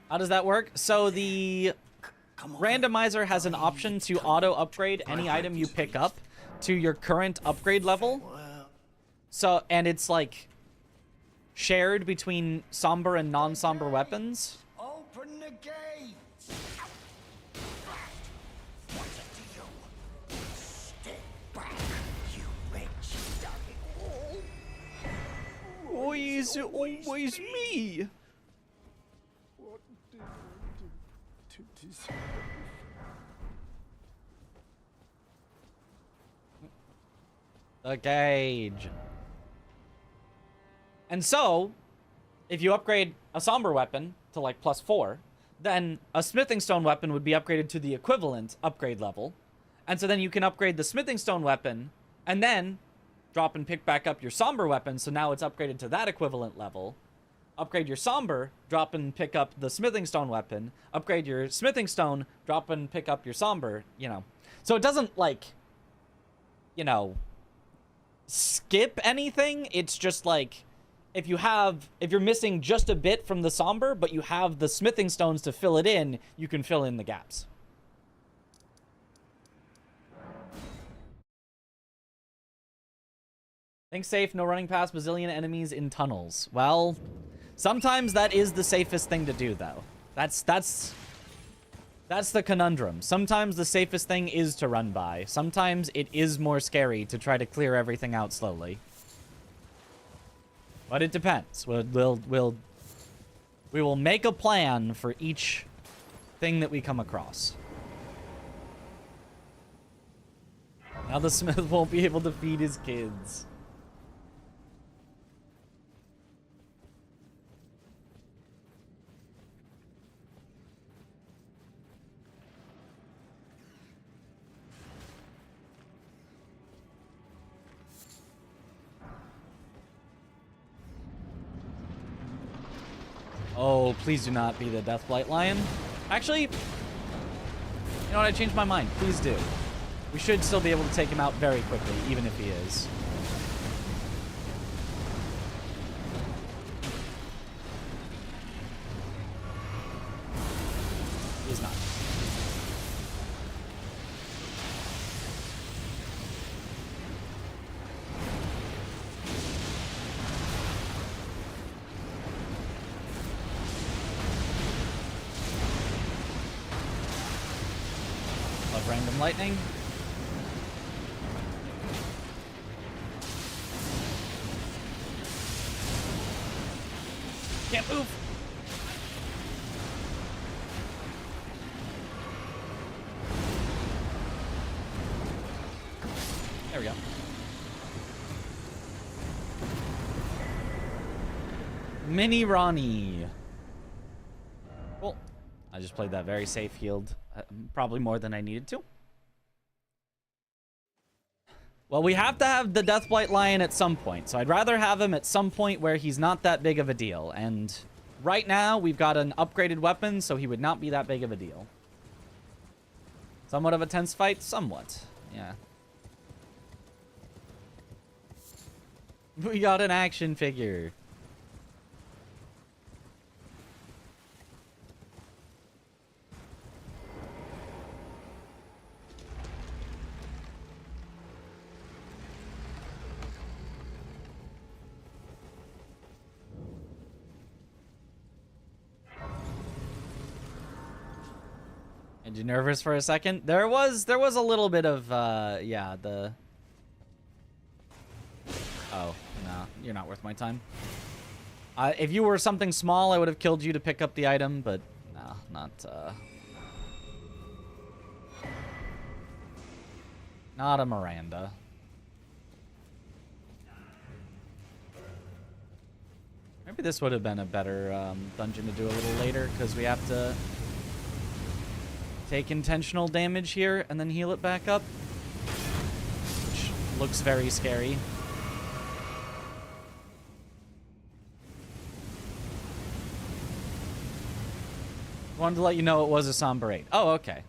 S2: How does that work? So the randomizer has an option to auto-upgrade any item you pick up to your current upgrade level. So, and it's like shared between somber and non-somber weapons.
S8: Open the gate. Step back, you wretch.
S2: Why is it always me?
S9: What did I do to deserve?
S2: The cage. And so, if you upgrade a somber weapon to like +4, then a smithing stone weapon would be upgraded to the equivalent upgrade level. And so then you can upgrade the smithing stone weapon and then drop and pick back up your somber weapon. So now it's upgraded to that equivalent level. Upgrade your somber, drop and pick up the smithing stone weapon. Upgrade your smithing stone, drop and pick up your somber, you know. So it doesn't like, you know, skip anything. It's just like, if you're missing just a bit from the somber, but you have the smithing stones to fill it in, you can fill in the gaps. Think safe, no running past bazillion enemies in tunnels. Well, sometimes that is the safest thing to do, though. That's the conundrum. Sometimes the safest thing is to run by. Sometimes it is more scary to try to clear everything out slowly. But it depends. We will make a plan for each thing that we come across. Now the smith won't be able to feed his kids. Oh, please do not be the Deathblight Lion. Actually, you know what? I changed my mind. Please do. We should still be able to take him out very quickly, even if he is. He's not. Random lightning. Can't move. There we go. Mini Ronnie. Cool. I just played that very safe healed. Probably more than I needed to. Well, we have to have the Deathblight Lion at some point, so I'd rather have him at some point where he's not that big of a deal. And right now, we've got an upgraded weapon, so he would not be that big of a deal. Somewhat of a tense fight? Somewhat. Yeah. We got an action figure. And you nervous for a second? There was a little bit of yeah, the oh, no, you're not worth my time. If you were something small, I would have killed you to pick up the item, but no, not a Miranda. Maybe this would have been a better dungeon to do a little later, because we have to take intentional damage here and then heal it back up, which looks very scary. Wanted to let you know it was a Somber 8. Oh, okay.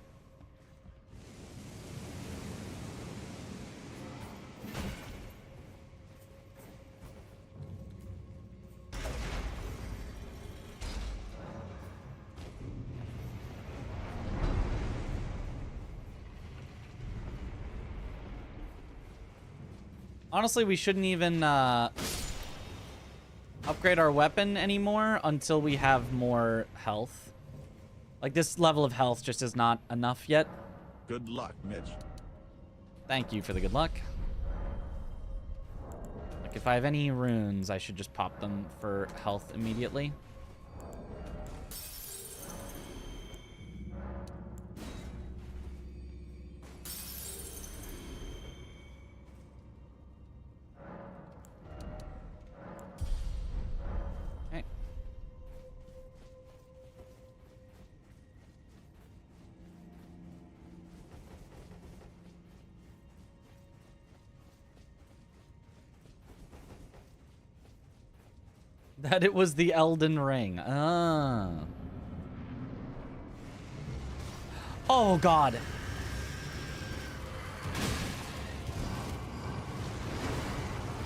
S2: Honestly, we shouldn't even upgrade our weapon anymore until we have more health. Like, this level of health just is not enough yet.
S1: Good luck, Mitch.
S2: Thank you for the good luck. Like, if I have any runes, I should just pop them for health immediately. That it was the Elden Ring. Ah. Oh, God.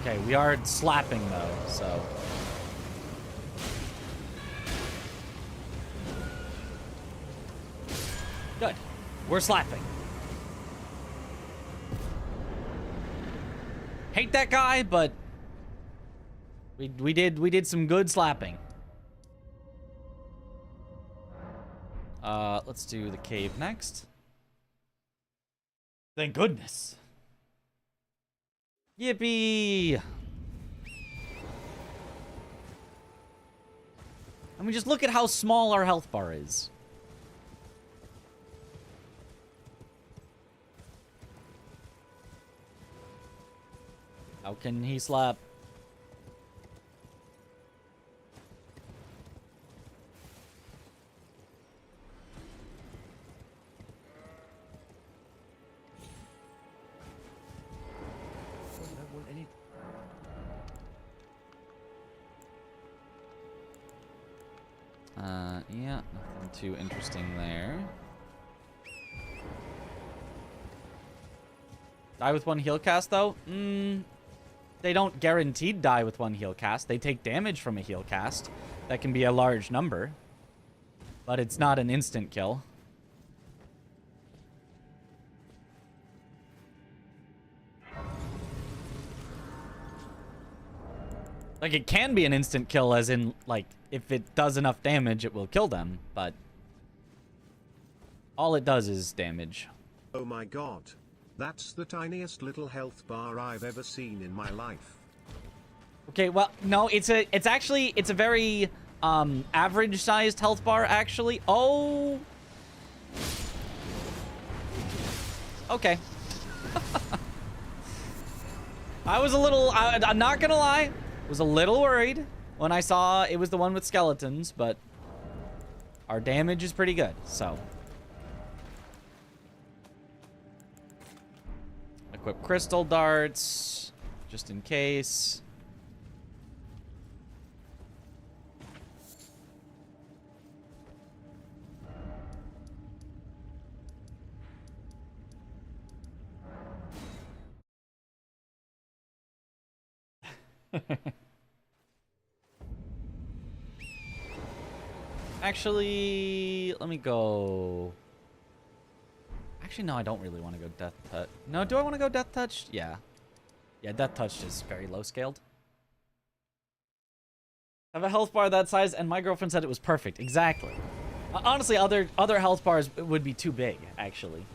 S2: Okay, we are slapping, though, so... Good. We're slapping. Hate that guy, but... We did some good slapping. Let's do the cave next. Thank goodness. Yippee! I mean, just look at how small our health bar is. How can he slap? Yeah, nothing too interesting there. Die with one heal cast, though? They don't guaranteed die with one heal cast. They take damage from a heal cast. That can be a large number. But it's not an instant kill. Like, it can be an instant kill, as in, like, if it does enough damage, it will kill them, but all it does is damage.
S1: Oh my god. That's the tiniest little health bar I've ever seen in my life.
S2: Okay, well, no, it's a very, average-sized health bar, actually. Oh! Okay. I was a little, I'm not gonna lie, was a little worried when I saw it was the one with skeletons, but our damage is pretty good, so. Equip crystal darts, just in case. Actually, let me go. Actually, no, I don't really want to go Death Touch. No, do I want to go Death Touch? Yeah. Yeah, Death Touch is very low scaled. Have a health bar that size, and my girlfriend said it was perfect. Exactly. Honestly, other health bars would be too big, actually.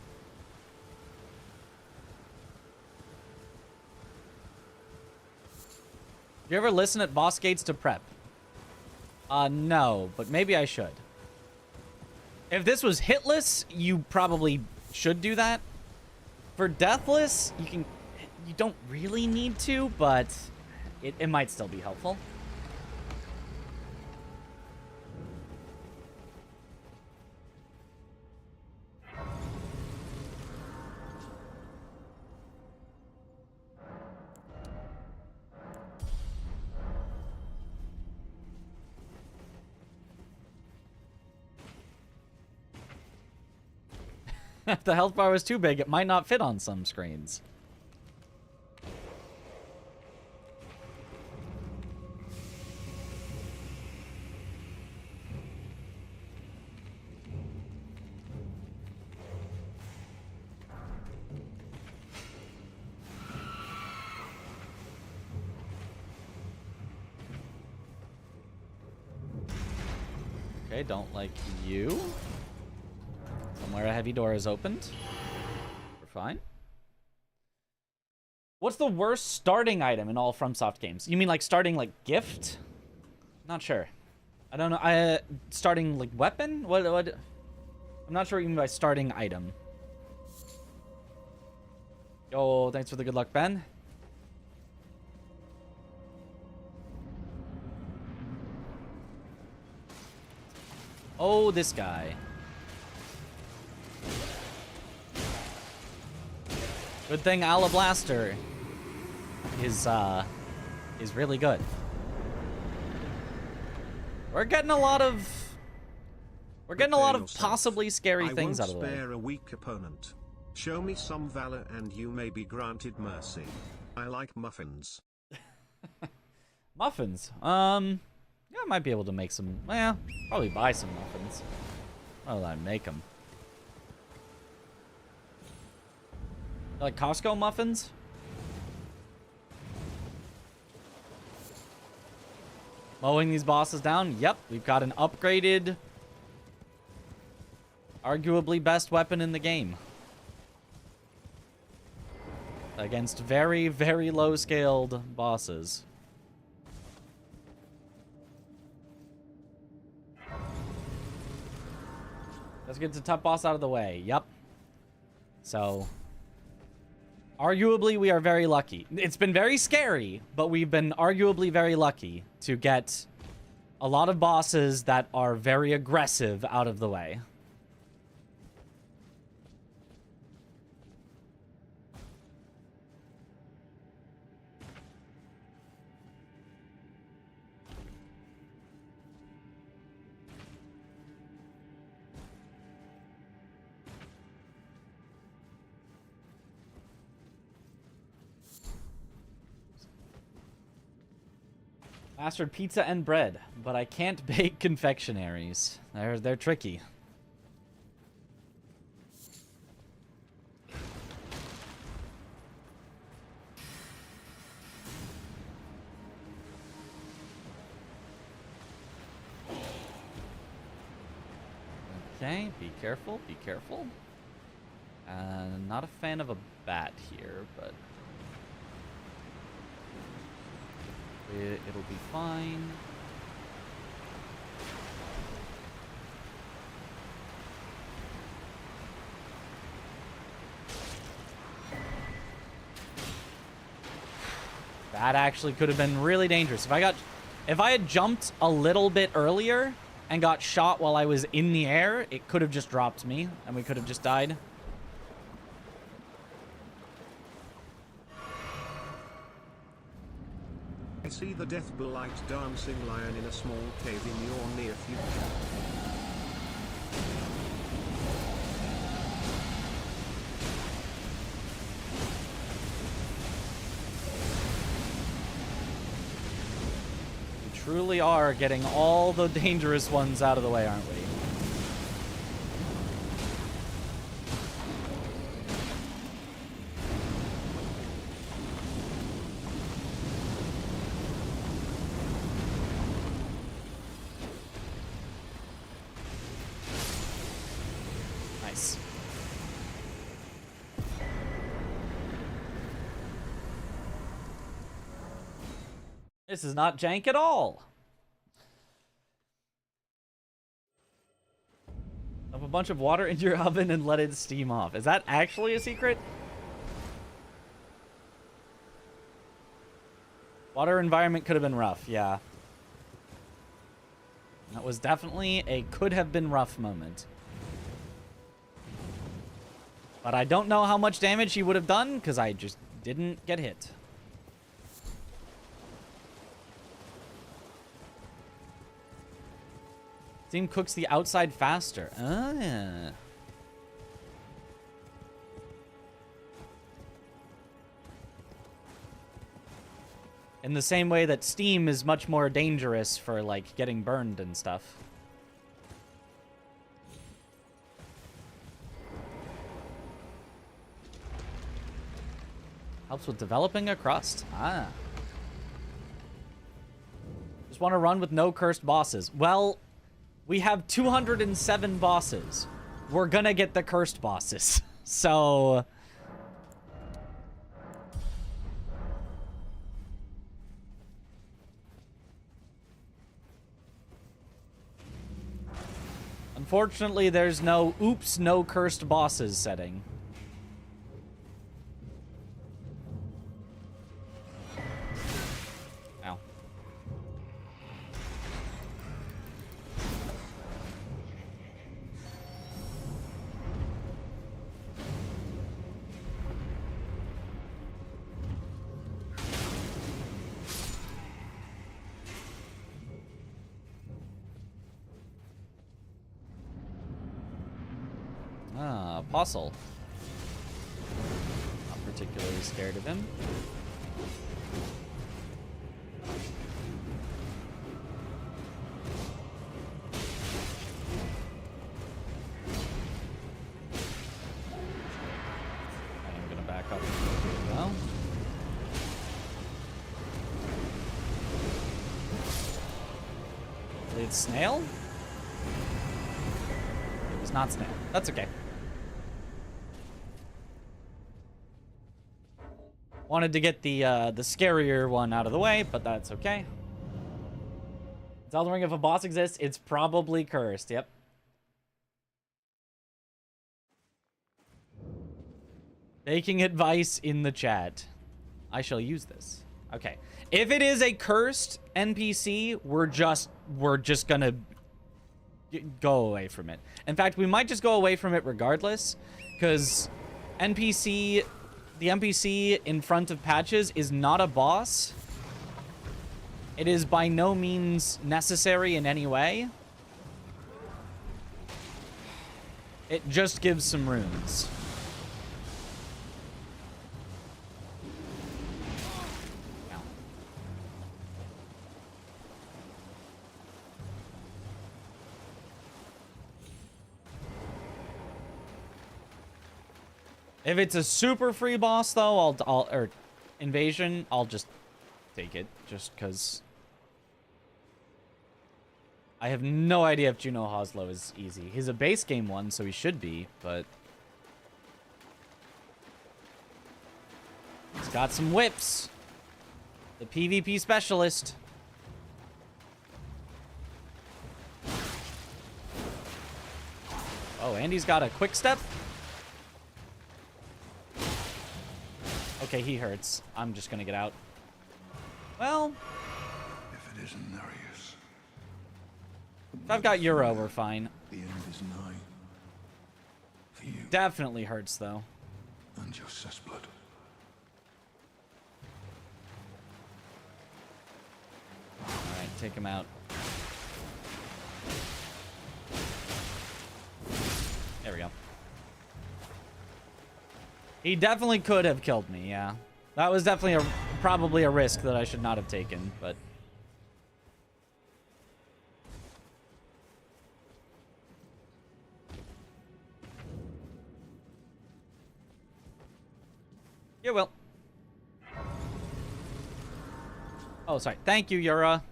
S2: Do you ever listen at boss gates to prep? No, but maybe I should. If this was hitless, you probably should do that. For deathless, you don't really need to, but it might still be helpful. If the health bar was too big, it might not fit on some screens. Okay, don't like you. Somewhere a heavy door is opened. We're fine. What's the worst starting item in all FromSoft games? You mean like starting like gift? Not sure. I don't know. Starting like weapon? What? I'm not sure what you mean by starting item. Yo, thanks for the good luck, Ben. Oh, this guy. Good thing Ala Blaster is really good. We're getting a lot of possibly scary things out of the way.
S1: I won't spare a weak opponent. Show me some valor and you may be granted mercy. I like muffins.
S2: Muffins. Yeah, I might be able to make some. Well, probably buy some muffins. Why would I make them? Like Costco muffins? Mowing these bosses down? Yep, we've got an upgraded, arguably best weapon in the game. Against very, very low-scaled bosses. Let's get the tough boss out of the way. Yep. So, arguably, we are very lucky. It's been very scary, but we've been arguably very lucky to get a lot of bosses that are very aggressive out of the way. Mastered pizza and bread, but I can't bake confectionaries. They're tricky. Okay, be careful, be careful. Not a fan of a bat here, but it'll be fine. That actually could have been really dangerous. If I had jumped a little bit earlier and got shot while I was in the air, it could have just dropped me and we could have just died.
S1: I see the death blight dancing lion in a small cave in your near future.
S2: We truly are getting all the dangerous ones out of the way, aren't we? This is not jank at all. Dump a bunch of water into your oven and let it steam off. Is that actually a secret? Water environment could have been rough, yeah. That was definitely a could have been rough moment. But I don't know how much damage he would have done because I just didn't get hit. Steam cooks the outside faster. Ah. In the same way that steam is much more dangerous for, like, getting burned and stuff. Helps with developing a crust. Ah. Just want to run with no cursed bosses. Well, we have 207 bosses. We're gonna get the cursed bosses. So unfortunately, there's no oops, no cursed bosses setting. Ow. Apostle. Not particularly scared of him. I'm gonna back up as well. It's snail? It was not snail. That's okay. Wanted to get the scarier one out of the way, but that's okay. It's Elden Ring. If a boss exists, it's probably cursed. Yep. Taking advice in the chat. I shall use this. Okay. If it is a cursed NPC, we're just gonna go away from it. In fact, we might just go away from it regardless, because the NPC in front of Patches is not a boss. It is by no means necessary in any way. It just gives some runes. If it's a super free boss, though, or invasion, I'll just take it, just because I have no idea if Juno Hoslow is easy. He's a base game one, so he should be, but he's got some whips. The PvP specialist. Oh, and he's got a quick step. Okay, he hurts. I'm just gonna get out. Well,
S9: If it isn't Nereus,
S2: if I've got Euro, we're fine.
S9: the end is nigh. For you
S2: Definitely hurts, though.
S9: and your cessblood.
S2: Alright, take him out. There we go. He definitely could have killed me, yeah. That was definitely probably a risk that I should not have taken, but... You will. Oh, sorry. Thank you, Yura.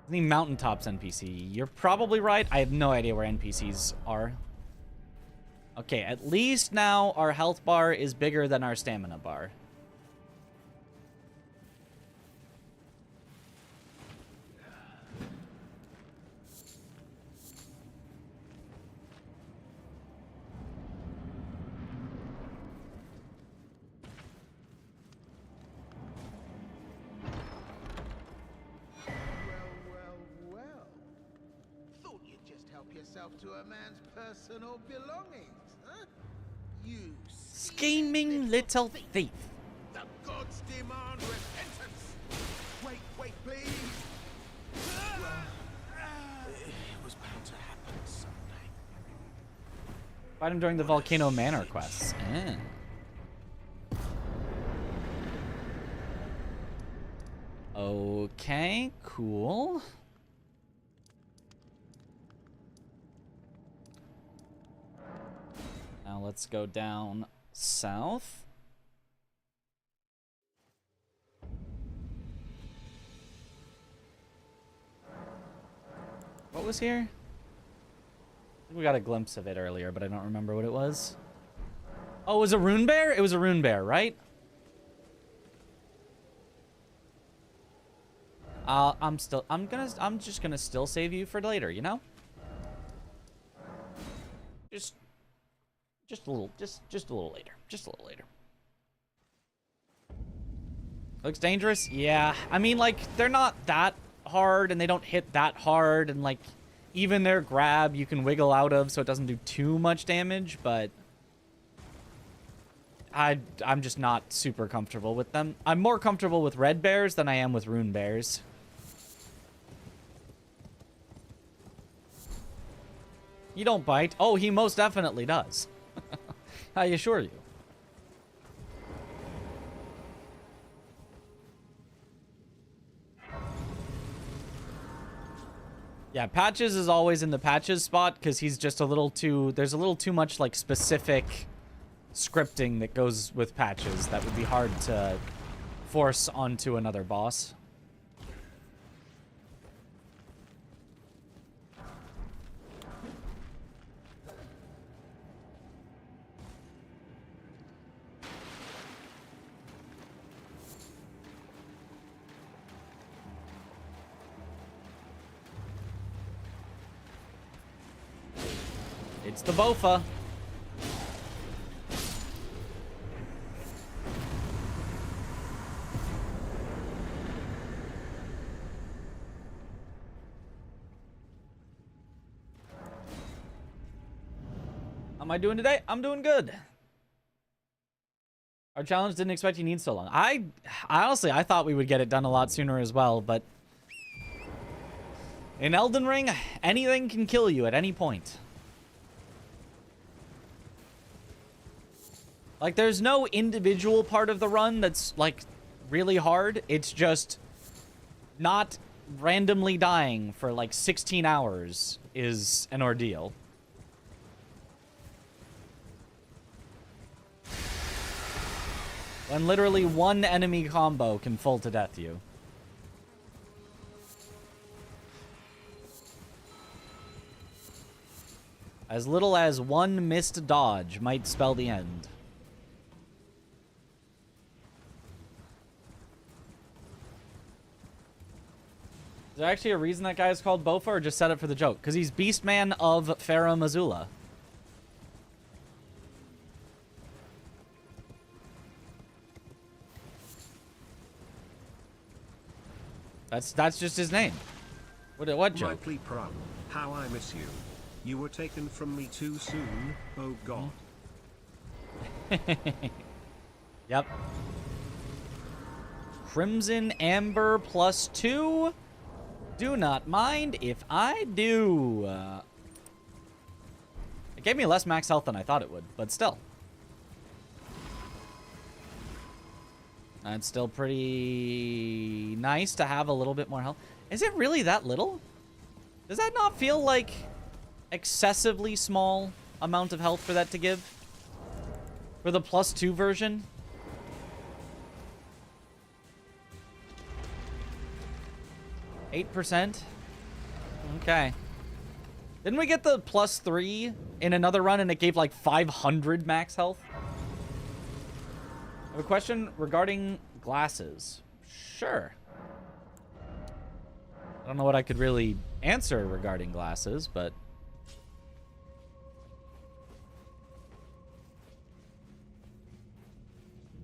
S2: The Mountaintops NPC. You're probably right. I have no idea where NPCs are. Okay, at least now our health bar is bigger than our stamina bar.
S7: Well. Thought you'd just help yourself to a man's personal belongings, huh? You
S2: Scheming little thief.
S7: The gods demand repentance. Wait, please. It was bound to happen someday.
S2: Fight him during the Volcano Manor quests. Okay, cool. Now let's go down south. What was here? I think we got a glimpse of it earlier, but I don't remember what it was. Oh, it was a rune bear? It was a rune bear, right? I'm just gonna still save you for later, you know? Just a little later. Just a little later. Looks dangerous? Yeah. I mean, like, they're not that hard, and they don't hit that hard, and, like, even their grab you can wiggle out of so it doesn't do too much damage, but I'm just not super comfortable with them. I'm more comfortable with red bears than I am with rune bears. He don't bite. Oh, he most definitely does. I assure you. Yeah, Patches is always in the Patches spot because he's just a little too... There's a little too much, like, specific scripting that goes with Patches that would be hard to force onto another boss. It's the Bofa. How am I doing today? I'm doing good. Our challenge didn't expect you need so long. I honestly, I thought we would get it done a lot sooner as well, but in Elden Ring, anything can kill you at any point. Like, there's no individual part of the run that's, like, really hard. It's just not randomly dying for, like, 16 hours is an ordeal. When literally one enemy combo can full to death you. As little as one missed dodge might spell the end. Is there actually a reason that guy is called Bofa, or just set it for the joke? Because he's Beastman of Farah Mazula. That's just his name. What joke?
S1: Rightly proud. How I miss you. You were taken from me too soon. Oh God.
S2: Yep. Crimson Amber +2. Do not mind if I do. It gave me less max health than I thought it would, but still. It's still pretty nice to have a little bit more health. Is it really that little? Does that not feel like excessively small amount of health for that to give? For the +2 version? %? Okay. Didn't we get the +3 in another run and it gave like 500 max health? I have a question regarding glasses. Sure. I don't know what I could really answer regarding glasses, but...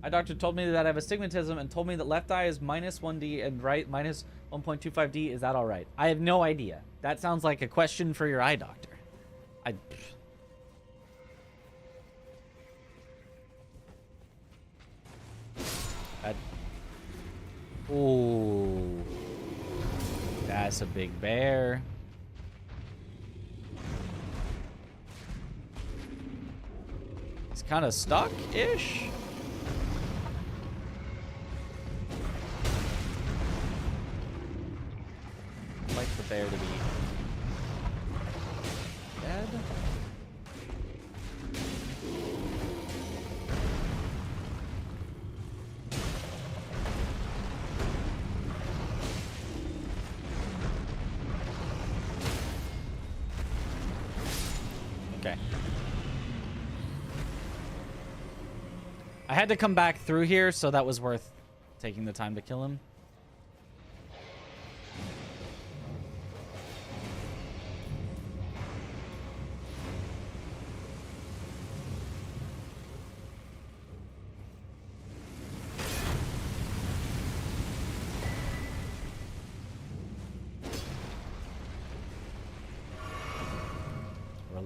S2: My doctor told me that I have astigmatism and told me that left eye is -1D and right -1.25D. Is that all right? I have no idea. That sounds like a question for your eye doctor. Ooh. That's a big bear. He's kind of stuck-ish. I'd like the bear to be dead. Okay. I had to come back through here, so that was worth taking the time to kill him.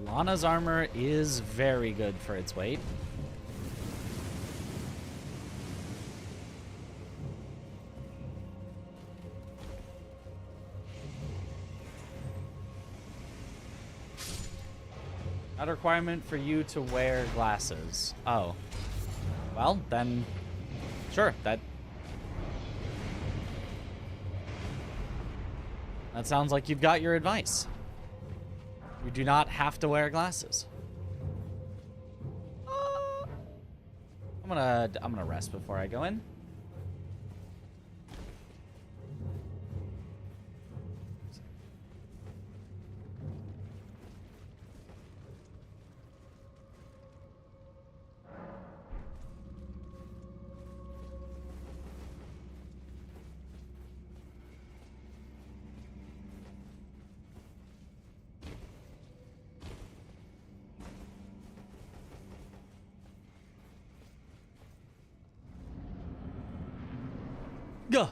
S2: Lana's armor is very good for its weight. Not a requirement for you to wear glasses. Oh. Well, then... Sure, that sounds like you've got your advice. You do not have to wear glasses. I'm gonna rest before I go in. Go.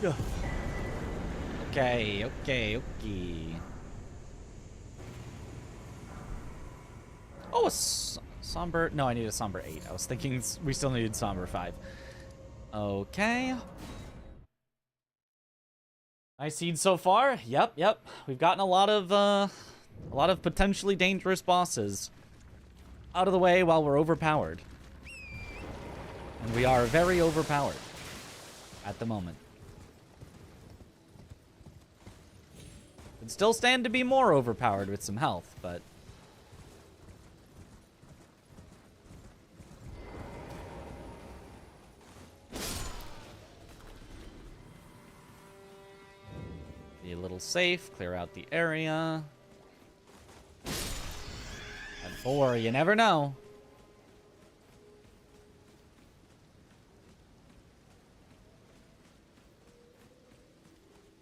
S2: Go. Okay, okay. Oh, a somber... No, I need a somber 8. I was thinking we still needed somber 5. Okay. Nice seed so far. Yep. We've gotten a lot of potentially dangerous bosses out of the way while we're overpowered. And we are very overpowered at the moment. Could still stand to be more overpowered with some health, but... Be a little safe, clear out the area. And 4, you never know.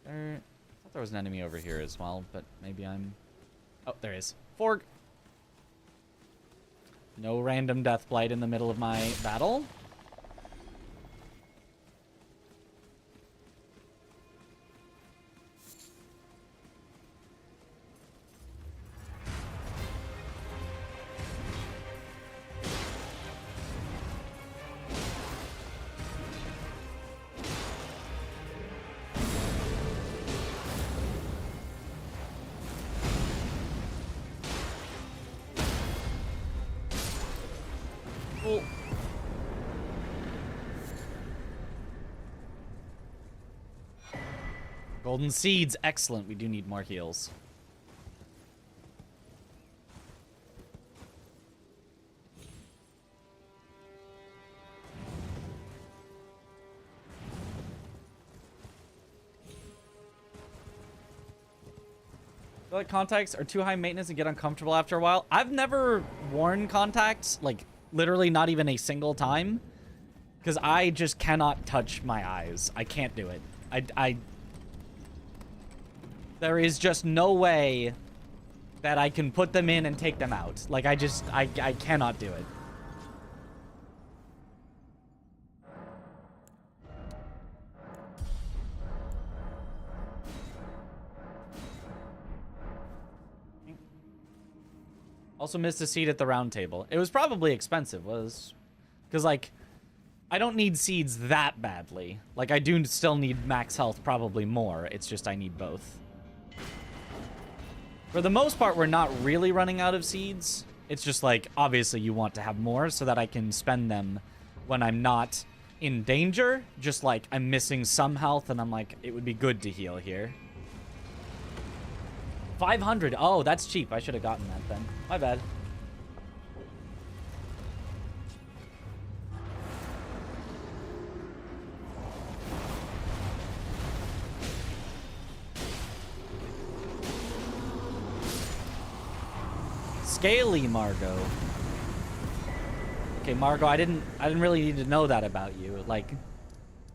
S2: I thought there was an enemy over here as well, but maybe I'm... Oh, there is. Forg! No random death blight in the middle of my battle. Cool. Golden seeds, excellent. We do need more heals. I feel like contacts are too high maintenance and get uncomfortable after a while. I've never worn contacts, like literally not even a single time, because I just cannot touch my eyes. I can't do it. There is just no way that I can put them in and take them out. Like, I cannot do it. Also missed a seat at the round table. It was probably expensive, because, like, I don't need seeds that badly. Like, I do still need max health, probably more. It's just I need both. For the most part, we're not really running out of seeds. It's just, like, obviously you want to have more so that I can spend them when I'm not in danger. Just, like, I'm missing some health, and I'm like, it would be good to heal here. 500. Oh, that's cheap. I should have gotten that then. My bad. Scaly Margot. Okay, Margot, I didn't really need to know that about you. Like,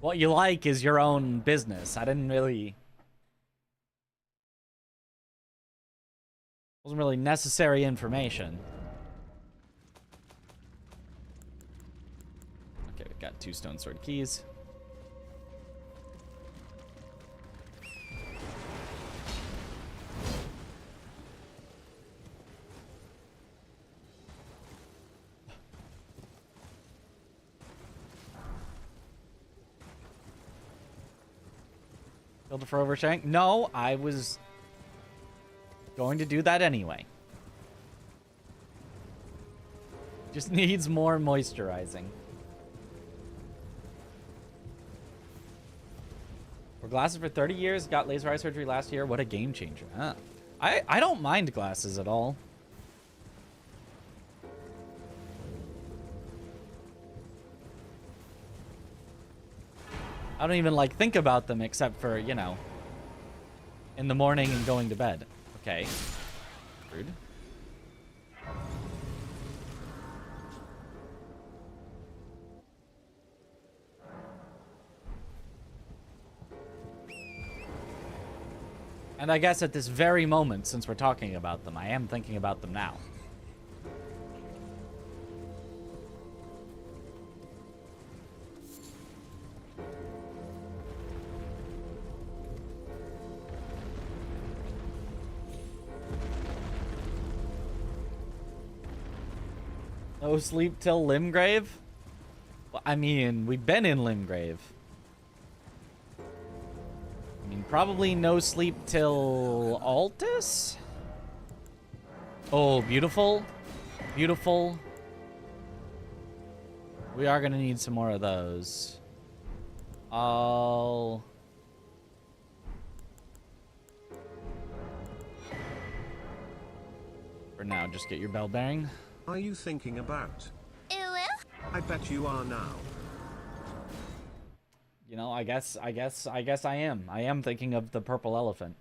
S2: what you like is your own business. I didn't really... Wasn't really necessary information. Okay, got 2 stone sword keys. Filter for oversharing? No, I was going to do that anyway. Just needs more moisturizing. Wore glasses for 30 years, got laser eye surgery last year. What a game changer. Huh? I don't mind glasses at all. I don't even like think about them except for, you know, in the morning and going to bed. Okay. Rude. And I guess at this very moment, since we're talking about them, I am thinking about them now. No sleep till Limgrave? Well, I mean, we've been in Limgrave. I mean, probably no sleep till Altus? Oh, beautiful. Beautiful. We are gonna need some more of those. I'll... For now, just get your bell bearing.
S1: Are you thinking about? I bet you are now.
S2: You know, I guess I am. I am thinking of the purple elephant.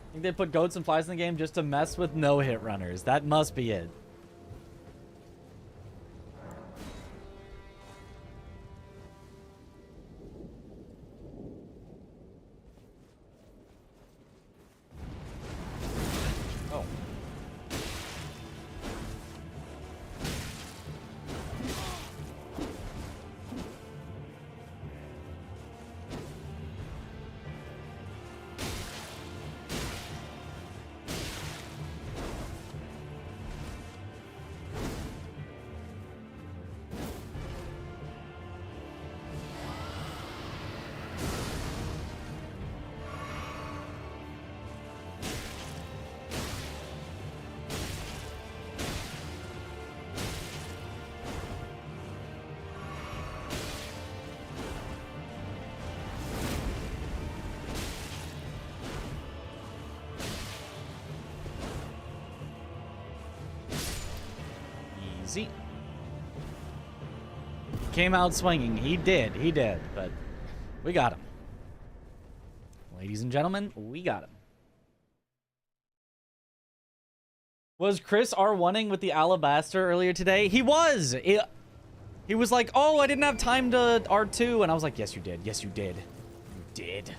S2: I think they put goats and flies in the game just to mess with no-hit runners. That must be it. Easy. Came out swinging. He did, but we got him. Ladies and gentlemen, we got him. Was Chris R1ing with the Alabaster earlier today? He was! He was like, oh, I didn't have time to R2. And I was like, yes, you did. Yes, you did. You did.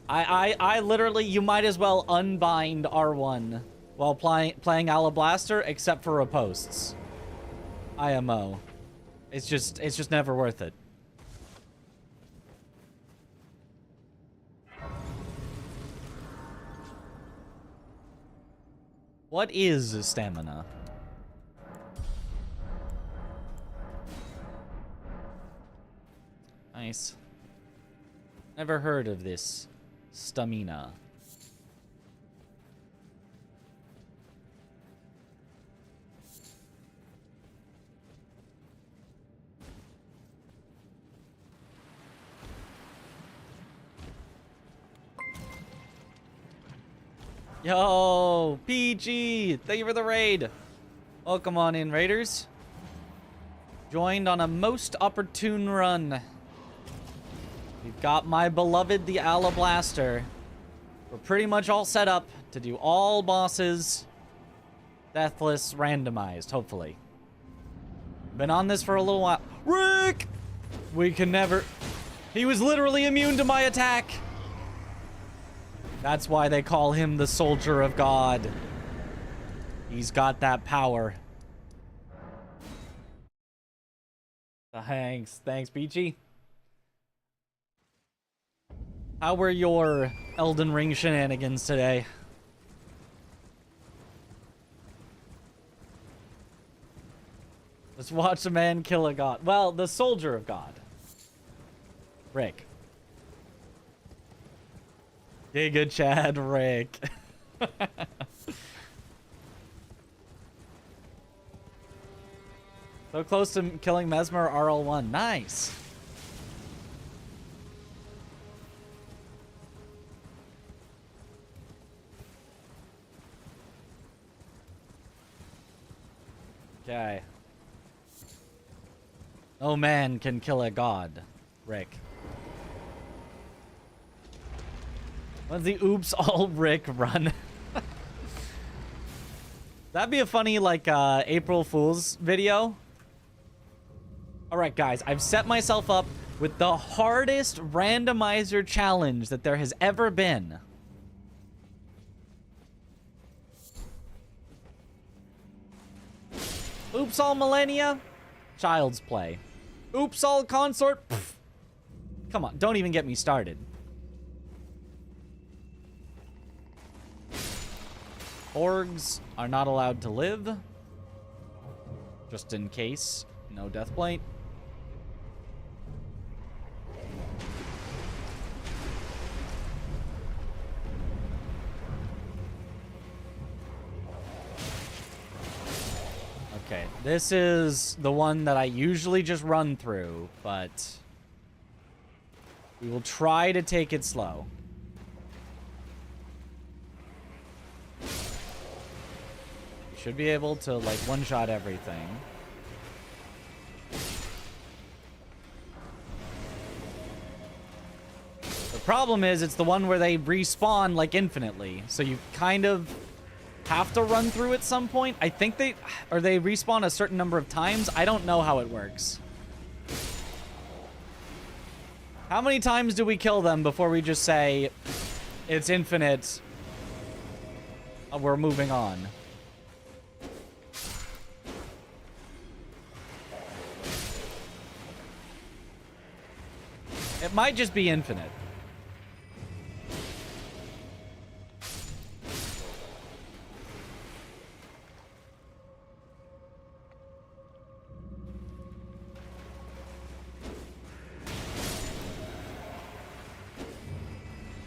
S2: I literally, you might as well unbind R1 while playing Alabaster, except for riposts. IMO. It's just never worth it. What is stamina? Nice. Never heard of this stamina. Yo, PG, thank you for the raid. Welcome on in, raiders. Joined on a most opportune run. We've got my beloved, the Alablaster. We're pretty much all set up to do all bosses Deathless randomized, hopefully. Been on this for a little while. Rick! We can never... He was literally immune to my attack. That's why they call him the Soldier of God. He's got that power. Thanks. Thanks, Peachy. How were your Elden Ring shenanigans today? Let's watch a man kill a god. Well, the Soldier of God. Rick. Giga Chad Rick. So close to killing Mesmer RL1. Nice. Okay. No man can kill a god, Rick. When's the oops all Rick run? That'd be a funny, like, April Fool's video. Alright, guys, I've set myself up with the hardest randomizer challenge that there has ever been. Oops all millennia? Child's play. Oops all consort? Pfft. Come on, don't even get me started. Orgs are not allowed to live. Just in case. No death plate. Okay, this is the one that I usually just run through, but we will try to take it slow. Should be able to, like, one-shot everything. The problem is, it's the one where they respawn, like, infinitely. So you kind of have to run through at some point. I think they respawn a certain number of times. I don't know how it works. How many times do we kill them before we just say, it's infinite, we're moving on? It might just be infinite.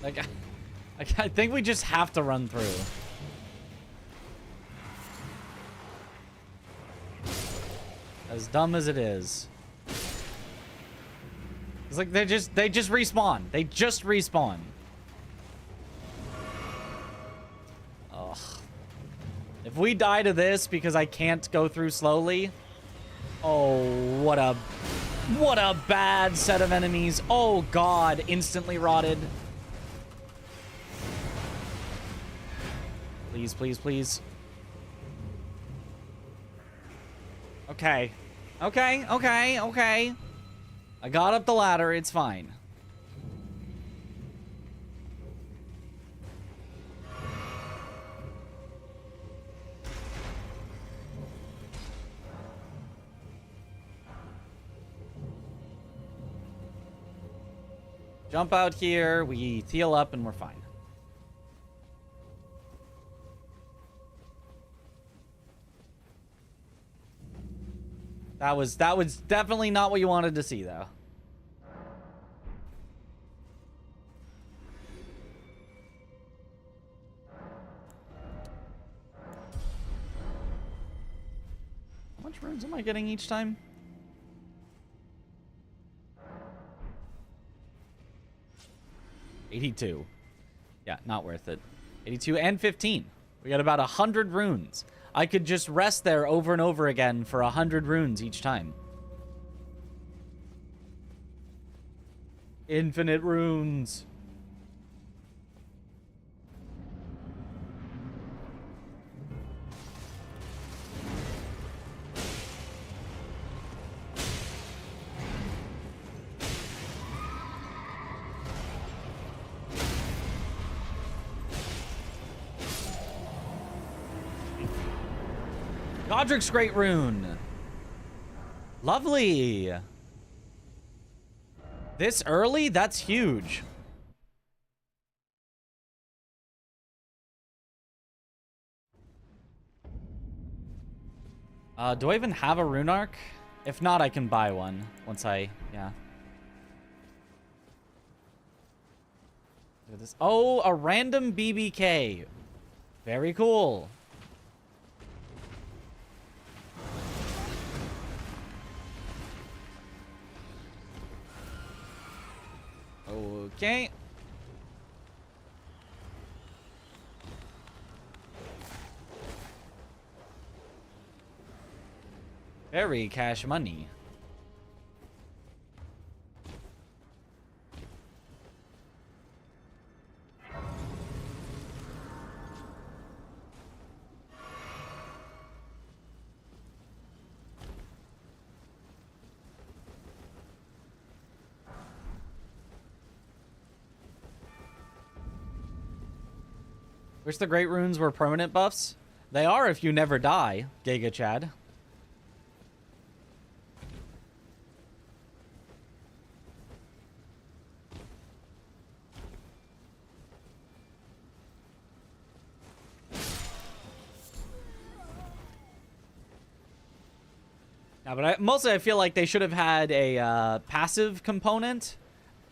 S2: Like, I think we just have to run through. As dumb as it is. It's like they just respawn. They just respawn. Ugh. If we die to this because I can't go through slowly, oh, what a bad set of enemies. Oh god, instantly rotted. Please, please, please. Okay. Okay, okay, okay. I got up the ladder, it's fine. Jump out here, we heal up, and we're fine. That was definitely not what you wanted to see, though. How much runes am I getting each time? $82. Yeah, not worth it. 82 and 15. We got about 100 runes. I could just rest there over and over again for 100 runes each time. Infinite runes. Godric's Great Rune. Lovely. This early? That's huge. Do I even have a rune arc? If not, I can buy one once I, yeah. Look at this. Oh, a random BBK. Very cool. Okay. Very cash money. Wish the Great Runes were permanent buffs. They are if you never die, Giga Chad. Yeah, but mostly I feel like they should have had a passive component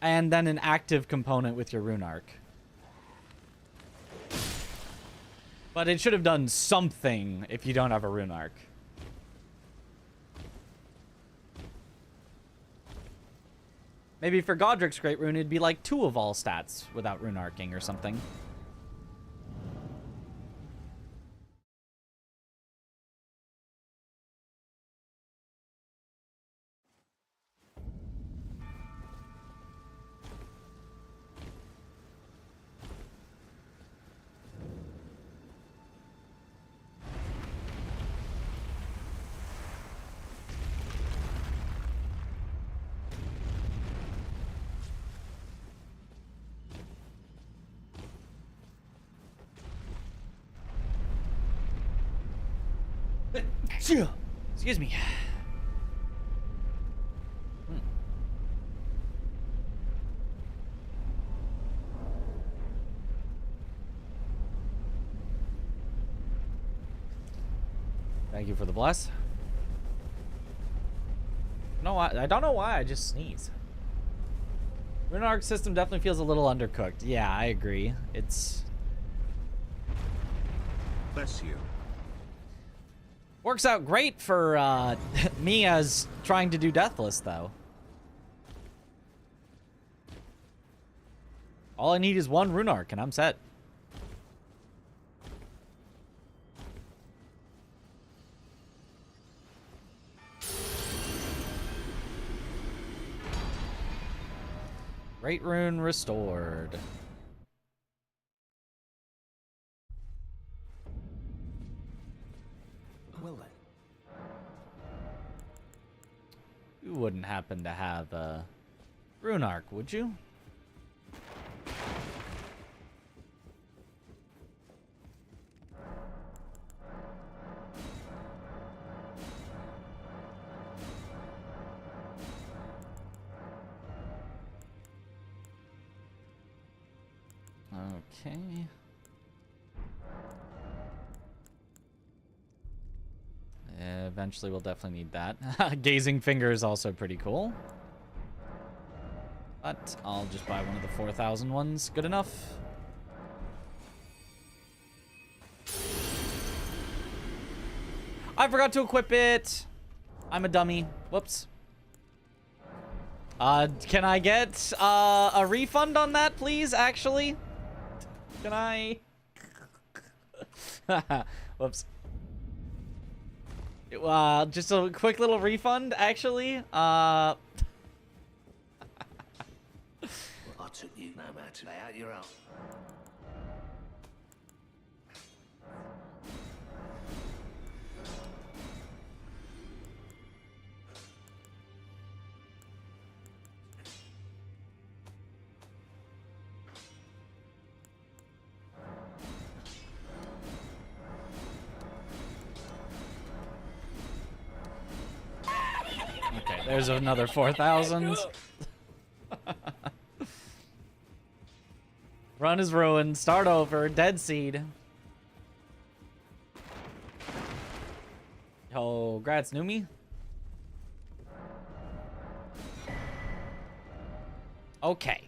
S2: and then an active component with your rune arc. But it should have done something if you don't have a rune arc. Maybe for Godric's Great Rune, it'd be like 2 of all stats without rune arcing or something. Excuse me. Thank you for the bless. No, I don't know why I just sneeze. Rune arc system definitely feels a little undercooked. Yeah, I agree. It's...
S1: Bless you.
S2: Works out great for me as trying to do deathless, though. All I need is 1 rune arc, and I'm set. Great rune restored.
S10: Well then.
S2: You wouldn't happen to have a rune arc, would you? Okay. Eventually we'll definitely need that. Gazing Finger is also pretty cool. But I'll just buy one of the 4,000 ones. Good enough. I forgot to equip it. I'm a dummy. Whoops. Can I get a refund on that, please, actually? Can I? Whoops. Just a quick little refund, actually.
S8: Well, I took you no matter. Lay out your own.
S2: There's another 4,000. Run is ruined. Start over. Dead seed. Oh, grats, Numi. Okay.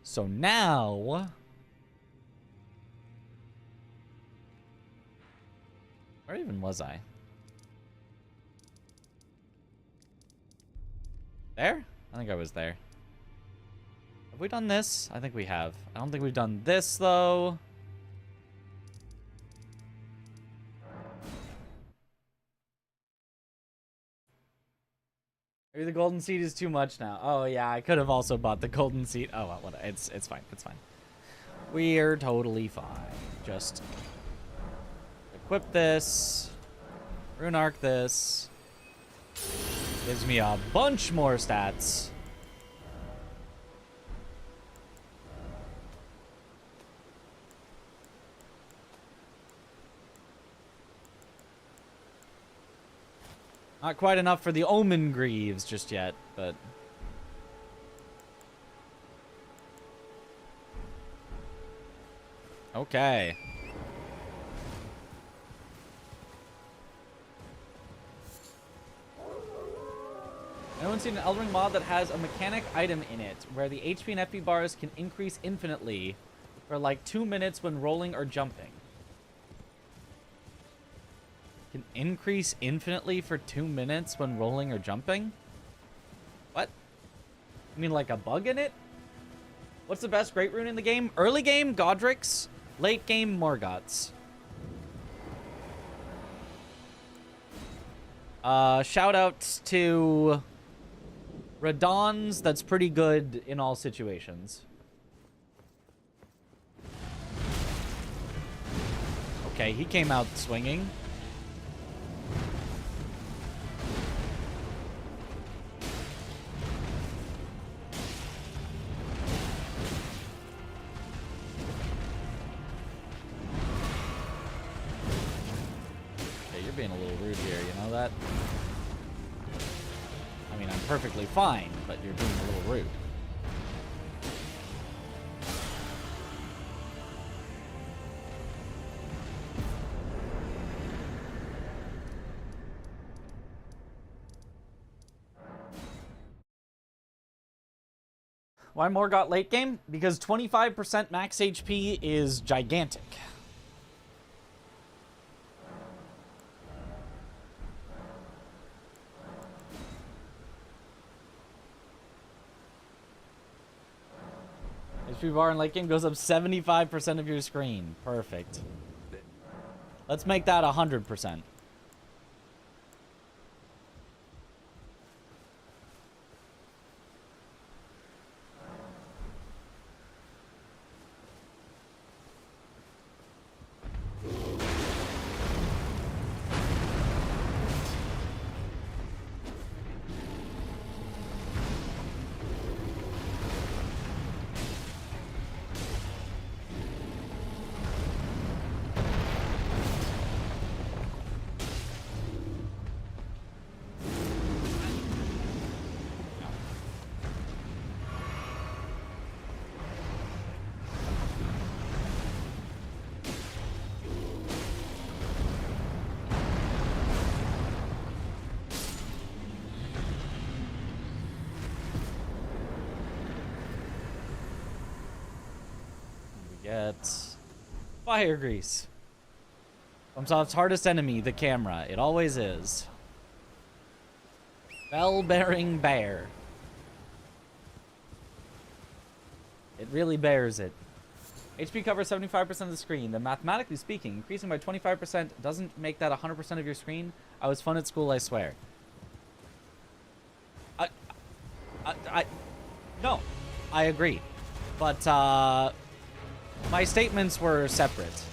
S2: So now... Where even was I? There? I think I was there. Have we done this? I think we have. I don't think we've done this, though. Maybe the golden seed is too much now. Oh, yeah, I could have also bought the golden seed. Oh, well, what? It's fine. It's fine. We're totally fine. Just equip this. Rune arc this. Gives me a bunch more stats. Not quite enough for the Omen Greaves just yet, but... Okay. Anyone seen an Elden Ring mod that has a mechanic item in it where the HP and FP bars can increase infinitely for like 2 minutes when rolling or jumping? Can increase infinitely for 2 minutes when rolling or jumping? What? You mean like a bug in it? What's the best great rune in the game? Early game, Godric's. Late game, Morgoth's. Shout outs to Radon's. That's pretty good in all situations. Okay, he came out swinging. Being a little rude here, you know that? I mean, I'm perfectly fine, but you're being a little rude. Why Morgoth late game? Because 25% max HP is gigantic. HP bar in late game goes up 75% of your screen. Perfect. Let's make that 100%. Get fire grease. FromSoft's hardest enemy, the camera. It always is. Bell-bearing bear. It really bears it. HP covers 75% of the screen. Then mathematically speaking, increasing by 25% doesn't make that 100% of your screen. I was fun at school, I swear. No, I agree. But, my statements were separate.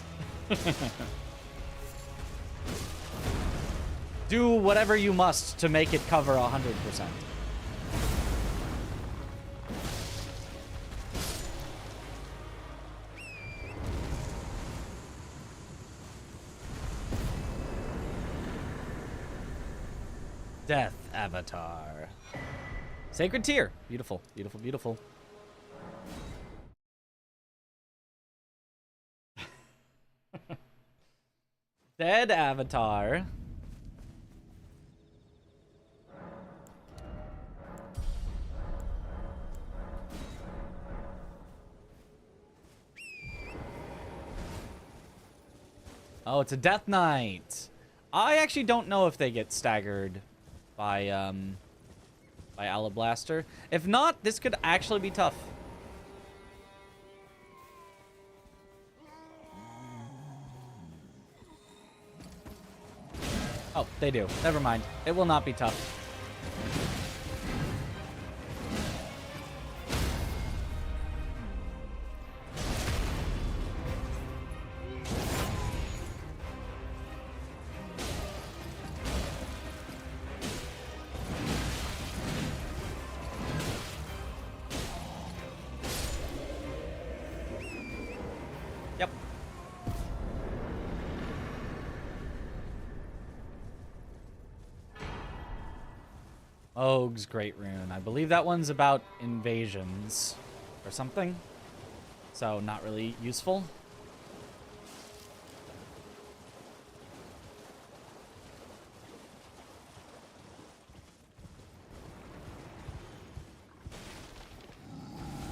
S2: Do whatever you must to make it cover 100%. Death Avatar. Sacred Tear. Beautiful, beautiful, beautiful. Dead Avatar. Oh, it's a Death Knight. I actually don't know if they get staggered by Alablaster. If not, this could actually be tough. Oh, they do. Never mind. It will not be tough. Yep. Og's Great Rune. I believe that one's about invasions or something. So not really useful.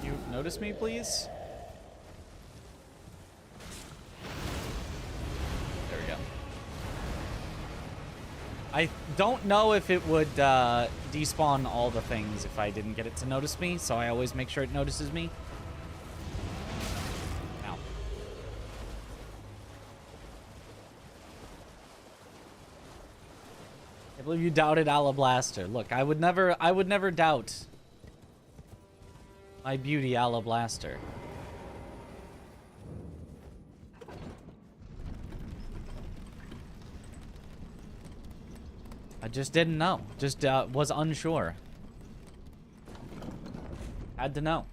S2: You notice me, please? There we go. I don't know if it would despawn all the things if I didn't get it to notice me, so I always make sure it notices me. Ow. I believe you doubted Alablaster. Look, I would never doubt my beauty Alablaster. I just didn't know. Just was unsure. Had to know.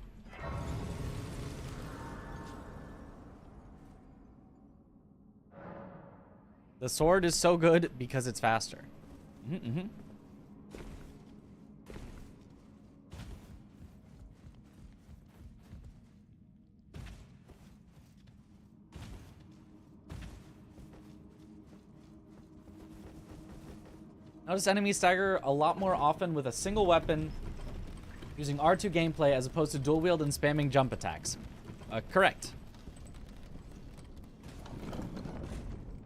S2: The sword is so good because it's faster. Mm-hmm. Notice enemies stagger a lot more often with a single weapon using R2 gameplay as opposed to dual wield and spamming jump attacks. Correct.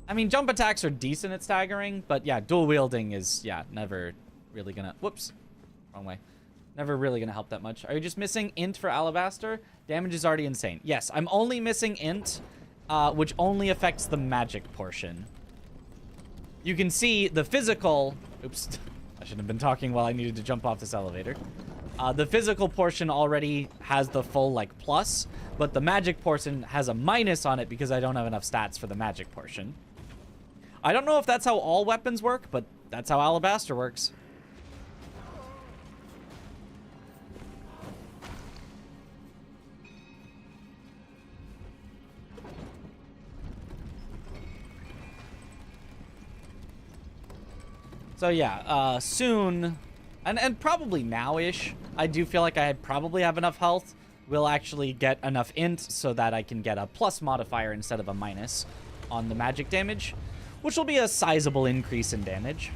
S2: I mean, jump attacks are decent at staggering, but yeah, dual wielding is, yeah, never really gonna... Whoops. Wrong way. Never really gonna help that much. Are you just missing int for Alabaster? Damage is already insane. Yes, I'm only missing int, which only affects the magic portion. You can see the physical... Oops. I shouldn't have been talking while I needed to jump off this elevator. The physical portion already has the full, like, plus, but the magic portion has a minus on it because I don't have enough stats for the magic portion. I don't know if that's how all weapons work, but that's how Alabaster works. So yeah, soon, and probably now-ish, I do feel like I probably have enough health. We'll actually get enough int so that I can get a plus modifier instead of a minus on the magic damage, which will be a sizable increase in damage.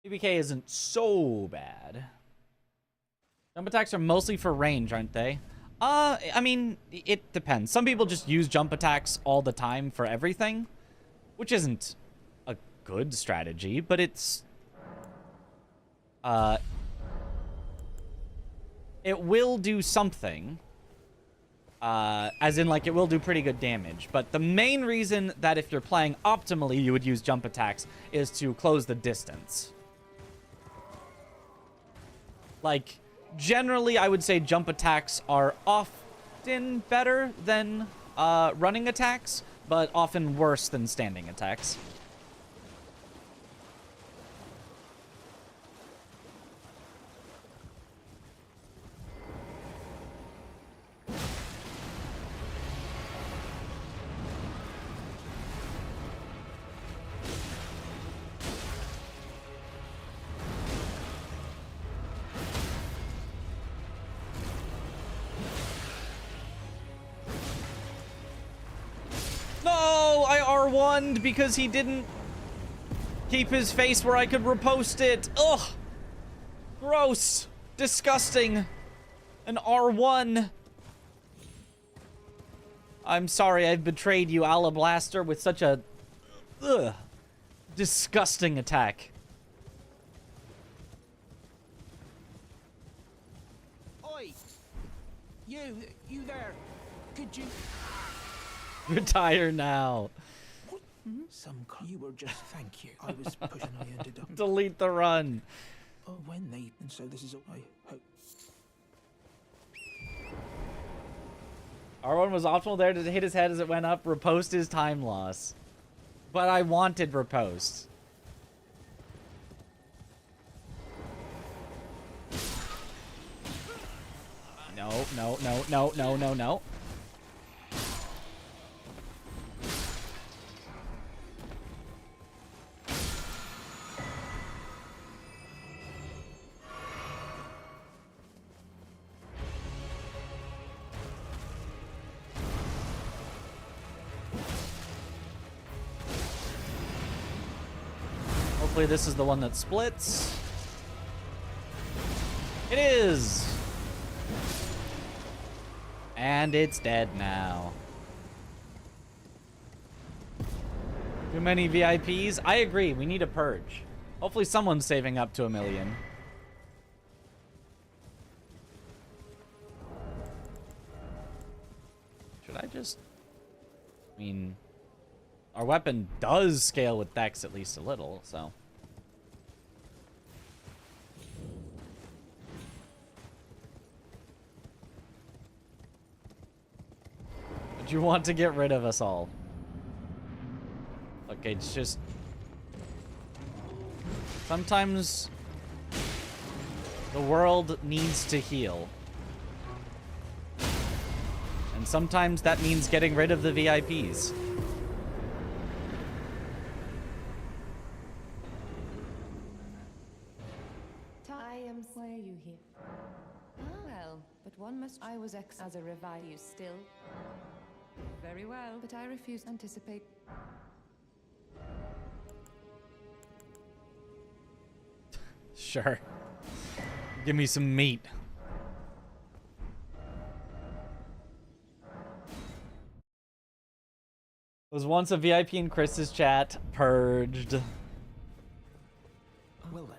S2: PBK isn't so bad. Jump attacks are mostly for range, aren't they? I mean, it depends. Some people just use jump attacks all the time for everything, which isn't a good strategy, but it's... it will do something. As in, like, it will do pretty good damage. But the main reason that if you're playing optimally, you would use jump attacks is to close the distance. Like, generally, I would say jump attacks are often better than running attacks, but often worse than standing attacks. No, I R1'd because he didn't keep his face where I could repost it. Ugh. Gross. Disgusting. An R1. I'm sorry I've betrayed you, Alablaster, with such a disgusting attack.
S3: Oi! You there. Could you...
S2: Retire now.
S3: You were just thank you. I was pushing, I ended up...
S2: Delete the run.
S3: Oh, when they... And so this is all I hope...
S2: R1 was optimal there to hit his head as it went up. Repost his time loss. But I wanted repost. No, no, no, no, no, no, no. Hopefully this is the one that splits. It is! And it's dead now. Too many VIPs? I agree, we need a purge. Hopefully someone's saving up to 1 million. Should I just... I mean... Our weapon does scale with Dex at least a little, so... But you want to get rid of us all. Okay, it's just... Sometimes... the world needs to heal. And sometimes that means getting rid of the VIPs.
S11: Why are you here? Ah, well, but one must... I was as a revive you still. Very well, but I refuse to anticipate.
S2: Sure. Give me some meat. Was once a VIP in Chris's chat. Purged.
S10: Well then.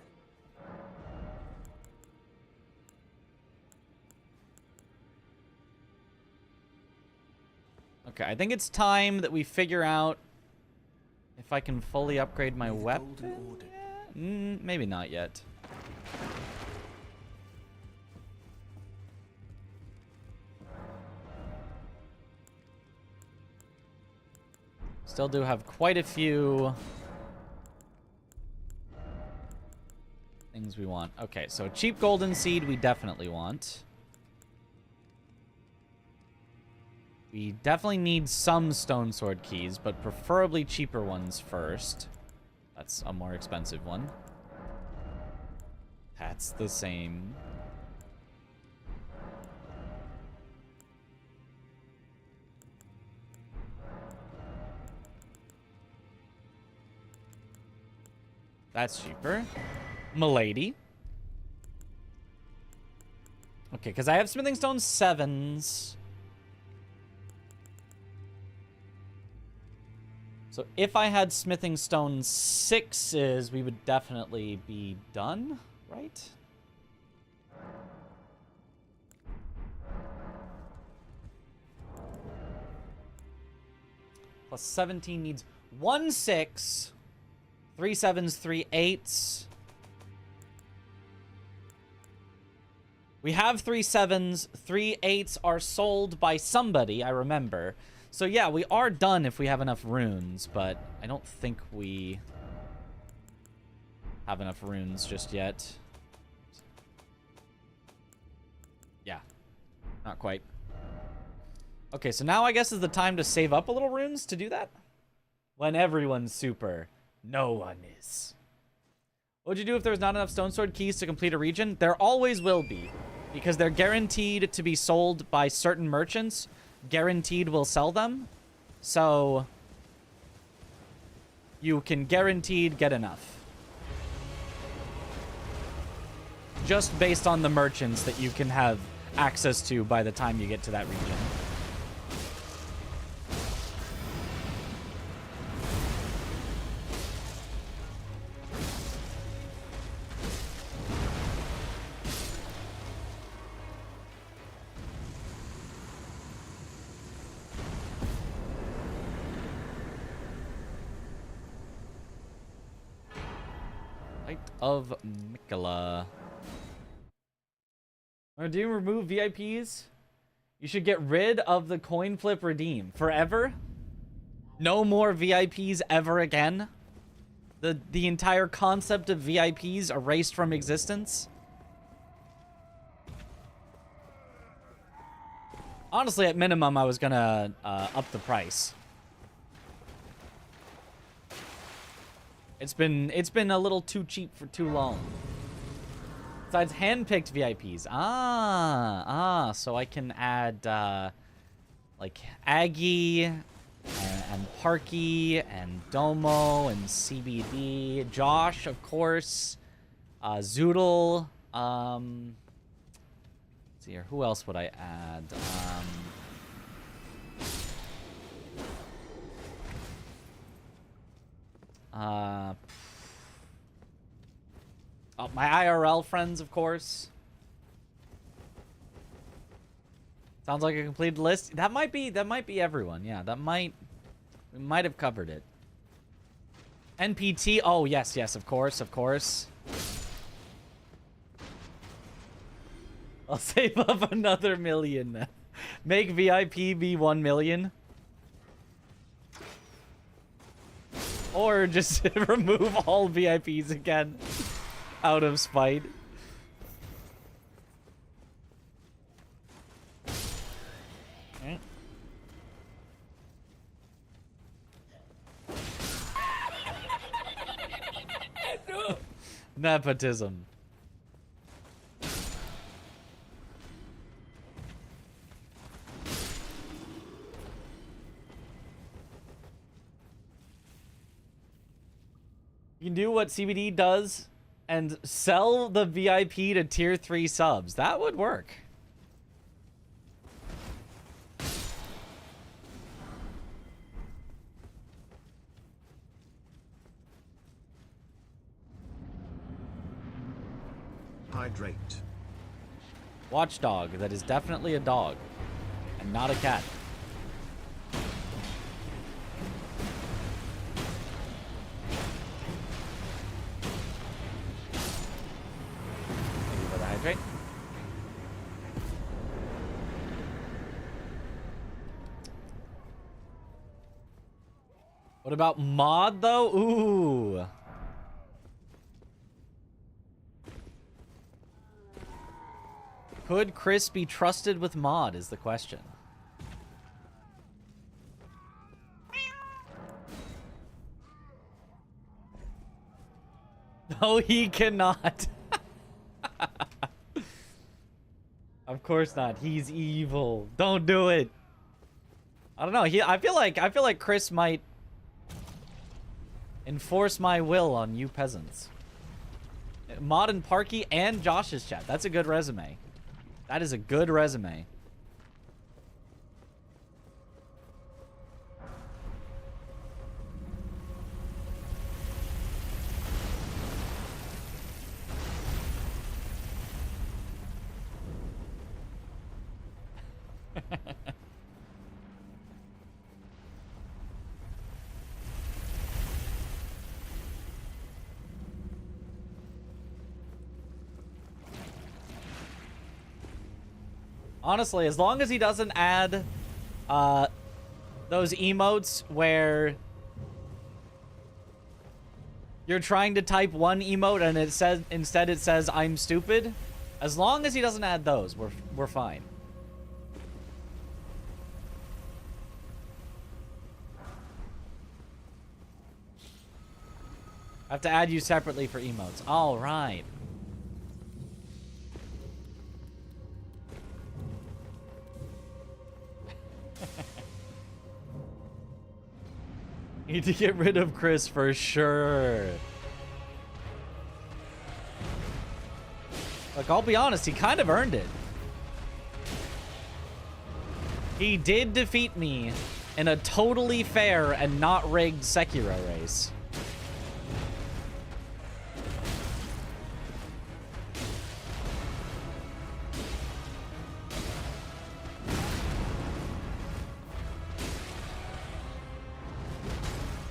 S2: Okay, I think it's time that we figure out if I can fully upgrade my weapon. Maybe not yet. Still do have quite a few things we want. Okay, so cheap golden seed we definitely want. We definitely need some stone sword keys, but preferably cheaper ones first. That's a more expensive one. That's the same. That's cheaper. Milady. Okay, because I have smithing stone 7s. So if I had smithing stone 6s, we would definitely be done, right? Plus 17 needs 1 6, 3 7s, 3 8s. We have 3 7s, 3 8s are sold by somebody, I remember. So yeah, we are done if we have enough runes, but I don't think we have enough runes just yet. Yeah, not quite. Okay, so now I guess is the time to save up a little runes to do that? When everyone's super, no one is. What would you do if there was not enough stone sword keys to complete a region? There always will be, because they're guaranteed to be sold by certain merchants. Guaranteed will sell them. So you can guaranteed get enough. Just based on the merchants that you can have access to by the time you get to that region. Light of Mikola. Do you remove VIPs? You should get rid of the coin flip redeem. Forever? No more VIPs ever again? The entire concept of VIPs erased from existence? Honestly, at minimum, I was gonna up the price. It's been a little too cheap for too long. Besides handpicked VIPs. So I can add like Aggie and Parky and Domo and CBD, Josh, of course, Zoodle. Let's see here, who else would I add? Oh, my IRL friends, of course. Sounds like a completed list. That might be everyone. Yeah, we might have covered it. NPT. Oh, yes, of course. I'll save up another million. Make VIP be 1 million. Or just remove all VIPs again. Out of spite. Okay. Nepotism. You can do what CBD does and sell the VIP to tier 3 subs. That would work.
S1: Hydrate.
S2: Watchdog. That is definitely a dog. And not a cat. Hydrate. What about mod though? Ooh. Could Chris be trusted with mod is the question. No, he cannot. Of course not. He's evil. Don't do it. I don't know. I feel like Chris might enforce my will on you peasants. Mod and Parky and Josh's chat. That's a good resume. That is a good resume. Honestly, as long as he doesn't add those emotes where you're trying to type one emote and it says instead it says I'm stupid, as long as he doesn't add those, we're fine. I have to add you separately for emotes. All right. Need to get rid of Chris for sure. Look, I'll be honest, he kind of earned it. He did defeat me in a totally fair and not rigged Sekiro race.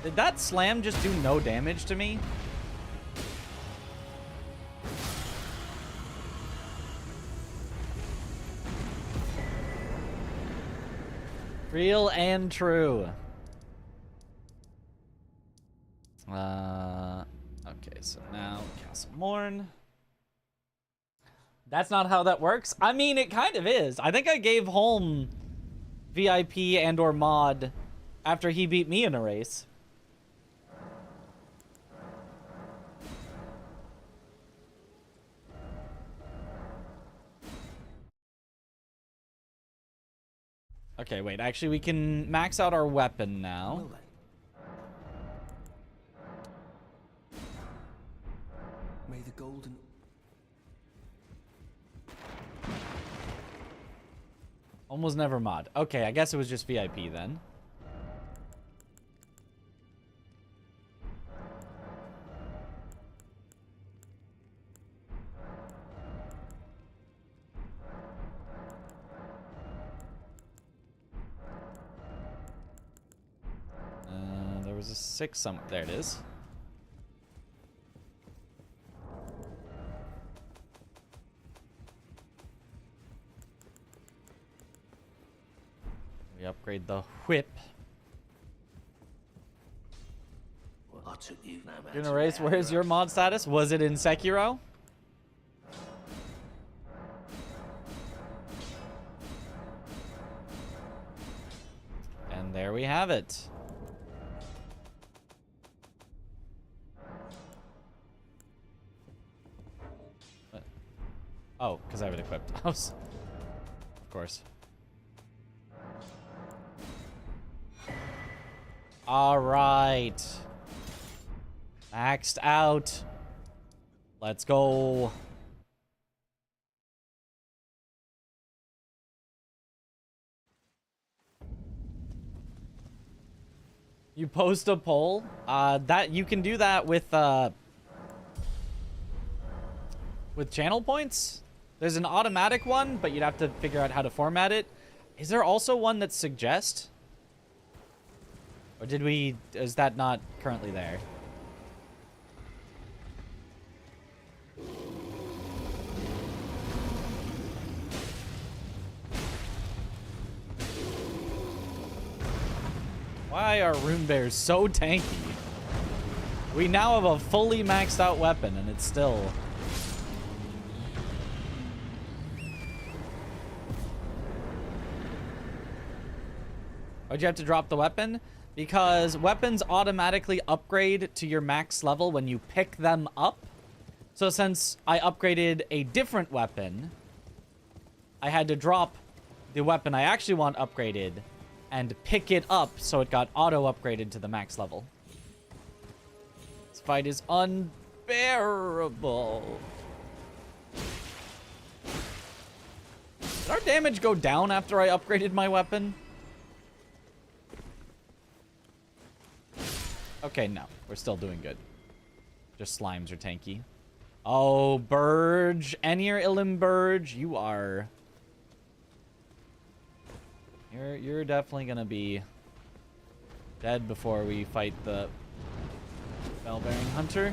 S2: Did that slam just do no damage to me? Real and true. Okay, so now Castle Morn. That's not how that works. I mean, it kind of is. I think I gave Holm VIP and or mod after he beat me in a race. Okay, wait. Actually, we can max out our weapon now.
S10: May the golden...
S2: Almost never mod. Okay, I guess it was just VIP then. There was a 6 some... There it is. We upgrade the whip.
S8: Well, I took you no matter.
S2: Doing a race, where's your mod status? Was it in Sekiro? And there we have it. What? Oh, because I have it equipped. Of course. All right. Maxed out. Let's go. You post a poll. That you can do that with channel points. There's an automatic one, but you'd have to figure out how to format it. Is there also one that suggests? Or did we... Is that not currently there? Why are rune bears so tanky? We now have a fully maxed out weapon and it's still... Why'd you have to drop the weapon? Because weapons automatically upgrade to your max level when you pick them up. So since I upgraded a different weapon, I had to drop the weapon I actually want upgraded and pick it up so it got auto-upgraded to the max level. This fight is unbearable. Did our damage go down after I upgraded my weapon? Okay, no. We're still doing good. Just slimes are tanky. Oh, Burge. Enir Ilim Burge. You are... You're definitely gonna be dead before we fight the Bell-bearing Hunter.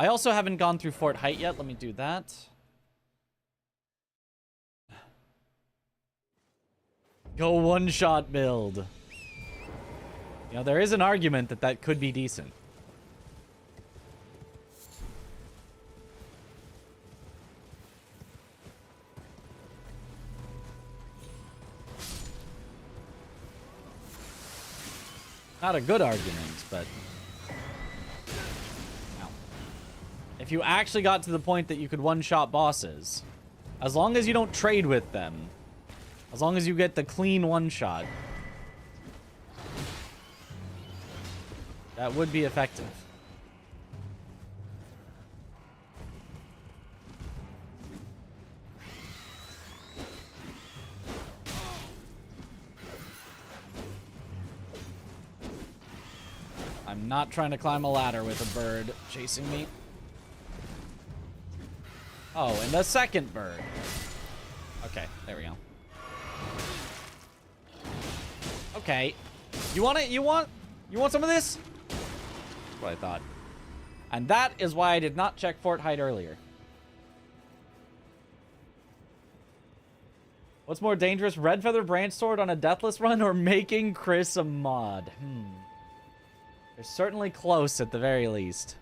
S2: I also haven't gone through Fort Height yet. Let me do that. Go one-shot build. You know, there is an argument that that could be decent. Not a good argument, but... Now, if you actually got to the point that you could one-shot bosses, as long as you don't trade with them, as long as you get the clean one-shot, that would be effective. I'm not trying to climb a ladder with a bird chasing me. Oh, and the second bird. Okay, there we go. Okay. You want it? You want some of this? That's what I thought. And that is why I did not check Fort Height earlier. What's more dangerous, Red Feather Branch Sword on a Deathless run or making Chris a mod? They're certainly close at the very least.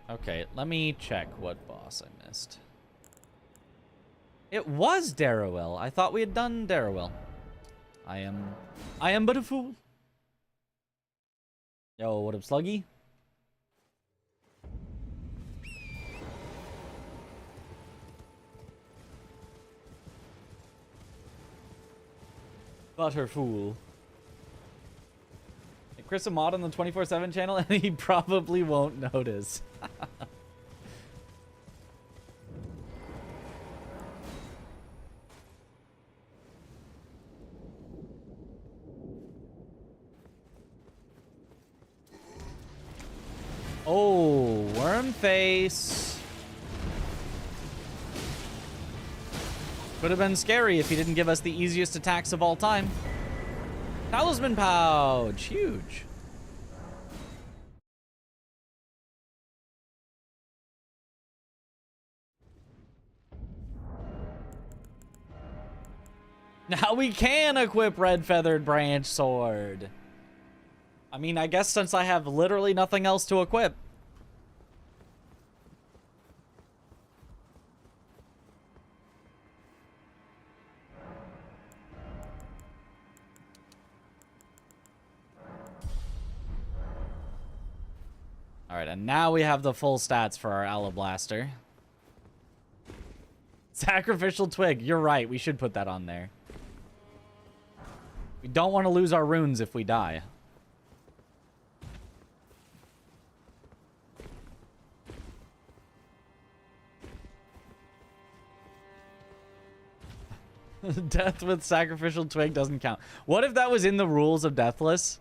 S2: Okay, let me check what boss I missed. It was Darrowell. I thought we had done Darrowell. I am but a fool. Yo, what up, Sluggy? Butterfool. Hey, Chris a mod on the 24/7 channel and he probably won't notice. Oh, worm face. Could have been scary if he didn't give us the easiest attacks of all time. Talisman pouch, huge. Now we can equip Red Feathered Branch Sword. I mean, I guess since I have literally nothing else to equip. Alright, and now we have the full stats for our Alablaster. Sacrificial Twig, you're right, we should put that on there. We don't want to lose our runes if we die. Death with Sacrificial Twig doesn't count. What if that was in the rules of Deathless?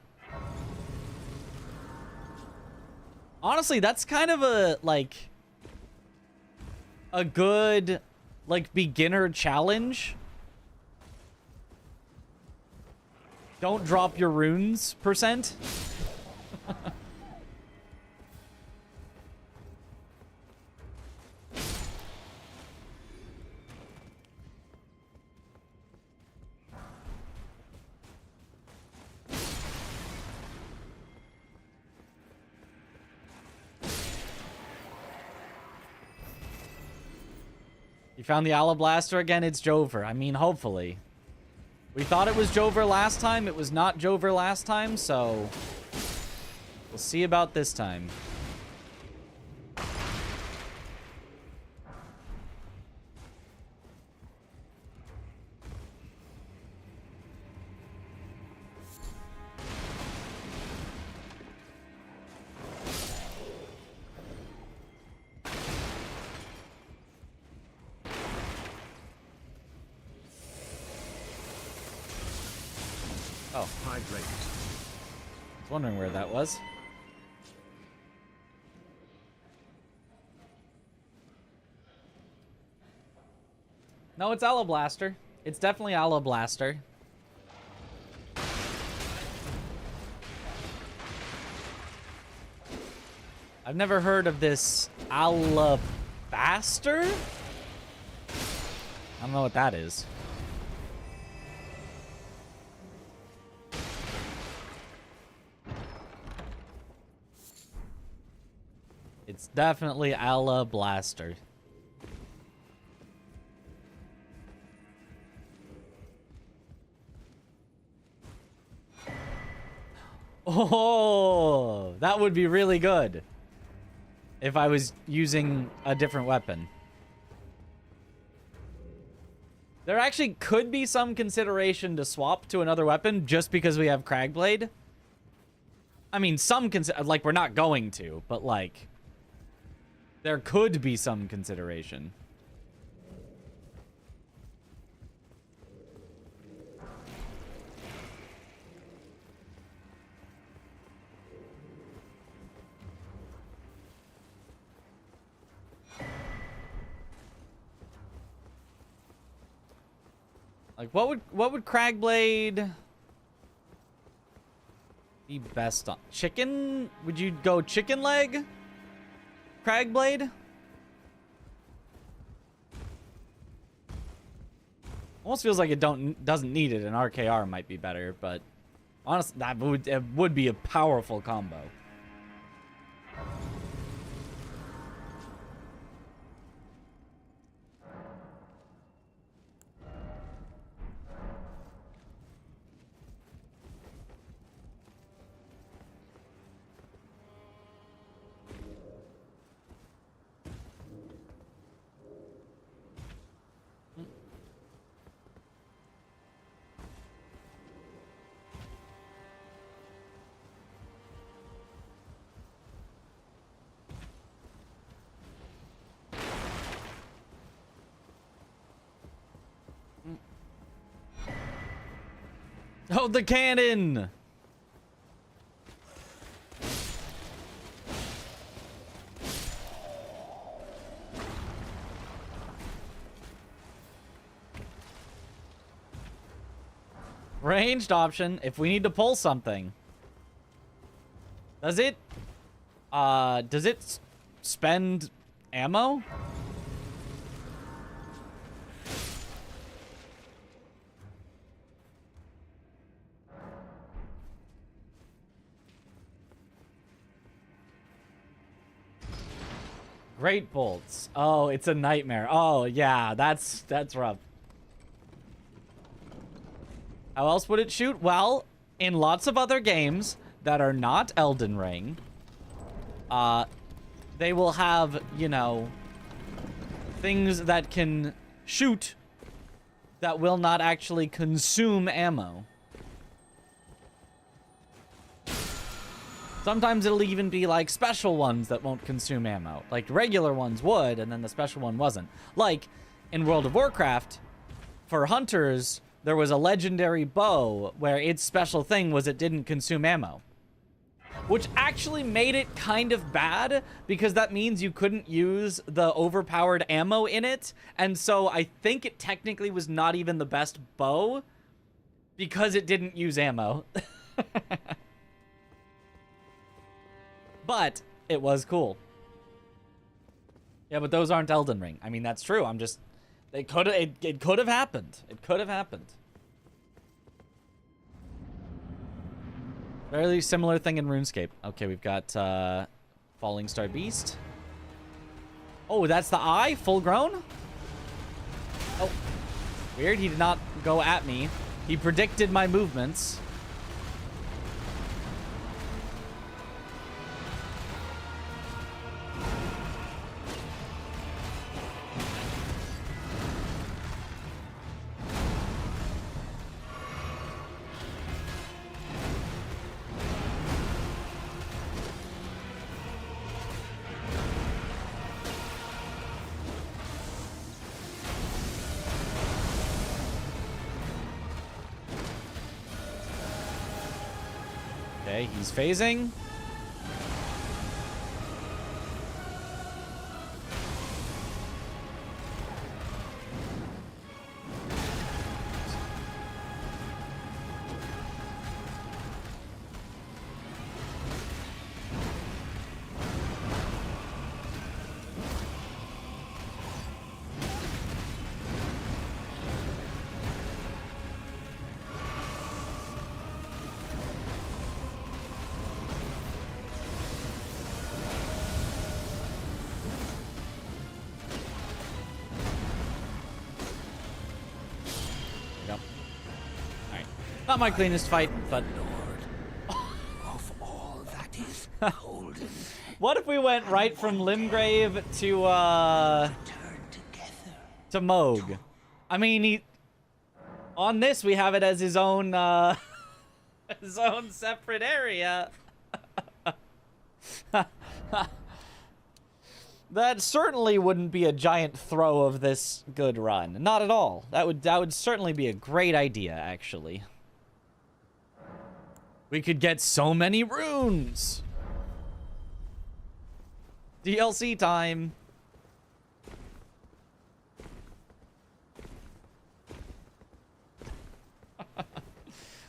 S2: Honestly, that's kind of a, like, a good, like, beginner challenge. Don't drop your runes, %. You found the Alablaster again? It's Jover. I mean, hopefully. We thought it was Jover last time. It was not Jover last time, so we'll see about this time. Oh.
S1: Hydrate.
S2: I was wondering where that was. No, it's Alablaster. It's definitely Alablaster. I've never heard of this alabaster. I don't know what that is. It's definitely Alablaster. Oh, that would be really good if I was using a different weapon. There actually could be some consideration to swap to another weapon just because we have Cragblade. I mean, like, we're not going to, but, like, there could be some consideration. Like, what would Cragblade be best on? Chicken? Would you go chicken leg? Cragblade? Almost feels like it doesn't need it. An RKR might be better, but honestly, it would be a powerful combo. Oh, the cannon! Ranged option if we need to pull something. Does it spend ammo? Great bolts. Oh, it's a nightmare. Oh, yeah, that's rough. How else would it shoot? Well, in lots of other games that are not Elden Ring, they will have, you know, things that can shoot that will not actually consume ammo. Sometimes it'll even be like special ones that won't consume ammo. Like regular ones would, and then the special one wasn't. Like in World of Warcraft, for hunters, there was a legendary bow where its special thing was it didn't consume ammo. Which actually made it kind of bad, because that means you couldn't use the overpowered ammo in it. And so I think it technically was not even the best bow, because it didn't use ammo. But it was cool. Yeah, but those aren't Elden Ring. I mean, that's true. I'm just... It could have happened. It could have happened. Very similar thing in RuneScape. Okay, we've got Falling Star Beast. Oh, that's the eye? Full grown? Oh. Weird, he did not go at me. He predicted my movements. Okay, he's phasing. Not my cleanest fight, but...
S8: Of all that is golden.
S2: What if we went right from Limgrave to Moog? I mean, on this we have it as his own separate area. That certainly wouldn't be a giant throw of this good run. Not at all. That would certainly be a great idea, actually. We could get so many runes. DLC time.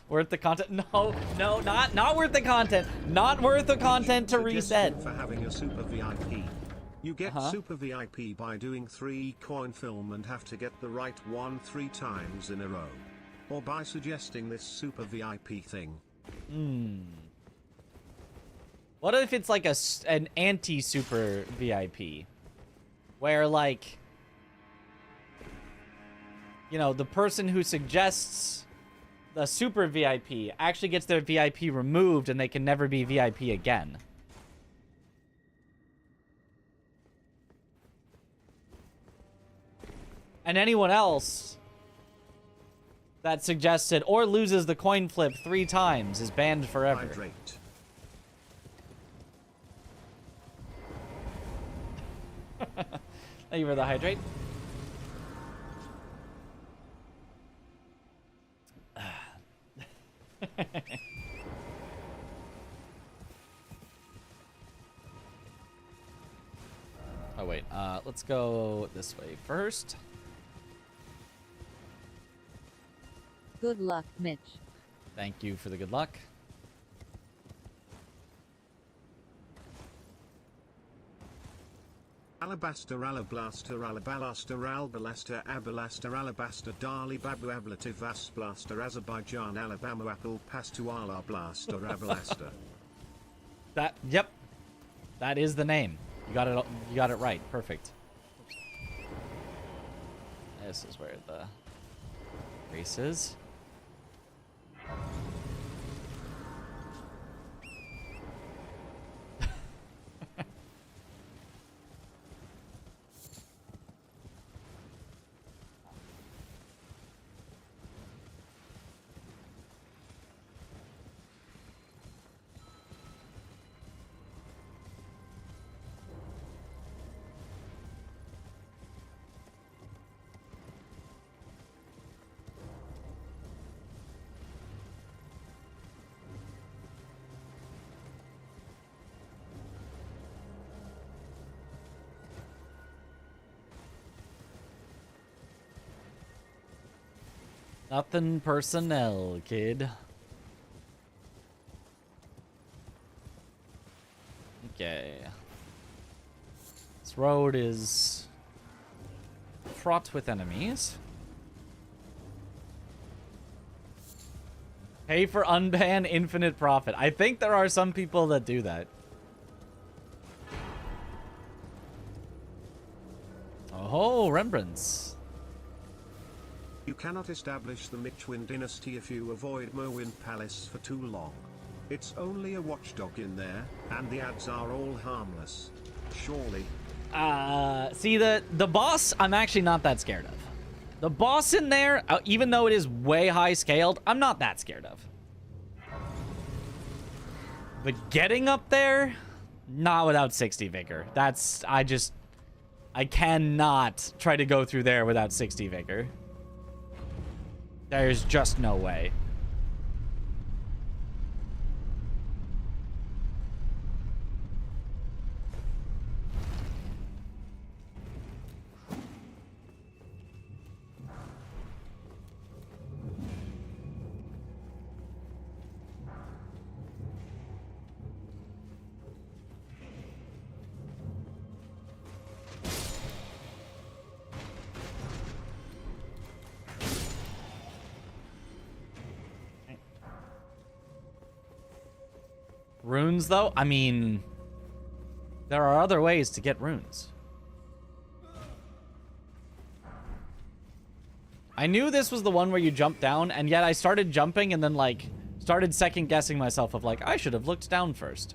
S2: Worth the content? No, not worth the content. Not worth the content to reset.
S1: For having a super VIP. You get super VIP by doing 3 coin film and have to get the right one 3 times in a row. Or by suggesting this super VIP thing.
S2: What if it's like an anti-super VIP? Where, like, you know, the person who suggests the super VIP actually gets their VIP removed and they can never be VIP again. And anyone else that suggests it or loses the coin flip 3 times is banned forever.
S1: Hydrate.
S2: Thank you for the hydrate. Oh wait, let's go this way first.
S4: Good luck, Mitch.
S2: Thank you for the good luck.
S1: Alabaster, Alablaster, Alabalaster, Albalaster, Abalaster, Alabaster, Dali, Babu, Ablative, Asplaster, Azerbaijan, Alabama, Apple, Pastuala, Blaster, Abalaster.
S2: Yep. That is the name. You got it right. Perfect. This is where the race is. Nothing personnel, kid. Okay. This road is fraught with enemies. Pay for unban infinite profit. I think there are some people that do that. Oh, Rembrandts.
S1: You cannot establish the Mitchwin dynasty if you avoid Merwin Palace for too long. It's only a watchdog in there, and the ads are all harmless. Surely.
S2: See, the boss, I'm actually not that scared of. The boss in there, even though it is way high scaled, I'm not that scared of. But getting up there, not without 60 vigor. I cannot try to go through there without 60 vigor. There's just no way. Runes, though? I mean, there are other ways to get runes. I knew this was the one where you jump down, and yet I started jumping and then, like, started second-guessing myself of, like, I should have looked down first.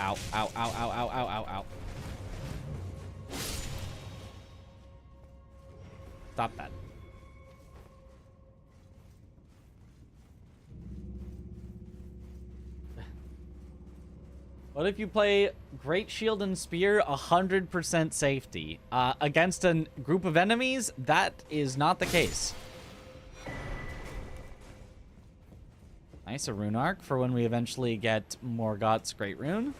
S2: Ow, ow, ow, ow, ow, ow, ow, ow. Stop that. What if you play Great Shield and Spear 100% safety? Against a group of enemies, that is not the case. Nice, a rune arc for when we eventually get Morgoth's Great Rune.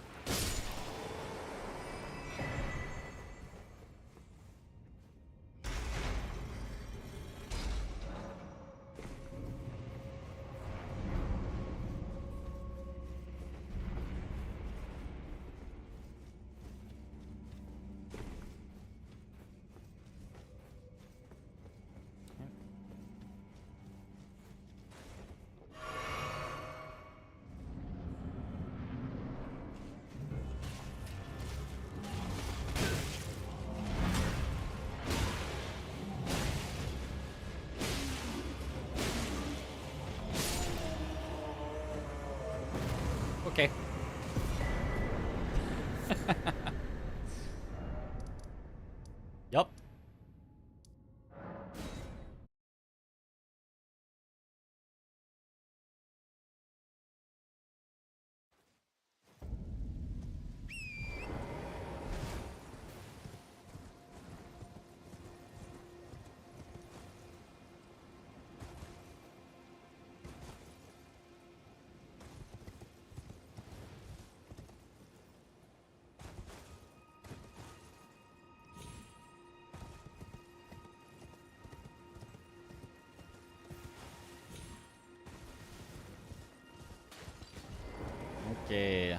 S2: Okay. Yup. Okay.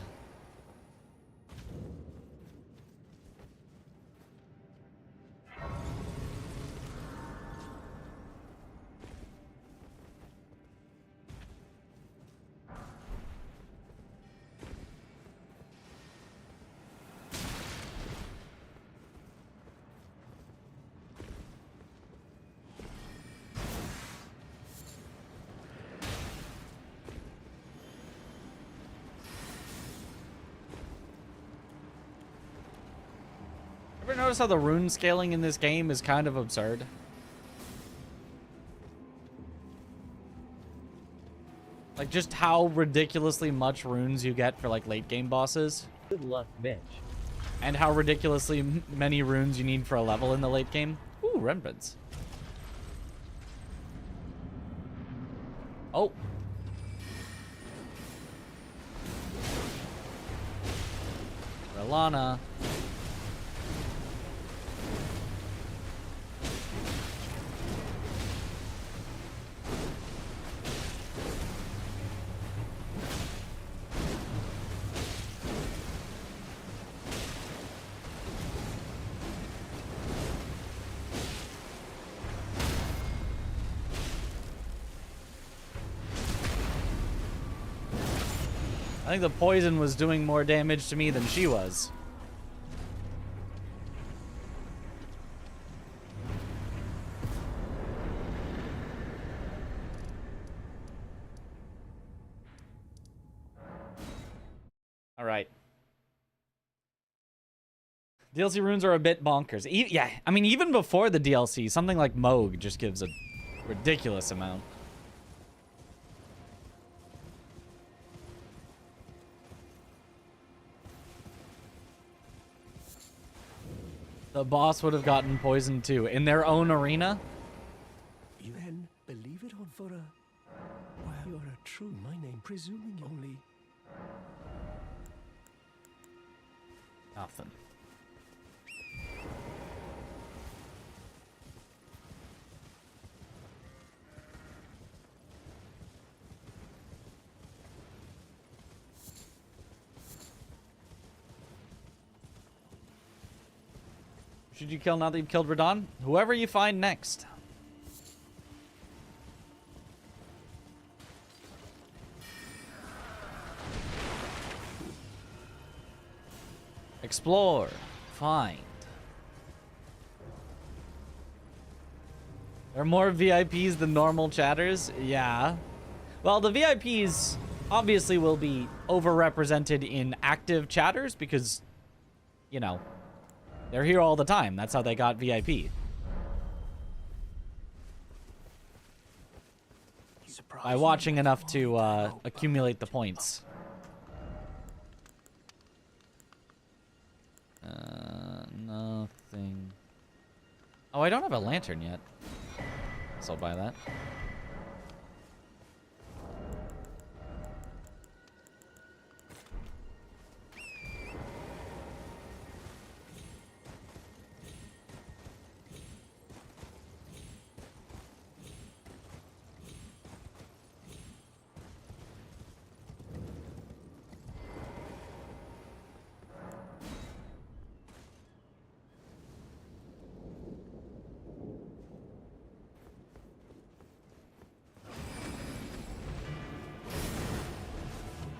S2: Ever notice how the rune scaling in this game is kind of absurd? Like, just how ridiculously much runes you get for, like, late game bosses.
S12: Good luck, Mitch.
S2: And how ridiculously many runes you need for a level in the late game. Ooh, remnants. Oh. Relana. I think the poison was doing more damage to me than she was. All right. DLC runes are a bit bonkers. Yeah, I mean, even before the DLC, something like Moog just gives a ridiculous amount. The boss would have gotten poisoned too in their own arena.
S8: You then believe it on for a... Well, you're a true my name, presuming only...
S2: Nothing. Should you kill now that you've killed Radon? Whoever you find next. Explore. Find. There are more VIPs than normal chatters? Yeah. Well, the VIPs obviously will be overrepresented in active chatters because, you know, they're here all the time. That's how they got VIP. By watching enough to accumulate the points. Nothing. Oh, I don't have a lantern yet. So I'll buy that.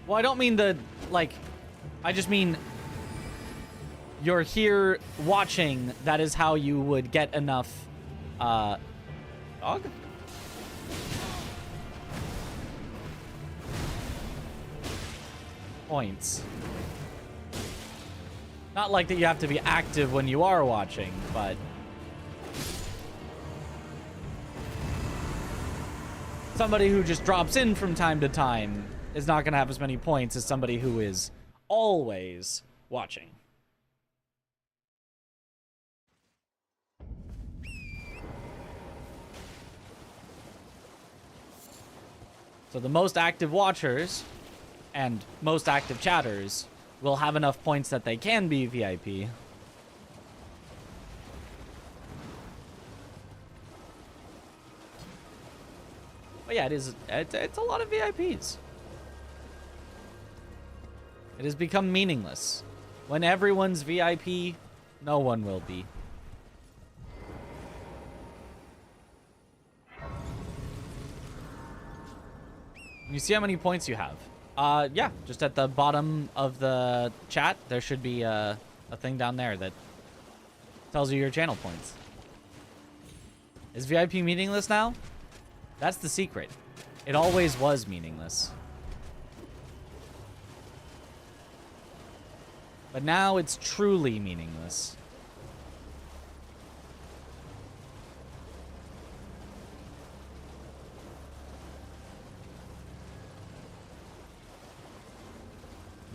S2: Well, I don't mean the, like, I just mean you're here watching. That is how you would get enough, dog? Points. Not like that you have to be active when you are watching, but somebody who just drops in from time to time is not going to have as many points as somebody who is always watching. So the most active watchers and most active chatters will have enough points that they can be VIP. But yeah, it's a lot of VIPs. It has become meaningless. When everyone's VIP, no one will be. You see how many points you have? Yeah, just at the bottom of the chat, there should be a thing down there that tells you your channel points. Is VIP meaningless now? That's the secret. It always was meaningless. But now it's truly meaningless.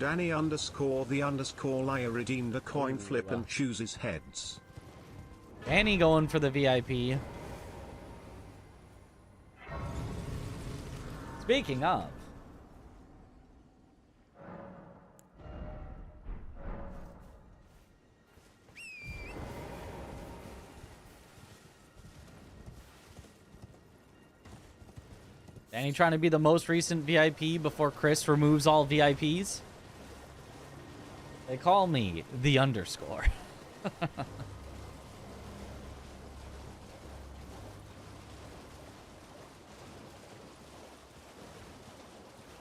S1: Danny_the_liar redeemed a coin flip and chooses heads.
S2: Danny going for the VIP. Speaking of. Danny trying to be the most recent VIP before Chris removes all VIPs. They call me the underscore.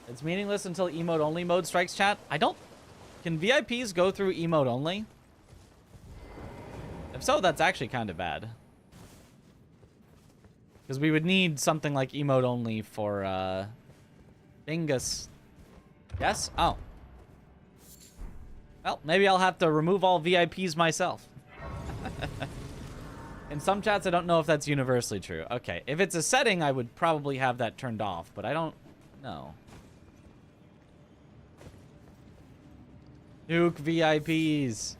S2: It's meaningless until emote only mode strikes, chat. I don't... Can VIPs go through emote only? If so, that's actually kind of bad. Because we would need something like emote only for, Bingus. Yes? Oh. Well, maybe I'll have to remove all VIPs myself. In some chats, I don't know if that's universally true. Okay, if it's a setting, I would probably have that turned off, but I don't know. Nuke VIPs.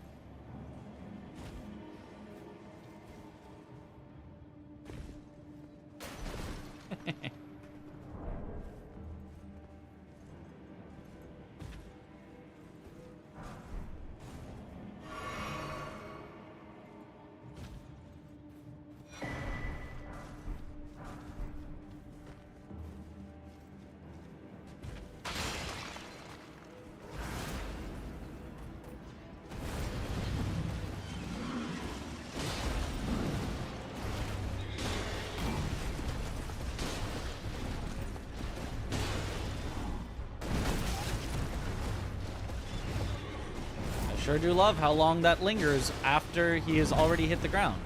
S2: sure do love how long that lingers after he has already hit the ground.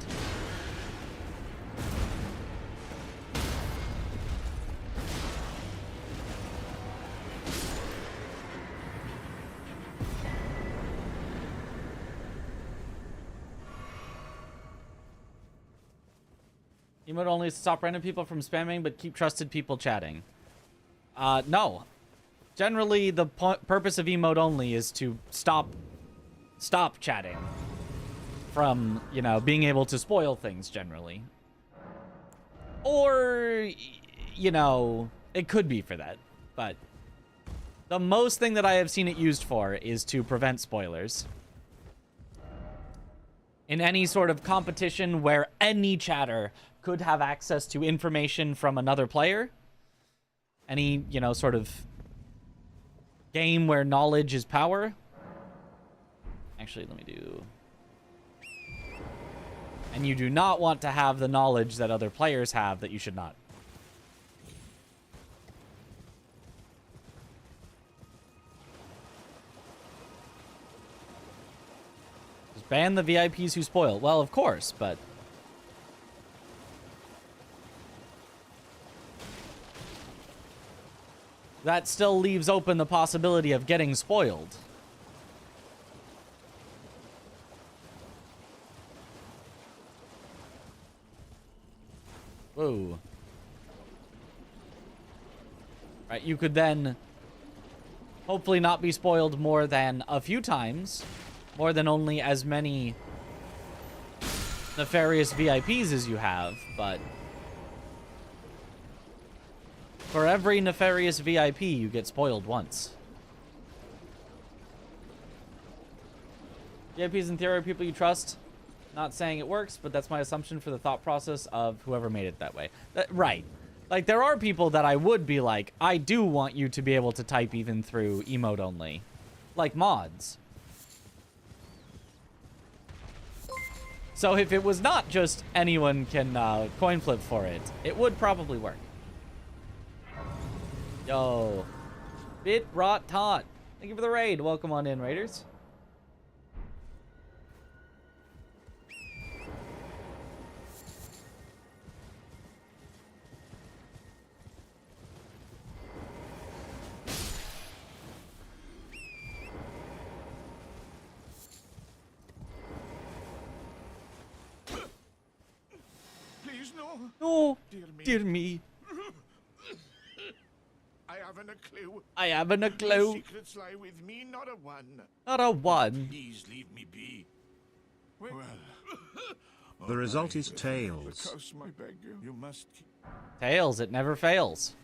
S2: Emote only is to stop random people from spamming, but keep trusted people chatting. No. Generally, the purpose of emote only is to stop chatting from, you know, being able to spoil things generally. Or, you know, it could be for that, but the most thing that I have seen it used for is to prevent spoilers. In any sort of competition where any chatter could have access to information from another player, any, you know, sort of game where knowledge is power. Actually, let me do... And you do not want to have the knowledge that other players have that you should not. Just ban the VIPs who spoil. Well, of course, but... that still leaves open the possibility of getting spoiled. Whoa. Right, you could then hopefully not be spoiled more than a few times, more than only as many nefarious VIPs as you have, but for every nefarious VIP, you get spoiled once. VIPs in theory are people you trust. Not saying it works, but that's my assumption for the thought process of whoever made it that way. Right. Like, there are people that I would be like, I do want you to be able to type even through emote only. Like mods. So if it was not just anyone can coin flip for it, it would probably work. Yo. Bit Rot Tot. Thank you for the raid. Welcome on in, Raiders.
S6: Please, no.
S2: No.
S6: Dear me.
S2: Dear me.
S6: I haven't a clue.
S2: I haven't a
S6: The
S2: clue.
S6: secrets lie with me, not a one.
S2: Not a one.
S6: Please leave me be. Well,
S1: The result is tails.
S6: Because I beg you, you must.
S2: Tails, it never fails.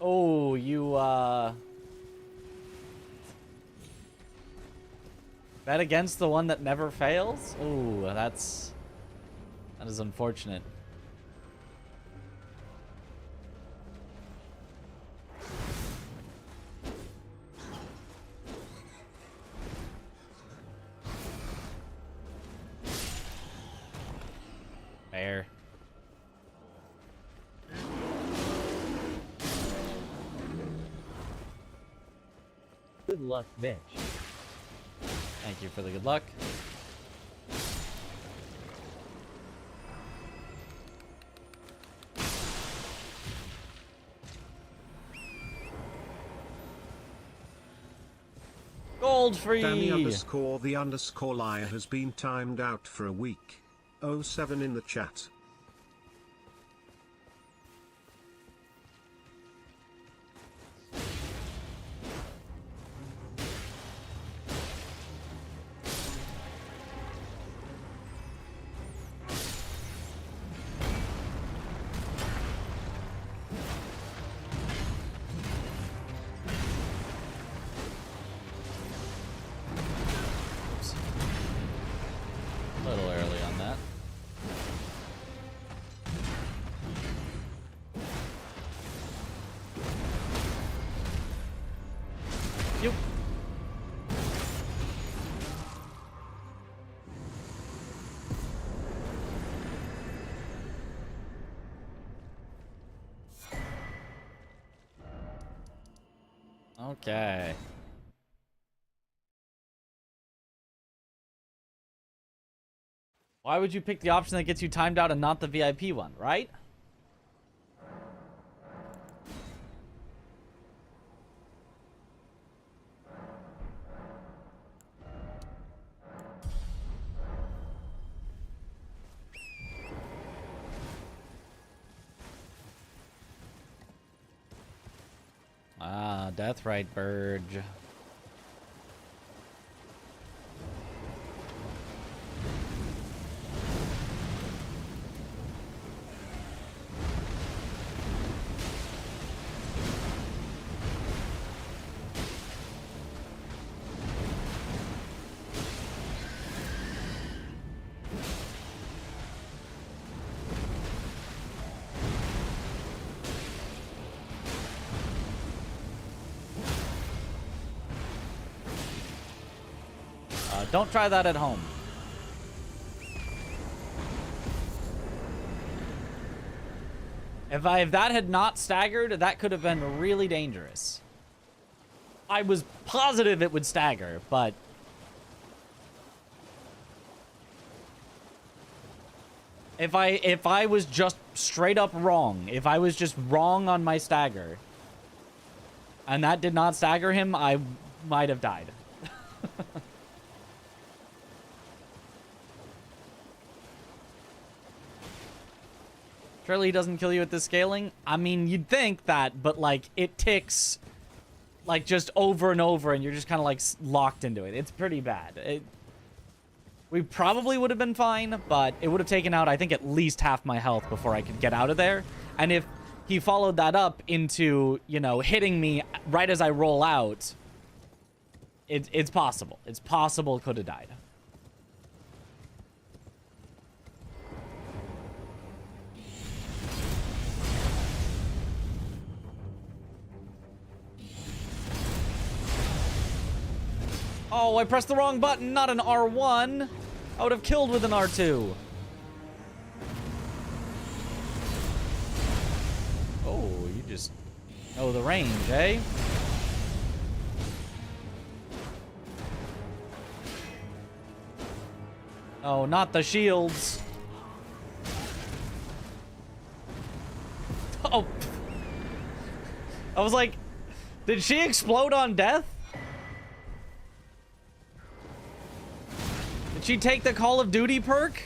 S2: Oh, you, bet against the one that never fails? Ooh, that is unfortunate. Fair.
S12: Good luck, Mitch.
S2: Thank you for the good luck. Gold free.
S1: Danny _ the _ liar has been timed out for a week. 07 in the chat.
S2: A little early on that. Okay. Why would you pick the option that gets you timed out and not the VIP one, right? Ah, Deathrite Burge. Don't try that at home. If that had not staggered, that could have been really dangerous. I was positive it would stagger, but if I was just straight up wrong, if I was just wrong on my stagger, and that did not stagger him, I might have died. Surely he doesn't kill you at this scaling? I mean, you'd think that, but, like, it ticks, like, just over and over, and you're just kind of, like, locked into it. It's pretty bad. We probably would have been fine, but it would have taken out, I think, at least half my health before I could get out of there. And if he followed that up into, you know, hitting me right as I roll out, it's possible. It's possible could have died. Oh, I pressed the wrong button, not an R1. I would have killed with an R2. Oh, you just know the range, eh? Oh, not the shields. Oh. I was like, did she explode on death? Did she take the Call of Duty perk?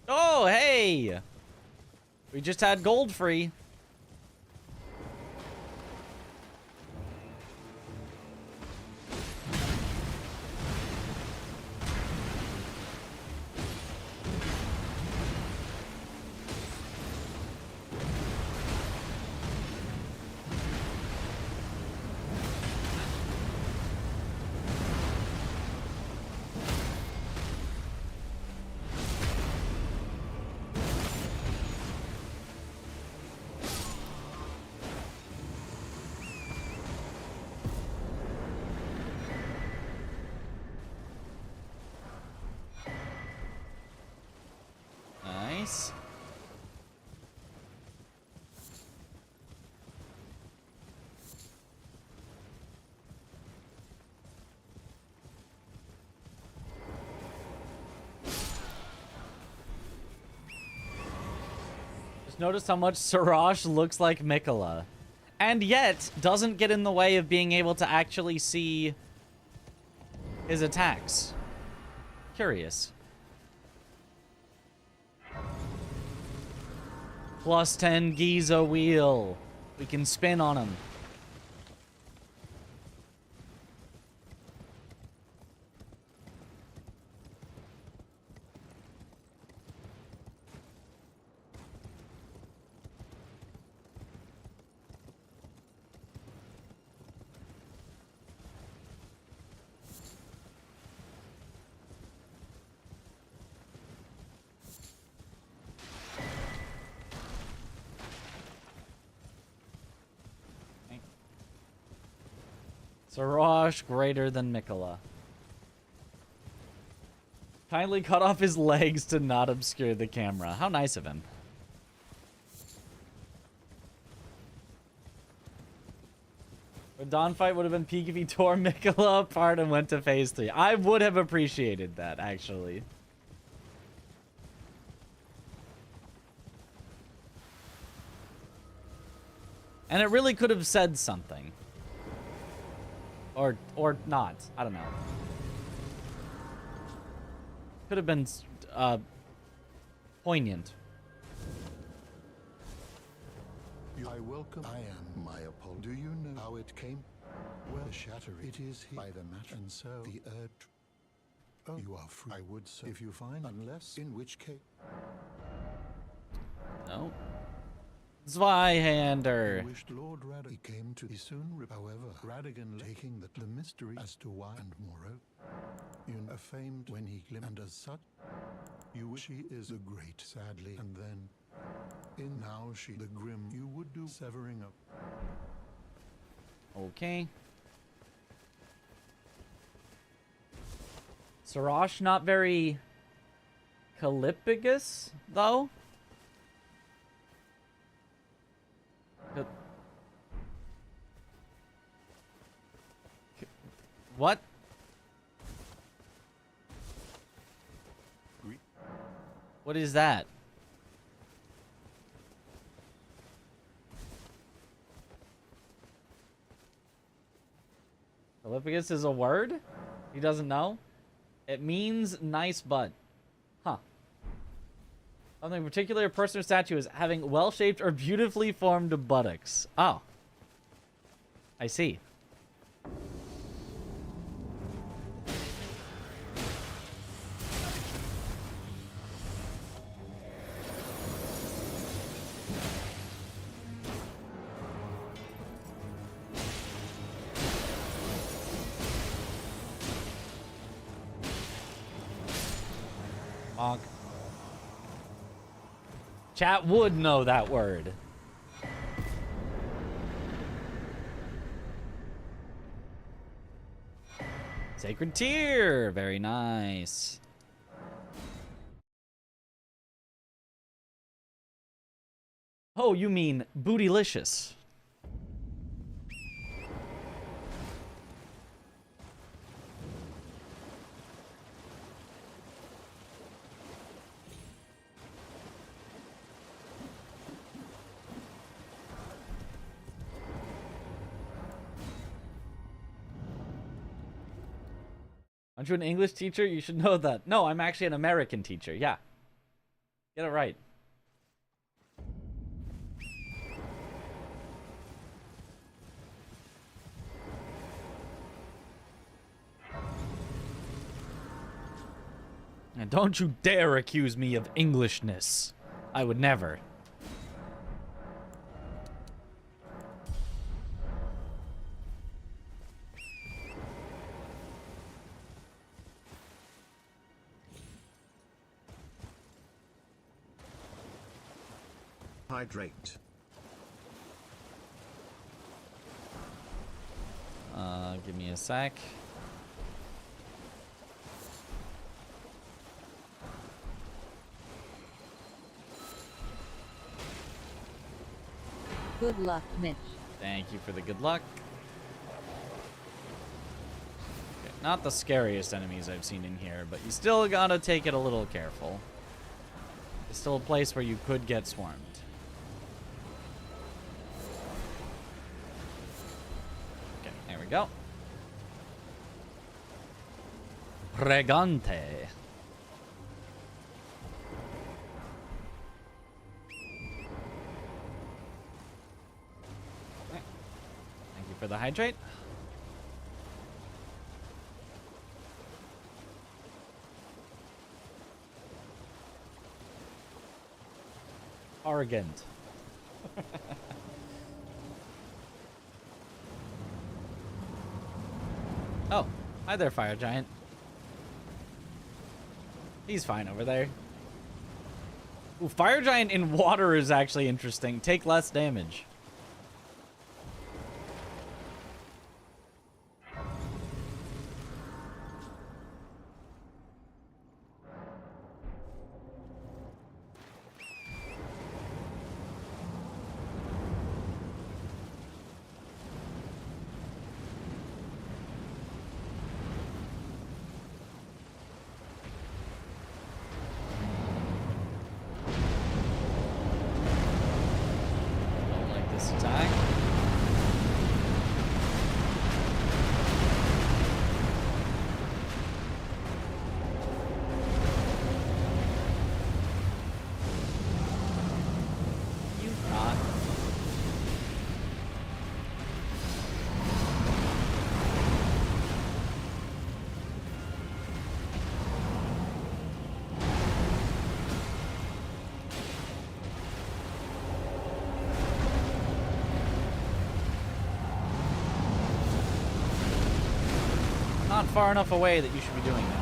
S2: Oh, hey! We just had gold free. Nice. Just notice how much Siraj looks like Mikola. And yet, doesn't get in the way of being able to actually see his attacks. Curious. Plus 10 Giza wheel. We can spin on him. Sorosh greater than Mikola. Kindly cut off his legs to not obscure the camera. How nice of him. A Dawn fight would have been peak if he tore Mikola apart and went to phase 3. I would have appreciated that, actually. And it really could have said something. Or not. I don't know. Could have been poignant.
S13: I welcome. I am my Apollo. Do you know how it came? Well, shatter it is here by the matter, and so the earth. Oh, you are free. I would so if you find, unless in which case.
S2: No. Zweihander.
S13: I wished Lord Radigan came to be soon. However, Radigan taking the mystery as to why and moreover, you know, famed when he glimmed, and as such, you wish he is a great, sadly, and then. In now she the grim you would do severing up.
S2: Okay. Sorosh not very Calipigus, though. What? What is that? Calipigus is a word? He doesn't know? It means nice butt. Huh. Something particular, a person or statue is having well-shaped or beautifully formed buttocks. Oh. I see. Chat would know that word. Sacred Tear. Very nice. Oh, you mean bootylicious. Aren't you an English teacher? You should know that. No, I'm actually an American teacher. Yeah. Get it right. And don't you dare accuse me of Englishness. I would never.
S1: Hydrate.
S2: Give me a sec.
S4: Good luck, Mitch.
S2: Thank you for the good luck. Okay, not the scariest enemies I've seen in here, but you still gotta take it a little careful. It's still a place where you could get swarmed. Okay, there we go. Pregante. Thank you for the hydrate. Arrogant. Oh, hi there, fire giant. He's fine over there. Ooh, fire giant in water is actually interesting. Take less damage. not far enough away that you should be doing that.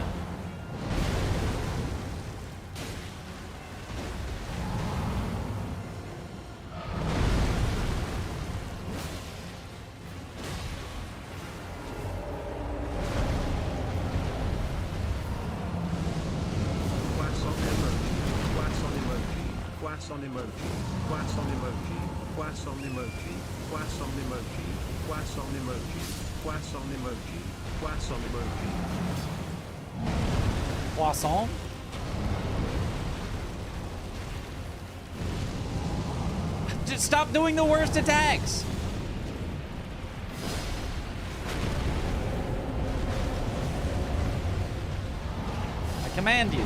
S1: Quass on emoji, quass on emoji, quass on emoji, quass on emoji, quass on emoji, quass on emoji, quass on emoji.
S2: Poisson? Just stop doing the worst attacks! I command you.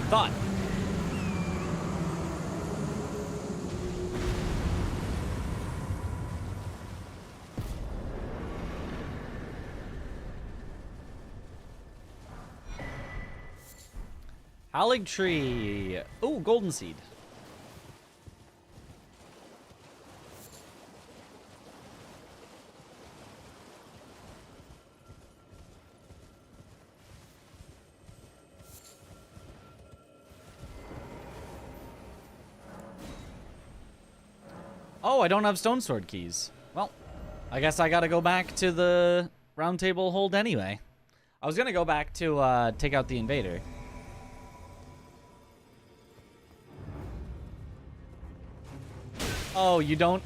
S2: Thought. Halig tree. Oh, golden seed. Oh, I don't have stone sword keys. Well, I guess I gotta go back to the round table hold anyway. I was gonna go back to take out the invader. Oh, you don't...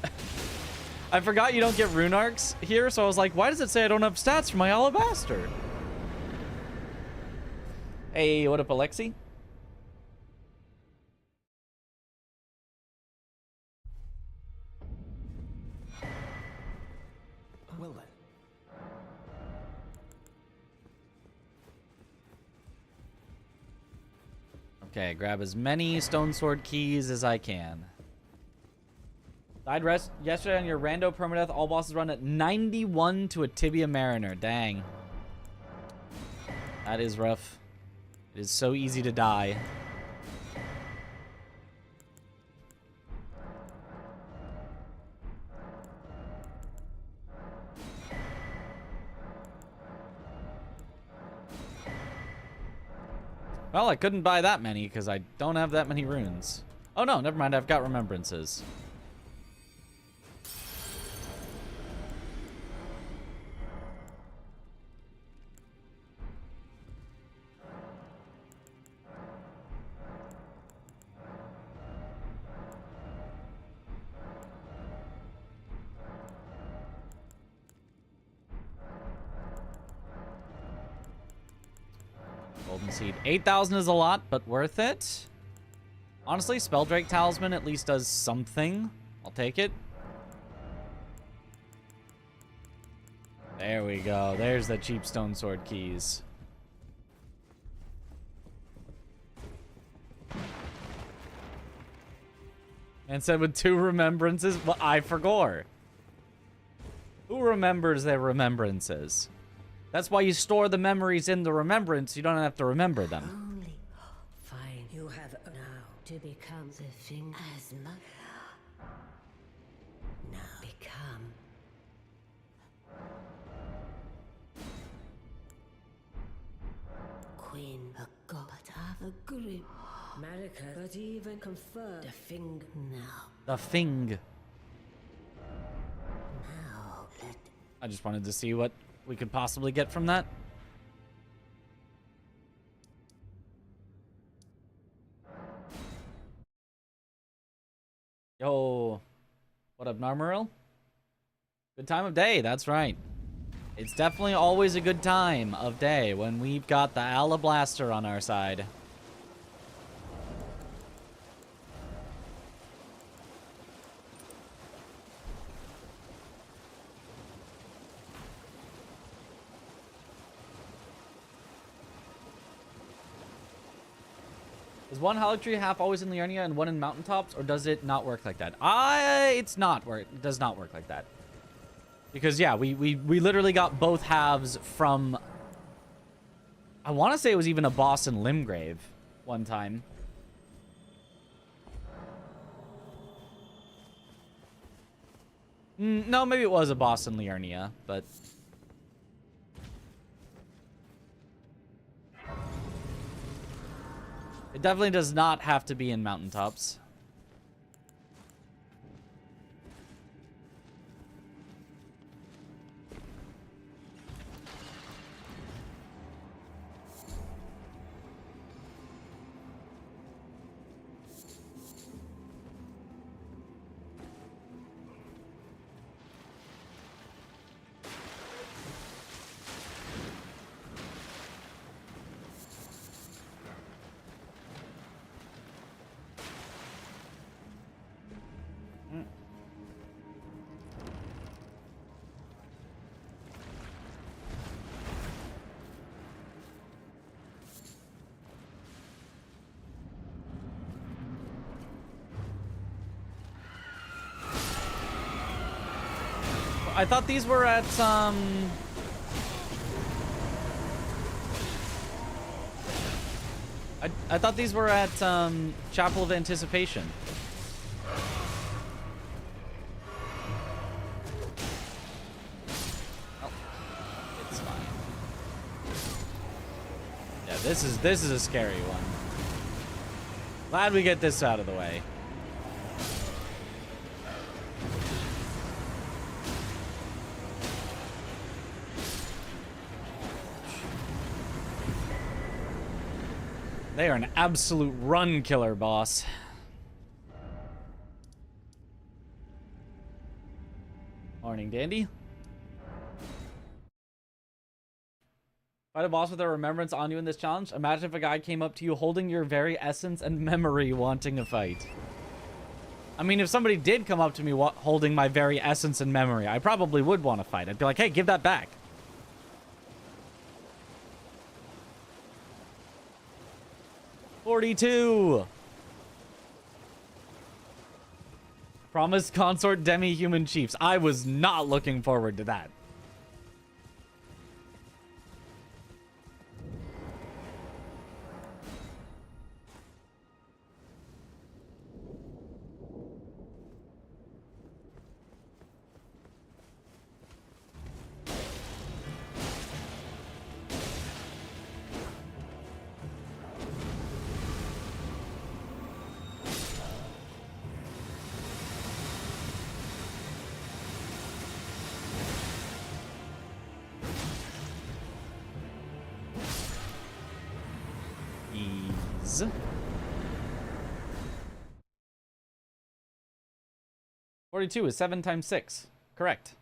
S2: I forgot you don't get rune arcs here, so I was like, why does it say I don't have stats for my alabaster? Hey, what up, Alexi?
S8: Well then.
S2: Okay, grab as many stone sword keys as I can. Died yesterday on your rando permadeath. All bosses run at 91 to a tibia mariner. Dang. That is rough. It is so easy to die. Well, I couldn't buy that many because I don't have that many runes. Oh no, never mind. I've got remembrances. Golden seed. 8,000 is a lot, but worth it. Honestly, Spelldrake Talisman at least does something. I'll take it. There we go. There's the cheap stone sword keys. And said with 2 remembrances, well, I forgot. Who remembers their remembrances? That's why you store the memories in the remembrance. You don't have to remember them.
S14: Only fine. You have now to become the thing as much. Now become. Queen, a god, but have a grip. Marika, but even confer the thing now.
S2: The thing.
S14: Now let.
S2: I just wanted to see what we could possibly get from that. Yo, what up, Narmeril? Good time of day, that's right. It's definitely always a good time of day when we've got the Alablaster on our side. Is one Holic Tree half always in Liurnia and one in Mountaintops, or does it not work like that? It's not work. It does not work like that. Because yeah, we literally got both halves from. I want to say it was even a boss in Limgrave one time. No, maybe it was a boss in Liurnia, but. It definitely does not have to be in Mountaintops. I thought these were at, I thought these were at, Chapel of Anticipation. Oh, it's fine. Yeah, this is a scary one. Glad we get this out of the way. They are an absolute run killer, boss. Morning, Dandy. Fight a boss with a remembrance on you in this challenge. Imagine if a guy came up to you holding your very essence and memory wanting a fight. I mean, if somebody did come up to me holding my very essence and memory, I probably would want to fight. I'd be like, hey, give that back. '42. Promised consort demi-human chiefs. I was not looking forward to that. Ease. '42 is 7 times 6. Correct.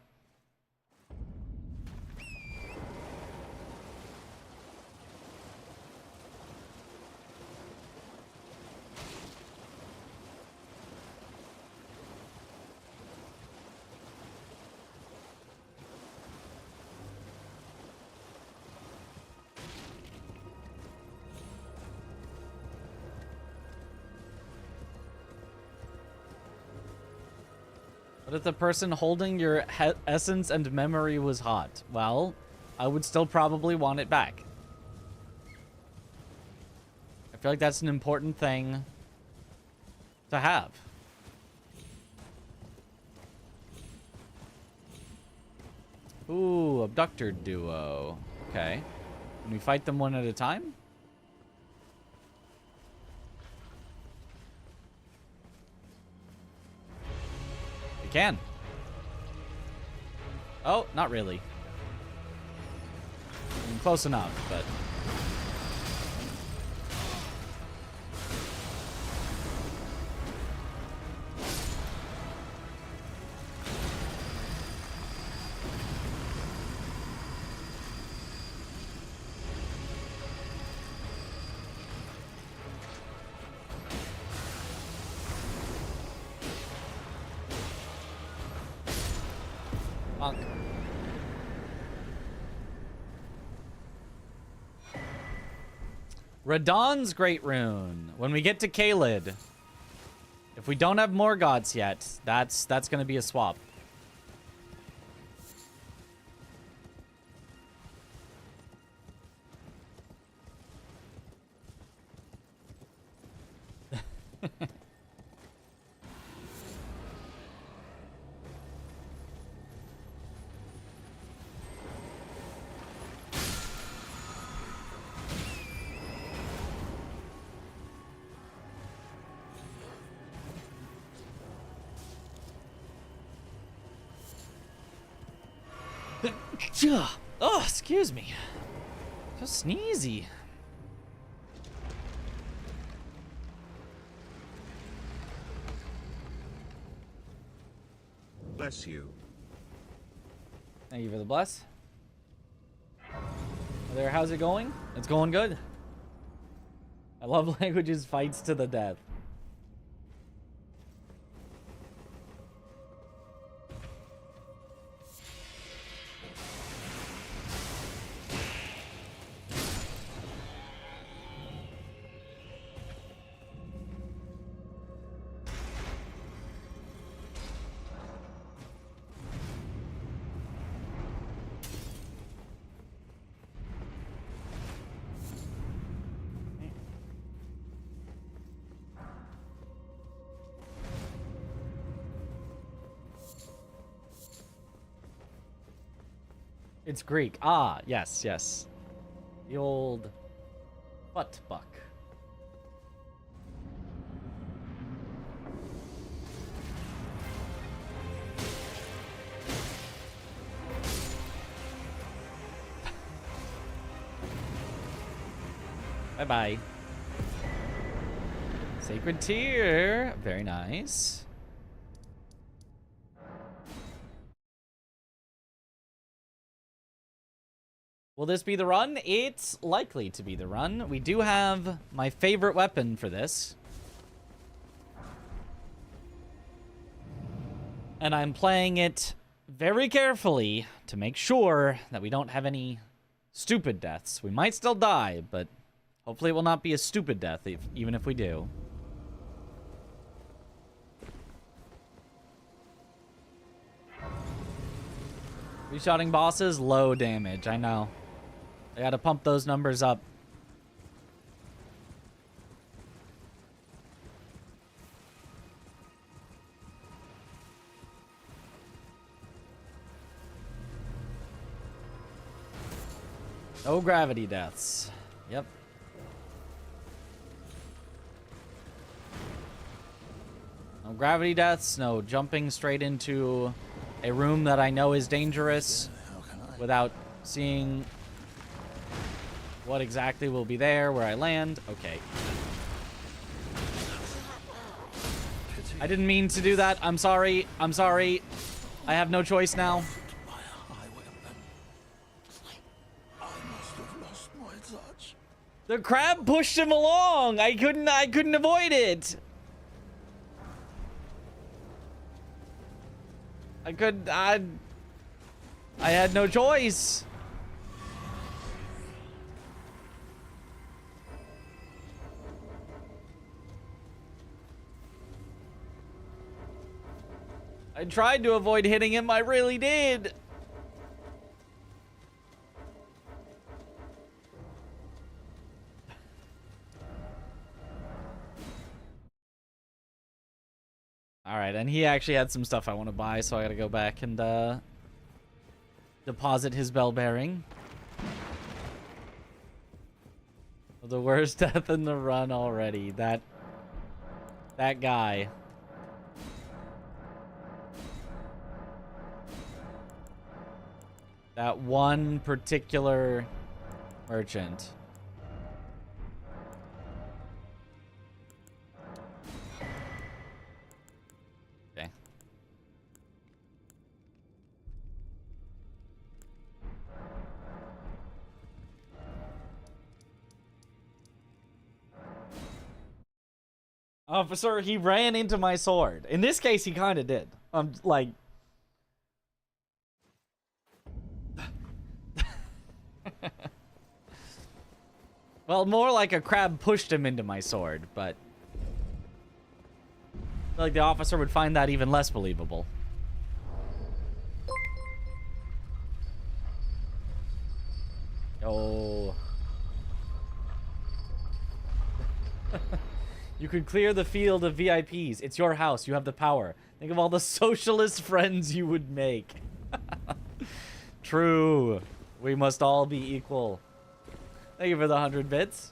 S2: What if the person holding your essence and memory was hot? Well, I would still probably want it back. I feel like that's an important thing to have. Ooh, abductor duo. Okay. Can we fight them one at a time? Can. Oh, not really. Close enough, but... Bonk. Radon's Great Rune. When we get to Kaled, if we don't have Morgoth's yet, that's gonna be a swap. Oh, excuse me. So sneezy.
S1: Bless you.
S2: Thank you for the bless. There, how's it going? It's going good. I love languages fights to the death. It's Greek. Ah, yes, yes. The old butt buck. Bye-bye. Sacred Tear. Very nice. Will this be the run? It's likely to be the run. We do have my favorite weapon for this. And I'm playing it very carefully to make sure that we don't have any stupid deaths. We might still die, but hopefully it will not be a stupid death, even if we do. Reshotting bosses, low damage, I know. I gotta pump those numbers up. No gravity deaths. Yep. No gravity deaths, no jumping straight into a room that I know is dangerous without seeing what exactly will be there, where I land. Okay. I didn't mean to do that. I'm sorry. I'm sorry. I have no choice now. The crab pushed him along. I couldn't avoid it. I had no choice. I tried to avoid hitting him, I really did. Alright, and he actually had some stuff I want to buy, so I gotta go back and deposit his bell bearing. The worst death in the run already. That guy. That one particular merchant. Okay. Officer, he ran into my sword. In this case, he kind of did. I'm like... Well, more like a crab pushed him into my sword, but I feel like the officer would find that even less believable. Oh. You could clear the field of VIPs. It's your house. You have the power. Think of all the socialist friends you would make. True. We must all be equal. Thank you for the 100 bits.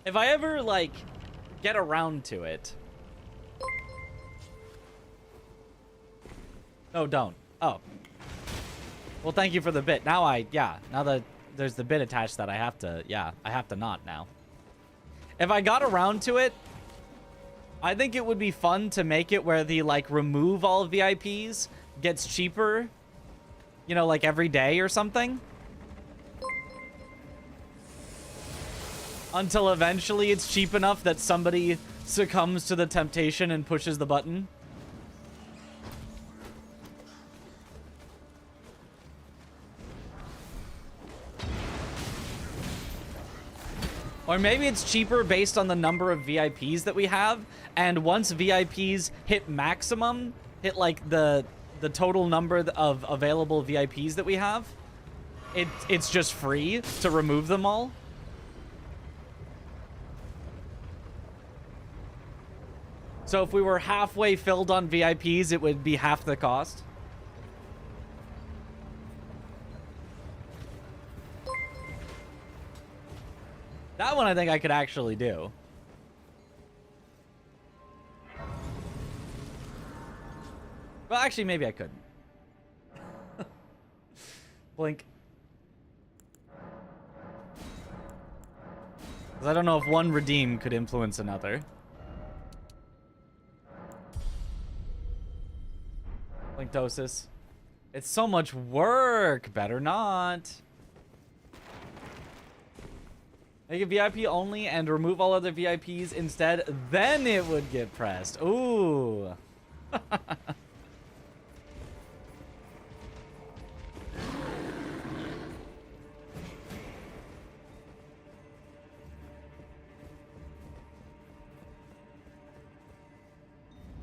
S2: If I ever, like, get around to it. No, don't. Oh. Well, thank you for the bit. Now now that there's the bit attached that I have to not now. If I got around to it, I think it would be fun to make it where the, like, remove all VIPs gets cheaper. You know, like, every day or something. Until eventually it's cheap enough that somebody succumbs to the temptation and pushes the button. Or maybe it's cheaper based on the number of VIPs that we have, and once VIPs hit maximum, hit like the total number of available VIPs that we have, it's just free to remove them all. So if we were halfway filled on VIPs, it would be half the cost. That one I think I could actually do. Well, actually, maybe I couldn't. Blink. Because I don't know if one redeem could influence another. Blinktosis. It's so much work. Better not. Make it VIP only and remove all other VIPs instead. Then it would get pressed. Ooh.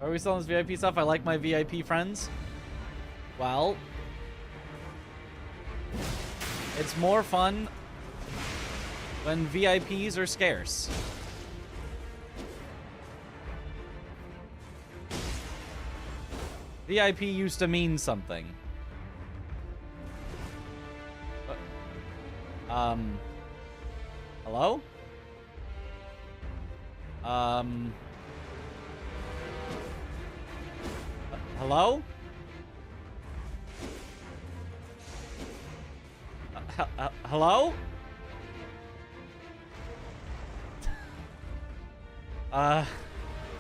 S2: Are we selling this VIP stuff? I like my VIP friends. Well, it's more fun when VIPs are scarce. VIP used to mean something. Hello? Hello? Hello?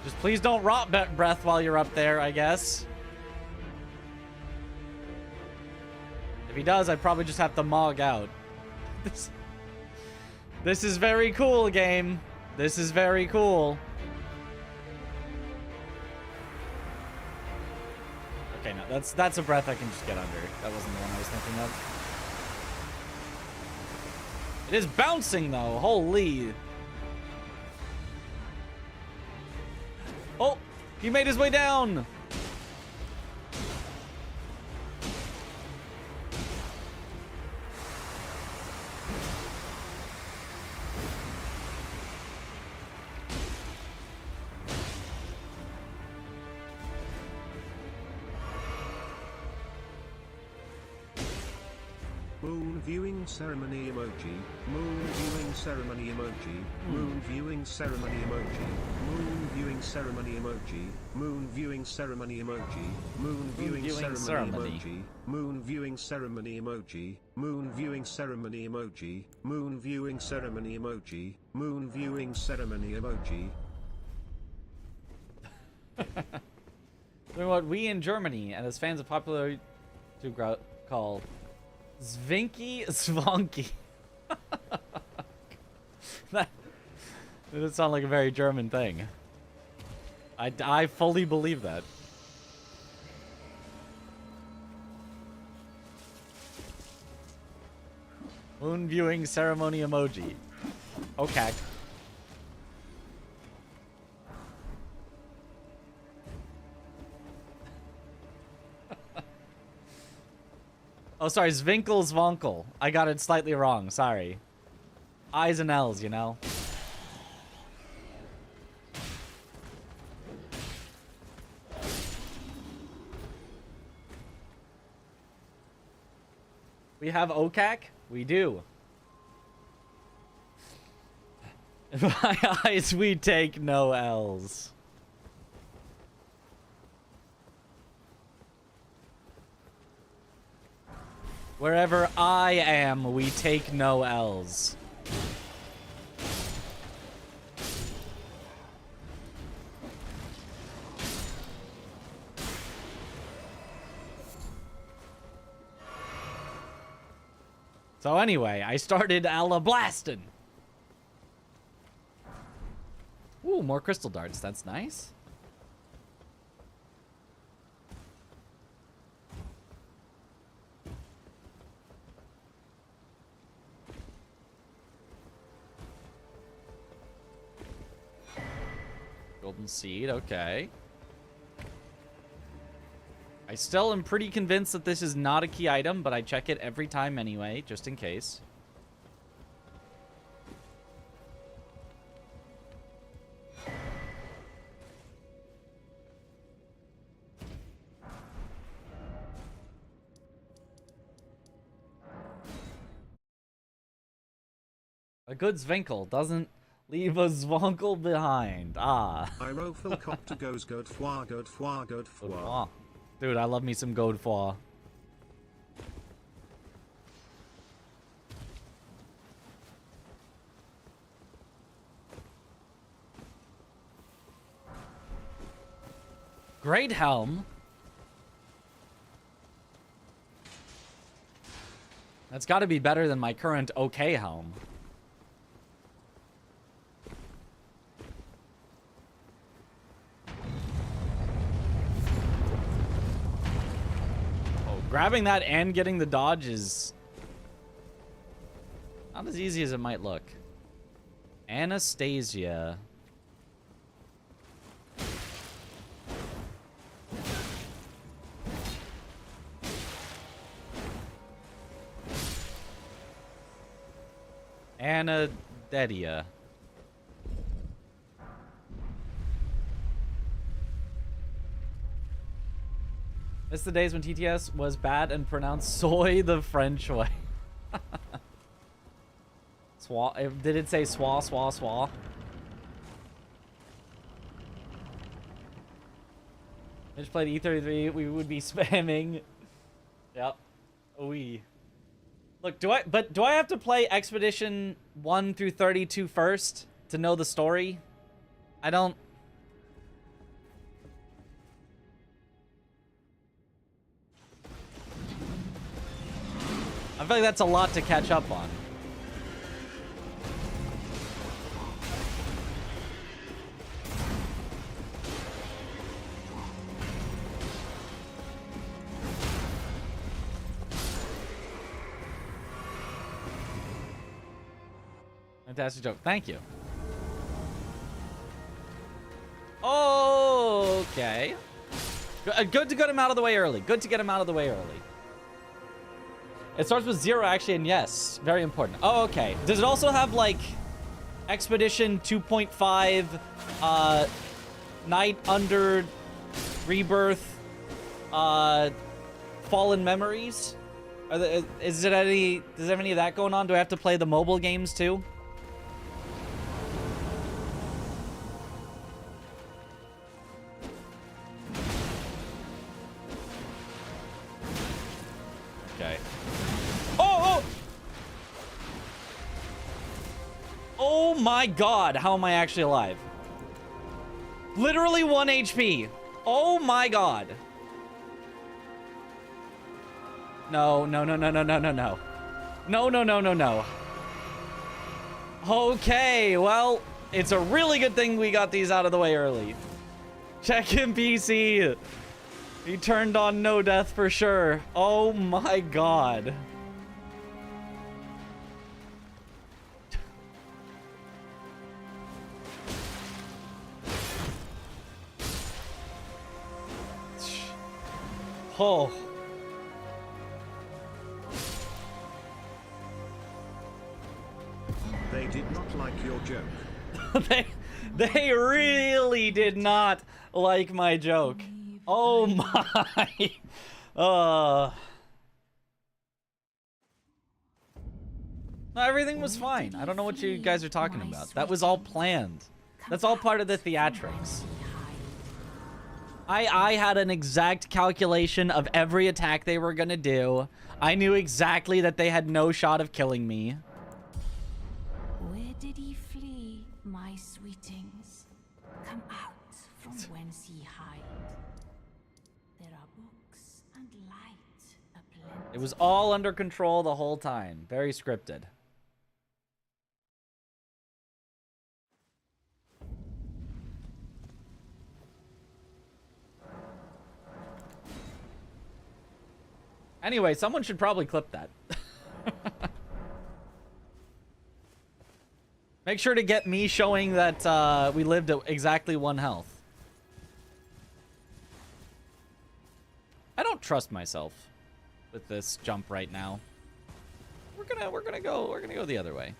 S2: Just please don't rot breath while you're up there, I guess. If he does, I'd probably just have to mog out. This is very cool, game. This is very cool. Okay, no, that's a breath I can just get under. That wasn't the one I was thinking of. It is bouncing, though. Holy. Oh, he made his way down.
S1: Moon viewing ceremony emoji. Moon viewing ceremony emoji. Moon viewing ceremony emoji. Moon viewing ceremony emoji. Moon viewing ceremony emoji. Moon viewing ceremony emoji. Moon viewing ceremony emoji. Moon viewing ceremony emoji. Moon viewing ceremony emoji. Moon viewing ceremony emoji.
S2: Doing what we in Germany and as fans of popular to call Zvinky Svonky. That doesn't sound like a very German thing. I fully believe that. Moon viewing ceremony emoji. Okay. Oh, sorry, Zwinkle. I got it slightly wrong. Sorry. I's and L's, you know? We have OCAC? We do. In my eyes, we take no L's. Wherever I am, we take no L's. So anyway, I started Alla blasting. Ooh, more crystal darts. That's nice. Golden seed, okay. I still am pretty convinced that this is not a key item, but I check it every time anyway, just in case. A good Zwinkle doesn't leave a Zwonkle behind. Ah.
S1: Helicopter goes Godefroy.
S2: Dude, I love me some Godefroy. Great helm. That's got to be better than my current okay helm. Grabbing that and getting the dodge is not as easy as it might look. Anastasia. Anadedia. Miss the days when TTS was bad and pronounced soy the French way. Did it say swa? Mitch played E33, we would be spamming. Yep. Oui. Look, do I have to play Expedition 1 through 32 first to know the story? I don't... I feel like that's a lot to catch up on. Fantastic joke. Thank you. Okay. Good to get him out of the way early. Good to get him out of the way early. It starts with 0, actually, and yes, very important. Oh, okay. Does it also have, like, Expedition 2.5, Night Under Rebirth, Fallen Memories? Does it have any of that going on? Do I have to play the mobile games, too? Okay. Oh my god, how am I actually alive? Literally 1 HP. Oh my god. No. No. Okay, well, it's a really good thing we got these out of the way early. Check in PC. He turned on no death for sure. Oh my god. Oh.
S1: They did not like your joke.
S2: They really did not like my joke. Oh my. No, everything was fine. I don't know what you guys are talking about. That was all planned. That's all part of the theatrics. I had an exact calculation of every attack they were gonna do. I knew exactly that they had no shot of killing me.
S5: Where did he flee, my sweetings? Come out from whence ye hide. There are books and light aplenty.
S2: It was all under control the whole time. Very scripted. Anyway, someone should probably clip that. Make sure to get me showing that we lived at exactly 1 health. I don't trust myself with this jump right now. We're gonna go the other way.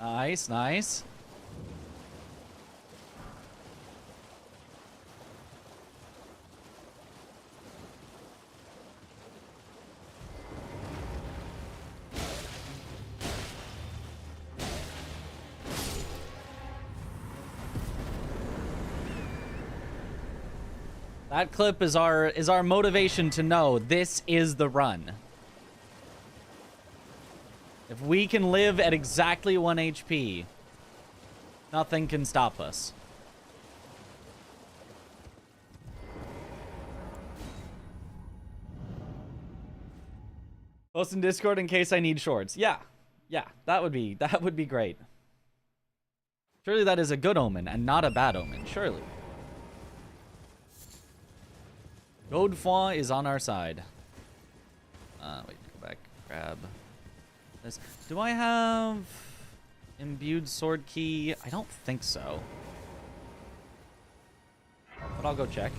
S2: Nice, nice. That clip is our motivation to know this is the run. If we can live at exactly 1 HP, nothing can stop us. Post in Discord in case I need shorts. Yeah, that would be great. Surely that is a good omen and not a bad omen. Surely. Godefroy is on our side. Wait, go back, grab this. Do I have imbued sword key? I don't think so. But I'll go check.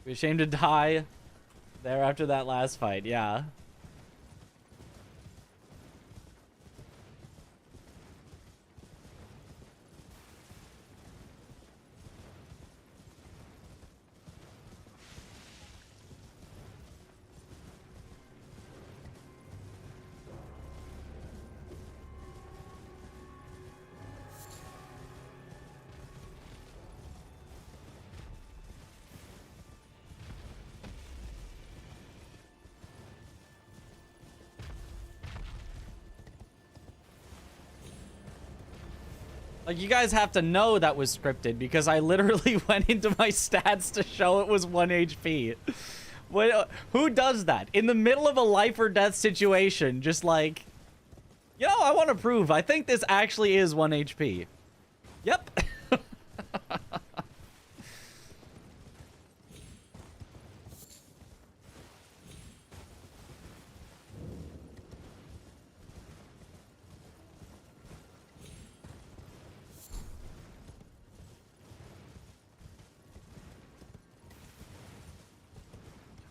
S2: Be ashamed to die there after that last fight, yeah. Like, you guys have to know that was scripted because I literally went into my stats to show it was 1 HP. What, who does that? In the middle of a life or death situation, just like, you know, I want to prove. I think this actually is 1 HP. Yep.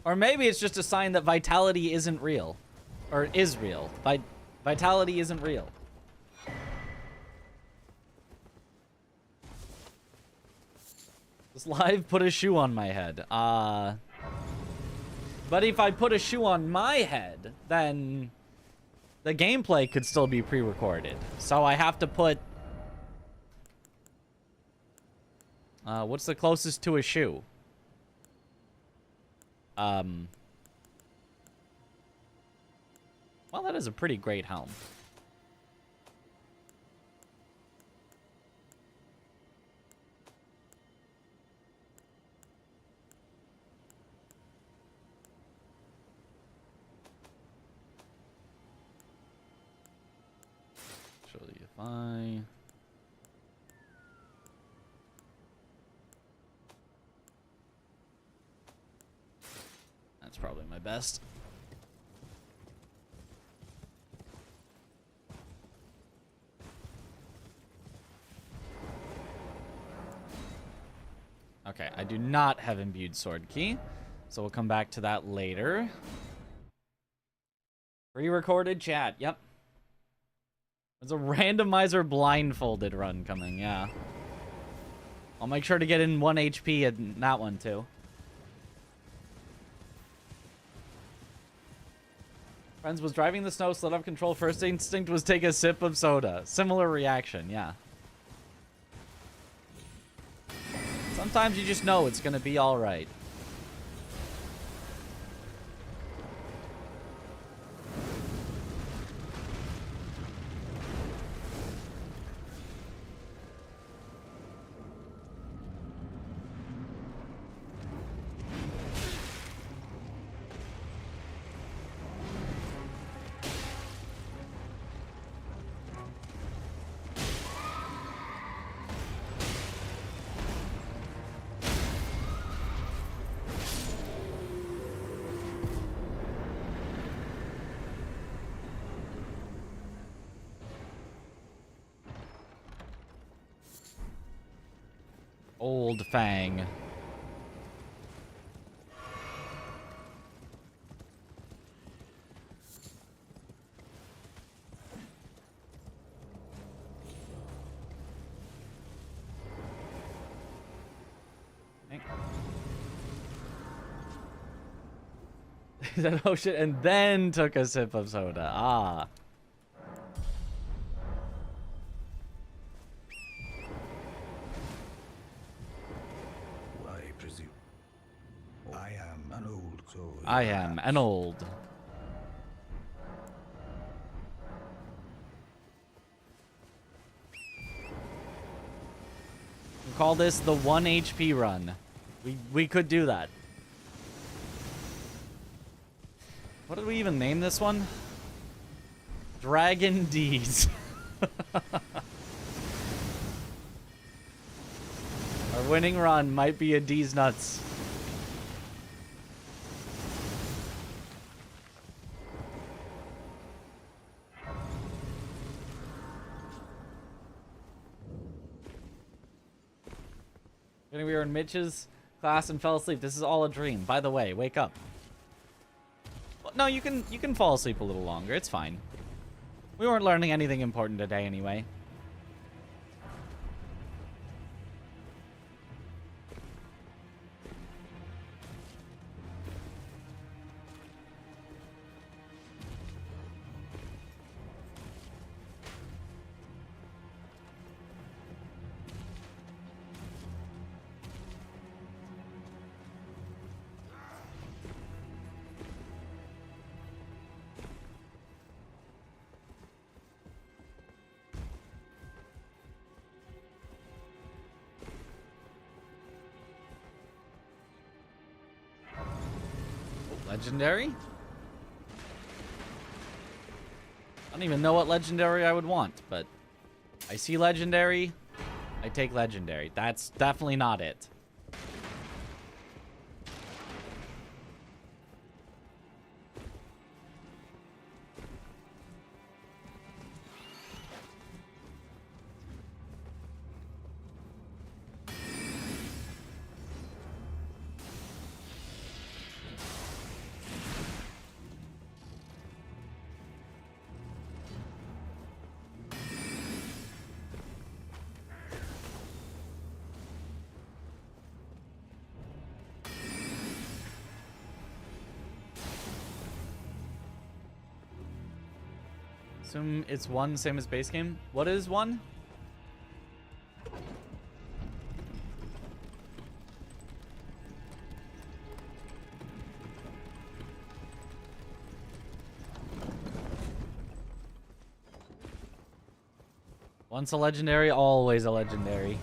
S2: Or maybe it's just a sign that vitality isn't real. Or is real. Vitality isn't real. This live put a shoe on my head. But if I put a shoe on my head, then the gameplay could still be pre-recorded. So I have to put... what's the closest to a shoe? Well, that is a pretty great helm. Show you if I... That's probably my best. Okay, I do not have imbued sword key, so we'll come back to that later. Pre-recorded chat, yep. There's a randomizer blindfolded run coming, yeah. I'll make sure to get in 1 HP in that one, too. Friends was driving the snow, slid off control. First instinct was take a sip of soda. Similar reaction, yeah. Sometimes you just know it's gonna be alright. Old Fang. Okay. He said, oh shit, and then took a sip of soda. Ah. I am an old. We'll call this the 1 HP run. We could do that. What did we even name this one? Dragon D's. Our winning run might be a D's nuts. We were in Mitch's class and fell asleep. This is all a dream. By the way, wake up. Well, no, you can fall asleep a little longer. It's fine. We weren't learning anything important today anyway. Legendary? I don't even know what legendary I would want, but I see legendary, I take legendary. That's definitely not it. Assume it's 1, same as base game. What is 1? Once a legendary, always a legendary.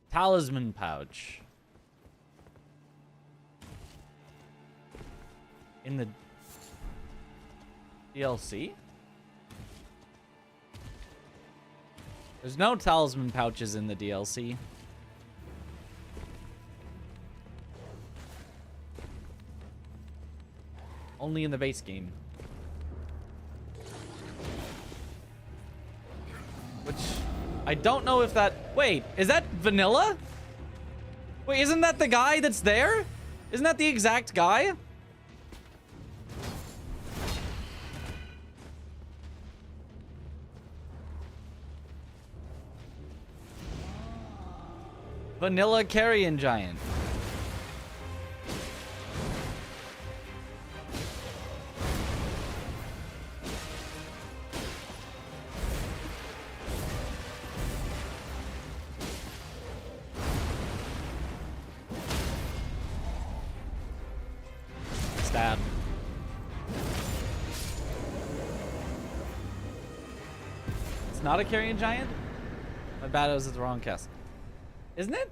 S2: Talisman pouch. In the DLC? There's no talisman pouches in the DLC. Only in the base game. Which, I don't know if that... Wait, is that vanilla? Wait, isn't that the guy that's there? Isn't that the exact guy? Vanilla carrion giant. Stab. It's not a carrion giant? My bad, it was the wrong cast. Isn't it?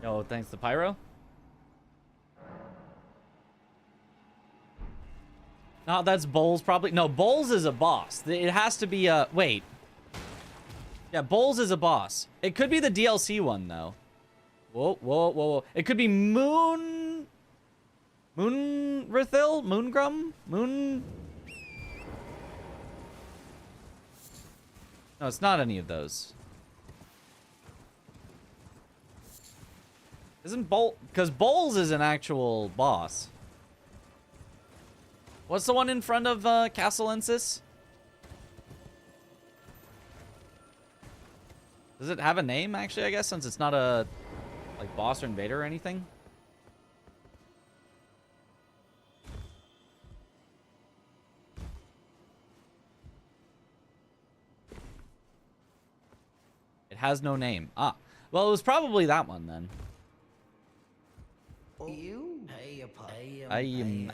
S2: Yo, thanks to Pyro. No, that's Bowls probably. No, Bowls is a boss. It has to be a... Wait. Yeah, Bowls is a boss. It could be the DLC one, though. Whoa, whoa, whoa, whoa. It could be Moonrithil? Moongrum? No, it's not any of those. Isn't Bowl... Because Bowls is an actual boss. What's the one in front of Castle Ensis? Does it have a name, actually, I guess, since it's not a... like, boss or invader or anything? It has no name. Ah. Well, it was probably that one, then. I am.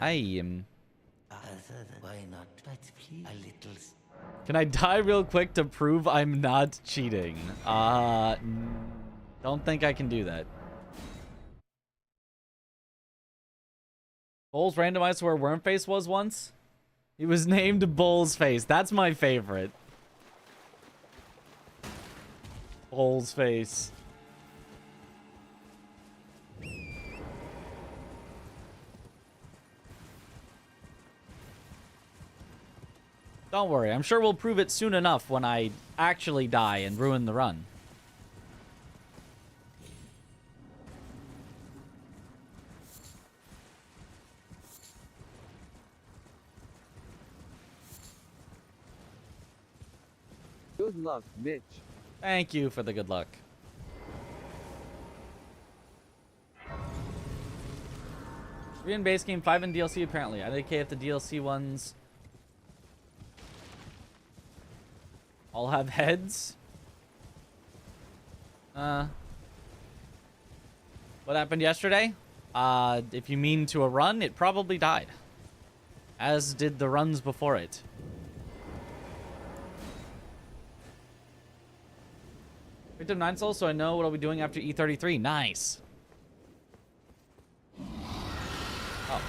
S14: Why not? But please, a little.
S2: Can I die real quick to prove I'm not cheating? Don't think I can do that. Bull's randomized where Wormface was once? He was named Bull's Face. That's my favorite. Bull's Face. Don't worry, I'm sure we'll prove it soon enough when I actually die and ruin the run.
S12: Good luck, Mitch.
S2: Thank you for the good luck. 3 in base game, 5 in DLC apparently. I think if the DLC ones all have heads. What happened yesterday? If you mean to a run, it probably died. As did the runs before it. Victim 9 souls, so I know what I'll be doing after E33. Nice. Oh.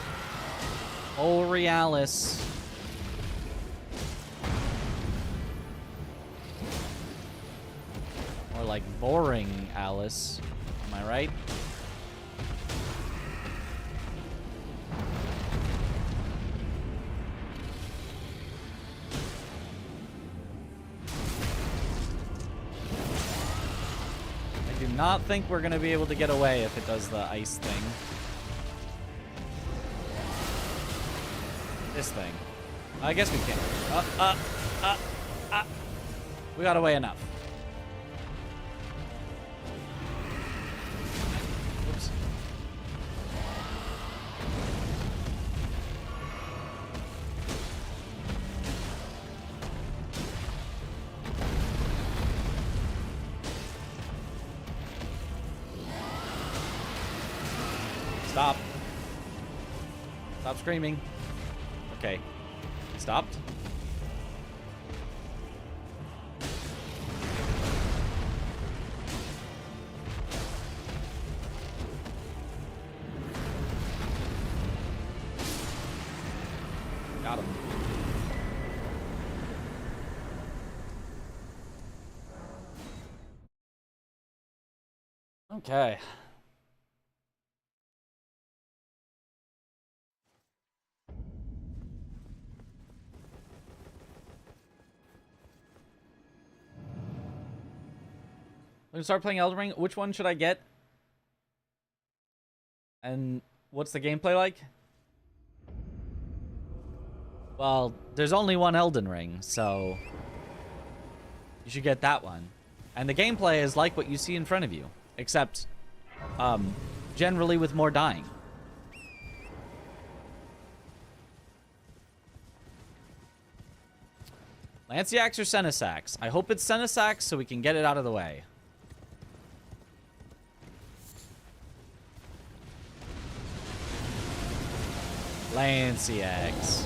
S2: Oh, Realis. More like boring Alice. Am I right? I do not think we're going to be able to get away if it does the ice thing. This thing. I guess we can. We got away enough. Oops. Stop screaming. Okay. Stopped. Got him. Okay. Let me start playing Elden Ring. Which one should I get? And what's the gameplay like? Well, there's only one Elden Ring, so you should get that one. And the gameplay is like what you see in front of you, except generally with more dying. Lanciax or Senesax? I hope it's Senesax so we can get it out of the way. Lanciax.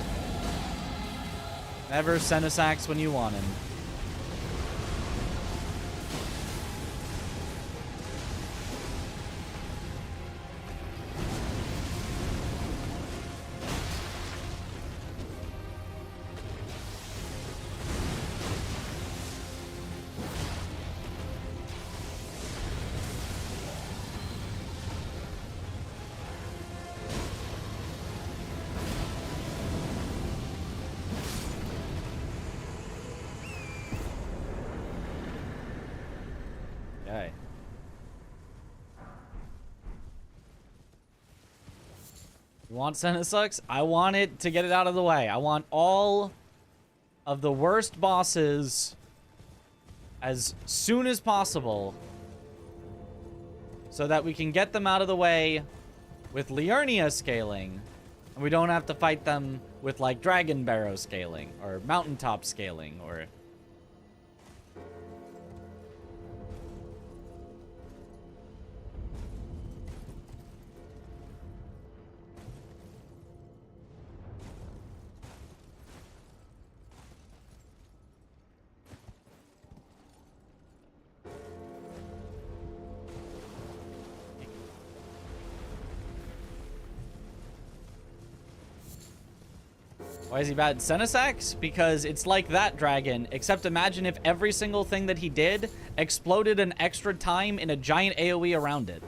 S2: Never Senesax when you want him. Okay. You want Senesax? I want it to get it out of the way. I want all of the worst bosses as soon as possible so that we can get them out of the way with Liurnia scaling and we don't have to fight them with like Dragon Barrow scaling or Mountaintop scaling or... Why is he bad? Senesax? Because it's like that dragon, except imagine if every single thing that he did exploded an extra time in a giant AoE around it.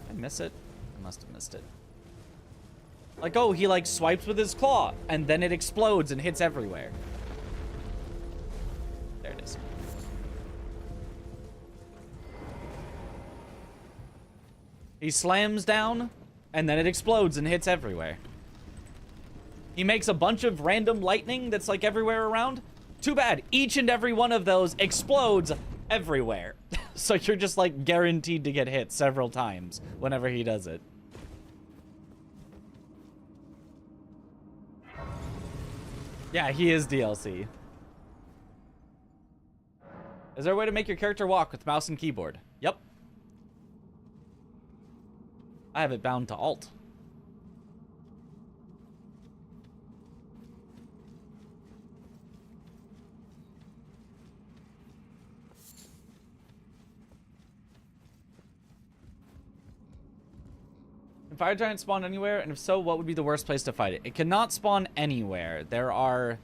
S2: Did I miss it? I must have missed it. Like, oh, he like swipes with his claw, and then it explodes and hits everywhere. There it is. He slams down, and then it explodes and hits everywhere. He makes a bunch of random lightning that's like everywhere around. Too bad. Each and every one of those explodes everywhere. So you're just like guaranteed to get hit several times whenever he does it. Yeah, he is DLC. Is there a way to make your character walk with mouse and keyboard? Yep. I have it bound to Alt. Can Fire Giant spawn anywhere? And if so, what would be the worst place to fight it? It cannot spawn anywhere. There are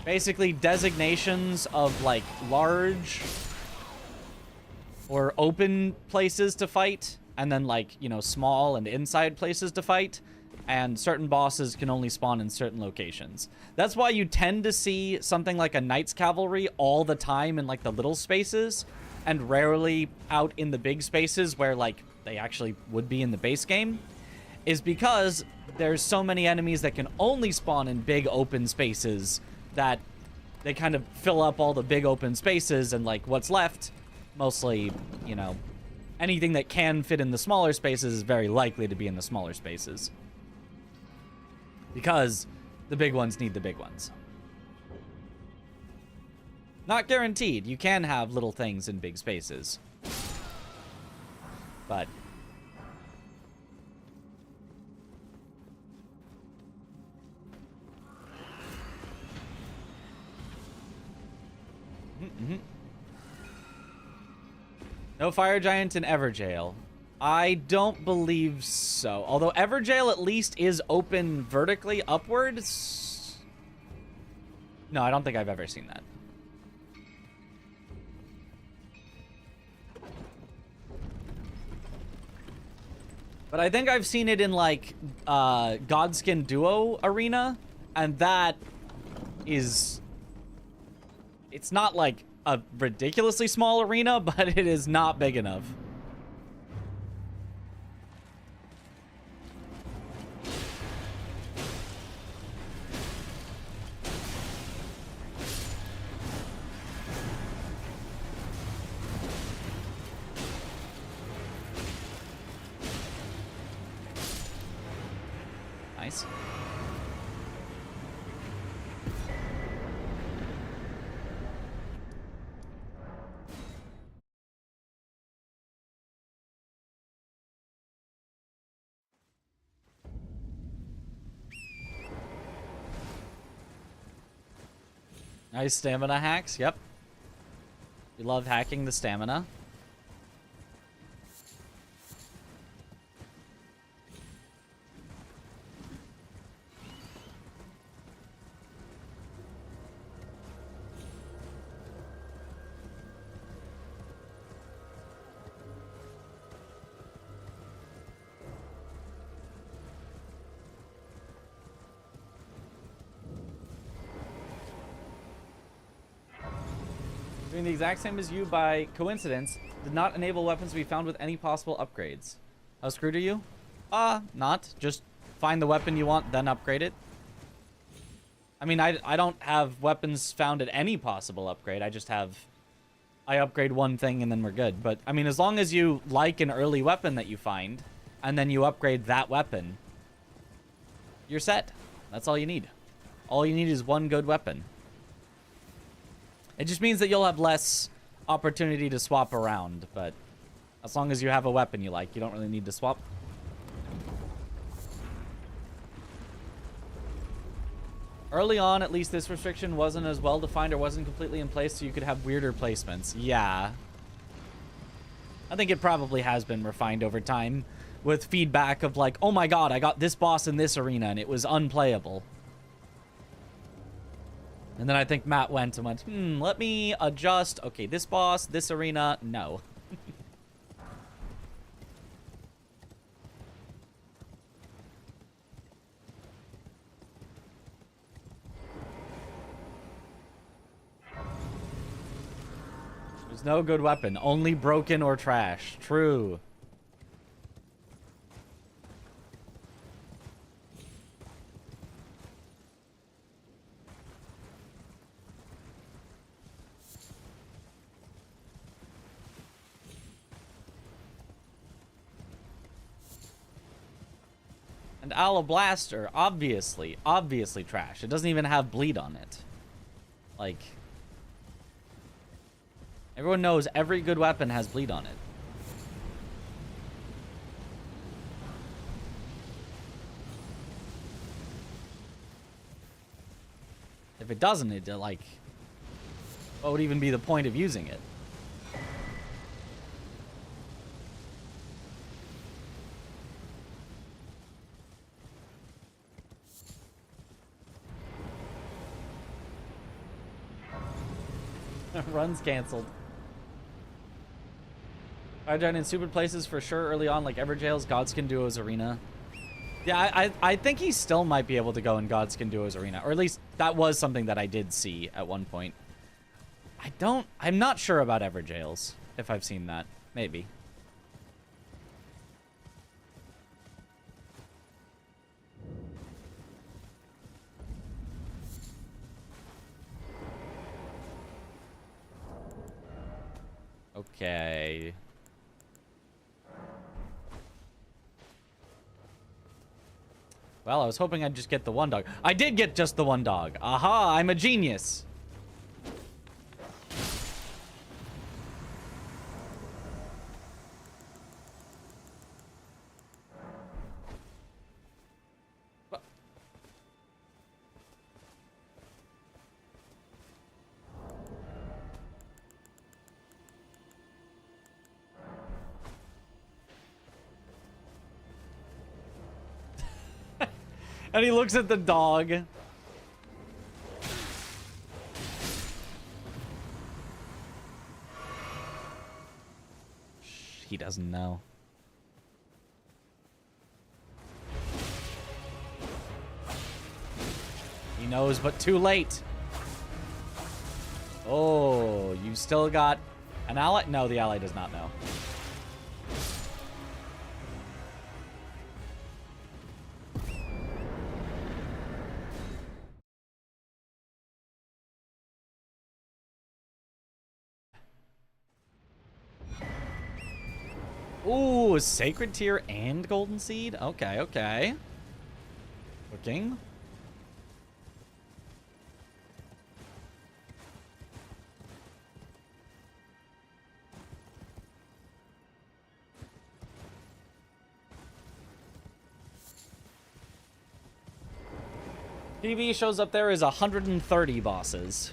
S2: basically designations of like large or open places to fight, and then like, you know, small and inside places to fight, and certain bosses can only spawn in certain locations. That's why you tend to see something like a Knight's Cavalry all the time in like the little spaces, and rarely out in the big spaces where like they actually would be in the base game, is because there's so many enemies that can only spawn in big open spaces that they kind of fill up all the big open spaces, and like what's left, mostly, you know, anything that can fit in the smaller spaces is very likely to be in the smaller spaces. Because the big ones need the big ones. Not guaranteed. You can have little things in big spaces. but no fire giant in Everjail. I don't believe so. Although Everjail at least is open vertically upwards. No, I don't think I've ever seen that. But I think I've seen it in, like, Godskin Duo Arena, and that is... It's not, like, a ridiculously small arena, but it is not big enough. Nice. Nice stamina hacks, yep. We love hacking the stamina. Doing the exact same as you by coincidence did not enable weapons to be found with any possible upgrades. How screwed are you? Not. Just find the weapon you want, then upgrade it. I mean, I don't have weapons found at any possible upgrade. I just have... I upgrade one thing and then we're good. But, I mean, as long as you like an early weapon that you find, and then you upgrade that weapon, you're set. That's all you need. All you need is one good weapon. It just means that you'll have less opportunity to swap around, but as long as you have a weapon you like, you don't really need to swap. Early on, at least this restriction wasn't as well defined or wasn't completely in place, so you could have weirder placements. Yeah. I think it probably has been refined over time with feedback of like, oh my god, I got this boss in this arena and it was unplayable. And then I think Matt went and went, let me adjust. Okay, this boss, this arena, no. There's no good weapon, only broken or trash. True. And Alablaster, obviously trash. It doesn't even have bleed on it. Like, everyone knows every good weapon has bleed on it. If it doesn't, it, like, what would even be the point of using it? Runs canceled. I've done in stupid places for sure early on, like Everjail's Godskin Duo's Arena. Yeah, I think he still might be able to go in Godskin Duo's Arena. Or at least that was something that I did see at one point. I'm not sure about Everjail's, if I've seen that. Maybe. Okay. Well, I was hoping I'd just get the one dog. I did get just the one dog. Aha, I'm a genius. And he looks at the dog. He doesn't know. He knows, but too late. Oh, you still got an ally? No, the ally does not know. Ooh, Sacred Tear and Golden Seed? Okay, okay. Cooking. PB shows up there as 130 bosses.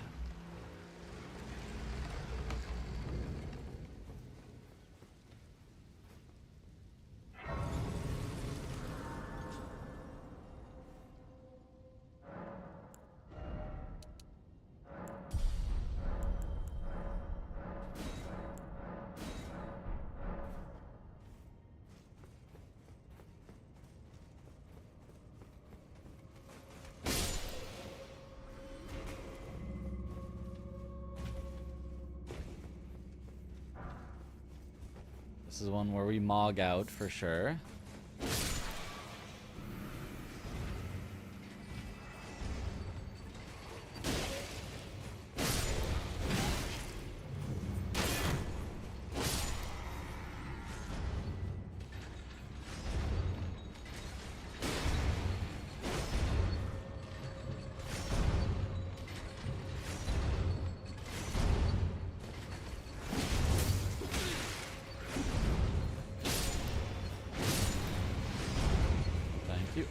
S2: This is one where we mog out for sure.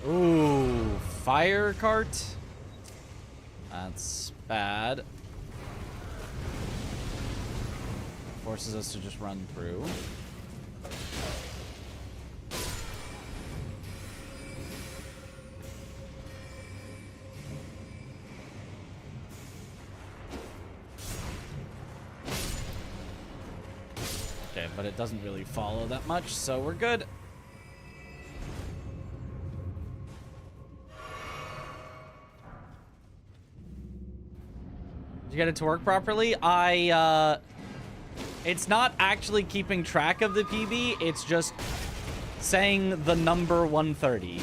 S2: Ooh, fire cart. That's bad. Forces us to just run through. Okay, but it doesn't really follow that much, so we're good. You get it to work properly? It's not actually keeping track of the PB, it's just saying the number 130.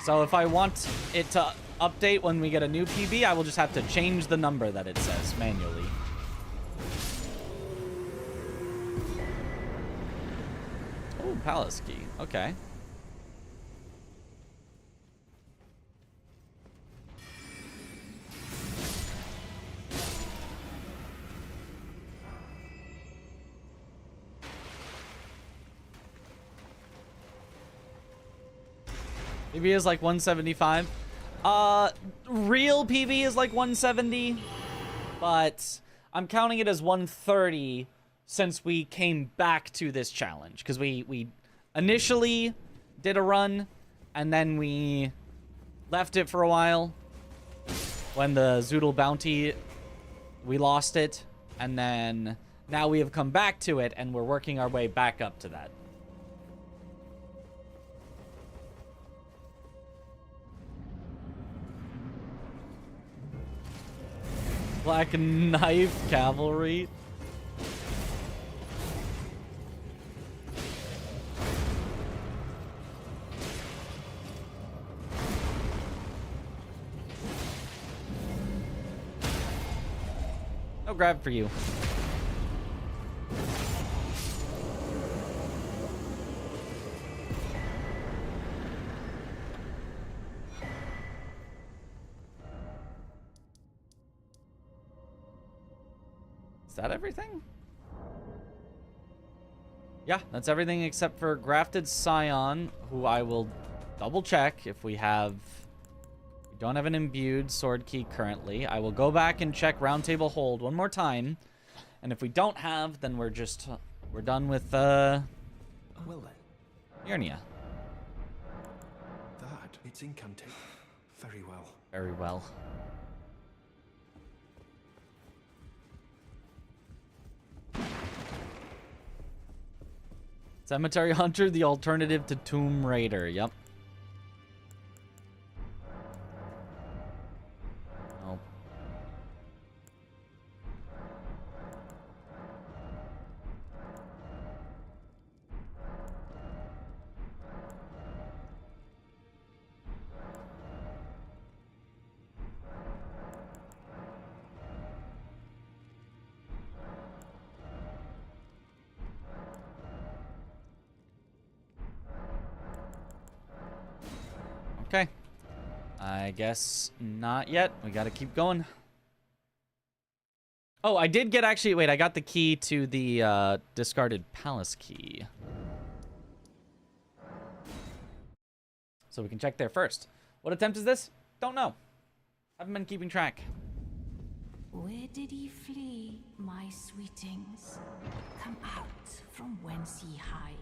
S2: So if I want it to update when we get a new PB, I will just have to change the number that it says manually. Oh, palace key. Okay. PB is like 175. Real PB is like 170, but I'm counting it as 130 since we came back to this challenge, because we initially did a run and then we left it for a while when the Zoodle bounty, we lost it, and then now we have come back to it and we're working our way back up to that. Black Knife Cavalry. No grab for you. Is that everything? Yeah, that's everything except for Grafted Scion, who I will double check if we have... We don't have an imbued sword key currently. I will go back and check Round Table Hold one more time. And if we don't have, then we're just... We're done with,
S10: Well then.
S2: Yurnia.
S10: That, it its incantation. Very well.
S2: Very well. Cemetery Hunter, the alternative to Tomb Raider. Yep. Oh. Okay. I guess not yet. We gotta keep going. Oh, I did get actually... Wait, I got the key to the discarded palace key. So we can check there first. What attempt is this? Don't know. Haven't been keeping track.
S15: Where did he flee, my sweetings? Come out from whence ye hide.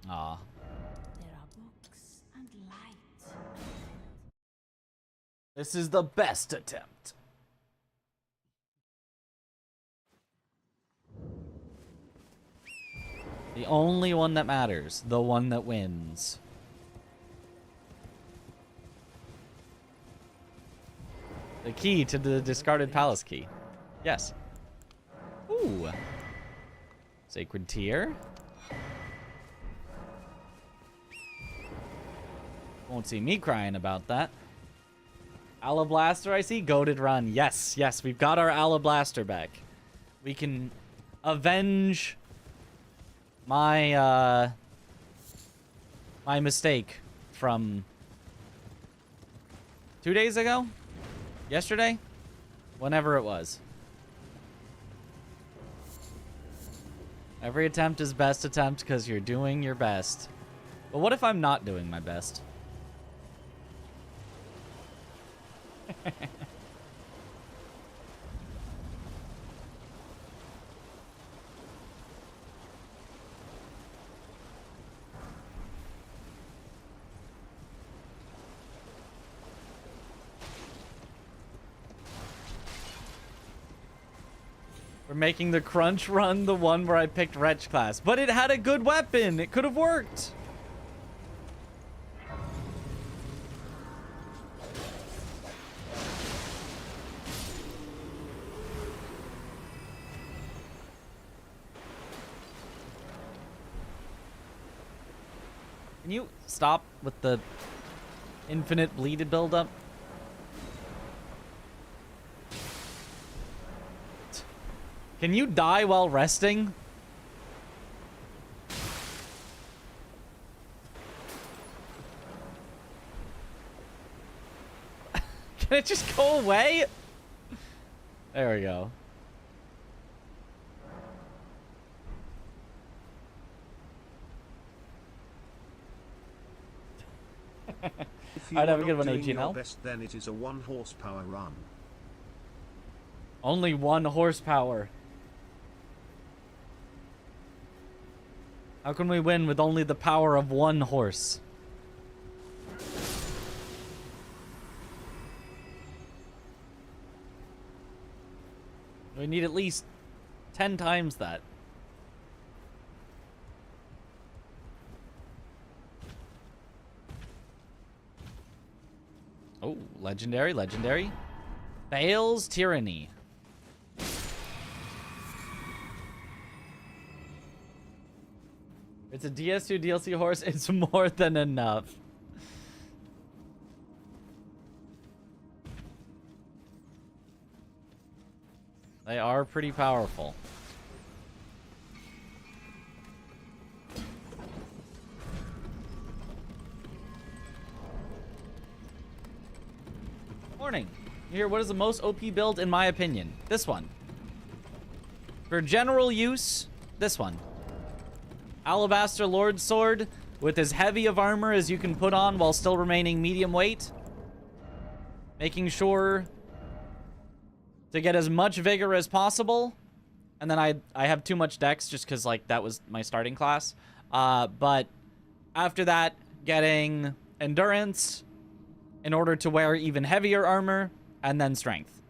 S2: Aw.
S15: There are books and light.
S2: This is the best attempt. The only one that matters. The one that wins. The key to the discarded palace key. Yes. Ooh. Sacred Tear. Won't see me crying about that. Alablaster, I see. Goated Run. Yes, yes, we've got our Alablaster back. We can avenge my my mistake from 2 days ago? Yesterday? Whenever it was. Every attempt is best attempt because you're doing your best. But what if I'm not doing my best? We're making the crunch run the one where I picked Wretch class. But it had a good weapon. It could have worked. Can you stop with the infinite bleeded buildup? Can you die while resting? Can it just go away? There we go.
S1: If you
S2: I'd
S1: are
S2: have a good
S1: not
S2: one,
S1: doing your
S2: 18L.
S1: best, then it is a 1 horsepower run.
S2: Only 1 horsepower. How can we win with only the power of 1 horse? We need at least 10 times that. Oh, legendary, legendary. Bale's Tyranny. It's a DS2 DLC horse. It's more than enough. They are pretty powerful. Morning. Here, what is the most OP build in my opinion? This one. For general use, this one. Alabaster Lord Sword with as heavy of armor as you can put on while still remaining medium weight. Making sure to get as much vigor as possible. And then I have too much dex just because like that was my starting class. But after that, getting endurance, in order to wear even heavier armor, and then strength.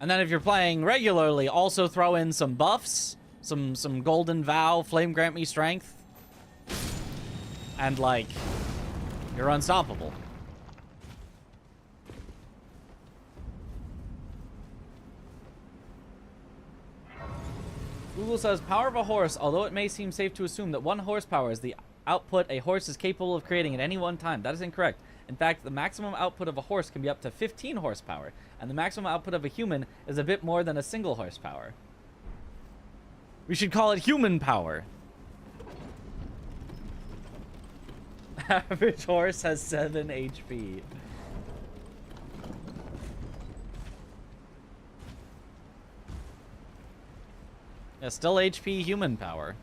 S2: And then if you're playing regularly, also throw in some buffs, some golden vow, flame grant me strength, and like, you're unstoppable. Google says, power of a horse, although it may seem safe to assume that 1 horsepower is the output a horse is capable of creating at any one time. That is incorrect. In fact, the maximum output of a horse can be up to 15 horsepower, and the maximum output of a human is a bit more than a single horsepower. We should call it human power. Average horse has 7 HP. Yeah, still HP human power.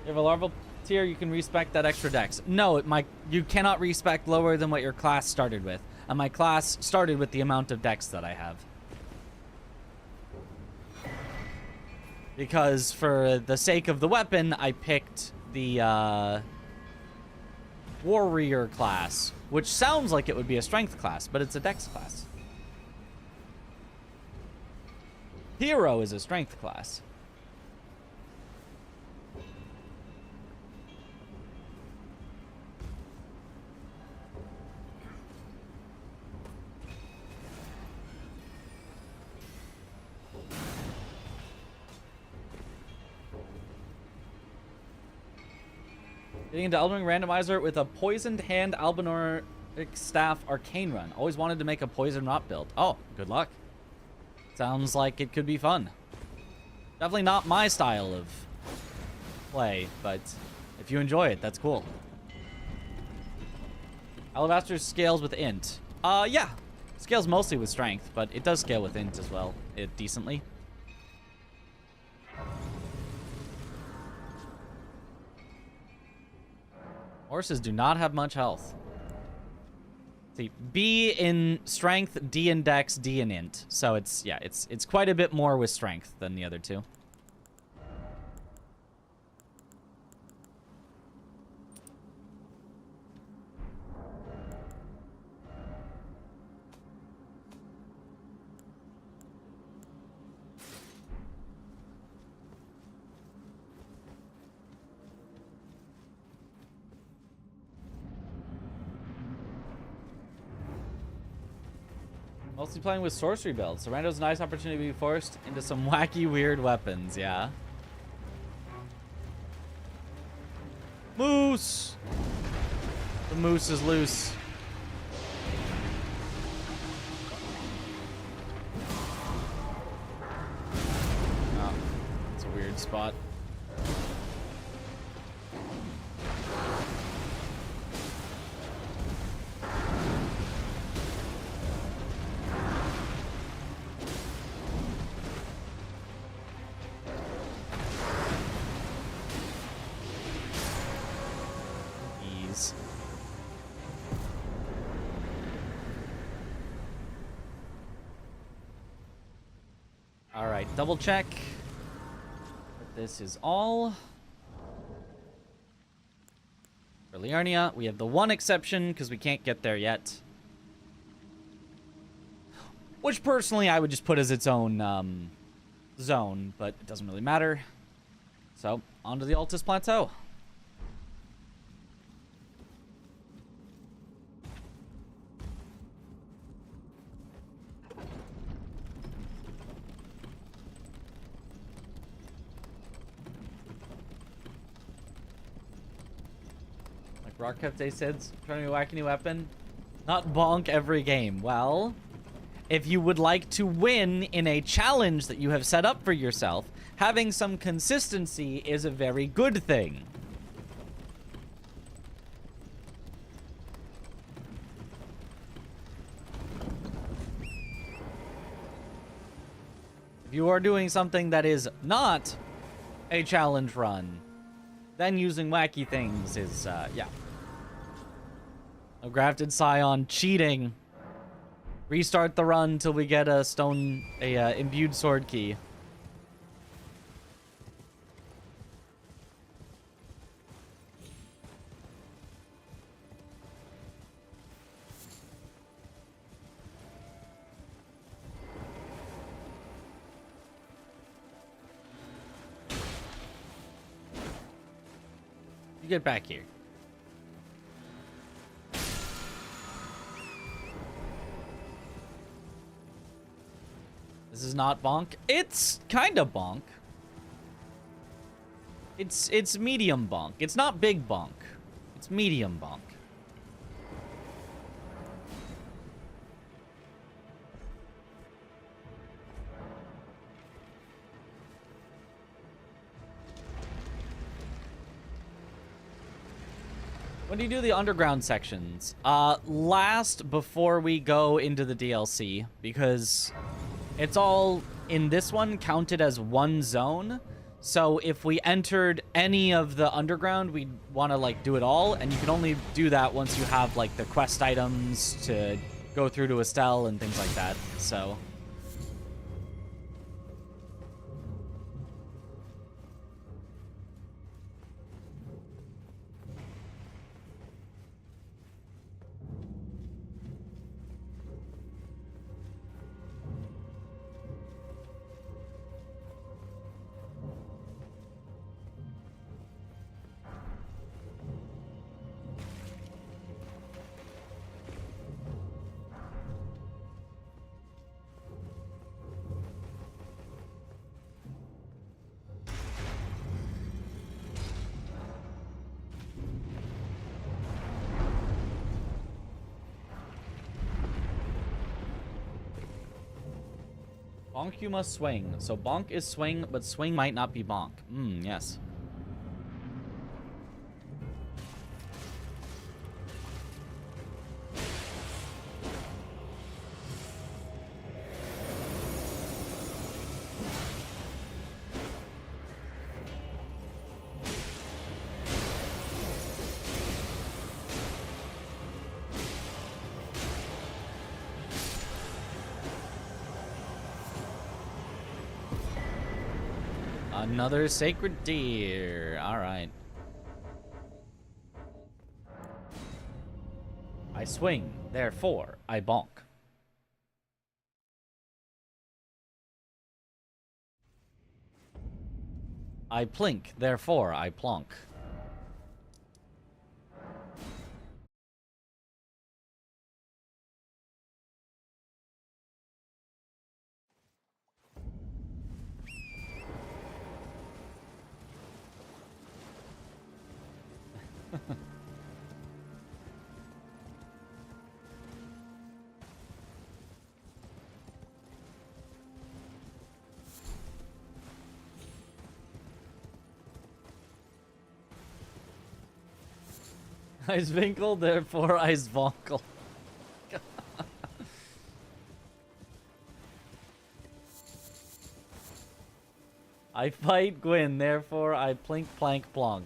S2: You have a larval tier, you can respec that extra dex. No, you cannot respec lower than what your class started with. And my class started with the amount of dex that I have. Because for the sake of the weapon, I picked the warrior class, which sounds like it would be a strength class, but it's a dex class. Hero is a strength class. Getting into Elden Ring Randomizer with a Poisoned Hand Albinoric Staff Arcane run. Always wanted to make a Poison Rot build. Oh, good luck. Sounds like it could be fun. Definitely not my style of play, but if you enjoy it, that's cool. Alabaster scales with int. Yeah. Scales mostly with strength, but it does scale with int as well, decently. Horses do not have much health. See, B in strength, D in dex, D in int. So it's, yeah, it's quite a bit more with strength than the other two. Mostly playing with sorcery builds. So Rando's a nice opportunity to be forced into some wacky, weird weapons, yeah. Moose! The moose is loose. Oh, it's a weird spot. Alright, double check that this is all. For Liurnia, we have the one exception because we can't get there yet. Which personally I would just put as its own zone, but it doesn't really matter. So, on to the Altus Plateau. Rockcupday said, trying to be a wacky new weapon. Not bonk every game. Well, if you would like to win in a challenge that you have set up for yourself, having some consistency is a very good thing. If you are doing something that is not a challenge run, then using wacky things is, yeah. A grafted scion cheating. Restart the run till we get a imbued sword key. You get back here. This is not bonk. It's kind of bonk. It's medium bonk. It's not big bonk. It's medium bonk. When do you do the underground sections? Last before we go into the DLC, because it's all in this one counted as one zone. So if we entered any of the underground, we'd want to like do it all, and you can only do that once you have like the quest items to go through to Estelle and things like that. So bonk, you must swing. So bonk is swing, but swing might not be bonk. Yes. Another sacred deer. All right. I swing, therefore I bonk. I plink, therefore I plonk. I zwinkle, therefore I zvonkel. I fight Gwyn, therefore I plink, plank, plonk.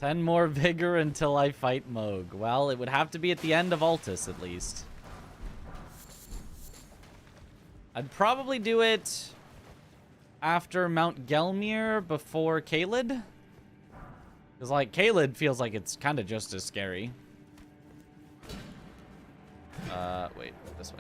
S2: Ten more vigor until I fight Moog. Well, it would have to be at the end of Altus, at least. I'd probably do it after Mount Gelmir before Caelid. Because, like, Caelid feels like it's kind of just as scary. Wait, this way.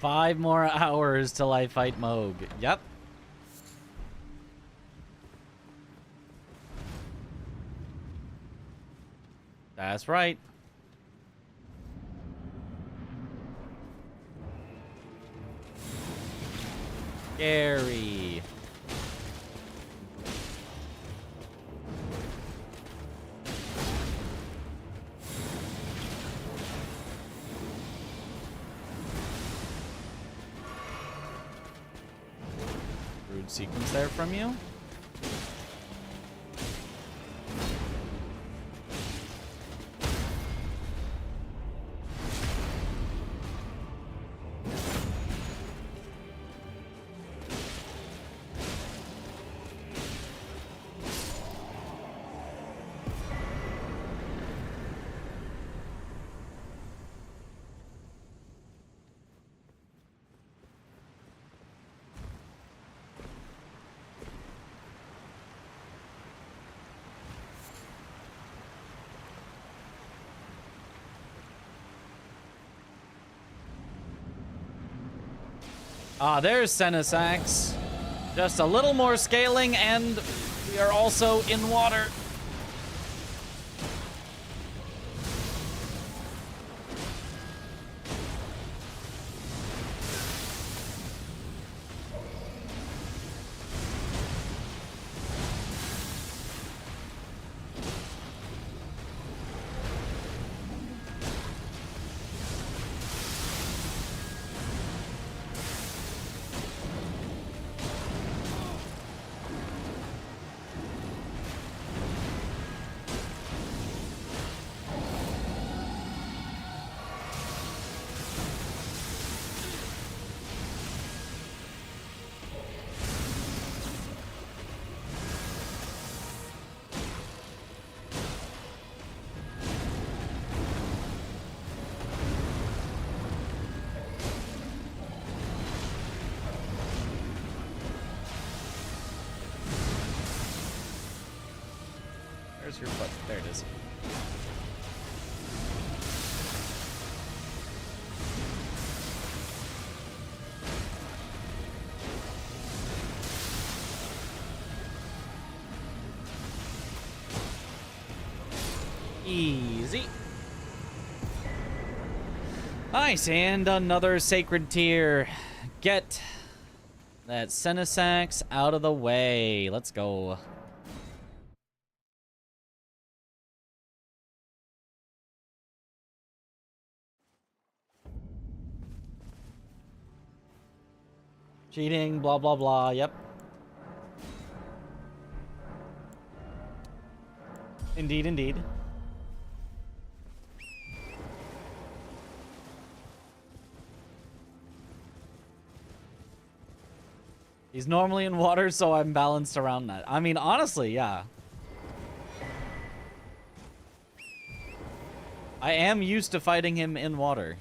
S2: 5 more hours till I fight Moog. Yep. That's right. Scary. Rude sequence there from you. Ah, there's Senesax. Just a little more scaling, and we are also in water. Where's your foot? There it is. Easy. Nice, and another sacred tier. Get that Senesax out of the way. Let's go. Cheating, blah, blah, blah. Yep. Indeed, indeed. He's normally in water, so I'm balanced around that. I mean, honestly, yeah. I am used to fighting him in water.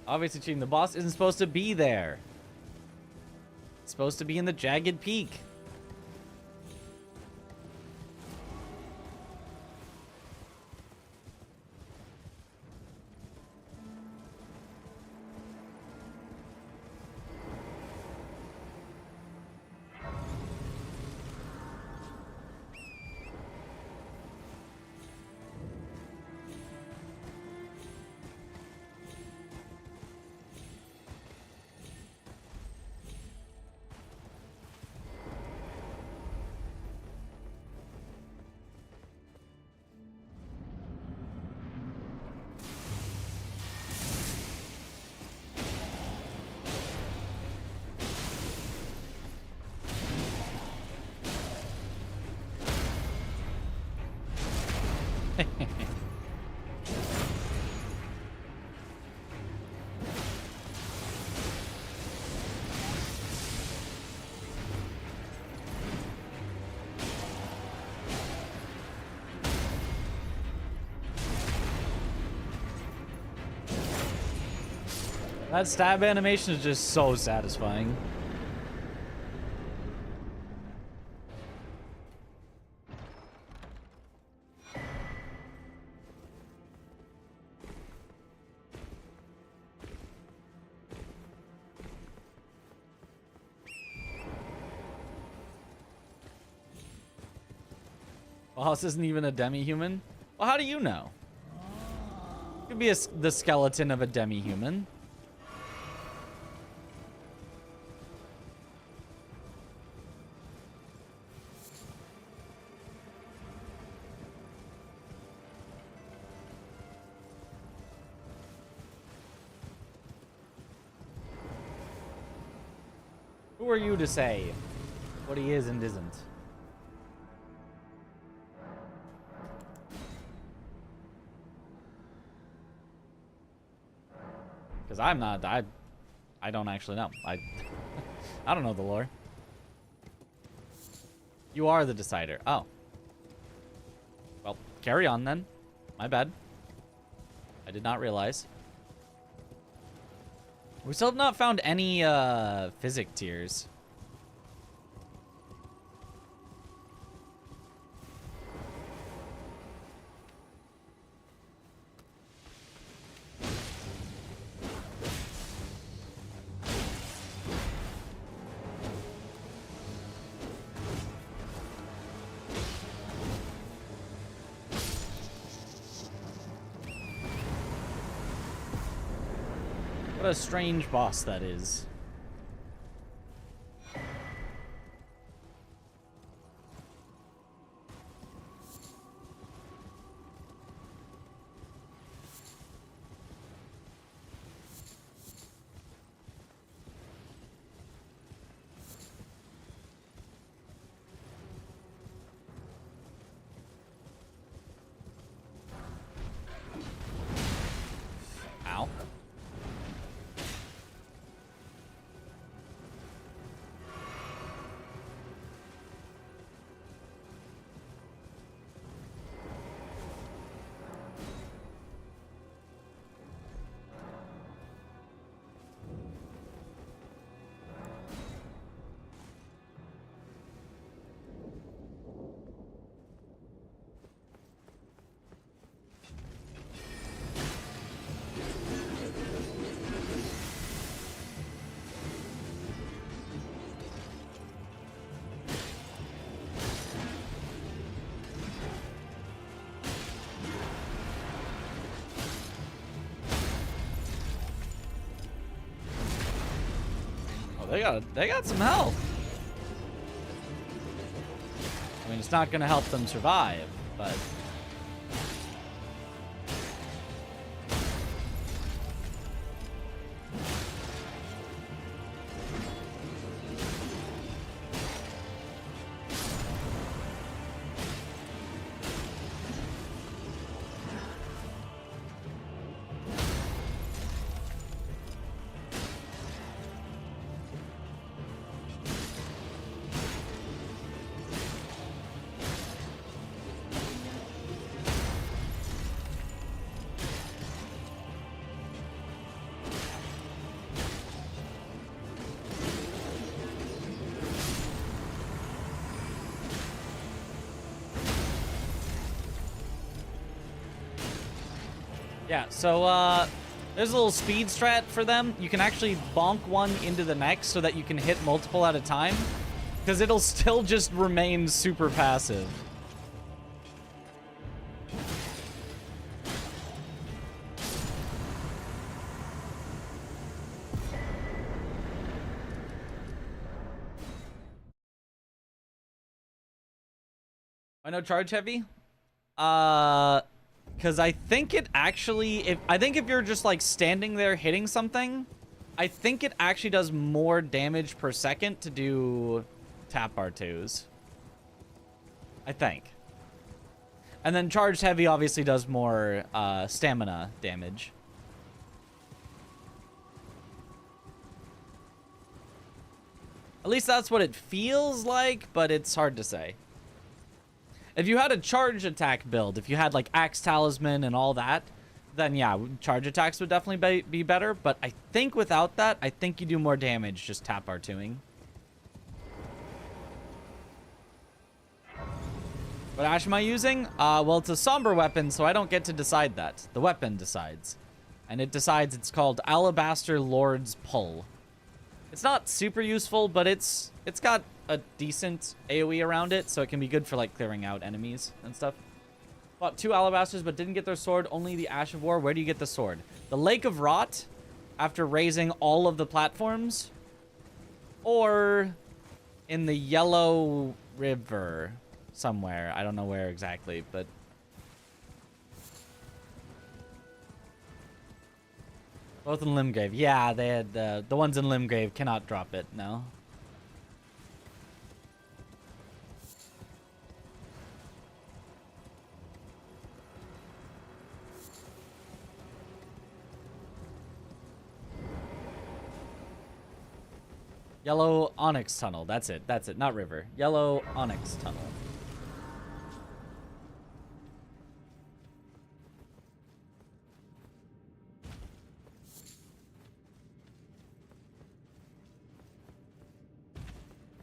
S2: Obviously cheating. The boss isn't supposed to be there. It's supposed to be in the jagged peak. That stab animation is just so satisfying. Boss isn't even a demi-human? Well, how do you know? Could be the skeleton of a demi-human. Who are you to say what he is and isn't? Because I'm not, I don't actually know. I don't know the lore. You are the decider. Oh. Well, carry on then. My bad. I did not realize. We still have not found any physic tiers. What a strange boss that is. Ow. They got some health. I mean, it's not going to help them survive, but yeah, so there's a little speed strat for them. You can actually bonk one into the next so that you can hit multiple at a time, because it'll still just remain super passive. I know charge heavy. Because I think it actually, I think if you're just like standing there hitting something, I think it actually does more damage per second to do tap R2s. I think. And then charged heavy obviously does more stamina damage. At least that's what it feels like, but it's hard to say. If you had a charge attack build, if you had like Axe Talisman and all that, then yeah, charge attacks would definitely be better. But I think without that, I think you do more damage just tap R2ing. What ash am I using? Well, it's a somber weapon, so I don't get to decide that. The weapon decides. And it decides it's called Alabaster Lord's Pull. It's not super useful, but it's got a decent AoE around it, so it can be good for like clearing out enemies and stuff. Fought 2 alabasters, but didn't get their sword, only the Ash of War. Where do you get the sword? The Lake of Rot, after raising all of the platforms, or in the Yellow River somewhere. I don't know where exactly, but both in Limgrave. Yeah, they had the ones in Limgrave cannot drop it. No. Yellow Onyx Tunnel. That's it. That's it. Not river. Yellow Onyx Tunnel.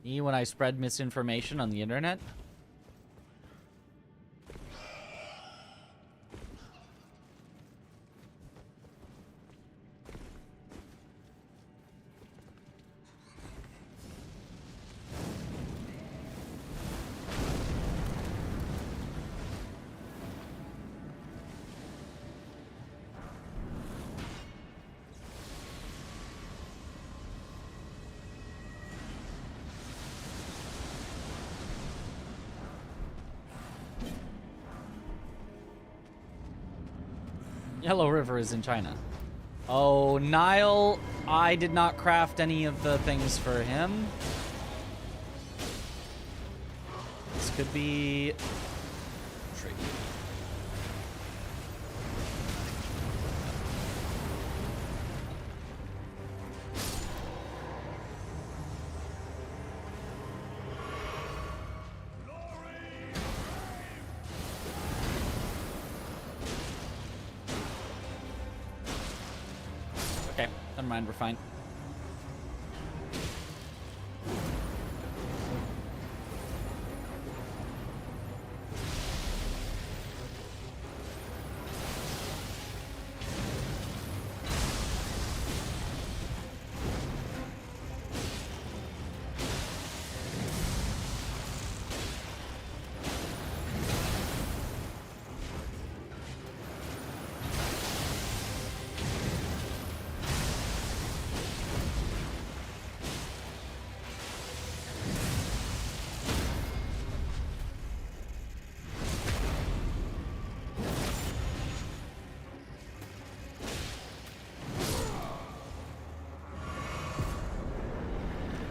S2: Me when I spread misinformation on the internet? Yellow River is in China. Oh, Nile, I did not craft any of the things for him. This could be tricky. Okay, never mind, we're fine.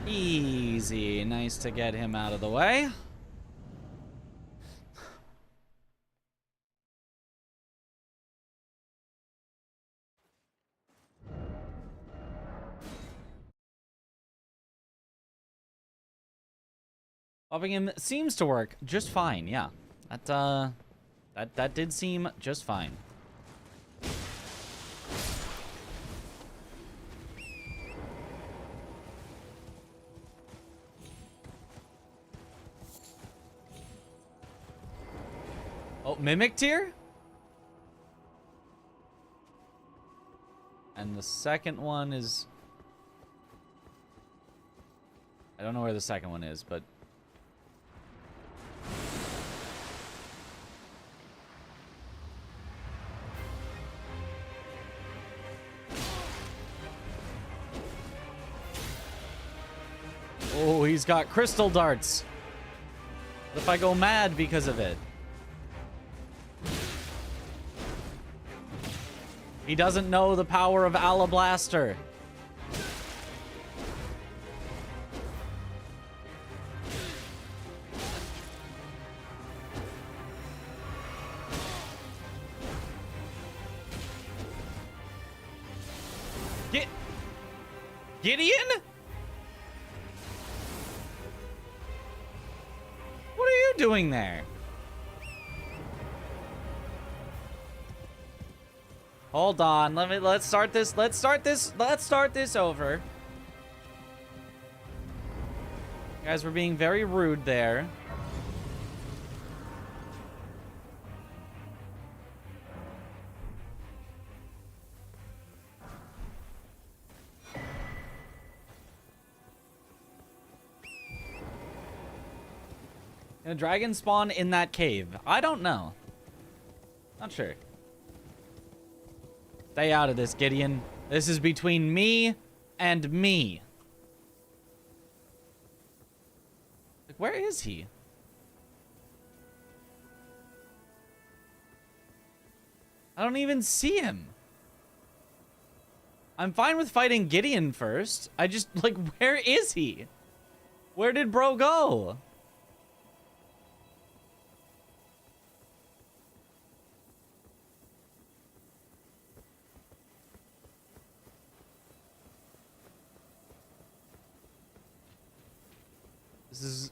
S2: Easy. Nice to get him out of the way. Buffing him seems to work just fine, yeah. That did seem just fine. Oh, Mimic tier? And the second one is... I don't know where the second one is, but... Oh, he's got crystal darts. What if I go mad because of it? He doesn't know the power of Alablaster. Gideon? What are you doing there? Hold on, let's start this over. You guys were being very rude there. Can a dragon spawn in that cave? I don't know. Not sure. Stay out of this, Gideon. This is between me and me. Like, where is he? I don't even see him. I'm fine with fighting Gideon first. I just, like, where is he? Where did bro go? This is...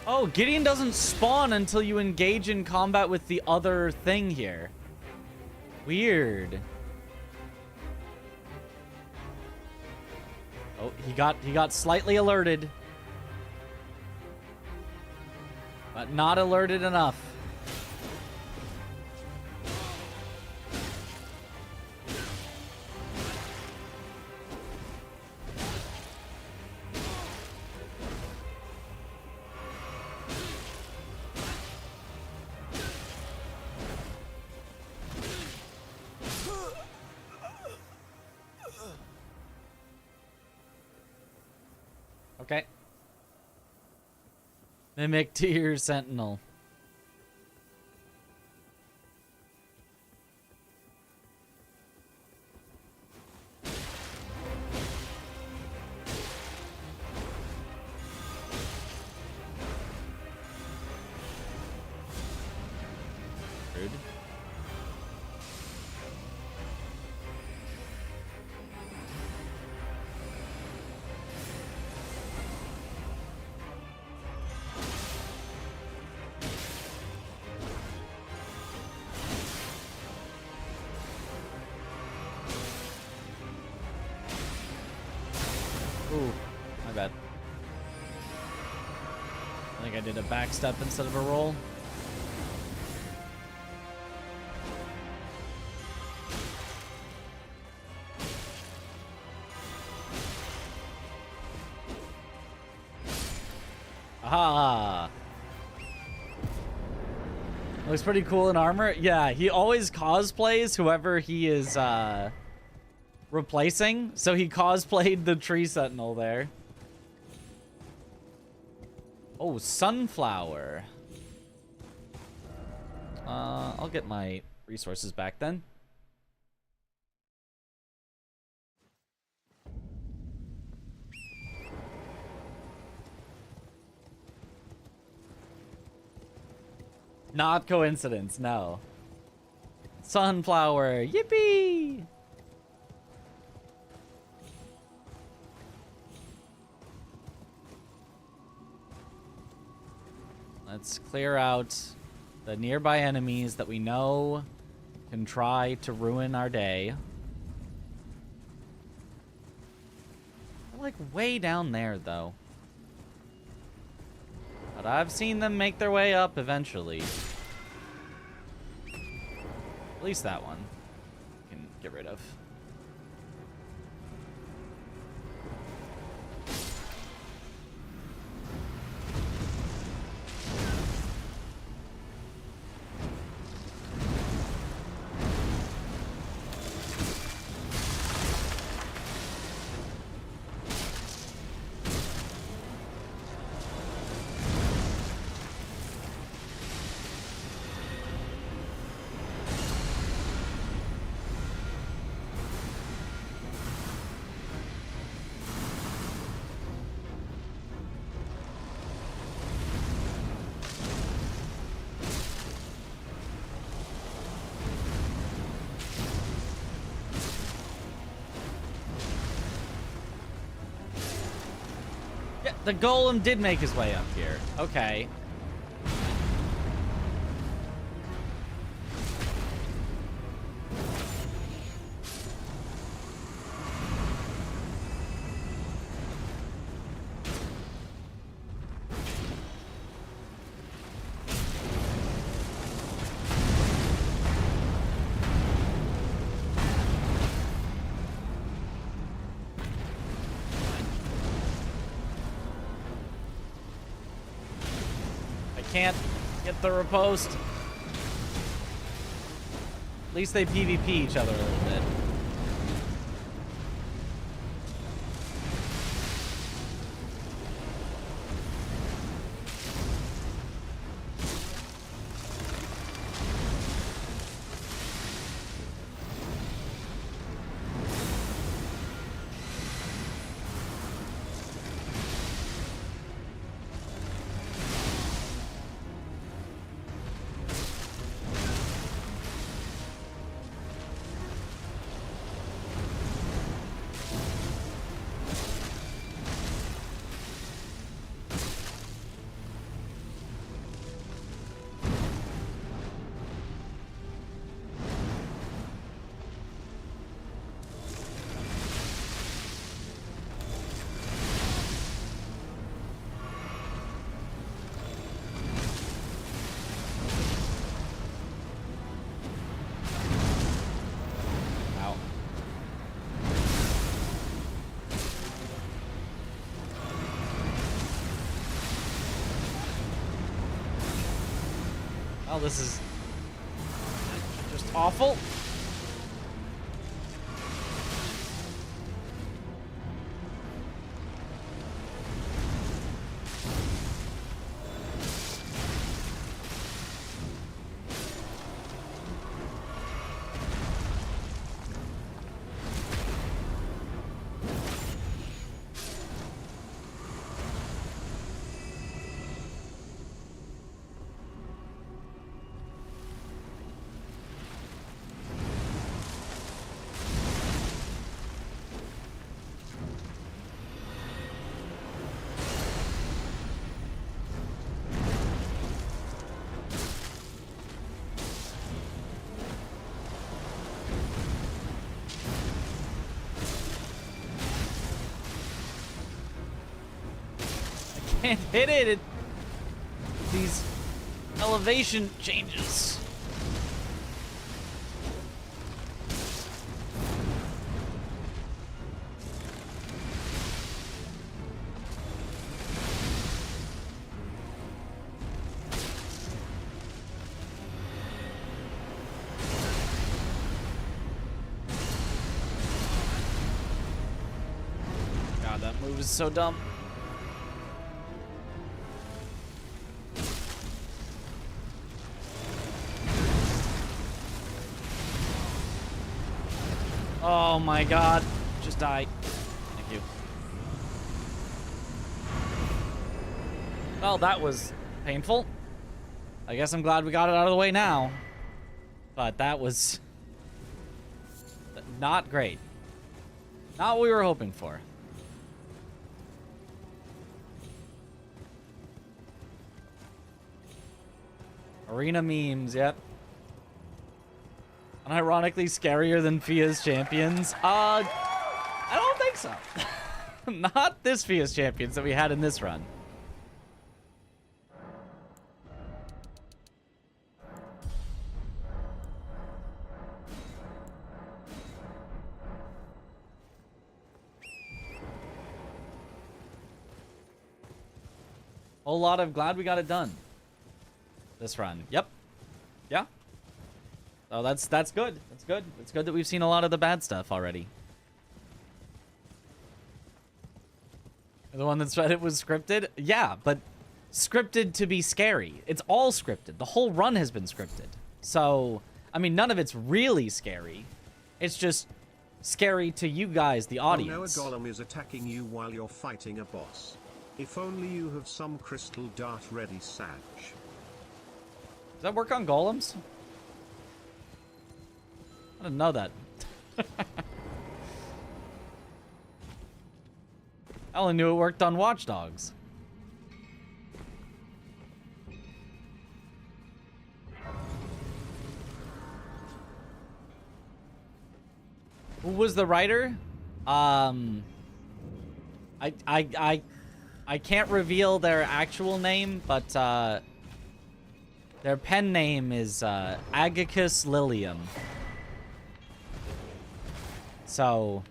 S2: Oh, Gideon doesn't spawn until you engage in combat with the other thing here. Weird. Oh, he got slightly alerted. But not alerted enough. Okay. Mimic Tier Sentinel. Rude. Ooh, my bad. I think I did a backstep instead of a roll. Aha! Looks pretty cool in armor. Yeah, he always cosplays whoever he is, replacing, so he cosplayed the tree sentinel there. Oh, sunflower. I'll get my resources back then. Not coincidence, no. Sunflower, yippee! Let's clear out the nearby enemies that we know can try to ruin our day. They're like way down there, though. But I've seen them make their way up eventually. At least that one we can get rid of. The golem did make his way up here. Okay. can't get the riposte. At least they PvP each other a little bit. Oh, this is just awful. Can't hit it. These elevation changes. God, that move is so dumb. Oh my god. Just die. Thank you. Well, that was painful. I guess I'm glad we got it out of the way now. But that was not great. Not what we were hoping for. Arena memes, yep. Unironically scarier than Fia's champions? I don't think so. Not this Fia's champions that we had in this run. Whole lot of glad we got it done. This run. Yep. Yeah. Oh, that's good. That's good. It's good that we've seen a lot of the bad stuff already. The one that said it was scripted? Yeah, but scripted to be scary. It's all scripted. The whole run has been scripted. So, I mean, none of it's really scary. It's just scary to you guys, the audience.
S1: Oh no, a golem is attacking you while you're fighting a boss. If only you have some crystal dart ready, Sag.
S2: Does that work on golems? I didn't know that. I only knew it worked on watchdogs. Who was the writer? I can't reveal their actual name, but their pen name is Agacus Lilium. So,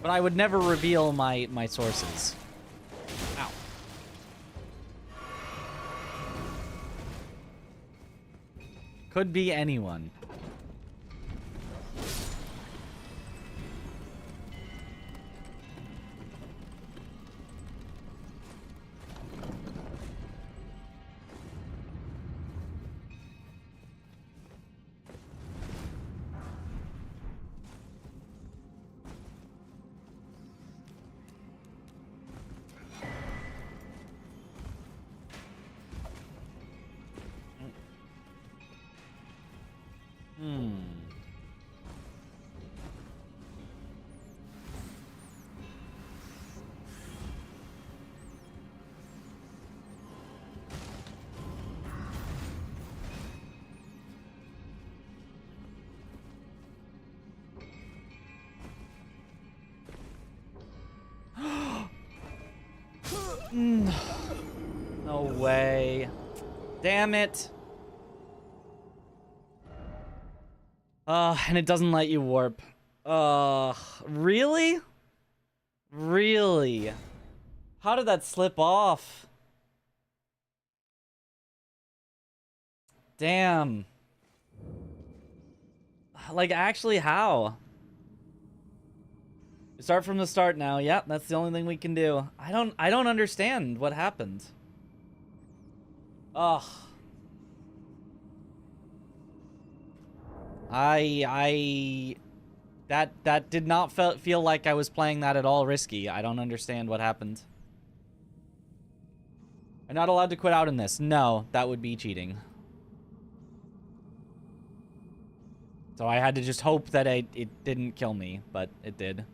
S2: but I would never reveal my sources. Ow. Could be anyone. No way. Damn it. And it doesn't let you warp. Really? Really? How did that slip off? Damn. Like, actually, how? Start from the start now. Yep, that's the only thing we can do. I don't understand what happened. Ugh. That did not feel like I was playing that at all risky. I don't understand what happened. I'm not allowed to quit out in this. No, that would be cheating. So I had to just hope that it didn't kill me, but it did.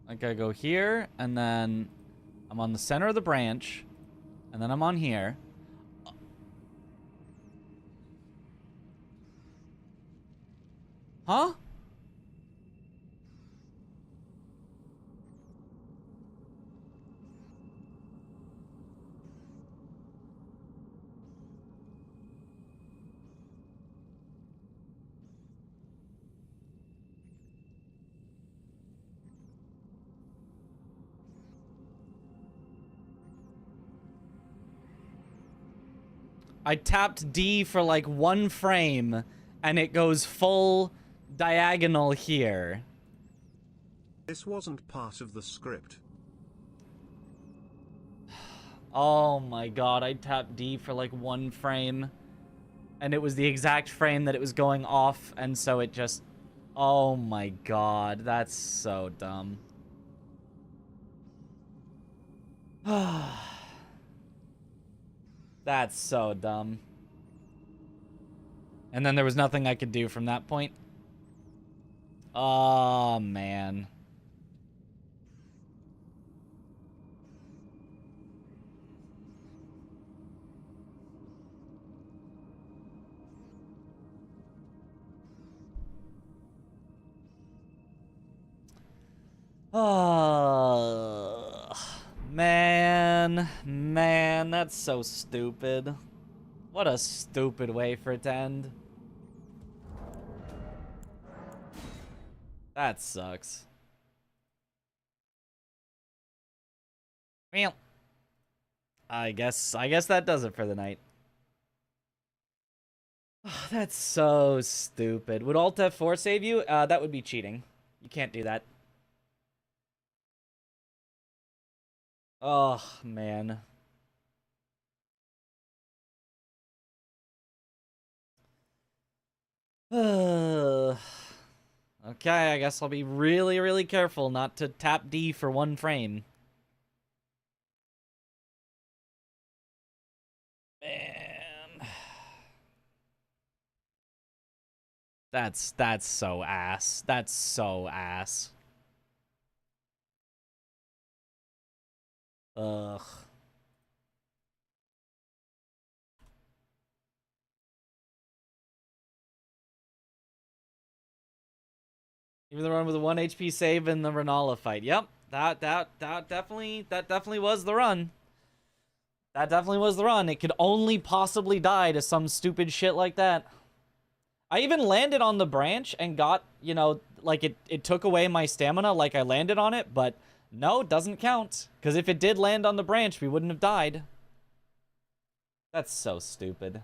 S2: I gotta go here, and then I'm on the center of the branch, and then I'm on here. Huh? I tapped D for like 1 frame, and it goes full diagonal here.
S1: This wasn't part of the script.
S2: Oh my god, I tapped D for like 1 frame, and it was the exact frame that it was going off, and so it just... Oh my god, that's so dumb. That's so dumb. And then there was nothing I could do from that point. Oh, man. Oh, man, that's so stupid. What a stupid way for it to end. That sucks. Well, I guess that does it for the night. Oh, that's so stupid. Would Alt F4 save you? That would be cheating. You can't do that. Oh, man. Okay, I guess I'll be really, really careful not to tap D for 1 frame. Man. That's so ass. That's so ass. Ugh. Even the run with a 1 HP save in the Renala fight. Yep. that definitely was the run. That definitely was the run. It could only possibly die to some stupid shit like that. I even landed on the branch and got, you know, like it took away my stamina like I landed on it, but no, it doesn't count. Because if it did land on the branch, we wouldn't have died. That's so stupid.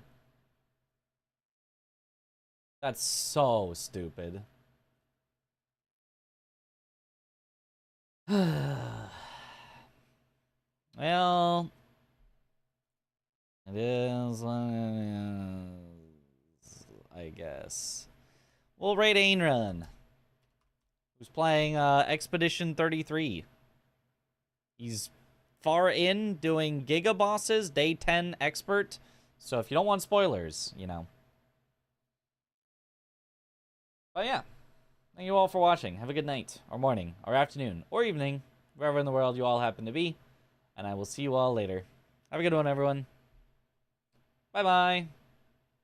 S2: That's so stupid. Well, it is what it is, I guess. We'll raid Ainrun, who's playing Expedition 33. He's far in doing Giga Bosses, Day 10 Expert. So if you don't want spoilers, you know. But yeah, thank you all for watching. Have a good night, or morning, or afternoon, or evening, wherever in the world you all happen to be. And I will see you all later. Have a good one, everyone. Bye-bye.